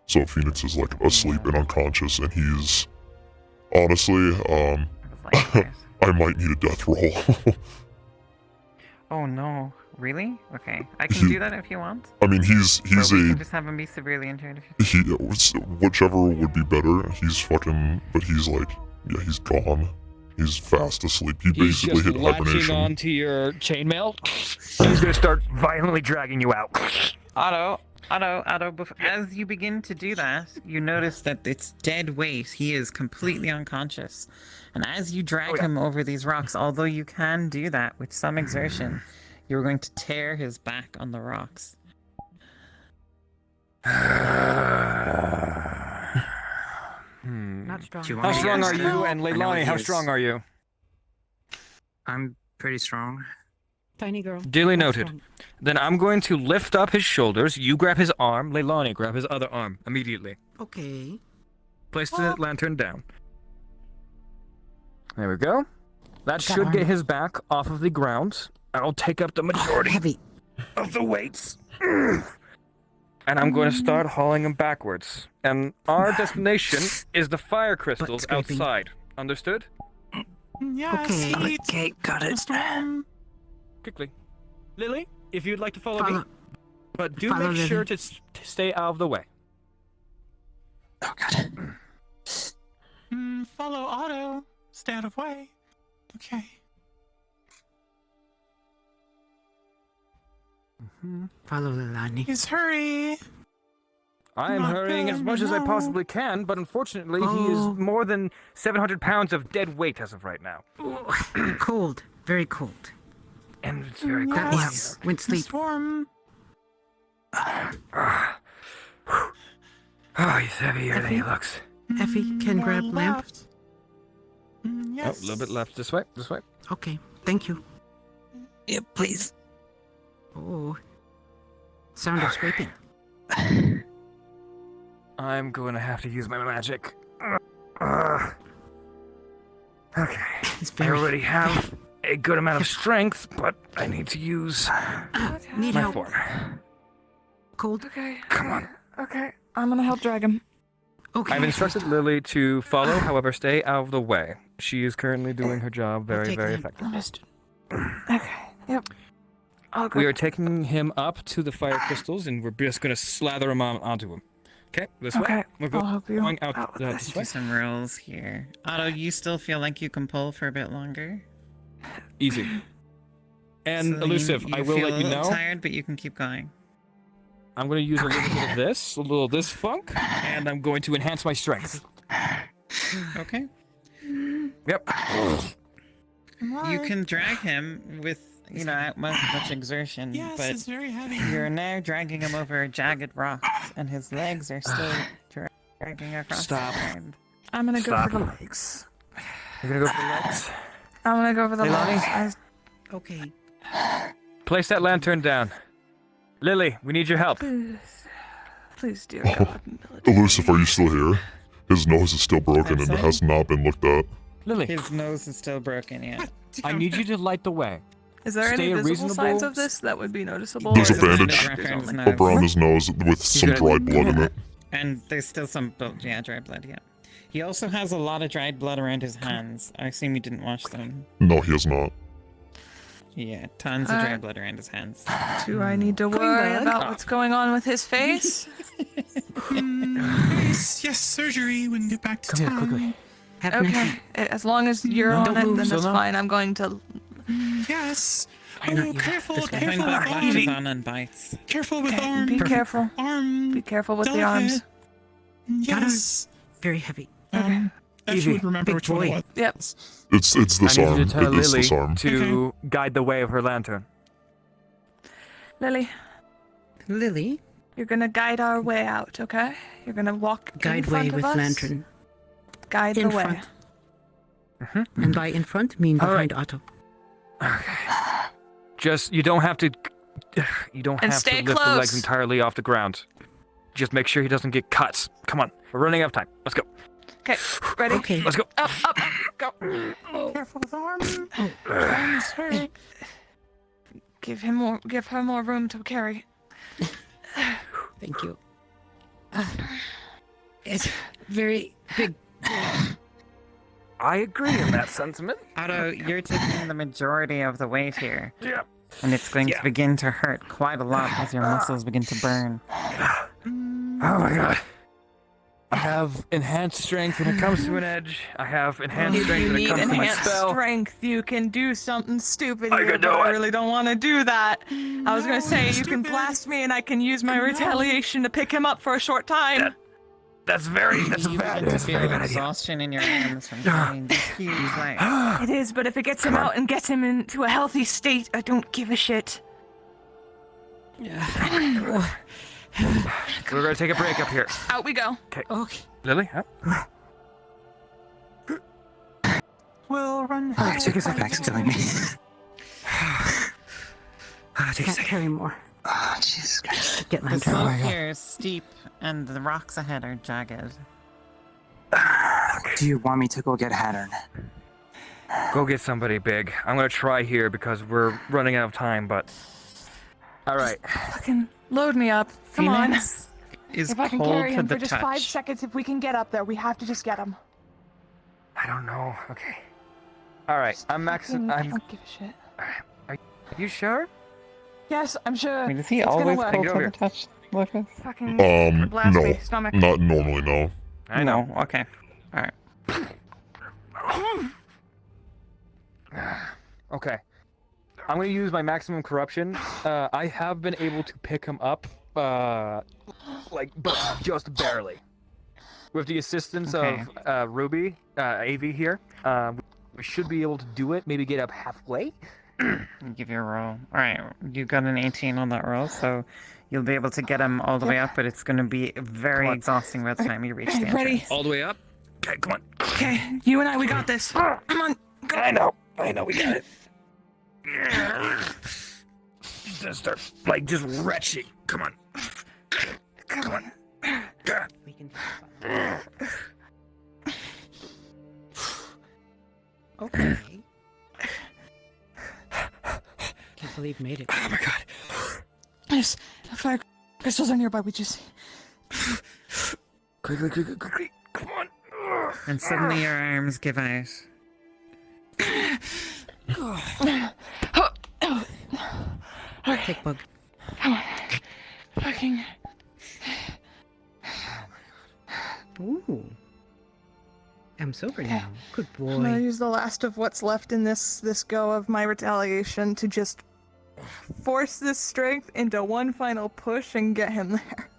So Phoenix is like asleep and unconscious, and he's honestly, I might need a death roll. Oh no, really? Okay, I can do that if you want. I mean, he's Or we a can just have him be severely injured. If you... whichever would be better. He's fucking, but he's like, yeah, he's gone. He's fast asleep. He He's basically just hit latching hibernation. onto your chainmail. He's gonna start violently dragging you out. Otto, as you begin to do that, you notice that it's dead weight. He is completely unconscious. And as you drag him over these rocks, although you can do that with some exertion, you're going to tear his back on the rocks. Not strong. How strong are you? And I know what Leilani, he how is. strong are you? I'm pretty strong. Tiny girl. Duly noted. Then I'm going to lift up his shoulders. You grab his arm. Leilani, grab his other arm immediately. Okay. Place the lantern down. There we go. That That should arm. get his back off of the ground. I'll take up the majority of the weights. And I'm going to start hauling him backwards. And our destination is the fire crystals scraping. outside. Understood? Yes, Okay, got it. Quickly. Lily, if you'd like to follow, Follow- me. But do follow make sure Lily. to stay out of the way. Follow Otto. Stay out of way. Okay. Follow Leilani. Please hurry. I am Not hurrying as good, much as I no. possibly can, but unfortunately, he Oh. is more than 700 pounds of dead weight as of right now. Cold. Very cold. And it's very That cold. is. Went sleep. It's warm. Oh, he's heavier than he looks. Effie can grab lamp. Left. Oh, a little bit left. This way. This way. Okay, thank you. Yeah, please. Oh. Sound of scraping. I'm going to have to use my magic. Okay. I already have a good amount of strength, but I need to use Need my help. form. Cold. Okay. Come on. Okay. I'm gonna help drag him. Okay. I've instructed Lily to follow, however, stay out of the way. She is currently doing her job very, take very lamp. effectively. Okay. Yep. I'll go. We are taking him up to the fire crystals, and we're just going to slather him onto him. Okay, this way. Okay, We're I'll help you going out out with this this. way. Do some rolls here. Otto, you still feel like you can pull for a bit longer? Easy. And So elusive, I will feel let you a little know. tired, but you can keep going. I'm going to use a little bit of this, a little of this funk, and I'm going to enhance my strength. Okay. Yep. You can drag him with, you know, much exertion, Yes, but it's very heavy. you're now dragging him over jagged rocks, and his legs are still dragging across Stop. the ground. I'm gonna go Stop. for the legs. You're going to go for the legs? I'm gonna go for the Leilani? legs. Okay. Place that lantern down. Lily, we need your help. Please, dear Oh, God. Elusive, are you still here? His nose is still broken and it has not been looked at. Lily, His nose is still broken, yeah. I need you to light the way. Is there Stay any a visible reasonable signs of this that would be noticeable? There's or a is it bandage just pictures only? around his nose with some gonna- dried blood in it. And there's still some, dried blood, yeah. He also has a lot of dried blood around his hands. I assume he didn't wash them. No, he has not. Yeah, tons of dried blood around his hands. Do I need to worry about what's going on with his face? Yes, surgery. We can get back to town. quickly. Okay, as long as you're No, on don't it, move, then it's Sona. fine. I'm going to. Yes. Why not Oh, you? careful, This way. careful Black with lashes arm. on and bites. Careful with Okay, arm. be careful. Arm. Be careful with the delicate. arms. Yes. Very heavy. Actually, would remember Big which one boy. it was. Yep. It's this I need arm. you to tell It's Lily this arm. to guide the way of her lantern. Lily, Lily, you're gonna guide our way out, okay? You're gonna walk in guide front way of with us. lantern. Guide In the way. front. And by in front, mean behind Otto. Just, you don't have to lift the legs entirely off the ground. Just make sure he doesn't get cut. Come on, we're running out of time. Let's go. Okay, ready? Okay. Let's go. Up, go. Careful with arms. Arms hurt. Give her more room to carry. Thank you. It's very big. I agree in that sentiment. Otto, you're taking the majority of the weight here. Yeah. And it's going to begin to hurt quite a lot as your muscles begin to burn. Oh my god. I have enhanced strength when it comes to an edge. I have enhanced strength when it comes to my spell. Strength, you can do something stupid I here, can do but I it. really don't want to do that. I was gonna say you can blast me and I can use my retaliation to pick him up for a short time. That's a very You begin to bad feel idea. exhaustion in your hands from carrying this huge weight. It is, but if it gets him out and gets him into a healthy state, I don't give a shit. We're gonna take a break up here. Out we go. Okay. Lily, huh? We'll run. Oh, take a second. It's killing me. Take a second. Carry more. Oh, Jesus Christ. Get The my slope turn. here is steep, and the rocks ahead are jagged. Do you want me to go get Hattern? Go get somebody big. I'm gonna try here because we're running out of time, but... Alright. Fucking load me up. Come Phoenix on. is If I can cold carry to him the for just touch. 5 seconds, if we can get up there, we have to just get him. I don't know. Okay. Alright, I'm I maxing... don't give a shit. Are you sure? Yes, I'm sure. Is he it's gonna always work. cold to the touch, Lucas? Fucking No. blast me, stomach. Not normally, no. I know. Okay. Alright. Okay. I'm gonna use my maximum corruption. I have been able to pick him up, but just barely. With the assistance of Ruby, AV here, we should be able to do it. Maybe get up halfway. Give you a roll. Alright, you got an 18 on that roll, so you'll be able to get him all the way up, but it's going to be very exhausting by the time you reach the entrance. Ready? All the way up? Okay, come on. Okay, you and I, we got this. Come on. Go. I know, we got it. Just start, just retching. Come on. Come on. We can Okay. Can't believe you made it. Oh my god. There's fire crystals are nearby. We just. Quickly. Come on. And suddenly your arms give out. Take bug. Come on. Fucking. Ooh. I'm silver now. Good I'm gonna boy. use the last of what's left in this go of my retaliation to just force this strength into one final push and get him there.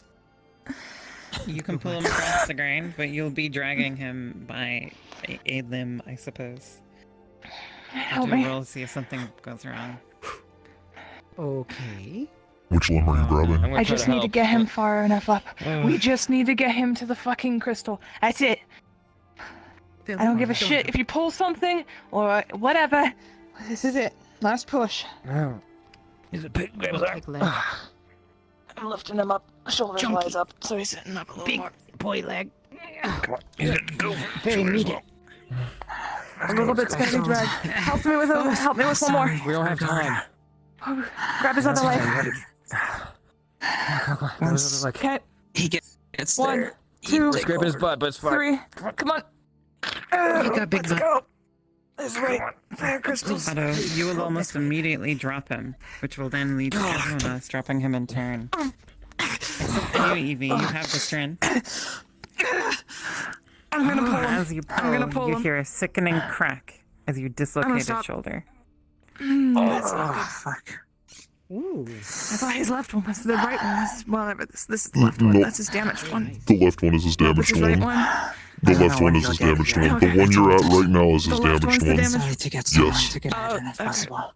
You can pull him across the ground, but you'll be dragging him by a limb, I suppose. Help Do a me. roll to see if something goes wrong. Okay. Which limb are you grabbing? I just need to get him far enough up. We just need to get him to the fucking crystal. That's it. I don't give a shit if you pull something or whatever. This is it. Last push. No. Is it big? I'm lifting him up, shoulders Chunky. wise up, so he's sitting up a little Big more. boy leg. Come on. He's gonna go for it. Very meaty. A little bit's gonna be dragged. Help me with one more. We don't have time. Oh, grab his other leg. Okay. He gets 1, there. 2, Scraping his butt, but it's fine. 3. Come on. You got big Let's butt. go. This way. Fire crystals. Otto, you will almost immediately drop him, which will then lead to everyone else dropping him in turn. Except for you, Evie, you have the strength. I'm gonna pull him. As you I'm gonna pull you him. hear a sickening crack as you dislocate his stop. shoulder. That's not good. Fuck. Ooh. I thought his left one was the right one. This is the left one. No. That's his damaged one. The left one is his This damaged is right one. one. The left one is his damaged one. The one you're at right now is his The left damaged one's the one. damaged- Sorry to get someone Yes. to get Hattern if okay. possible.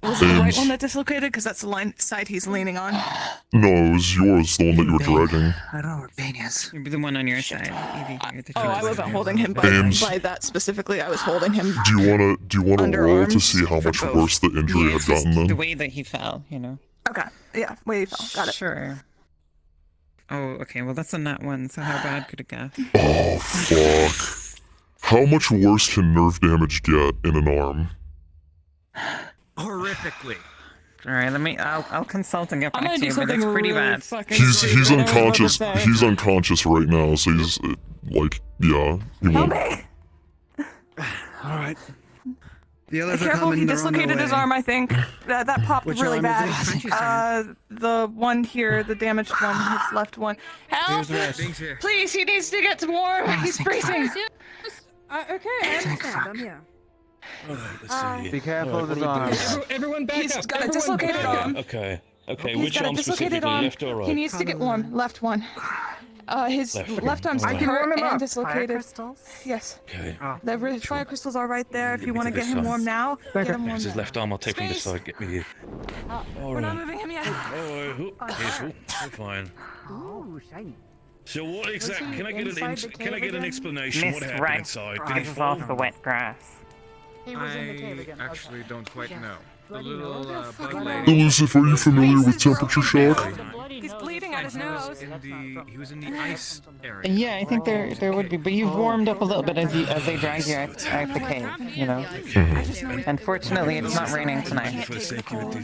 Was it the right Ames. one that dislocated? Because that's the side he's leaning on. No, it was yours, the one that you were dragging. I don't know where Bane is. You'd be the one on your side. Evie, you're the Oh, I chosen wasn't one. holding him Ames. by that specifically. I was holding him. Do you wanna roll to Underarms see how for much both. worse the injury Yeah, had it's just gotten the then? way that he fell, you know. Okay. Yeah. Wait, he fell. Got it. Sure. Oh, okay. Well, that's a nat one. So how bad could it get? Oh fuck. How much worse can nerve damage get in an arm? Horrifically. All right, I'll consult and get I'm back gonna to do you, but something it's pretty really bad. fucking He's stupid. I don't know what to unconscious. say. He's unconscious right now, so he's like, yeah. He Help won't. me! All right. The others are Careful, coming. he They're on their dislocated his way. arm, I think. That popped Which really arm is bad. it? The one here, the damaged one, his left one. Help! Here's Rex. Here. Please, he needs to get to warm. He's freezing. Okay, I understand. I'm here. Alright, Be careful of his arms. Everyone back He's up. got a Everyone dislocated back up. arm. Okay. Okay, He's which got a arm dislocated specifically, arm. left or right? He needs to get warm. Left one. His Left arm's one. I can hurt warm him and up. Fire dislocated. crystals? Yes. Okay. The fire crystals are right there. If you want to to get this him side. warm now, get him warm That's his now. left arm. I'll take from this Space. side. Get me here. We're not moving him yet. Careful. We're fine. Ooh, shiny. So what exactly? he Can I get inside the can I cave get an again? explanation? What Missed happened right inside? Did he rises fall? off the wet grass. He was in the cave again. Actually, don't quite know. The Bloody little nose? bug Fucking lady. Elusive, are you familiar with temperature shock? He's bleeding at his nose. He was in the ice area. Yeah, I think there would be, but you've warmed up a little bit as they drag you out the cave, you know. Unfortunately, it's not raining tonight. For the sake of it,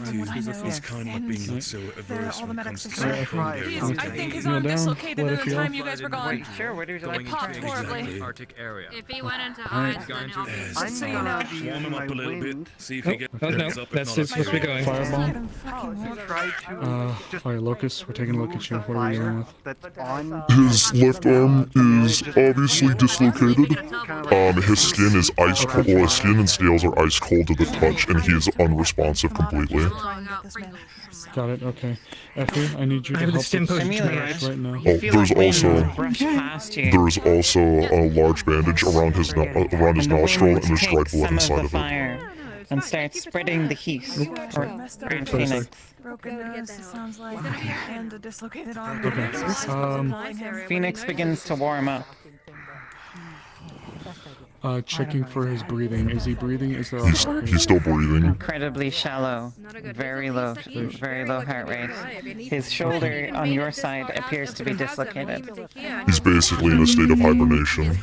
he's kind of being not so averse All the when it medics comes are to I think his arm dislocated at the time you guys were gone. Sure, where do you It like popped horribly. Arctic area. If he went into Alright. ice, then obviously. I'm gonna be warm him using up my a little bit. wind See if he gets no, up. that's supposed to be going. Fireball. try to just Alright, Locust, we're taking a look at you. What are you dealing with? that's on His left arm is obviously dislocated. His skin is ice cold. Well, his skin and scales are ice cold to the touch, and he is unresponsive completely. Got it, okay. Effie, I need you to I have the help stim with potion triage right now. Oh, there's brush also a large bandage around his nostril, and there's dried blood some of inside the of it. fire and start spreading the heat around Phoenix. Broken nose, it sounds like, and a dislocated arm. Okay. Phoenix begins to warm up. Checking for his breathing. Is he breathing? Is there a He's still breathing. Incredibly shallow, very low heart rate. His shoulder on your side appears to be dislocated. He's basically in a state of hibernation.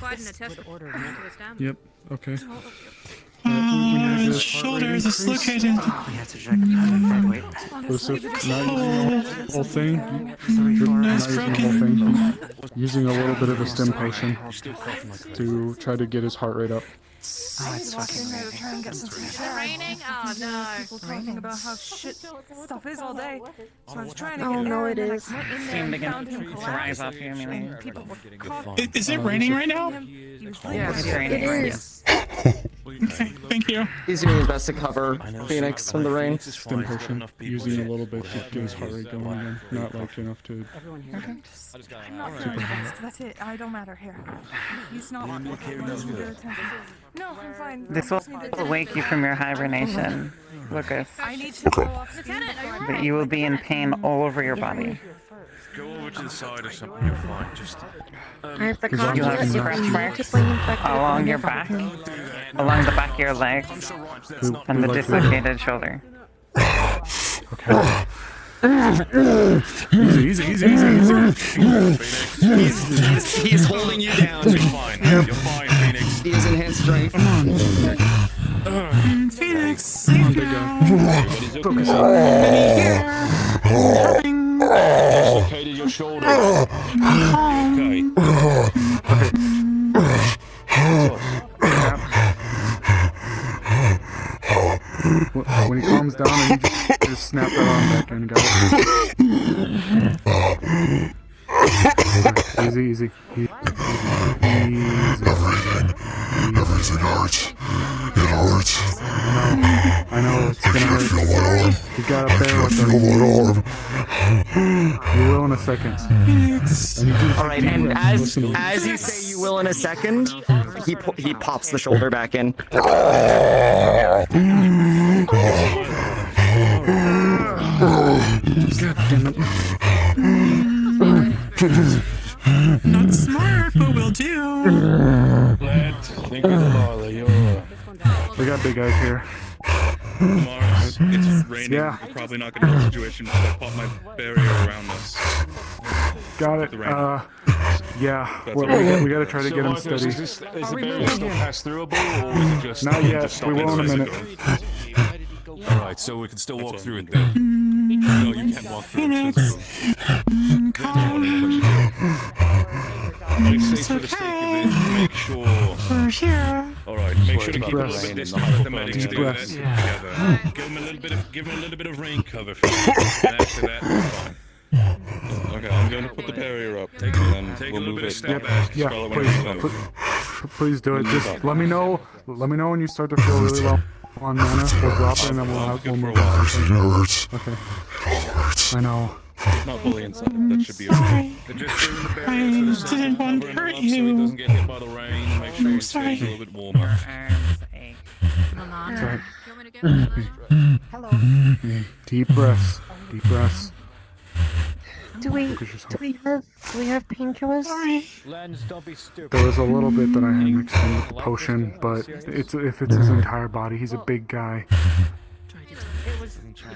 Yep, okay. His shoulder is dislocated. Joseph, not using the whole thing. Not using the whole thing. Using a little bit of a stim potion to try to get his heart rate up. Oh, it's fucking Is it raining? Oh no. People talking about how shit stuff is all day. So I was trying to get there, and then I went in there Steam and begins found him to rise collapsed. off you, Amelia. And people were coughing. Is it raining right now? Yeah, it's raining. It right is. Okay, thank you. He's doing his best to cover Phoenix from the rain. Stim potion, using a little bit to get his heart rate going again. Not like enough to. Okay. I'm not feeling fast. That's it. I don't matter here. He's not. No, I'm fine. This will wake you from your hibernation, Lucas. I need to go off. But you will be in pain all over your body. Go over to the side or something. You're fine. Just. I have the You have conduit scratch from marks multiply infected along your back, along the back of your legs, and the dislocated shoulder. Easy. He's holding you down. You're fine. You're fine, Phoenix. He has enhanced strength. Phoenix, safe Dislocated your shoulder. Okay. When he calms down, I need you to just snap that arm back in, guys. Easy. Everything hurts. It hurts. I know it's gonna hurt. Feel my arm. You gotta bear with Feel my arm. You will in a second. Alright, and as you say you will in a second, he pops the shoulder back in. Not smart, but will do. Think of the Lila, you're... We got big guys here. Mars, it's raining. Yeah. We're probably not gonna have a situation, so I pop my barrier around us. Got it. Yeah. We gotta try to get him steady. Is the barrier still pass-throughable, or is it just... Not yet. We will in a minute. Alright, so we can still walk through it then. No, you can't walk through it. Make for the sake of it, make sure... We're here. Alright, make sure to keep a little bit distant with the medics do that together. Give them a little bit of rain cover for you. And after that, it's fine. Okay, I'm going to put the barrier up, and then we'll move it. Please do it. Just let me know. Let me know when you start to feel really low on mana. We'll drop it and then we'll move it. It hurts. Okay. I know. It's not fully inside. That should be okay. Just doing the barrier so the didn't want to hurt so he doesn't get hit by the rain. Make sure he stays a little bit warmer. Sorry. Deep breaths. Deep breaths. Do we have painkillers? Lens, don't be stupid. There was a little bit that I had mixed in with the potion, but if it's his entire body, he's a big guy.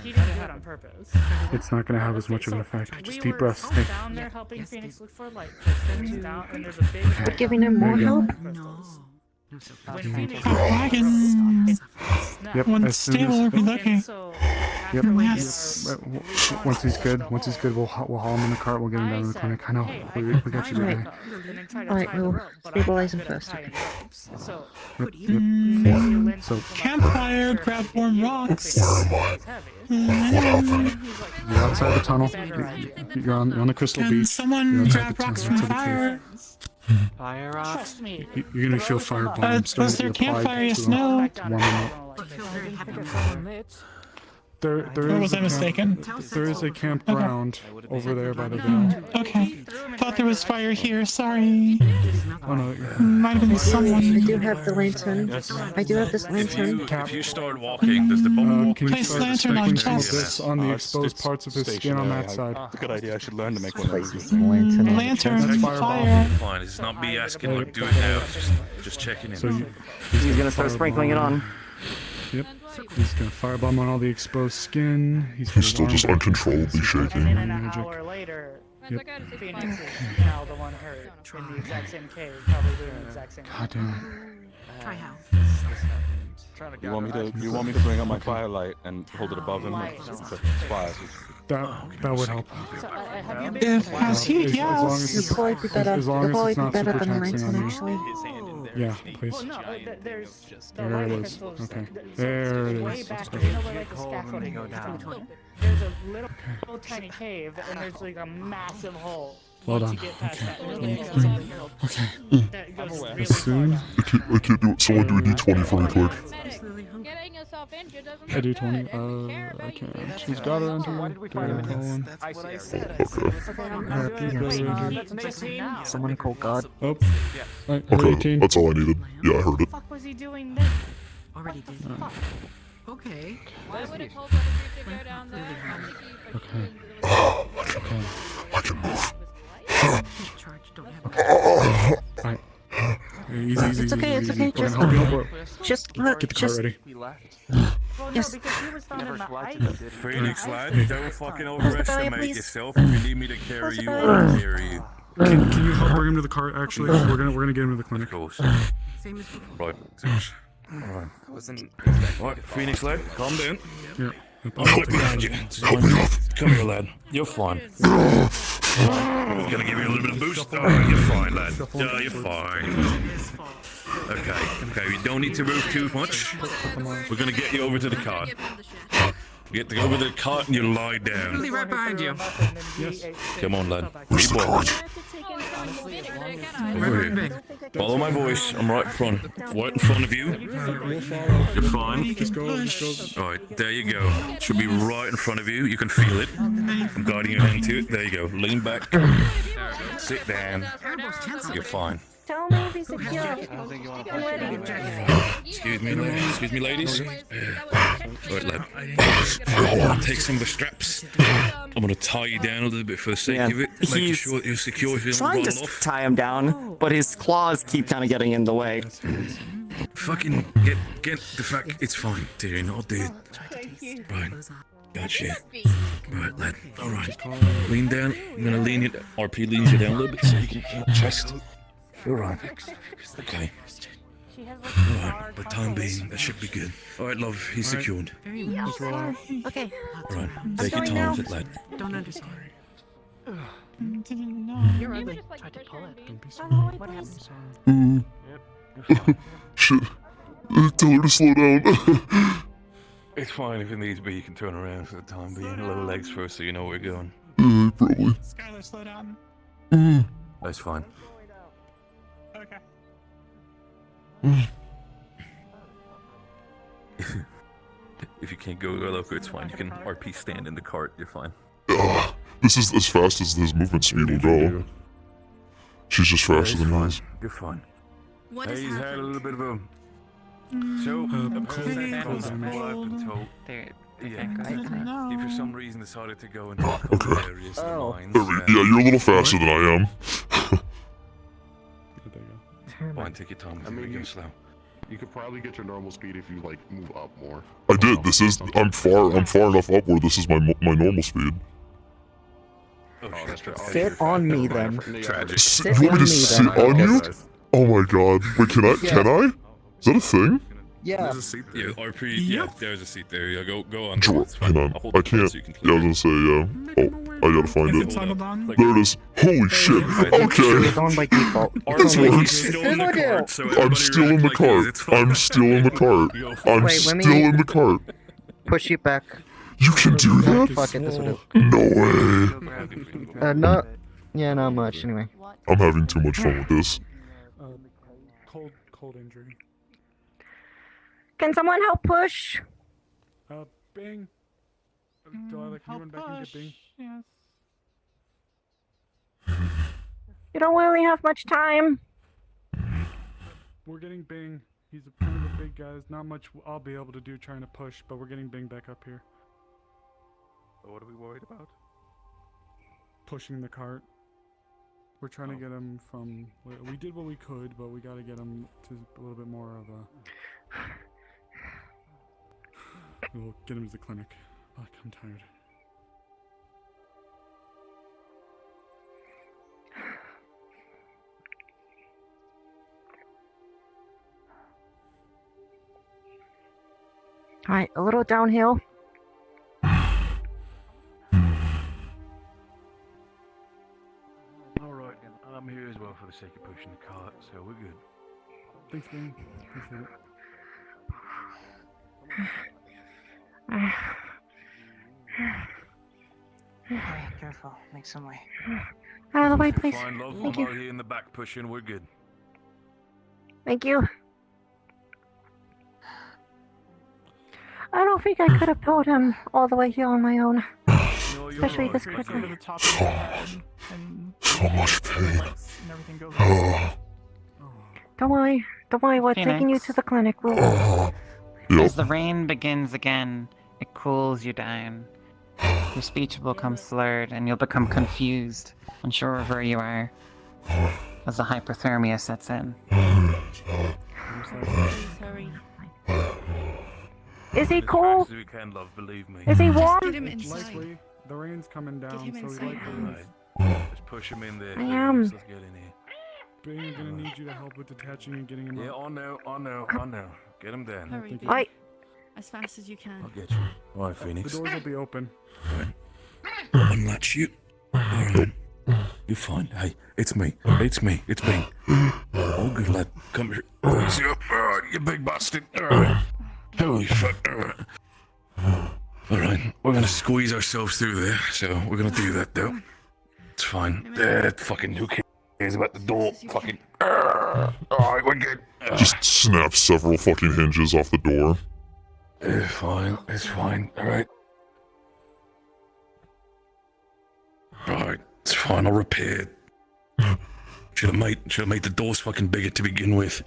He didn't do it on purpose. It's not gonna have as much of an effect. Just deep breaths. We were down there helping Phoenix look for light crystals down, and there's a big... We're giving him more help? When Phoenix Yep, Once stable, we'll be looking. Yep. Yes. Once he's good, we'll haul him in the cart. We'll get him down to the clinic. I know. We got you, big guy. Alright, we'll stabilize him first. Okay. Yep. So Campfire, grab warm rocks. you're outside the tunnel. You're on the crystal Can beach. someone grab rocks from fire? Fire Trust me. You're gonna feel fire bombs. Was there campfire? Yes, no. There Or was I mistaken? There is a campground over there by the veil. Okay. Thought there was fire here. Sorry. Oh no. Might have been someone. I do have the lantern. I do have this lantern. If you start walking, does the bomb Can you Place start lantern on sprinkling some of chest. this on the exposed parts of his skin on that side? It's a good idea. I should learn to make one of those. Lantern, fire. Fine, it's not me asking, like, do it now. Just checking in. So He's gonna start sprinkling it on. Yep. He's gonna firebomb on all the exposed skin. He's still just uncontrollably shaking. And then an hour later, Phoenix is now the one hurt in the exact same cave, probably doing the exact same thing. God damn. Try how? You want me to bring up my firelight and hold it above him with the fire? That would help. So, have you been If has he, As long as yes. it's, It'll probably be better. as long It'll as it's probably not be better super than the taxing lantern, on you. actually. Yeah, please. Well, no, there's the There it light is. crystals. Okay. So There it way is. back, That's you know good. where like the scaffolding is? There's a little tiny cave, and there's like a massive hole. Well Once done. you get past that, there's like Okay. something that goes really As soon. I can't do it. Someone do a D20 for me, quick. I do 20. I can't. She's got her into one. That's what I said. Someone call God. Oh. Okay, 18. that's all I needed. Yeah, I heard it. What was he doing then? Already did. Okay. Okay. Okay. I can move. Alright. Easy, easy, It's okay, it's easy, okay, easy. We're gonna help you help her. Just Get the car ready. Yes. Phoenix, lad, don't fucking overestimate yourself. If you need me to carry you, I'll carry you. Can you help bring him to the car? Actually, we're gonna get him to the clinic. Of course. Same as before. Right. Alright. Alright, Phoenix, lad, calm down. Yeah. I'm right behind you. Come here, lad. You're fine. Gonna give you a little bit of boost. Oh, you're fine, lad. Oh, you're fine. Okay, you don't need to move too much. We're gonna get you over to the cart. You get to go over to the cart and you lie down. I'll be right behind you. Yes. Come on, lad. Where's the cart? Over here. Follow my voice. I'm right in front of you. You're fine. Just go. Alright, there you go. Should be right in front of you. You can feel it. I'm guiding your hand to it. There you go. Lean back. Sit down. You're fine. Tell me if he's secure I and ready. ready. Excuse me, ladies. Alright, lad. Take some of the straps. I'm gonna tie you down a little bit for the sake of it. Making sure that you're secure so you don't Trying run to off. tie him down, but his claws keep kind of getting in the way. Fucking get the fuck. It's fine, dear. Not dead. Right. Gotcha. Right, lad. Alright. Lean down. I'm gonna lean it. RP leans you down a little bit so you can feel the chest. You're right. Okay. Alright, for the time being, that should be good. Alright, love, he's secured. Okay. Alright, take your time with it, lad. Don't understand. You're ugly. Tried to pull it. Don't be sorry. What happened? Shit. Tell her to slow down. It's fine if it needs to be. You can turn around for the time being. A little legs first so you know where we're going. Probably. Skylar, slow down. That's fine. Okay. If you can't go loco, it's fine. You can RP stand in the cart. You're fine. This is as fast as his movement speed will go. She's just faster than his. You're fine. What Hey, has he's had a happened? little bit of a... So, he for some reason decided to go into the cold areas of the mines. Yeah, you're a little faster than I am. Fine, take your time. I mean, go slow. You could probably get your normal speed if you like move up more. I did. I'm far enough up where this is my normal speed. Sit on me then. Tragic. You want me to sit on you? Oh my god. Wait, can I? Can I? Is that a thing? Yeah. There's a seat there. Yeah, RP. Yeah, there's a seat there. Yeah, go on. Hang on. I can't. Yeah, I was gonna say, oh, I gotta find it. There it is. Holy shit. Okay. It's on by default. This works. I'm still in the cart. I'm still in the cart. I'm still in the cart. Push you back. You can do that? Fuck it, this will do. No way. Not. Yeah, not much. Anyway. I'm having too much fun with this. Cold injury. Can someone help push? Bing. Do I like you run back and get Bing? Yes. You don't really have much time. We're getting Bing. He's one of the big guys. Not much I'll be able to do trying to push, but we're getting Bing back up here. What are we worried about? Pushing the cart. We're trying to get him from... We did what we could, but we gotta get him to a little bit more of a... We'll get him to the clinic. Fuck, I'm tired. Alright, a little downhill. Alright, I'm here as well for the sake of pushing the cart, so we're good. Thanks, Bing. Appreciate it. Alright, careful. Make some way. Out of the way, please. Fine, love. Thank I'm you. out here in the back pushing. We're good. Thank you. I don't think I could have pulled him all the way here on my own. Especially this quickly. So much pain. Don't worry. Don't worry, we're taking you to the clinic. We'll... As the rain begins again, it cools you down. Your speech will become slurred and you'll become confused, unsure of where you are, as the hypothermia sets in. Is he cool? We can, love, believe me. Is he warm? Get him inside. Likely, the rain's coming down, so he's likely... Just push him in there. I am. Let's get in here. Bing, I'm gonna need you to help with detaching and getting him Yeah, up. on now. Get him down. Hurry, Thank you. babe. As fast as you can. I'll get you. Alright, Phoenix. The doors will be open. Unlatch you. Alright. You're fine. Hey, it's me. It's me. It's me. Oh, good lad. Come here. Raise you up. Alright, you big bastard. Alright. Holy fuck. Alright. We're gonna squeeze ourselves through there, so we're gonna do that though. It's fine. Fucking who cares about the door? Fucking. Alright, we're good. Just snap several fucking hinges off the door. It's fine. It's fine. Alright. Alright. It's fine. I'll repair it. Should have made the doors fucking bigger to begin with.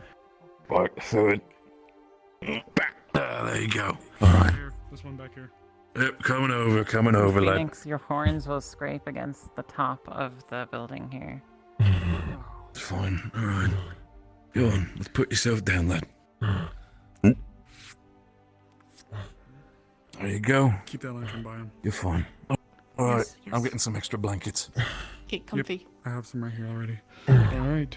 Right, through it. Back. There you go. Alright. This one back here. Yep, coming over, lad. Phoenix, your horns will scrape against the top of the building here. It's fine. Alright. Go on, let's put yourself down, lad. There you go. Keep that lantern by him. You're fine. Alright, I'm getting some extra blankets. Get comfy. Yep, I have some right here already. Alright.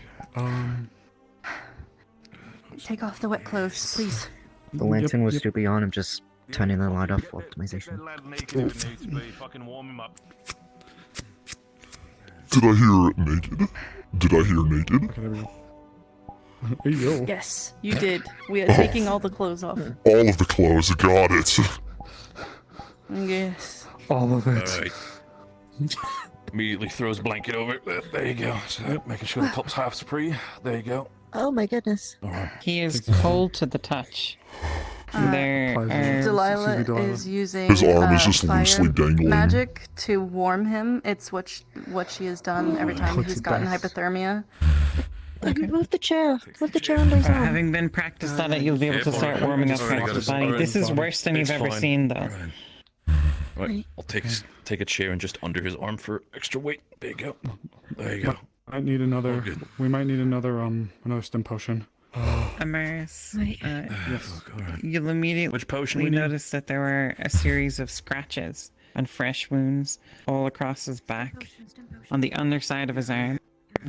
Take off the wet clothes, please. The lantern was to be on. I'm just turning the light off for optimization. Did I hear naked? Did I hear naked? Okay, there we go. Hey, yo. Yes, you did. We are taking all the clothes off. All of the clothes, got it. Yes. All of it. Alright. Immediately throws a blanket over it. There you go. So, making sure the top's half spree. There you go. Oh my goodness. Alright. He is cold to the touch. There are... Delilah is using His arm is just fire loosely dangling. magic to warm him. It's what she has done every time he's gotten hypothermia. Okay. Move the chair. Move the chair under his arm. Having been practiced at it, you'll be able to start warming up parts of the body. This is worse than you've ever seen, though. Right, I'll take a chair and just under his arm for extra weight. There you go. There you go. I need another. We might need another stim potion. Amaris, Yes. you'll immediately Which potion we need? notice that there were a series of scratches and fresh wounds all across his back, on the underside of his arms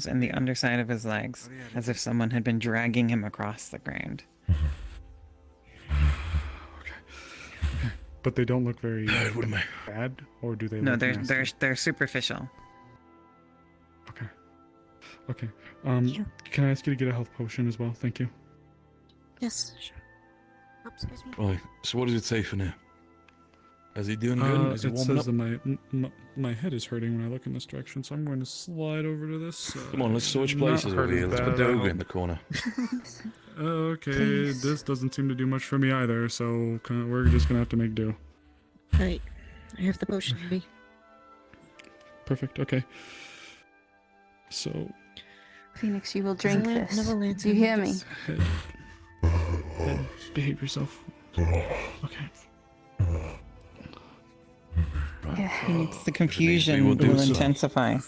and the underside of his legs, as if someone had been dragging him across the ground. But they don't look very bad, or do they? No, look they're nasty? they're superficial. Okay. Can I ask you to get a health potion as well? Thank you. Yes, sure. Oh, excuse me. Right, so what does it say for now? Is he doing good? Is he It warming says up? that my head is hurting when I look in this direction, so I'm going to slide over to this. Come on, let's switch not places over hurt here. as Let's put bad. Doga in the corner. Okay, Please. this doesn't seem to do much for me either, so we're just gonna have to make do. Right. I have the potion to be. Perfect. Okay. So. Phoenix, you will drink Another this. lantern, Do you hear me? just- Head, behave yourself. Okay. Phoenix, the confusion will do will so. intensify.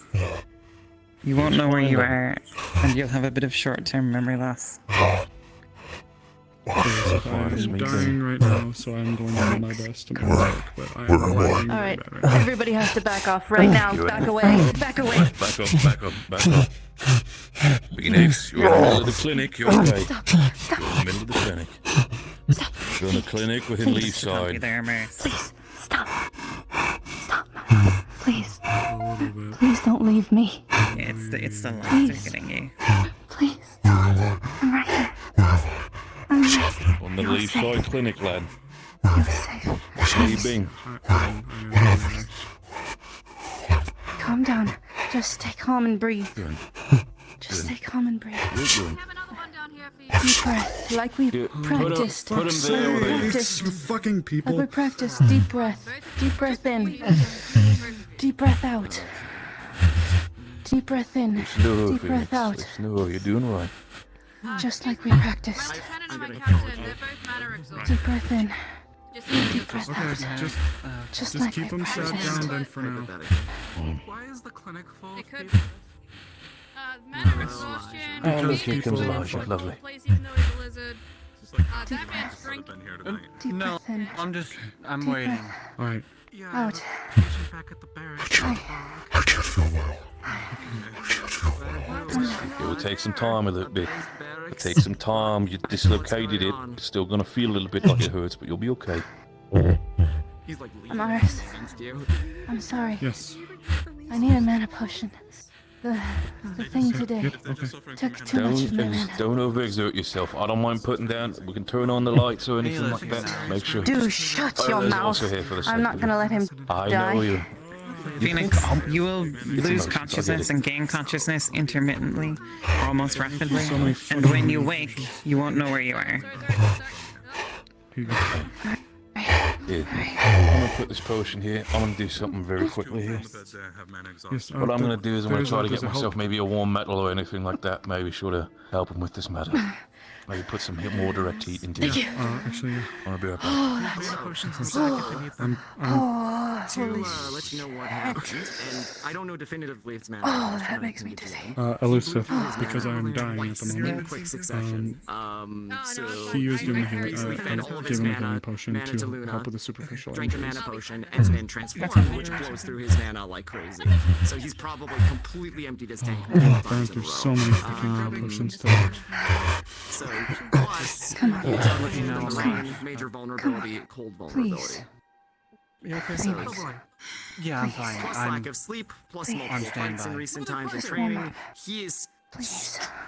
You won't know where you are, and you'll have a bit of short-term memory loss. I'm dying right now, so I'm going to do my best to make it work, but I'm lagging All really right, bad right now. everybody has to back off right now. Back away. Back away. Back up. Phoenix, you're in the middle of the clinic. You're okay. Stop. You're in the middle of the clinic. You're in the clinic within Copy Leafside. there, Amaris. Please, stop. Stop. Please. Please don't leave me. It's the lights Please. are getting you. Please. I'm right here. I'm safe. On the Leafside clinic, lad. You're safe. How you been? Calm down. Just stay calm and breathe. Good. Just stay calm and breathe. You're good. Deep breath, like we practiced. Put him there with it. Practiced. You fucking people. Like we practiced. Deep breath. Deep breath in. Deep breath out. Deep breath in. Slow, Deep breath Phoenix. out. Slow, you're doing right. Just like we practiced. Deep breath in. Deep breath Okay, out. just like keep we them sat practiced. down then for now. Why is the clinic full? It could. people? Matter exhaustion. Oh, look, here comes Elijah. Lovely. Place even though he's a lizard. That man's drinking. Deep No, breath in. I'm Deep waiting. breath Alright. out. Back at the barracks. I can't feel well. It will take some time a little bit. It'll take some time. You dislocated it. It's still gonna feel a little bit like it hurts, but you'll be okay. Amaris, I'm sorry. Yes. I need a mana potion. The thing today Yep, okay. took too much of my mana. Don't overexert yourself. I don't mind putting down. We can turn on the lights or anything like that. Make sure. Dude, shut your Lila's mouth. also here for the I'm not sake of gonna it. let him I die. know you. Phoenix, you will lose emotions, consciousness I get and gain consciousness intermittently, almost rapidly, and when you wake, you won't know where you are. Here you go. Here, I'm gonna put this potion here. I'm gonna do something very quickly here. Yes, What I'm gonna do is I'm gonna try to there's get a myself help. maybe a warm metal or anything like that. Maybe sort of help him with this matter. Maybe put some more direct heat into it. Actually, I'll be right back. Oh, that's potions in stock if they need them. holy To let you know what happened, and I don't know definitively if it's mana. Oh, that makes me dizzy. elusive, because I am dying at the in moment. quick succession. So So he used doing he basically fed a all of his given a mana, healing potion mana to Luna, help with the superficial drank a injuries. mana potion, and then transformed, which blows through his mana like crazy. So he's probably completely emptied his tank. Oh, burn through so many freaking mana potions today. So plus, the main major vulnerability, cold vulnerability. You okay? So, Yeah, I'm fine. Plus lack of sleep, plus multiple fights in recent times in training. He is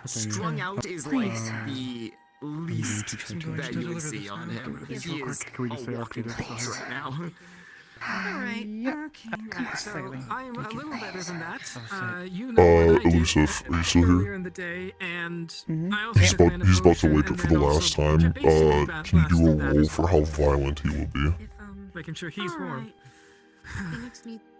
strung out is like the least that you would see on him. He is Can we just say a walking corpse right now. Alright, okay. So I'm a little better than that. You Elusive, are you still here? in the day, and He's about to wake up for the last time. Can you do a roll for how violent he will be? making sure he's warm.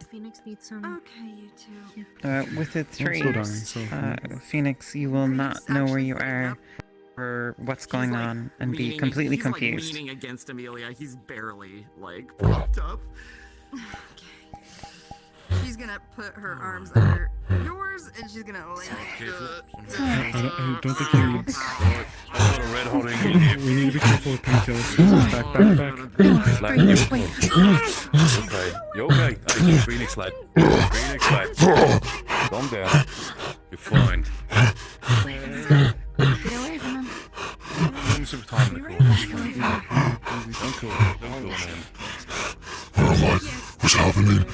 Phoenix needs some. Okay, you two. With its I'm still dying, traits, so- Phoenix, you will not know where you are or what's going on and be completely he's confused. Like leaning against Amelia. He's barely like propped up. She's gonna put her arms under yours, and she's gonna lay I don't think you need... I've got a red hot ingredient. We need to be careful with painkillers. Back. Lad, you okay? You okay? Hey, Phoenix lad. Phoenix lad. Calm down. You're fine. Get away from him. Give him some time to cool. Don't cool, man. Where am I? What's happening?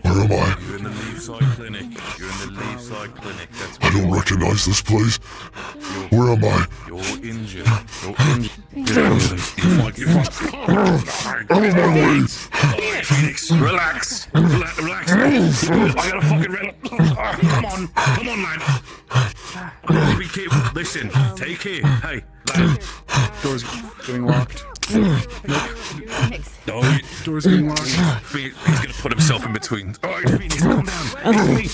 Where am I? You're in the Leafside Clinic. You're in the Leafside Clinic. That's I don't recognize this place. Where am I? You're injured. You're injured. You're fine. I'm on my way. Phoenix, relax. Relax. I gotta fucking relax. Come on, lad. Be careful. Listen, take care. Hey, lad. Doors getting locked. No, Doors getting locked. He's gonna put himself in between. Alright, Phoenix, calm down. It's me.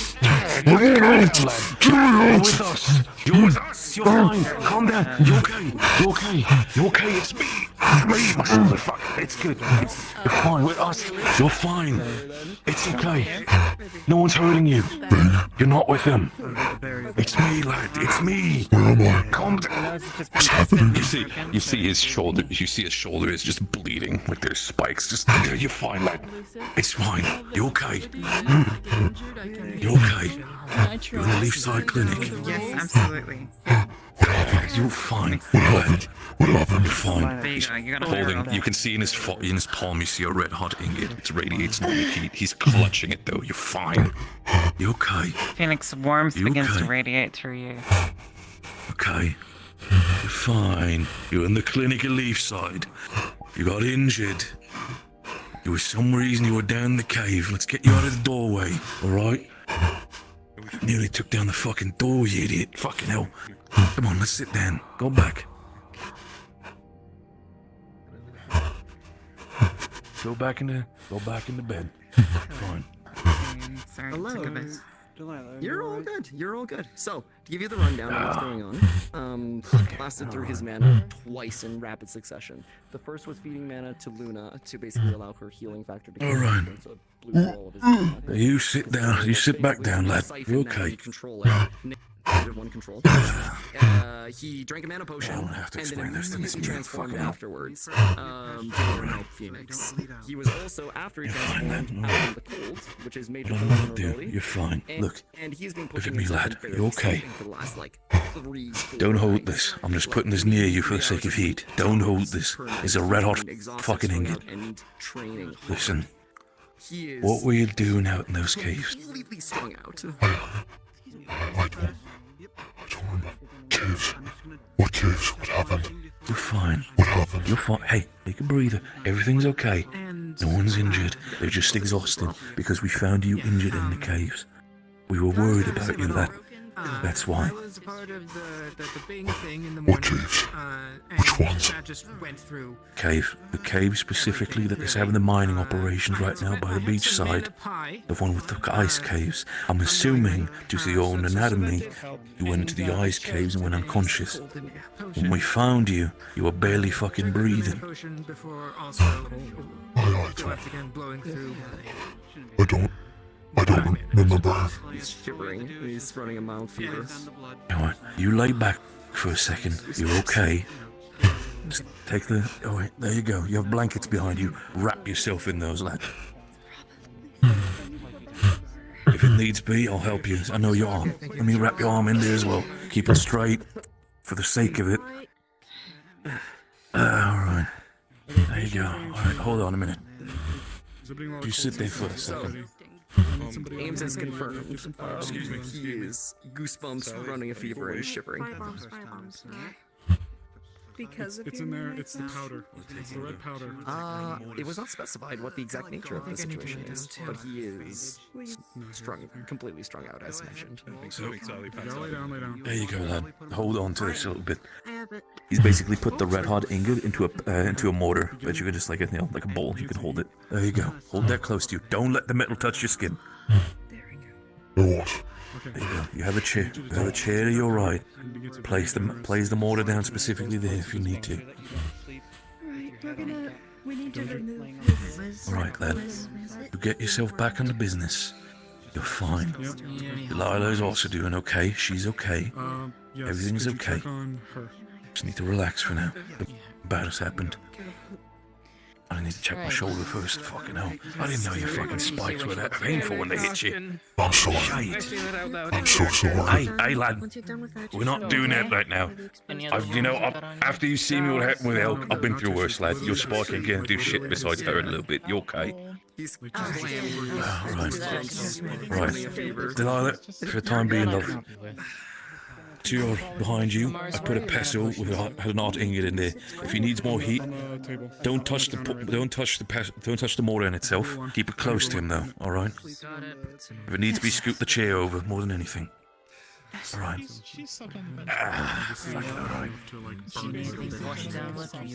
Calm down, lad. You're with us. You're with us. You're fine. Calm down. You're okay. You're okay. You're okay. It's me. It's me. Motherfucker. It's good. You're fine with us. You're fine. It's okay. No one's hurting you. You're not with them. It's me, lad. It's me. Where am I? Calm down. What's happening? You see his shoulder. You see his shoulder is just bleeding. Like there's spikes. Just you're fine, lad. It's fine. You okay? You okay? You're in the Leafside Clinic. Yes, absolutely. You're fine. What happened? What happened? You're fine. There you He's go, you gotta holding. fire You can see in his palm. You see a red hot ingot. It radiates blue heat. He's clutching it though. You're fine. You okay? Phoenix warmth You begins to okay? radiate through you. Okay. You're fine. You're in the clinic at Leafside. You got injured. You were some reason you were down the cave. Let's get you out of the doorway, alright? Nearly took down the fucking door, you idiot. Fucking hell. Come on, let's sit down. Go back. Go back in the bed. Fine. Sorry, Hello. took a bit. You're all good. You're all good. So, to give you the rundown of what's going on, he blasted through his mana twice in rapid succession. The first was feeding mana to Luna to basically allow her healing factor to All right. so it blew through all of his mana. You sit down. You sit back down, lad. You okay? One control. He drank a mana potion I don't have to and then explain this to this immediately man. transformed Fucking hell. afterwards. To help Phoenix. He was also after he transformed out of the cold, which is major You don't know what to do. vulnerability. You're fine. Look. And he's been Look pushing at me, himself lad. and barely You okay? sleeping for the last like 3-4 Don't hold nights. this. I'm just putting this near you for the sake of heat. Don't hold this. It's a red hot fucking ingot. Listen. He is What were you doing out in those caves? completely strung out. I don't remember. Caves. What caves? What happened? You're fine. What happened? You're fine. Hey, take a breather. Everything's okay. No one's injured. They're just exhausted because we found you injured in the caves. We were worried about you, lad. That's why. I was part of the Bing thing in the What morning. caves? And Which ones? that just went through. The cave specifically that is having the mining operations right now by the beach side. The one with the ice caves. I'm assuming, due to your own anatomy, you went into the ice caves and went unconscious. When we found you, you were barely fucking breathing. Potion before also left again blowing through. I don't remember. He's shivering. He's running a mild fever. Alright, you lay back for a second. You're okay. Just take the... Oh, wait, there you go. You have blankets behind you. Wrap yourself in those, lad. If it needs be, I'll help you. I know your arm. Let me wrap your arm in there as well. Keep it straight, for the sake of it. Alright. There you go. Alright, hold on a minute. You sit there for a second. Ames has confirmed. Excuse me. He is goosebumps, running a fever, and shivering. Firebombs. Because of It's in there. It's the powder. It's the red powder. It was not specified what the exact nature of the situation is, but he is completely strung out, as mentioned. So, Lay down. there you go, lad. Hold on to this a little bit. I have it. He's basically put the red hot ingot into a mortar, but you can just like a like a bowl. You can hold it. There you go. Hold that close to you. Don't let the metal touch your skin. There you go. You have a chair. You have a chair to your right. Place the mortar down specifically there if you need to. Alright, we need to remove this. Alright, lad. You get yourself back on the business. You're fine. Delilah's also doing okay. She's okay. Yes, Everything's could you okay. check on her? Just need to relax for now. The bad has happened. I need to check my shoulder first. Fucking hell. I didn't know your fucking spikes were that painful when they hit you. I'm sorry. Shite. I'm so sorry. Hey, lad. We're not doing that right now. After you see me what happened with Elk, I've been through worse, lad. Your spike ain't gonna do shit besides hurt a little bit. You okay? Right. Delilah, for the time being, love. To your behind you, I put a pestle with an hot ingot in there. If he needs more heat, don't touch the mortar in itself. Keep it close to him, though. All right. If it needs to be, scoop the chair over more than anything. All right.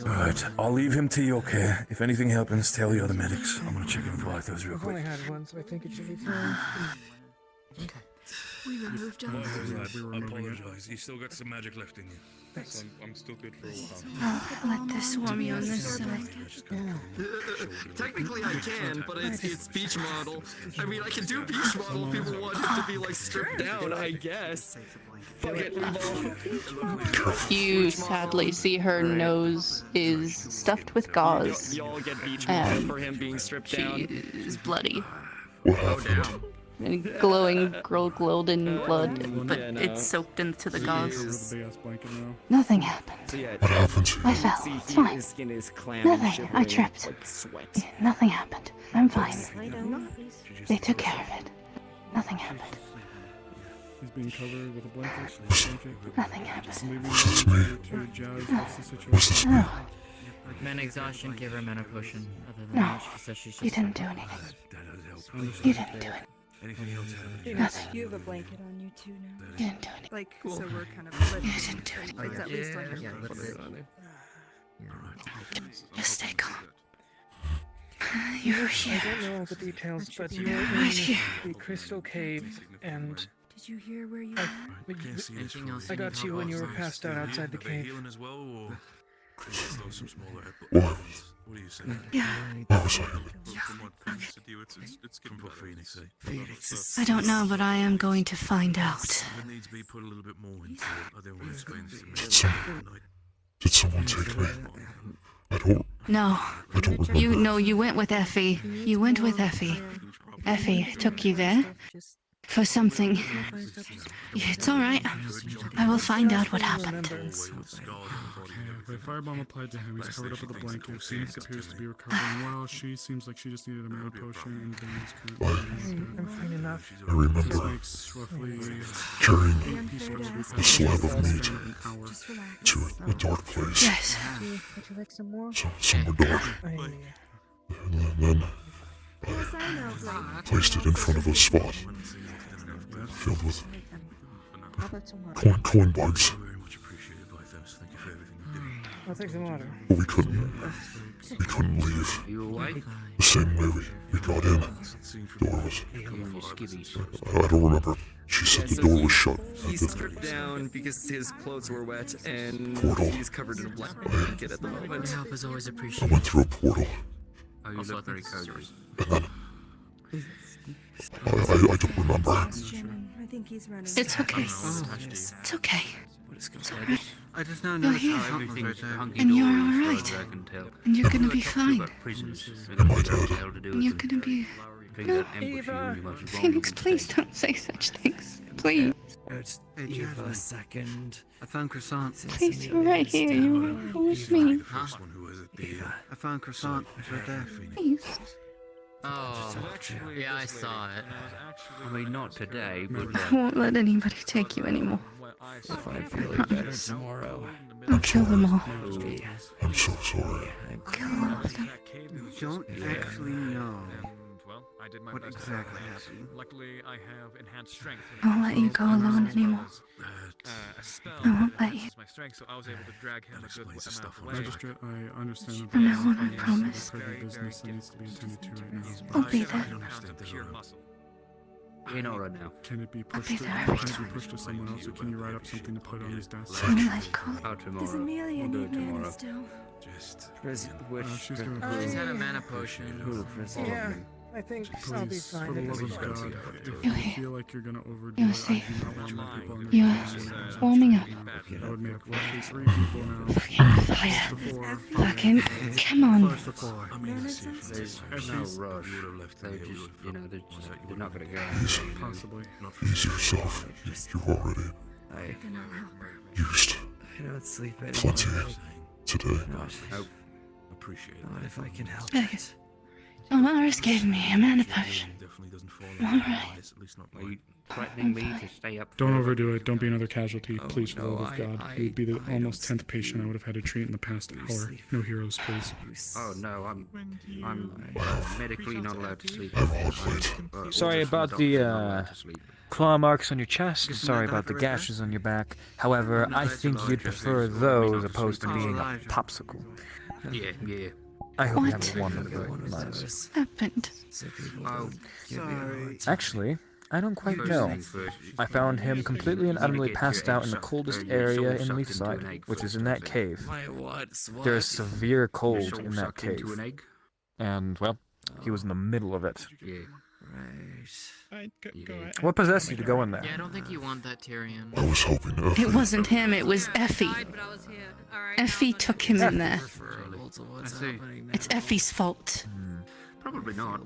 All right. I'll leave him to your care. If anything happens, tell the other medics. I'm gonna check in with Vitals real I've only quick. had one, so I think it should be fine. We removed him. I apologize. You still got some magic left in you. I'm still good for a while. Let this warm you on this side. Technically I can, but it's beach model. I mean, I can do beach model if people want it to be like stripped down, I guess. Fuck it, You sadly see her nose is stuffed with gauze. Y'all get beach model for him being stripped down. She is bloody. What happened? And glowing golden blood. But it's soaked into the gauze. Nothing happened. What happened? I fell. It's fine. His skin is clammy, Nothing. I shivering, tripped. like sweat. Nothing happened. I'm fine. They took care of it. Nothing happened. He's being covered with a blanket. Nothing happened. Was this me? Was this me? Mana exhaustion, give her mana potion. Other than No. that, she says she's You just didn't do anything. You didn't do it. Anything else happen? Nothing. You have a blanket on you too now. You didn't do anything. Like, so we're kind of lifting. You didn't do anything. It's at least on your Just stay calm. You're here. I don't know all the details, but you were Right in here. the crystal cave, and Did you hear where you I got you when you were passed out outside the cave. What do you say? Yeah. Where was I? It's from Phoenix, I don't know, but I am going to find out. It needs to be put a little bit more into it. I don't want to explain this to me. Did someone take me? I don't. No. I don't remember. You went with Effie. You went with Effie. Effie took you there for something. It's alright. I will find out what happened. The firebomb applied to him. He's covered up with a blanket. Phoenix appears to be recovering well. She seems like she just needed a mana potion and Bing is currently. I'm fine enough. I remember carrying a slab of meat to a dark place. Yes. Would you like some more? Somewhere dark. And then I placed it in front of a spot filled with coin bugs. Very much appreciated by them, so thank you for everything you do. I'll take some water. But we couldn't leave. Are you awake? The same way we got in. Door was. I don't remember. She said the door was shut. He stripped down because his clothes were wet and Portal. he's covered in a black blanket at the moment. Help is always I appreciated. went through a portal. Oh, you look very cozy. And then I don't remember. I think he's running. It's okay. It's okay. It's alright. I just now You're noticed here. how everything's hunky And you're dory alright. as far as I can tell. And you're gonna be fine. Am I dead? And you're gonna be... No, Phoenix, please don't say such things. Please. Hey, Eva, a second. I found Croissant. Please, you're right here. You're with me. Huh? I found Croissant. It's right there. Please. Oh, yeah, I saw it. I mean, not today, but... I won't let anybody take you anymore. If I'm feeling better tomorrow. I'll kill them all. I'm so sorry. Kill all of them. You don't actually know what exactly happened. Luckily, I have enhanced strength. I won't let you go alone anymore. I won't let you. My strength, so I was able to drag him a good amount of way. Magistrate, I understand that From this now on, I is promise. a private business that needs to be attended to right now. I'll be there. You know right now. Can it be I'll pushed be to, there can every it be time. pushed to someone else, or can you write up something to put on his desk? I won't let you go. Out tomorrow. Does Amelia We'll do need it mana tomorrow. still? She's doing She's had a mana potion. Yeah, I think I'll be Please, for fine. the It'll love be of fine. God, if You're you here. feel like you're gonna overdo You're it, I safe. do not want more people in the You're family. warming up. I would make roughly 3 people now. Fire. Fucking, come on. Close to 4. There's no rush. They just, you know, they're not gonna go. Possibly. Ease yourself. You already used I don't sleep plenty today. Appreciate it. Not if I can help Okay. it. Amaris gave me a mana potion. Definitely doesn't fall I'm in alright. eyes, at least not Are you mine. threatening me to stay up? Don't forever? overdo it. Don't be another casualty, Oh, please, for the no, love of God. You would be the I almost don't 10th patient I would have had to treat in the past hour. No heroes, please. Oh no, I'm medically not allowed to sleep. Sorry about the claw marks on your chest. Sorry about the gashes on your back. However, I think you'd prefer those opposed to being a popsicle. Yeah, yeah. I hope you have What? a wonderful night. Happened. Oh, sorry. Actually, I don't quite know. I found him completely and utterly passed out in the coldest area in Leafside, which is in that cave. There is severe cold in that cave. And, well, he was in the middle of it. Yeah. What possessed you to go in there? Yeah, I don't think you want that Tyrion. I was hoping to. It wasn't him, it was Effie. Effie took him in there. I see. It's Effie's fault. Probably not.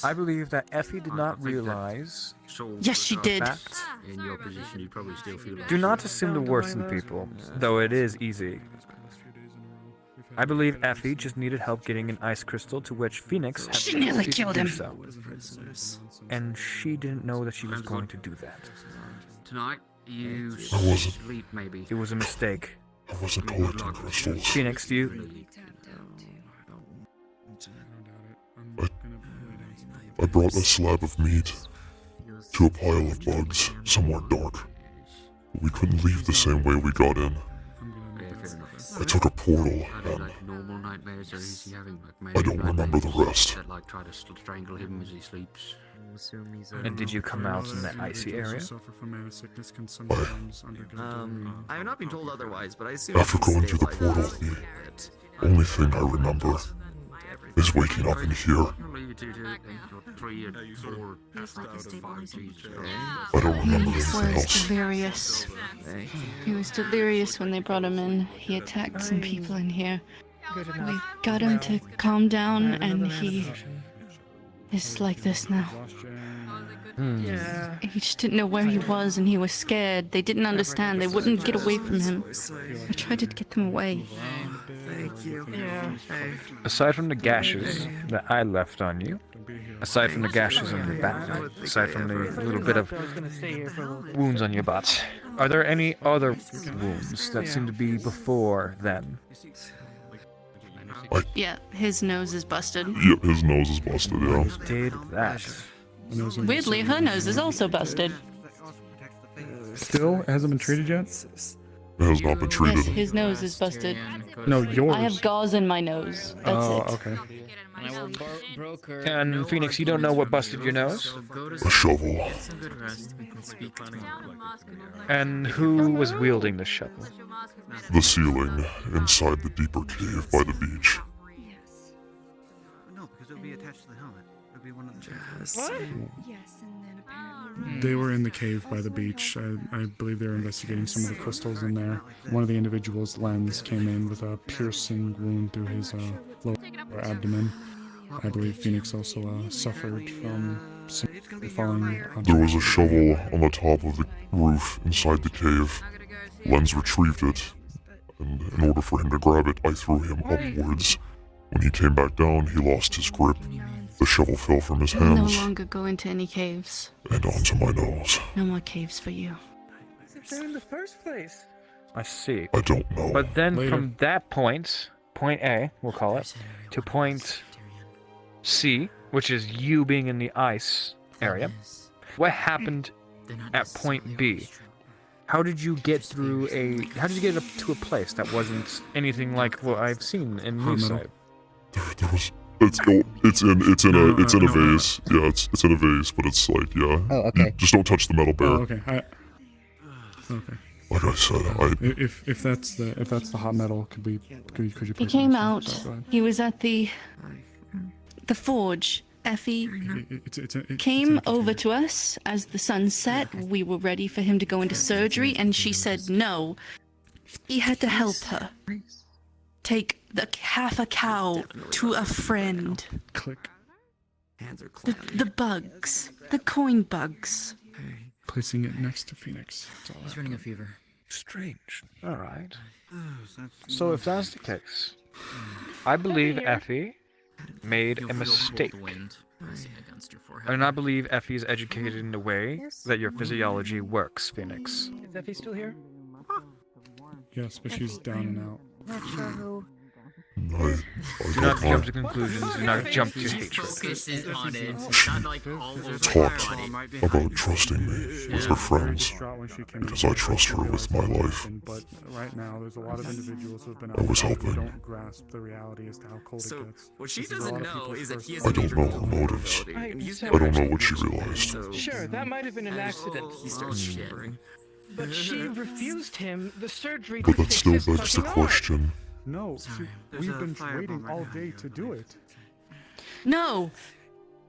I believe that Effie did not realize. Yes, she did. That. In your position, you probably still feel like. Do not assume the worst in people, though it is easy. I believe Effie just needed help getting an ice crystal, to which Fenix had She the nearly ability to killed do him. so. And she didn't know that she was going to do that. Tonight, you I wasn't. sleep maybe. It was a mistake. I wasn't collecting crystals. Phoenix, do you? I brought a slab of meat to a pile of bugs somewhere dark. But we couldn't leave the same way we got in. I took a portal and Like normal nightmares, or is he having like I don't remember the rest. that like try to strangle him as he sleeps? And did you come out in that icy area? Suffer from mana sickness can sometimes undergo I have not been told otherwise, but I assume After if you going stay through the like portal, that, the only thing I remember is waking up in here. I'll leave it to 3 and 4 out of 5 Jesus. I don't He remember was anything else. delirious. He was delirious when they brought him in. He attacked some people in here. We got him to calm down, and he is like this now. Yeah. He just didn't know where he was, and he was scared. They didn't understand. They wouldn't get away from him. I tried to get them away. Thank you. Yeah. Aside from the gashes that I left on you, aside from the gashes on your back, aside from the little bit of I was gonna stay here for a little bit. wounds on your butt, are there any other wounds that seem to be before then? Yeah, his nose is busted. Yep, his nose is busted, yeah. Did that? Weirdly, her nose is also busted. Still? It hasn't been treated yet? It has not been treated. Yes, his nose is busted. No, yours. I have gauze in my nose. That's Oh, it. okay. And Phoenix, you don't know what busted your nose? A shovel. And who was wielding the shovel? The ceiling inside the deeper cave by the beach. No, because it'll be attached to the helmet. It'll be one of the What? Yes, and then apparently. They were in the cave by the beach. I believe they were investigating some of the crystals in there. One of the individual's lens came in with a piercing wound through his lower abdomen. I believe Phoenix also suffered from some falling onto There was a shovel on the top of the roof inside the cave. Lens retrieved it, and in order for him to grab it, I threw him upwards. When he came back down, he lost his grip. The shovel fell from his No hands longer go into any caves. and onto my nose. No more caves for you. There in the first place. I see. I don't know. But then Later. from that point, point A, we'll call it, to point C, which is you being in the ice area, what happened at point B? How did you get through how did you get up to a place that wasn't anything like what I've seen in Mooside? There was. It's in a vase. Yeah, it's in a vase, but it's like, yeah. Oh, okay. Just don't touch the metal bear. Oh, okay. Okay. Like I said, If that's the hot metal, could you? He please came understand? out. Sorry, go ahead. He was at the forge. Effie It's came over to us as the sun set. We were ready for him to go into surgery, and she said no. He had to help her. Take half a cow to a friend. Click. The bugs. The coin bugs. Placing it next to Phoenix. He's running a fever. Strange. Alright. So if that's the case, I believe Effie made a mistake. And I believe Effie is educated in the way that your physiology works, Phoenix. Is Effie still here? Yes, but she's down and out. Not sure who. Do not jump to conclusions, do not jump to hatred. Talked about trusting me with her friends, because I trust her with my life. But right now, there's a lot of individuals who have been I was out there who helping. don't grasp the reality as to how cold it gets. What she This is a doesn't lot of know people's is that first he is I don't know her motives. I don't know what she realized. Sure, that might have been an accident. He starts shivering. But she refused him the surgery But to that fix still his begs the fucking arm. question. No, see, we've been waiting all day to do it. No!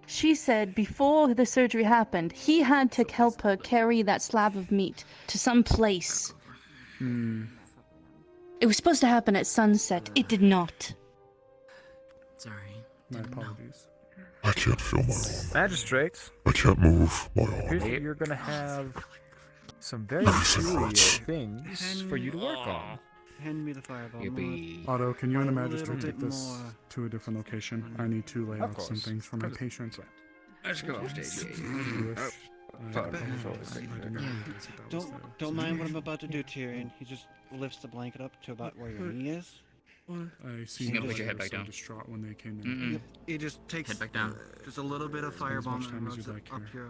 She said before the surgery happened, he had to help her carry that slab of meat to some place. It was supposed to happen at sunset. It did not. Sorry. My apologies. I can't feel my arm. Magistrates, I can't move my here's arm. what you're gonna have some very Everything serious hurts. things for you to work on. Hand me the fireball. Otto, can you and the A little magistrate take bit this more. to a different location? I need to lay out some things for my patient. Let's go upstairs. Don't mind what I'm about to do, Tyrion. He just lifts the blanket up to about where your knee is. I see You you gotta put your head were back so down. distraught when they came in. Mm-mm. He just takes Head back down. just a little bit of fireball much time and as rubs you'd it like up here.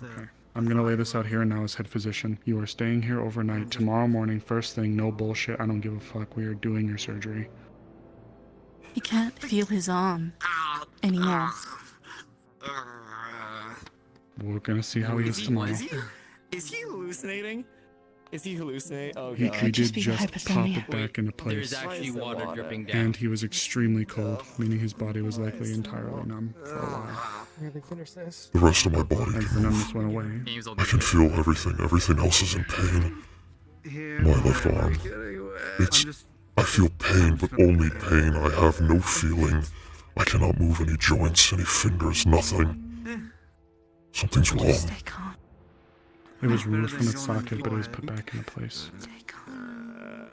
your Okay. I'm gonna lay this out here now as head physician. You are staying here overnight. Tomorrow morning, first thing, no bullshit. I don't give a fuck. We are doing your surgery. He can't feel his arm anymore. We're gonna see how he is tomorrow. Is he hallucinating? Is he hallucinating? Oh He god. did just be just pop hypothermia. it back into place. There's actually water dripping down. And he was extremely cold, meaning his body was likely entirely numb for a while. Really finish this? The rest of my body As can the move. numbness went away, I can feel everything. Everything else is in pain. My left arm. I feel pain, but only pain. I have no feeling. I cannot move any joints, any fingers, nothing. Something's wrong. Stay calm. it was removed from its socket, but it was put back into place. Stay calm.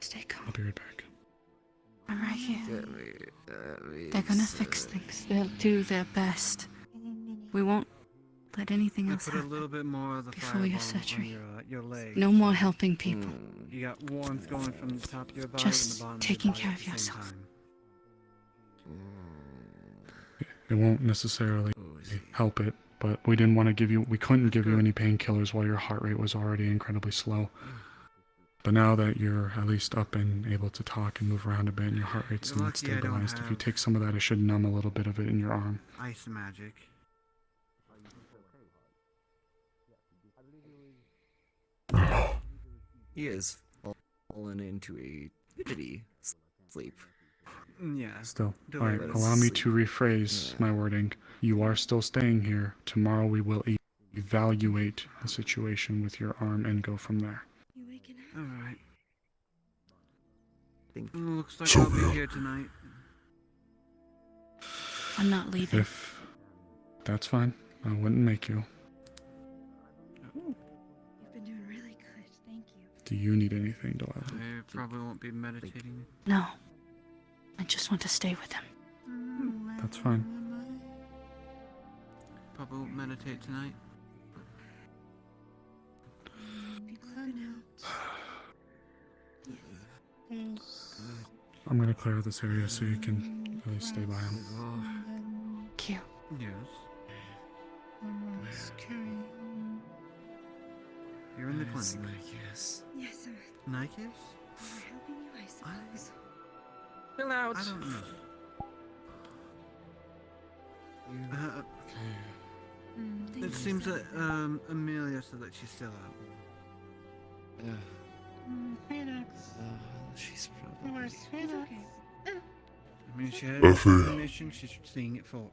Stay calm. I'll be right back. I'm right here. They're gonna fix things. They'll do their best. We won't let anything else Put a happen little bit more of the before your fireball surgery. on your leg. No more helping people. You got warmth going from the top of your body Just and the bottom taking of your care body of at the same yourself. time. It won't necessarily help it, but we didn't want to give you, we couldn't give you any painkillers while your heart rate was already incredibly slow. But now that you're at least up and able to talk and move around a bit and your heart rate's You're not lucky I don't stabilized, if you have take some of that, it should numb a little bit of it in your arm. ice magic. He is fallen into a fidgety sleep. Yeah. Still. Don't Alright, worry. allow me to rephrase my wording. You are still staying here. Tomorrow we will evaluate the situation with your arm and go from there. Alright. Looks like I'll be here tonight. I'm not leaving. If that's fine, I wouldn't make you. You've been doing really good, thank you. Do you need anything, Delilah? I probably won't be meditating. No. I just want to stay with him. That's fine. Probably won't meditate tonight. I'm gonna clear this area so you can at least stay by him. Thank you. Yes. You're in the clinic. Yes, sir. Nikes? We're helping you, I suppose. Chill out. I don't know. It seems that Amelia said that she's still out. Phoenix. She's Where's Phoenix? I mean, she had Effie. information. She's seeing it through.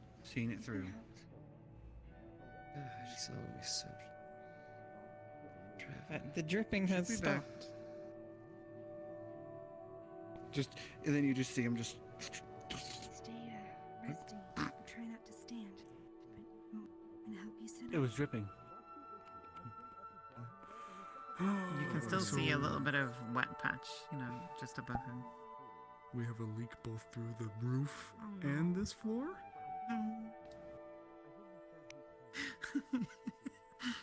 She's always so. The dripping has She'll be back. stopped. And then you just see him just. Stay resting. Try not to stand. But and help you sit It was dripping. You can still see a little bit of wet patch, just above him. We have a leak both through the roof and this floor?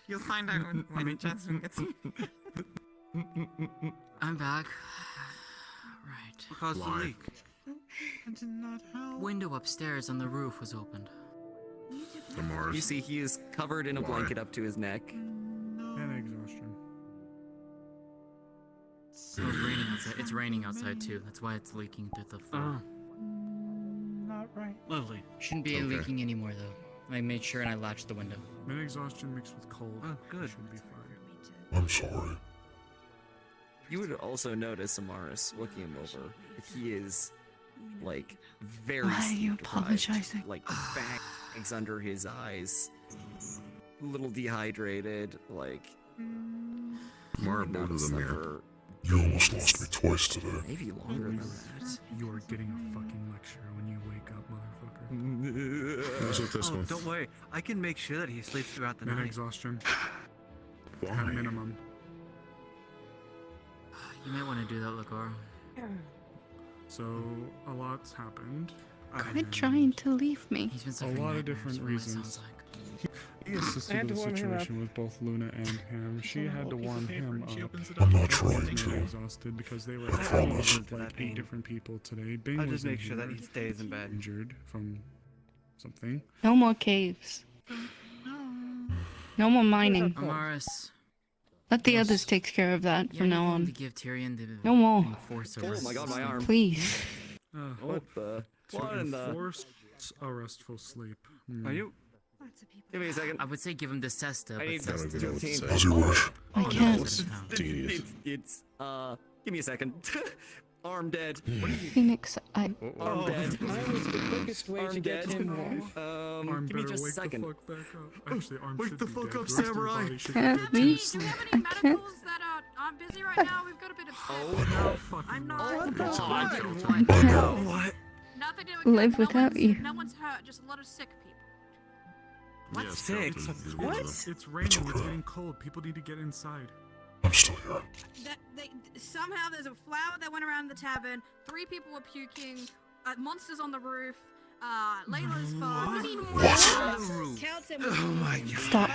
You'll find out when Jasmine gets here. I'm back. Right. What caused the leak? I did not help. Window upstairs on the roof was opened. You see, he is covered in a blanket up to his neck. And exhaustion. Oh, it's raining outside. It's raining outside too. That's why it's leaking through the floor. Not right. Lovely. Shouldn't be leaking anymore though. I made sure and I latched the window. Min exhaustion mixed with cold. Oh, good. Should be fine. I'm sorry. You would also notice, Amaris, looking him over, that he is, like, very Why are you sleep-deprived. apologizing? Like, bags under his eyes, a little dehydrated, like... Mara, not both of them here. suffer You almost lost me twice today. Maybe longer than that. You are getting a fucking lecture when you wake up, motherfucker. What's with this one? Don't worry. I can make sure that he sleeps throughout the Min night. exhaustion. Why? At minimum. You might want to do that, Lakar. So, a lot's happened. Quit trying to leave me. He's been A suffering lot of nightmares, different is what it reasons. sounds like. He assisted with the situation with both Luna and him. She had to warm him up. I'm not He trying was to. exhausted because they were I promise. with like 8 different people today. Bing I'll was just in make sure that here, he stays in bed. injured from something. No more caves. No more mining. Amaris, Let the others take care of that you from have now anything on. to give Tyrion the No more. enforcer Oh my god, my arm. Please. What the? What in the? Enforce a restful sleep. Are you? Give me a second. I would say give him the Cesta, I but need Cesta know what to is- say. As you wish. I can't. Tedious. It's, give me a second. Arm dead. Phoenix, I. Arm dead. That was the quickest way Arm to get dead. him off. Arm Give me better just a wake second. the fuck back up. Actually, arm Wake should the be fuck dead. up, The rest of your samurai. body should Can't be dead be. too. Do you have any I medicals can't. that are busy right now? We've got a bit of Oh, no, I'm not. fucking What? Nothing to do Live no without one's, you. No one's hurt. Just a lot of sick people. What's sick? What? It's raining. It's getting cold. People need to get inside. I'm still here. Somehow there's a flower that went around the tavern. 3 people were puking. Monsters on the roof. Layla's far. We need more. Oh my god. Stop.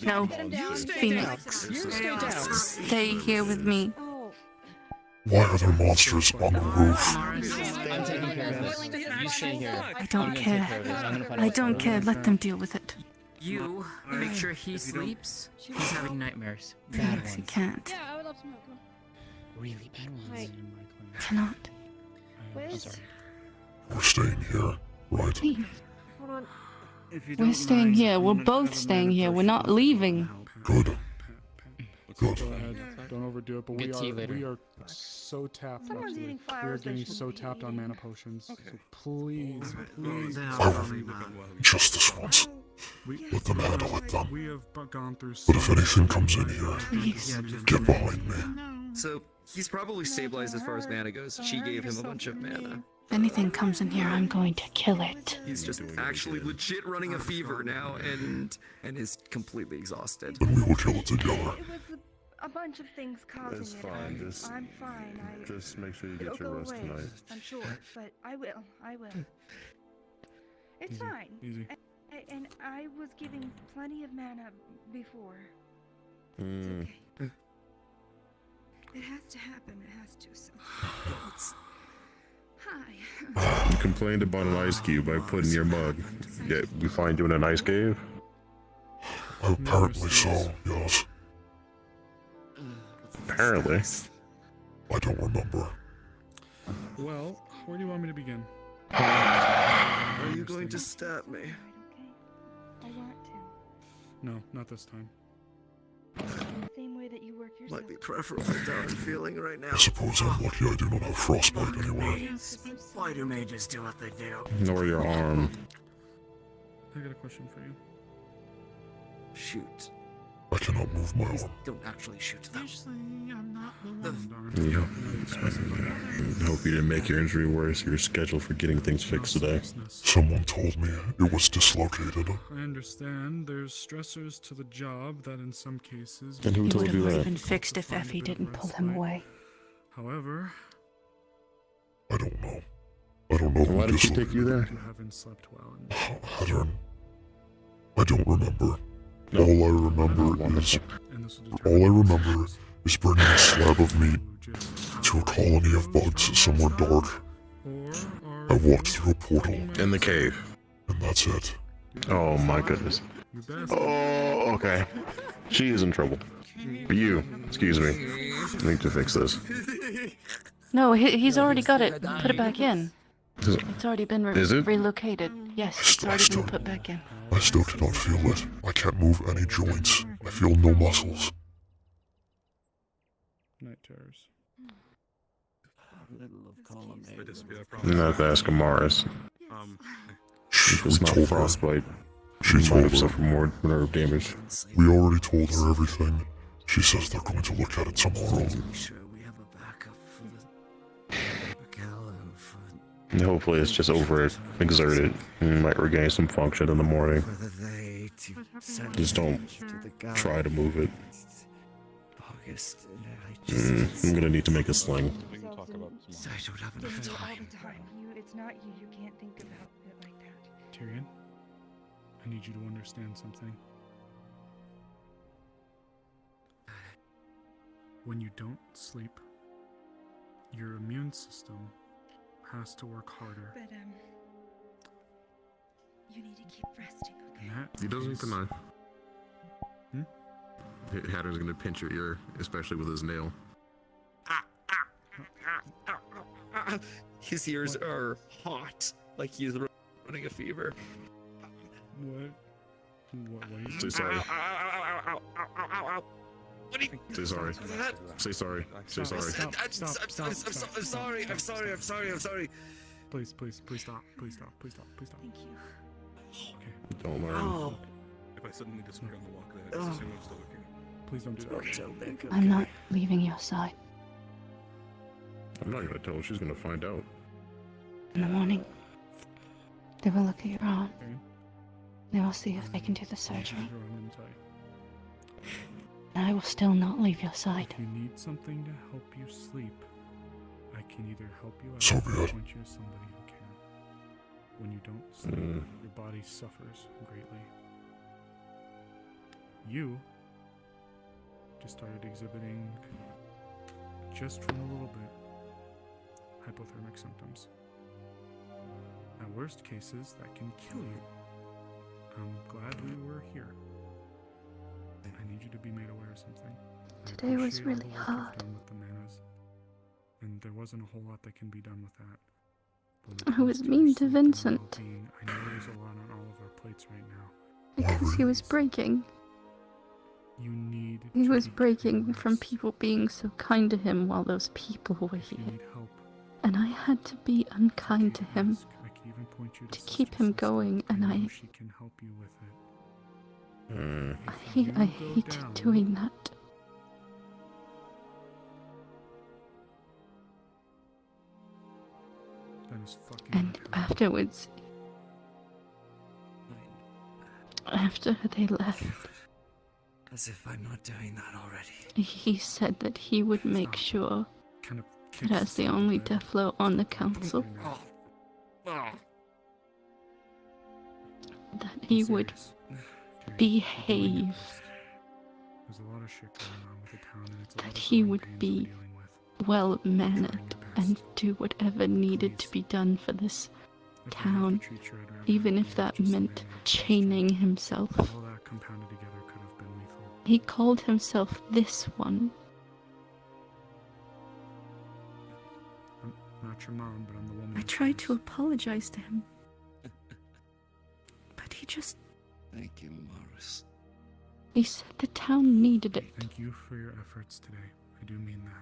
No. You stay Phoenix. down. You stay down. Stay here with me. Why are there monsters on the roof? I'm taking care of this. You stay here. I don't care. I don't care. Let them deal with it. You make sure he sleeps. He's having nightmares. Bad Phoenix, you ones. can't. Yeah, I would love some help. Come on. Really bad ones. Hi. Cannot. Where's... We're staying here, right? Hold on. We're staying here. We're both staying here. We're not leaving. Good. Go ahead. Don't overdo it. But Get to you later. we are so tapped. Someone's Actually. eating We are flowers they getting shouldn't so be tapped on eating. mana potions. So please. I will. Just this once. Let them handle it then. We have gone through. But if anything comes in here, Please. get behind me. So he's probably stabilized as far as mana goes. She gave him a bunch of mana. If anything comes in here, I'm going to kill it. He's just actually legit running a fever now and is completely exhausted. Then we will kill it together. It was a bunch of things causing It's it. fine, just- I'm fine. just make sure you It'll get your go rest away, tonight. I'm sure, but I will. I will. It's Easy, fine. easy. And I was giving plenty of mana before. Mm. It has to happen. It has to. So. Hi. You complained about an ice cube I put in your mug. Yet we find you in an ice cave? Apparently so, yes. Apparently. I don't remember. Well, where do you want me to begin? Are you going to stab me? I want to. No, not this time. The same way that you work yourself. Might be preferable to how I'm feeling right now. I suppose I'm lucky I do not have frostbite anyway. Why do mages do what they do? Nor your arm. I got a question for you. Shoot. I cannot move my arm. Don't actually shoot them. I'm not the one. Yeah. Hope you didn't make your injury worse. You're scheduled for getting things fixed today. Someone told me it was dislocated. I understand there's stressors to the job that in some cases. And who It told would you have that? been fixed if Effie didn't pull him away. However, I don't know. I don't know Why who did she dislocated take you there? it. You haven't slept well. Heather, I don't remember. All I remember is bringing a slab of meat to a colony of bugs somewhere dark. I walked through a portal. In the cave. And that's it. Oh my goodness. Oh, okay. She is in trouble. But you, excuse me, need to fix this. No, he's already got it. Put it back in. It's already been Is it? relocated. Yes, it's already been put back in. I still cannot feel it. I can't move any joints. I feel no muscles. Night terrors. You have to ask Amaris. If it's not frostbite, she might suffer more nerve damage. We already told her everything. She says they're going to look at it tomorrow. And hopefully it's just overexerted and might regain some function in the morning. Just don't try to move it. I'm gonna need to make a sling. I don't have enough time. All the time. It's not you. You can't think about it like that. Tyrion, I need you to understand something. When you don't sleep, your immune system has to work harder. But you need to keep resting, okay? He doesn't deny. Hatter's gonna pinch your ear, especially with his nail. His ears are hot, like he's running a fever. What? Say sorry. Say sorry. Say sorry. Say sorry. I'm sorry. I'm sorry. Please stop. Please stop. Please stop. Thank you. Okay. Don't learn. Oh. If I suddenly disappear on the walk there, it's the same I'm still with you. Please don't do that. I'm not leaving your side. I'm not gonna tell her. She's gonna find out. In the morning, they will look at your arm. They will see if they can do the surgery. And I will still not leave your side. If you need something to help you sleep, I can either help you out So or good. point you to somebody who can. When you don't sleep, your body suffers greatly. You just started exhibiting, just from a little bit, hypothermic symptoms. At worst cases, that can kill you. I'm glad we were here. I need you to be made aware of something. Today was appreciate all really the work you've hard. done with the manas, and there wasn't a whole lot that can be done with that. I was mean to Vincent I know there's a lot on all of our plates right now. because he was breaking. You need He was breaking from people being so kind to him while those people were here. And I had to be unkind to him to keep him going, and I hated doing that. And afterwards, after they left, As if I'm not doing that already. he said that he would make sure that as the only Deflo on the council, that he would behave, There's a lot of shit going on with the town, and it's a lot that of he growing would pains be we're dealing with. well-mannered and do whatever needed to be done for this town, even if that meant chaining himself. All that compounded together could have been lethal. He called himself this one. I'm not your mom, but I'm the woman. I tried to apologize to him, but he just... Thank you, Morris. He said the town needed it. Thank you for your efforts today. I do mean that.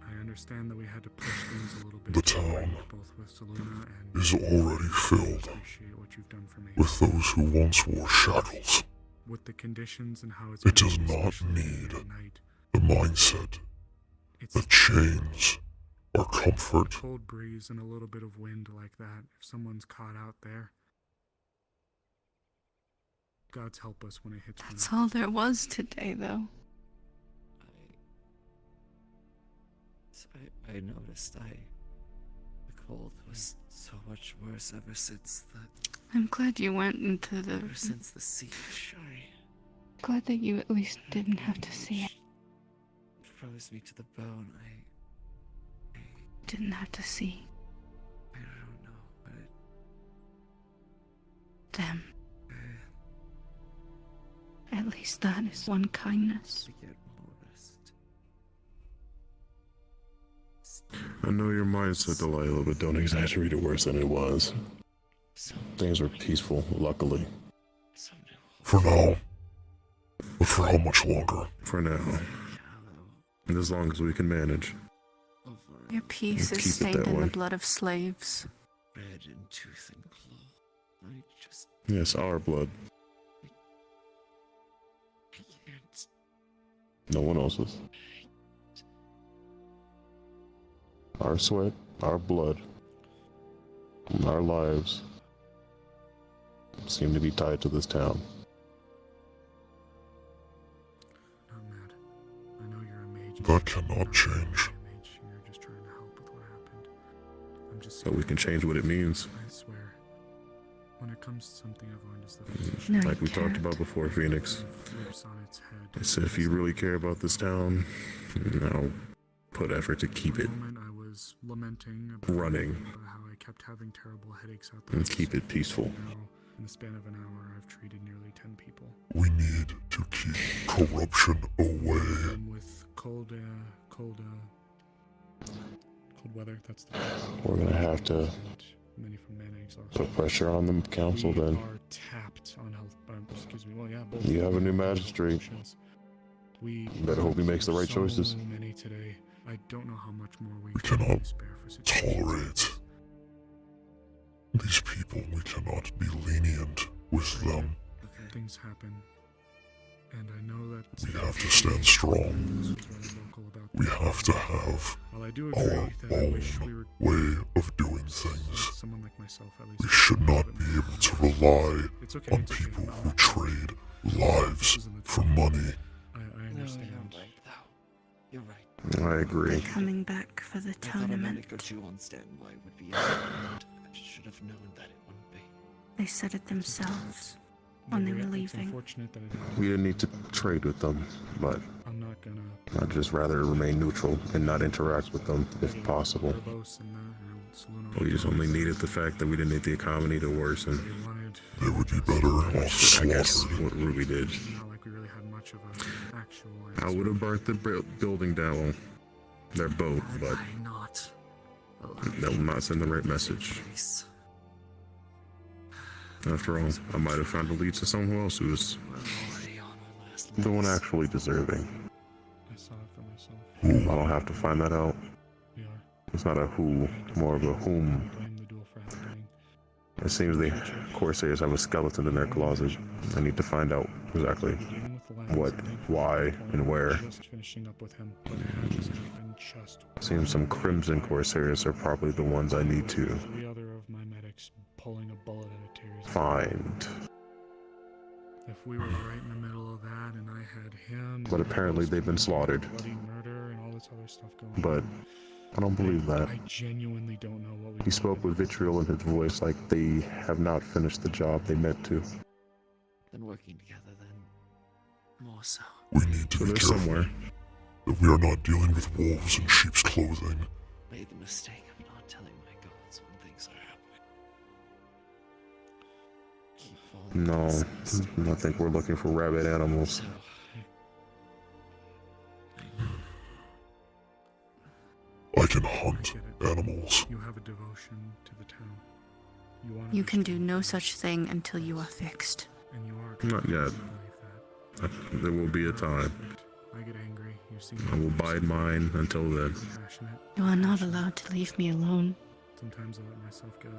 I understand that we had to push things a little bit. The town both with Saluna and is already filled with those who once wore shackles. with the conditions and how it's It been, does not especially need at night. the mindset that chains are comfort. A cold breeze and a little bit of wind like that. If someone's caught out there, God's help us when it hits. That's all there was today, though. I noticed the cold was so much worse ever since I'm glad you went into the... ever since the siege. Glad that you at least didn't have to see it. It froze me to the bone. Didn't have to see I don't know, but them. At least that is one kindness. I know your mindset, Delilah, but don't exaggerate it worse than it was. Things are peaceful, luckily. For now. But for how much longer? For now. And as long as we can manage. Your peace Keep is it stained that in the way. blood of slaves. red in tooth and claw. I just Yes, our blood. can't. No one else's. Our sweat, our blood, and our lives seem to be tied to this town. Not mad. I know you're a mage. That cannot change. You're just trying to help with what happened. I'm just. But we can change what it means. I swear. When it comes to something I've learned is the No, Like you we talked can't. about before, Phoenix. flips on its head. I said if you really care about this town, now put effort to keep it moment I was lamenting about running how I kept having terrible headaches out there. and keep it peaceful. Now, in the span of an hour, I've treated nearly 10 people. We need to keep corruption away. And with cold weather, that's the We're gonna have to many from mana exhaustion. put pressure on the council We then. are tapped on health. Excuse me. Well, yeah. Both You have a new magistrate. We Better hope he makes the right so choices. many today. I don't know how much more we cannot spare for situations. Tolerate these people. We cannot be lenient with them. Things happen, and I know that We have to stand strong. We have to have while I do our agree that I own wish we were way of doing things. someone like myself at least. We should not be able to rely It's okay, on it's okay. people who trade lives for money. I understand. You're right. I agree. Coming back for the I thought a tournament. medic or two on standby would be enough. I should have known that it wouldn't be. They said it themselves when they were It's leaving. unfortunate that We didn't need to trade with them, but I'm not gonna. I'd just rather remain neutral and not interact with them if possible. Verbose and Saluna. We just only needed the fact that we didn't need the economy to worson. They wanted They would be better off slaughtered. What Ruby did. Not like we really had much of an actual I would have burnt the building down, their boat, but not. that will not send the right message. After all, I might have found a lead to someone else who was the one actually deserving. I saw it for myself. I don't have to find that out. It's not a who, more of a whom. It seems the Corsairs have a skeleton in their closet. I need to find out exactly what, why, and where. Seems some Crimson Corsairs are probably the ones I need to find. If we were right in the middle of that and I had him... But apparently they've been slaughtered. Bloody murder and all this other stuff going But I don't believe that. I genuinely don't know what we... He spoke with vitriol in his voice like they have not finished the job they meant to. Then working together, then more so. We need to be careful somewhere that we are not dealing with wolves in sheep's clothing. Made the mistake of not telling my gods when things are happening. No, I think we're looking for rabid animals. I can hunt animals. You have a devotion to the town. You can do no such thing until you are fixed. And you are... Not yet. There will be a time. I get angry. You see I will bide mine until then. passionate. You are not allowed to leave me alone. Sometimes I let myself get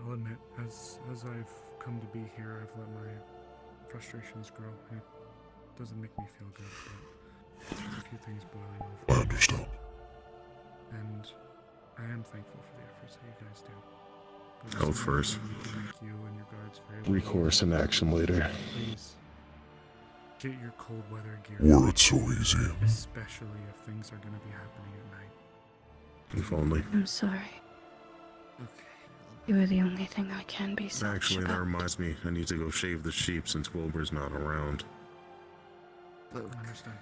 I'll admit, as I've come to be here, I've let my frustrations grow, and it doesn't make me feel good, but there's a few things boiling over. I understand. And I am thankful for the efforts that you guys do. But Health first. I need to thank you and your guards very much. Recourse and action later. Please, get your cold weather gear. Were it so easy. Especially if things are going to be happening at night. If only. I'm sorry. You are the only thing I can be selfish Actually, that about. reminds me, I need to go shave the sheep since Wilbur's not around. Understand.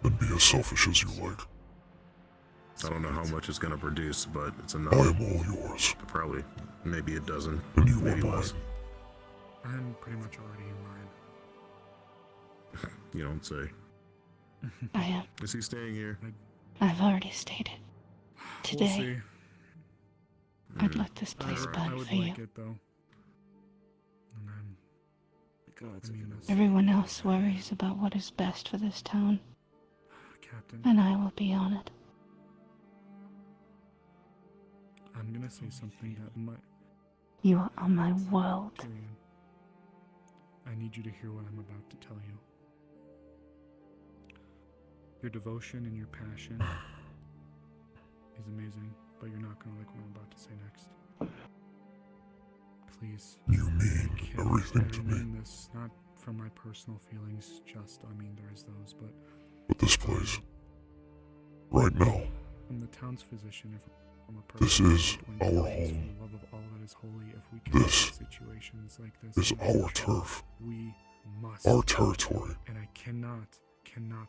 And be as selfish as you like. I don't know how much it's gonna produce, but it's enough. I am all yours. Probably, maybe a dozen. And you maybe are mine. less. I'm pretty much already in line. You don't say. I am. Is he staying here? I've already stated. Today, We'll see. I'd let this place I burn would for you. like it though. And I mean this. Everyone else worries about what is best for this town. Captain, And I will be on it. I'm gonna say something that might... You are my world. Tyrion, I need you to hear what I'm about to tell you. Your devotion and your passion is amazing, but you're not gonna like what I'm about to say next. Please. You mean everything to I me. mean this not from my personal feelings, just, I mean, there is those, but But this place, right now, I'm the town's physician. If I'm a this person is our for home. the love of all that is holy, if we can This have situations like this is in the our future, turf. we must. Our territory. And I cannot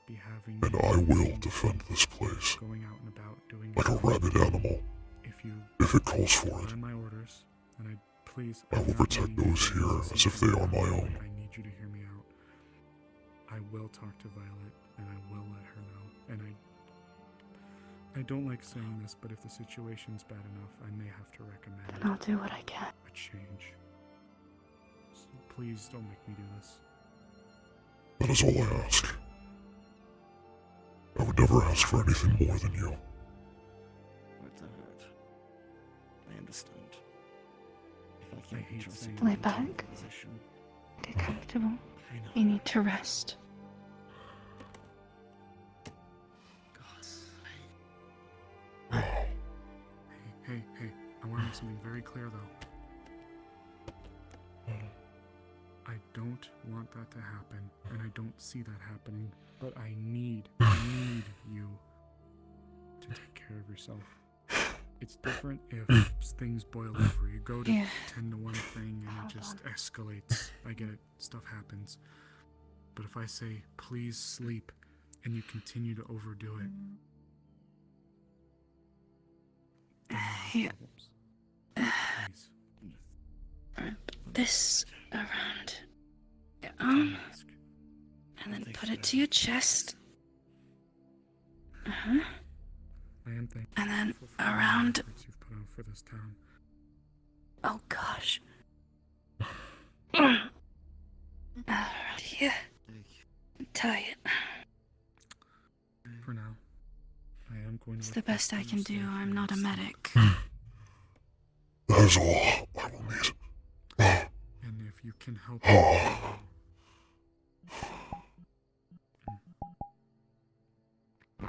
be having And I will defend this place. going out and about doing Like a rabid animal. If it calls for it. Learn my orders, and please. I will protect those here as if they are my own. I need you to hear me out. I will talk to Violet, and I will let her know. And I don't like saying this, but if the situation's bad enough, I may have to recommend And I'll do what I can. a change. So please don't make me do this. That is all I ask. I would never ask for anything more than you. Words are hurt. I understand. If I I can't hate trust saying you Lay in a back. position, Get comfortable. You need to rest. Hey, I want to make something very clear though. I don't want that to happen, and I don't see that happening, but I need you to take care of yourself. It's different if things boil over. You go to Yeah. 10 to 1 thing and it just escalates. I get it, stuff happens. But if I say, please sleep, and you continue to overdo it, then Yeah. Please. this around your arm, and then put it to your chest. Uh-huh. I am thankful And then for the around. efforts you've put out for this town. Oh gosh. Around here. Tie it. For now, I am going to. It's the best I can do. I'm not a medic. That is all I will need. And if you can help.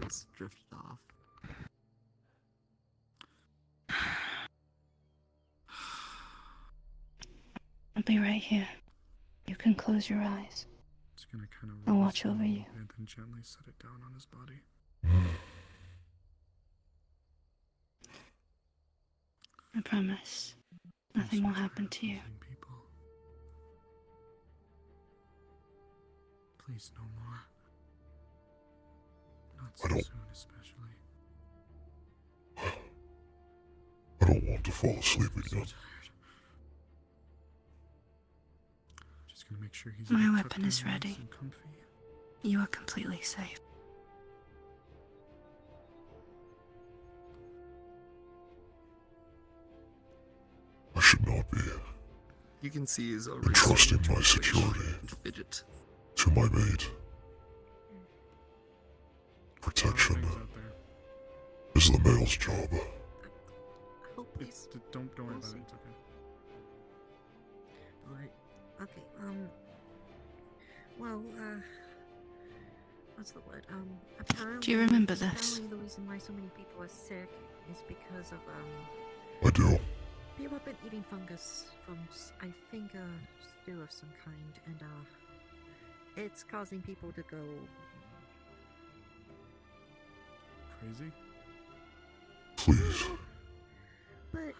It's drifted off. I'll be right here. You can close your eyes. It's gonna kind of. I'll watch over you. And then gently set it down on his body. I promise. Nothing will happen to you. People. Please, no more. Not so soon, especially. I don't want to fall asleep again. Just gonna make sure he's. My tucked weapon in is nice ready. and comfy. You are completely safe. I should not be You can see he's entrusting my security fidget. to my mate. Protection is the male's job. Don't worry about it. It's okay. Alright. Okay, well, what's the word? Apparently, Do you remember this? apparently the reason why so many people are sick is because of, I do. people have been eating fungus from, I think, stew of some kind, and, it's causing people to go... Crazy? Please, But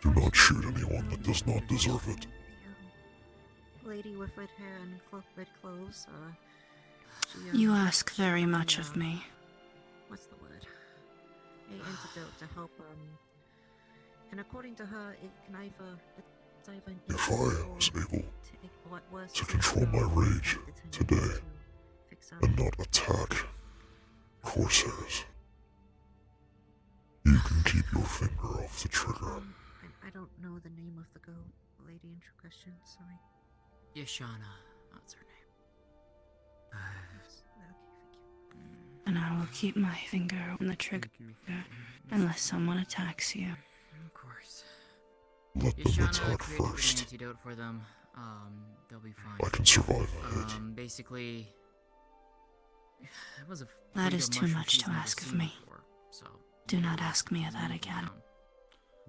do not shoot anyone that does not deserve it. lady with red hair and red clothes, she, You ask very much of me. what's the word? A antidote to help, and according to her, it can either, it's either an If I was able what was to control my rage today and not attack Corsairs, you can keep your finger off the trigger. I don't know the name of the goat lady in question, sorry. Yashana, that's her name. And I will keep my finger on the trigger unless someone attacks you. Of course. Let them Yashana attack created an first. antidote for them. They'll be fine. I can survive a hit. Basically, it was a That breed is of too mushroom much she's to never ask of seen me. before, so Do not ask me of that again.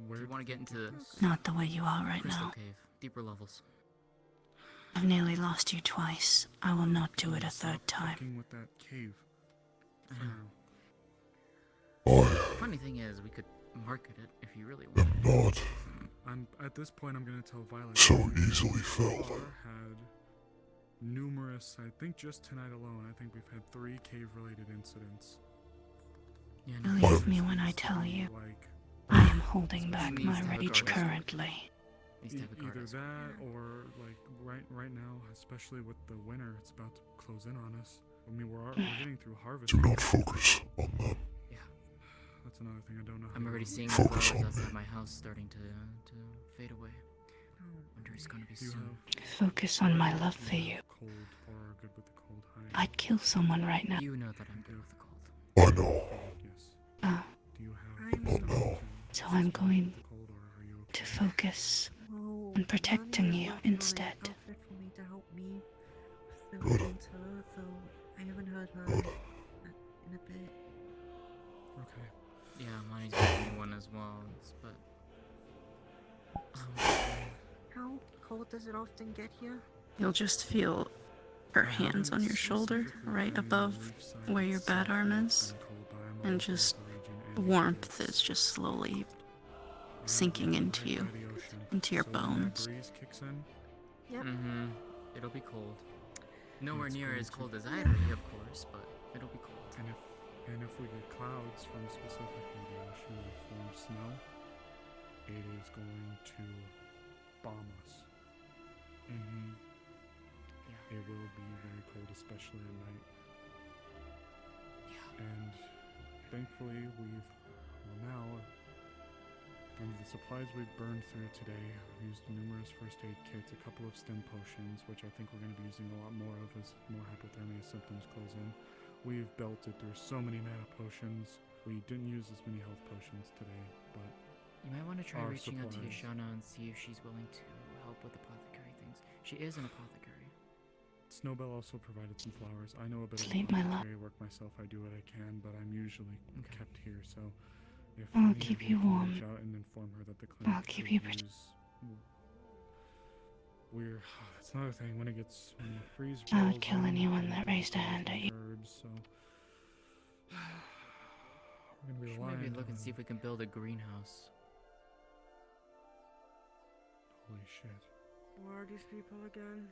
if you want to get into Not the way you are right Crystal now. Cave, deeper levels. I've nearly lost you twice. I will not do it a third time. Fucking with that cave. For now. Funny thing is, we could market it if you really am want. not I'm at this point. I'm gonna tell Violet. so easily felled. Had numerous. I think just tonight alone. I think we've had 3 cave-related incidents. Believe me when I tell you, I am holding back my rage currently. Either that or like right now, especially with the winter, it's about to close in on us. I mean, we're getting through harvest. Do not focus on them. Yeah. That's another thing I don't know. I'm already seeing the Focus flowers on outside me. my house starting to fade away. Winter is gonna be soon. Focus on my love for you. Cold or are good with the cold honey. I'd kill someone right now. You know that I'm good with the cold. I know. Oh, Do you have? Not now. so I'm going to focus on protecting you instead. Outfit for me to help me with the Good. winter, though I haven't heard her in a bit. Okay. Yeah, mine's getting one as well, but How cold does it often get here? You'll just feel her hands on your shoulder, right above where your bad arm is, and just warmth is just slowly sinking into you, into your bones. Yep. It'll be cold. Nowhere near as cold as I'd be, of course, but it'll be cold. And if we get clouds from specifically the ocean that form snow, it is going to bomb us. Mm-hmm. Yeah. It will be very cold, especially at night. Yeah. And thankfully, now, and the supplies we've burned through today, we've used numerous first aid kits, a couple of stim potions, which I think we're going to be using a lot more of as more hypothermia symptoms close in. We've belted through so many mana potions. We didn't use as many health potions today, but You might want to try our reaching out to supplies- Yashana and see if she's willing to help with apothecary things. She is an apothecary. Snowbell also provided some flowers. I know a bit of Sleep, my love. apothecary work myself. I do what I can, but I'm usually kept here, so if I'll any of keep you you can warm. reach out and inform her that the clinic I'll keep could you protected. That's another thing when the freeze I rolls would kill in, anyone we that can raised a find hand some at you. herbs, so we're gonna be We should relying maybe look and on- see if we can build a greenhouse. Holy shit. Where are these people again?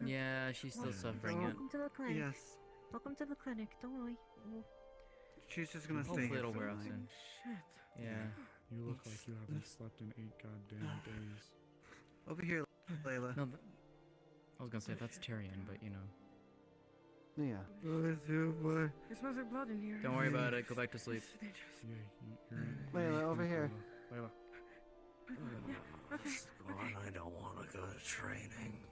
Yeah, she's still suffering it. Welcome to the clinic. Yes. Welcome to the clinic. Don't worry. She's just gonna stay Hopefully here it'll for wear the off night. soon. Shit. Yeah. You look like you haven't slept in 8 goddamn days. Over here, Layla. No, I was gonna say that's Tyrion, but you know. Yeah. It smells like blood in here. Don't worry about it. Go back to sleep. Yeah, you're in Layla, over here. Layla. Okay. I don't want to go to training.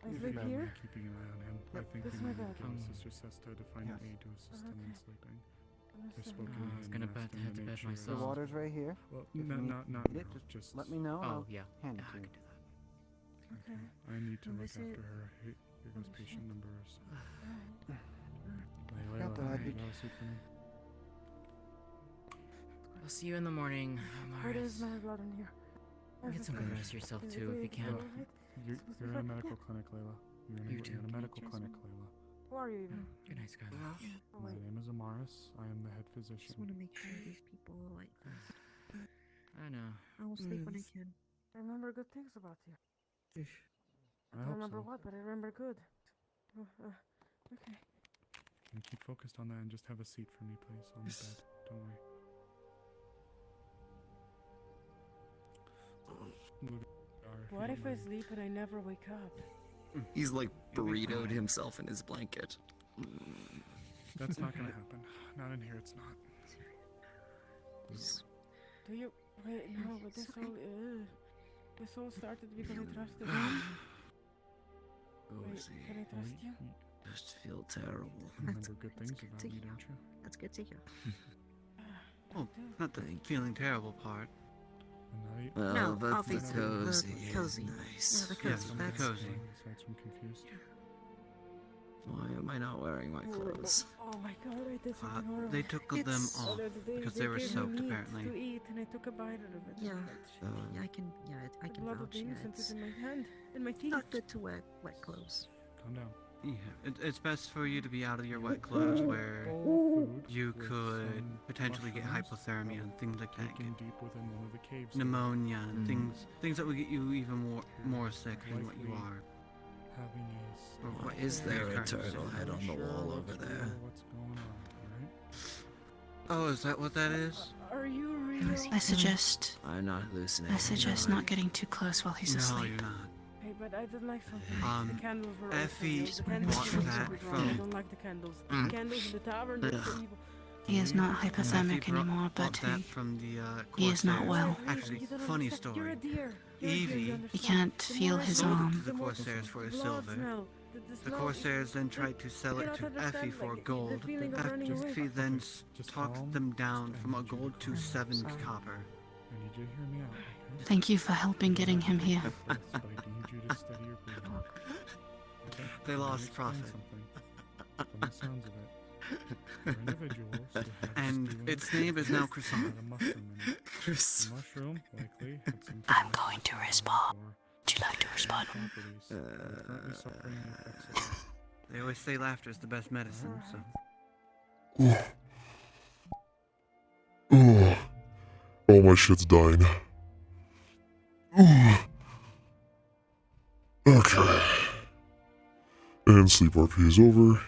I If sleep you here? keeping an eye on him. I think this we is my need to bed. give Sister Sesta to find an aid to assist him in Okay. sleeping. I've Understand. spoken to I him was gonna and asked him head to make bed sure- myself. The water's right here. Well, If you not need now, just just let me know. and Oh, I'll yeah. hand it Yeah, to I you. can do that. Okay. I need to And look this is- after her. Here goes patient numbers. Layla, Got that. you got a seat for me? I'll see you in the morning, Where Mars. is my blood in here? Get some good rest yourself too, if you can. You're in a medical clinic, Layla. You too. You're in a medical clinic, Layla. Who are you even? Good night, Skylar. Oh, My wait. name is Amaris. I am the head physician. Just want to make sure these people are alright first. I know. I will sleep when I can. I remember good things about you. I don't hope remember so. what, but I remember good. Okay. And keep focused on that and just have a seat for me, please, on the bed. Don't worry. What if I sleep and I never wake up? He's like burritoed himself in his blanket. That's not gonna happen. Not in here, it's not. Do you wait? No, but this all started because I trusted you. Wait, can I trust you? Just feel terrible. Remember good things about me, don't you? That's good to hear. Oh, not the feeling terrible part. Well, No, but the obviously, cozy the is cozy. nice. Yeah, the Yes, cozy. the That's cozy. Besides from confused. Why am I not wearing my clothes? Oh my god, I did something horrible. They took them off because they were gave me soaked, meat apparently. to eat, and I took a bite out of it. Yeah. Oh. Yeah, I can. Yeah, I The can blood of vouch. the Yeah, innocent it's is in my hand, in my teeth. not good to wear wet clothes. Calm down. Yeah, it's best for you to be out of your wet clothes where Food you with could some potentially get mushrooms hypothermia and things like that. taken deep within one of the caves. Pneumonia and things that would get you even more sick than what you are. Having a Or Why what is your there a current turtle symptom. head on the wall over there? What's going on, alright? Oh, is that what that is? Are you real? I suggest I'm not hallucinating. not getting too close while he's No, asleep. you're not. Hey, but I did like something. The candles were Effie also the candles bought were that super wrong. I from. don't like the candles. The candles in the tavern, they're so evil. He is not hypothermic Effie brought anymore, but that from the he is not Corsair. well. Actually, You don't funny understand. You're a story. deer. You're a deer, you Evie understand? He can't The feel more I his smell, arm. to the the more Corsairs for a blood silver. smell. The The smell- Corsairs then tried to sell You it don't to understand, Effie for like, gold. the feeling of running away. Effie then Just talked calm. them down Just from a energy. gold to 7 copper. I need you to hear me out, okay? Thank you for helping getting him here. Yes, but I need you to steady your breathing. Okay? They Let me lost explain profit. something. From the sounds of it, there are individuals who have And stewing its name is now that Croissant. had a mushroom in it. The mushroom likely had some I'm going to respond. or Would you like to respond? properties that are currently suffering the effects of it. They always say laughter is the best medicine, so. All my shit's dying. Okay. And sleep RP is over.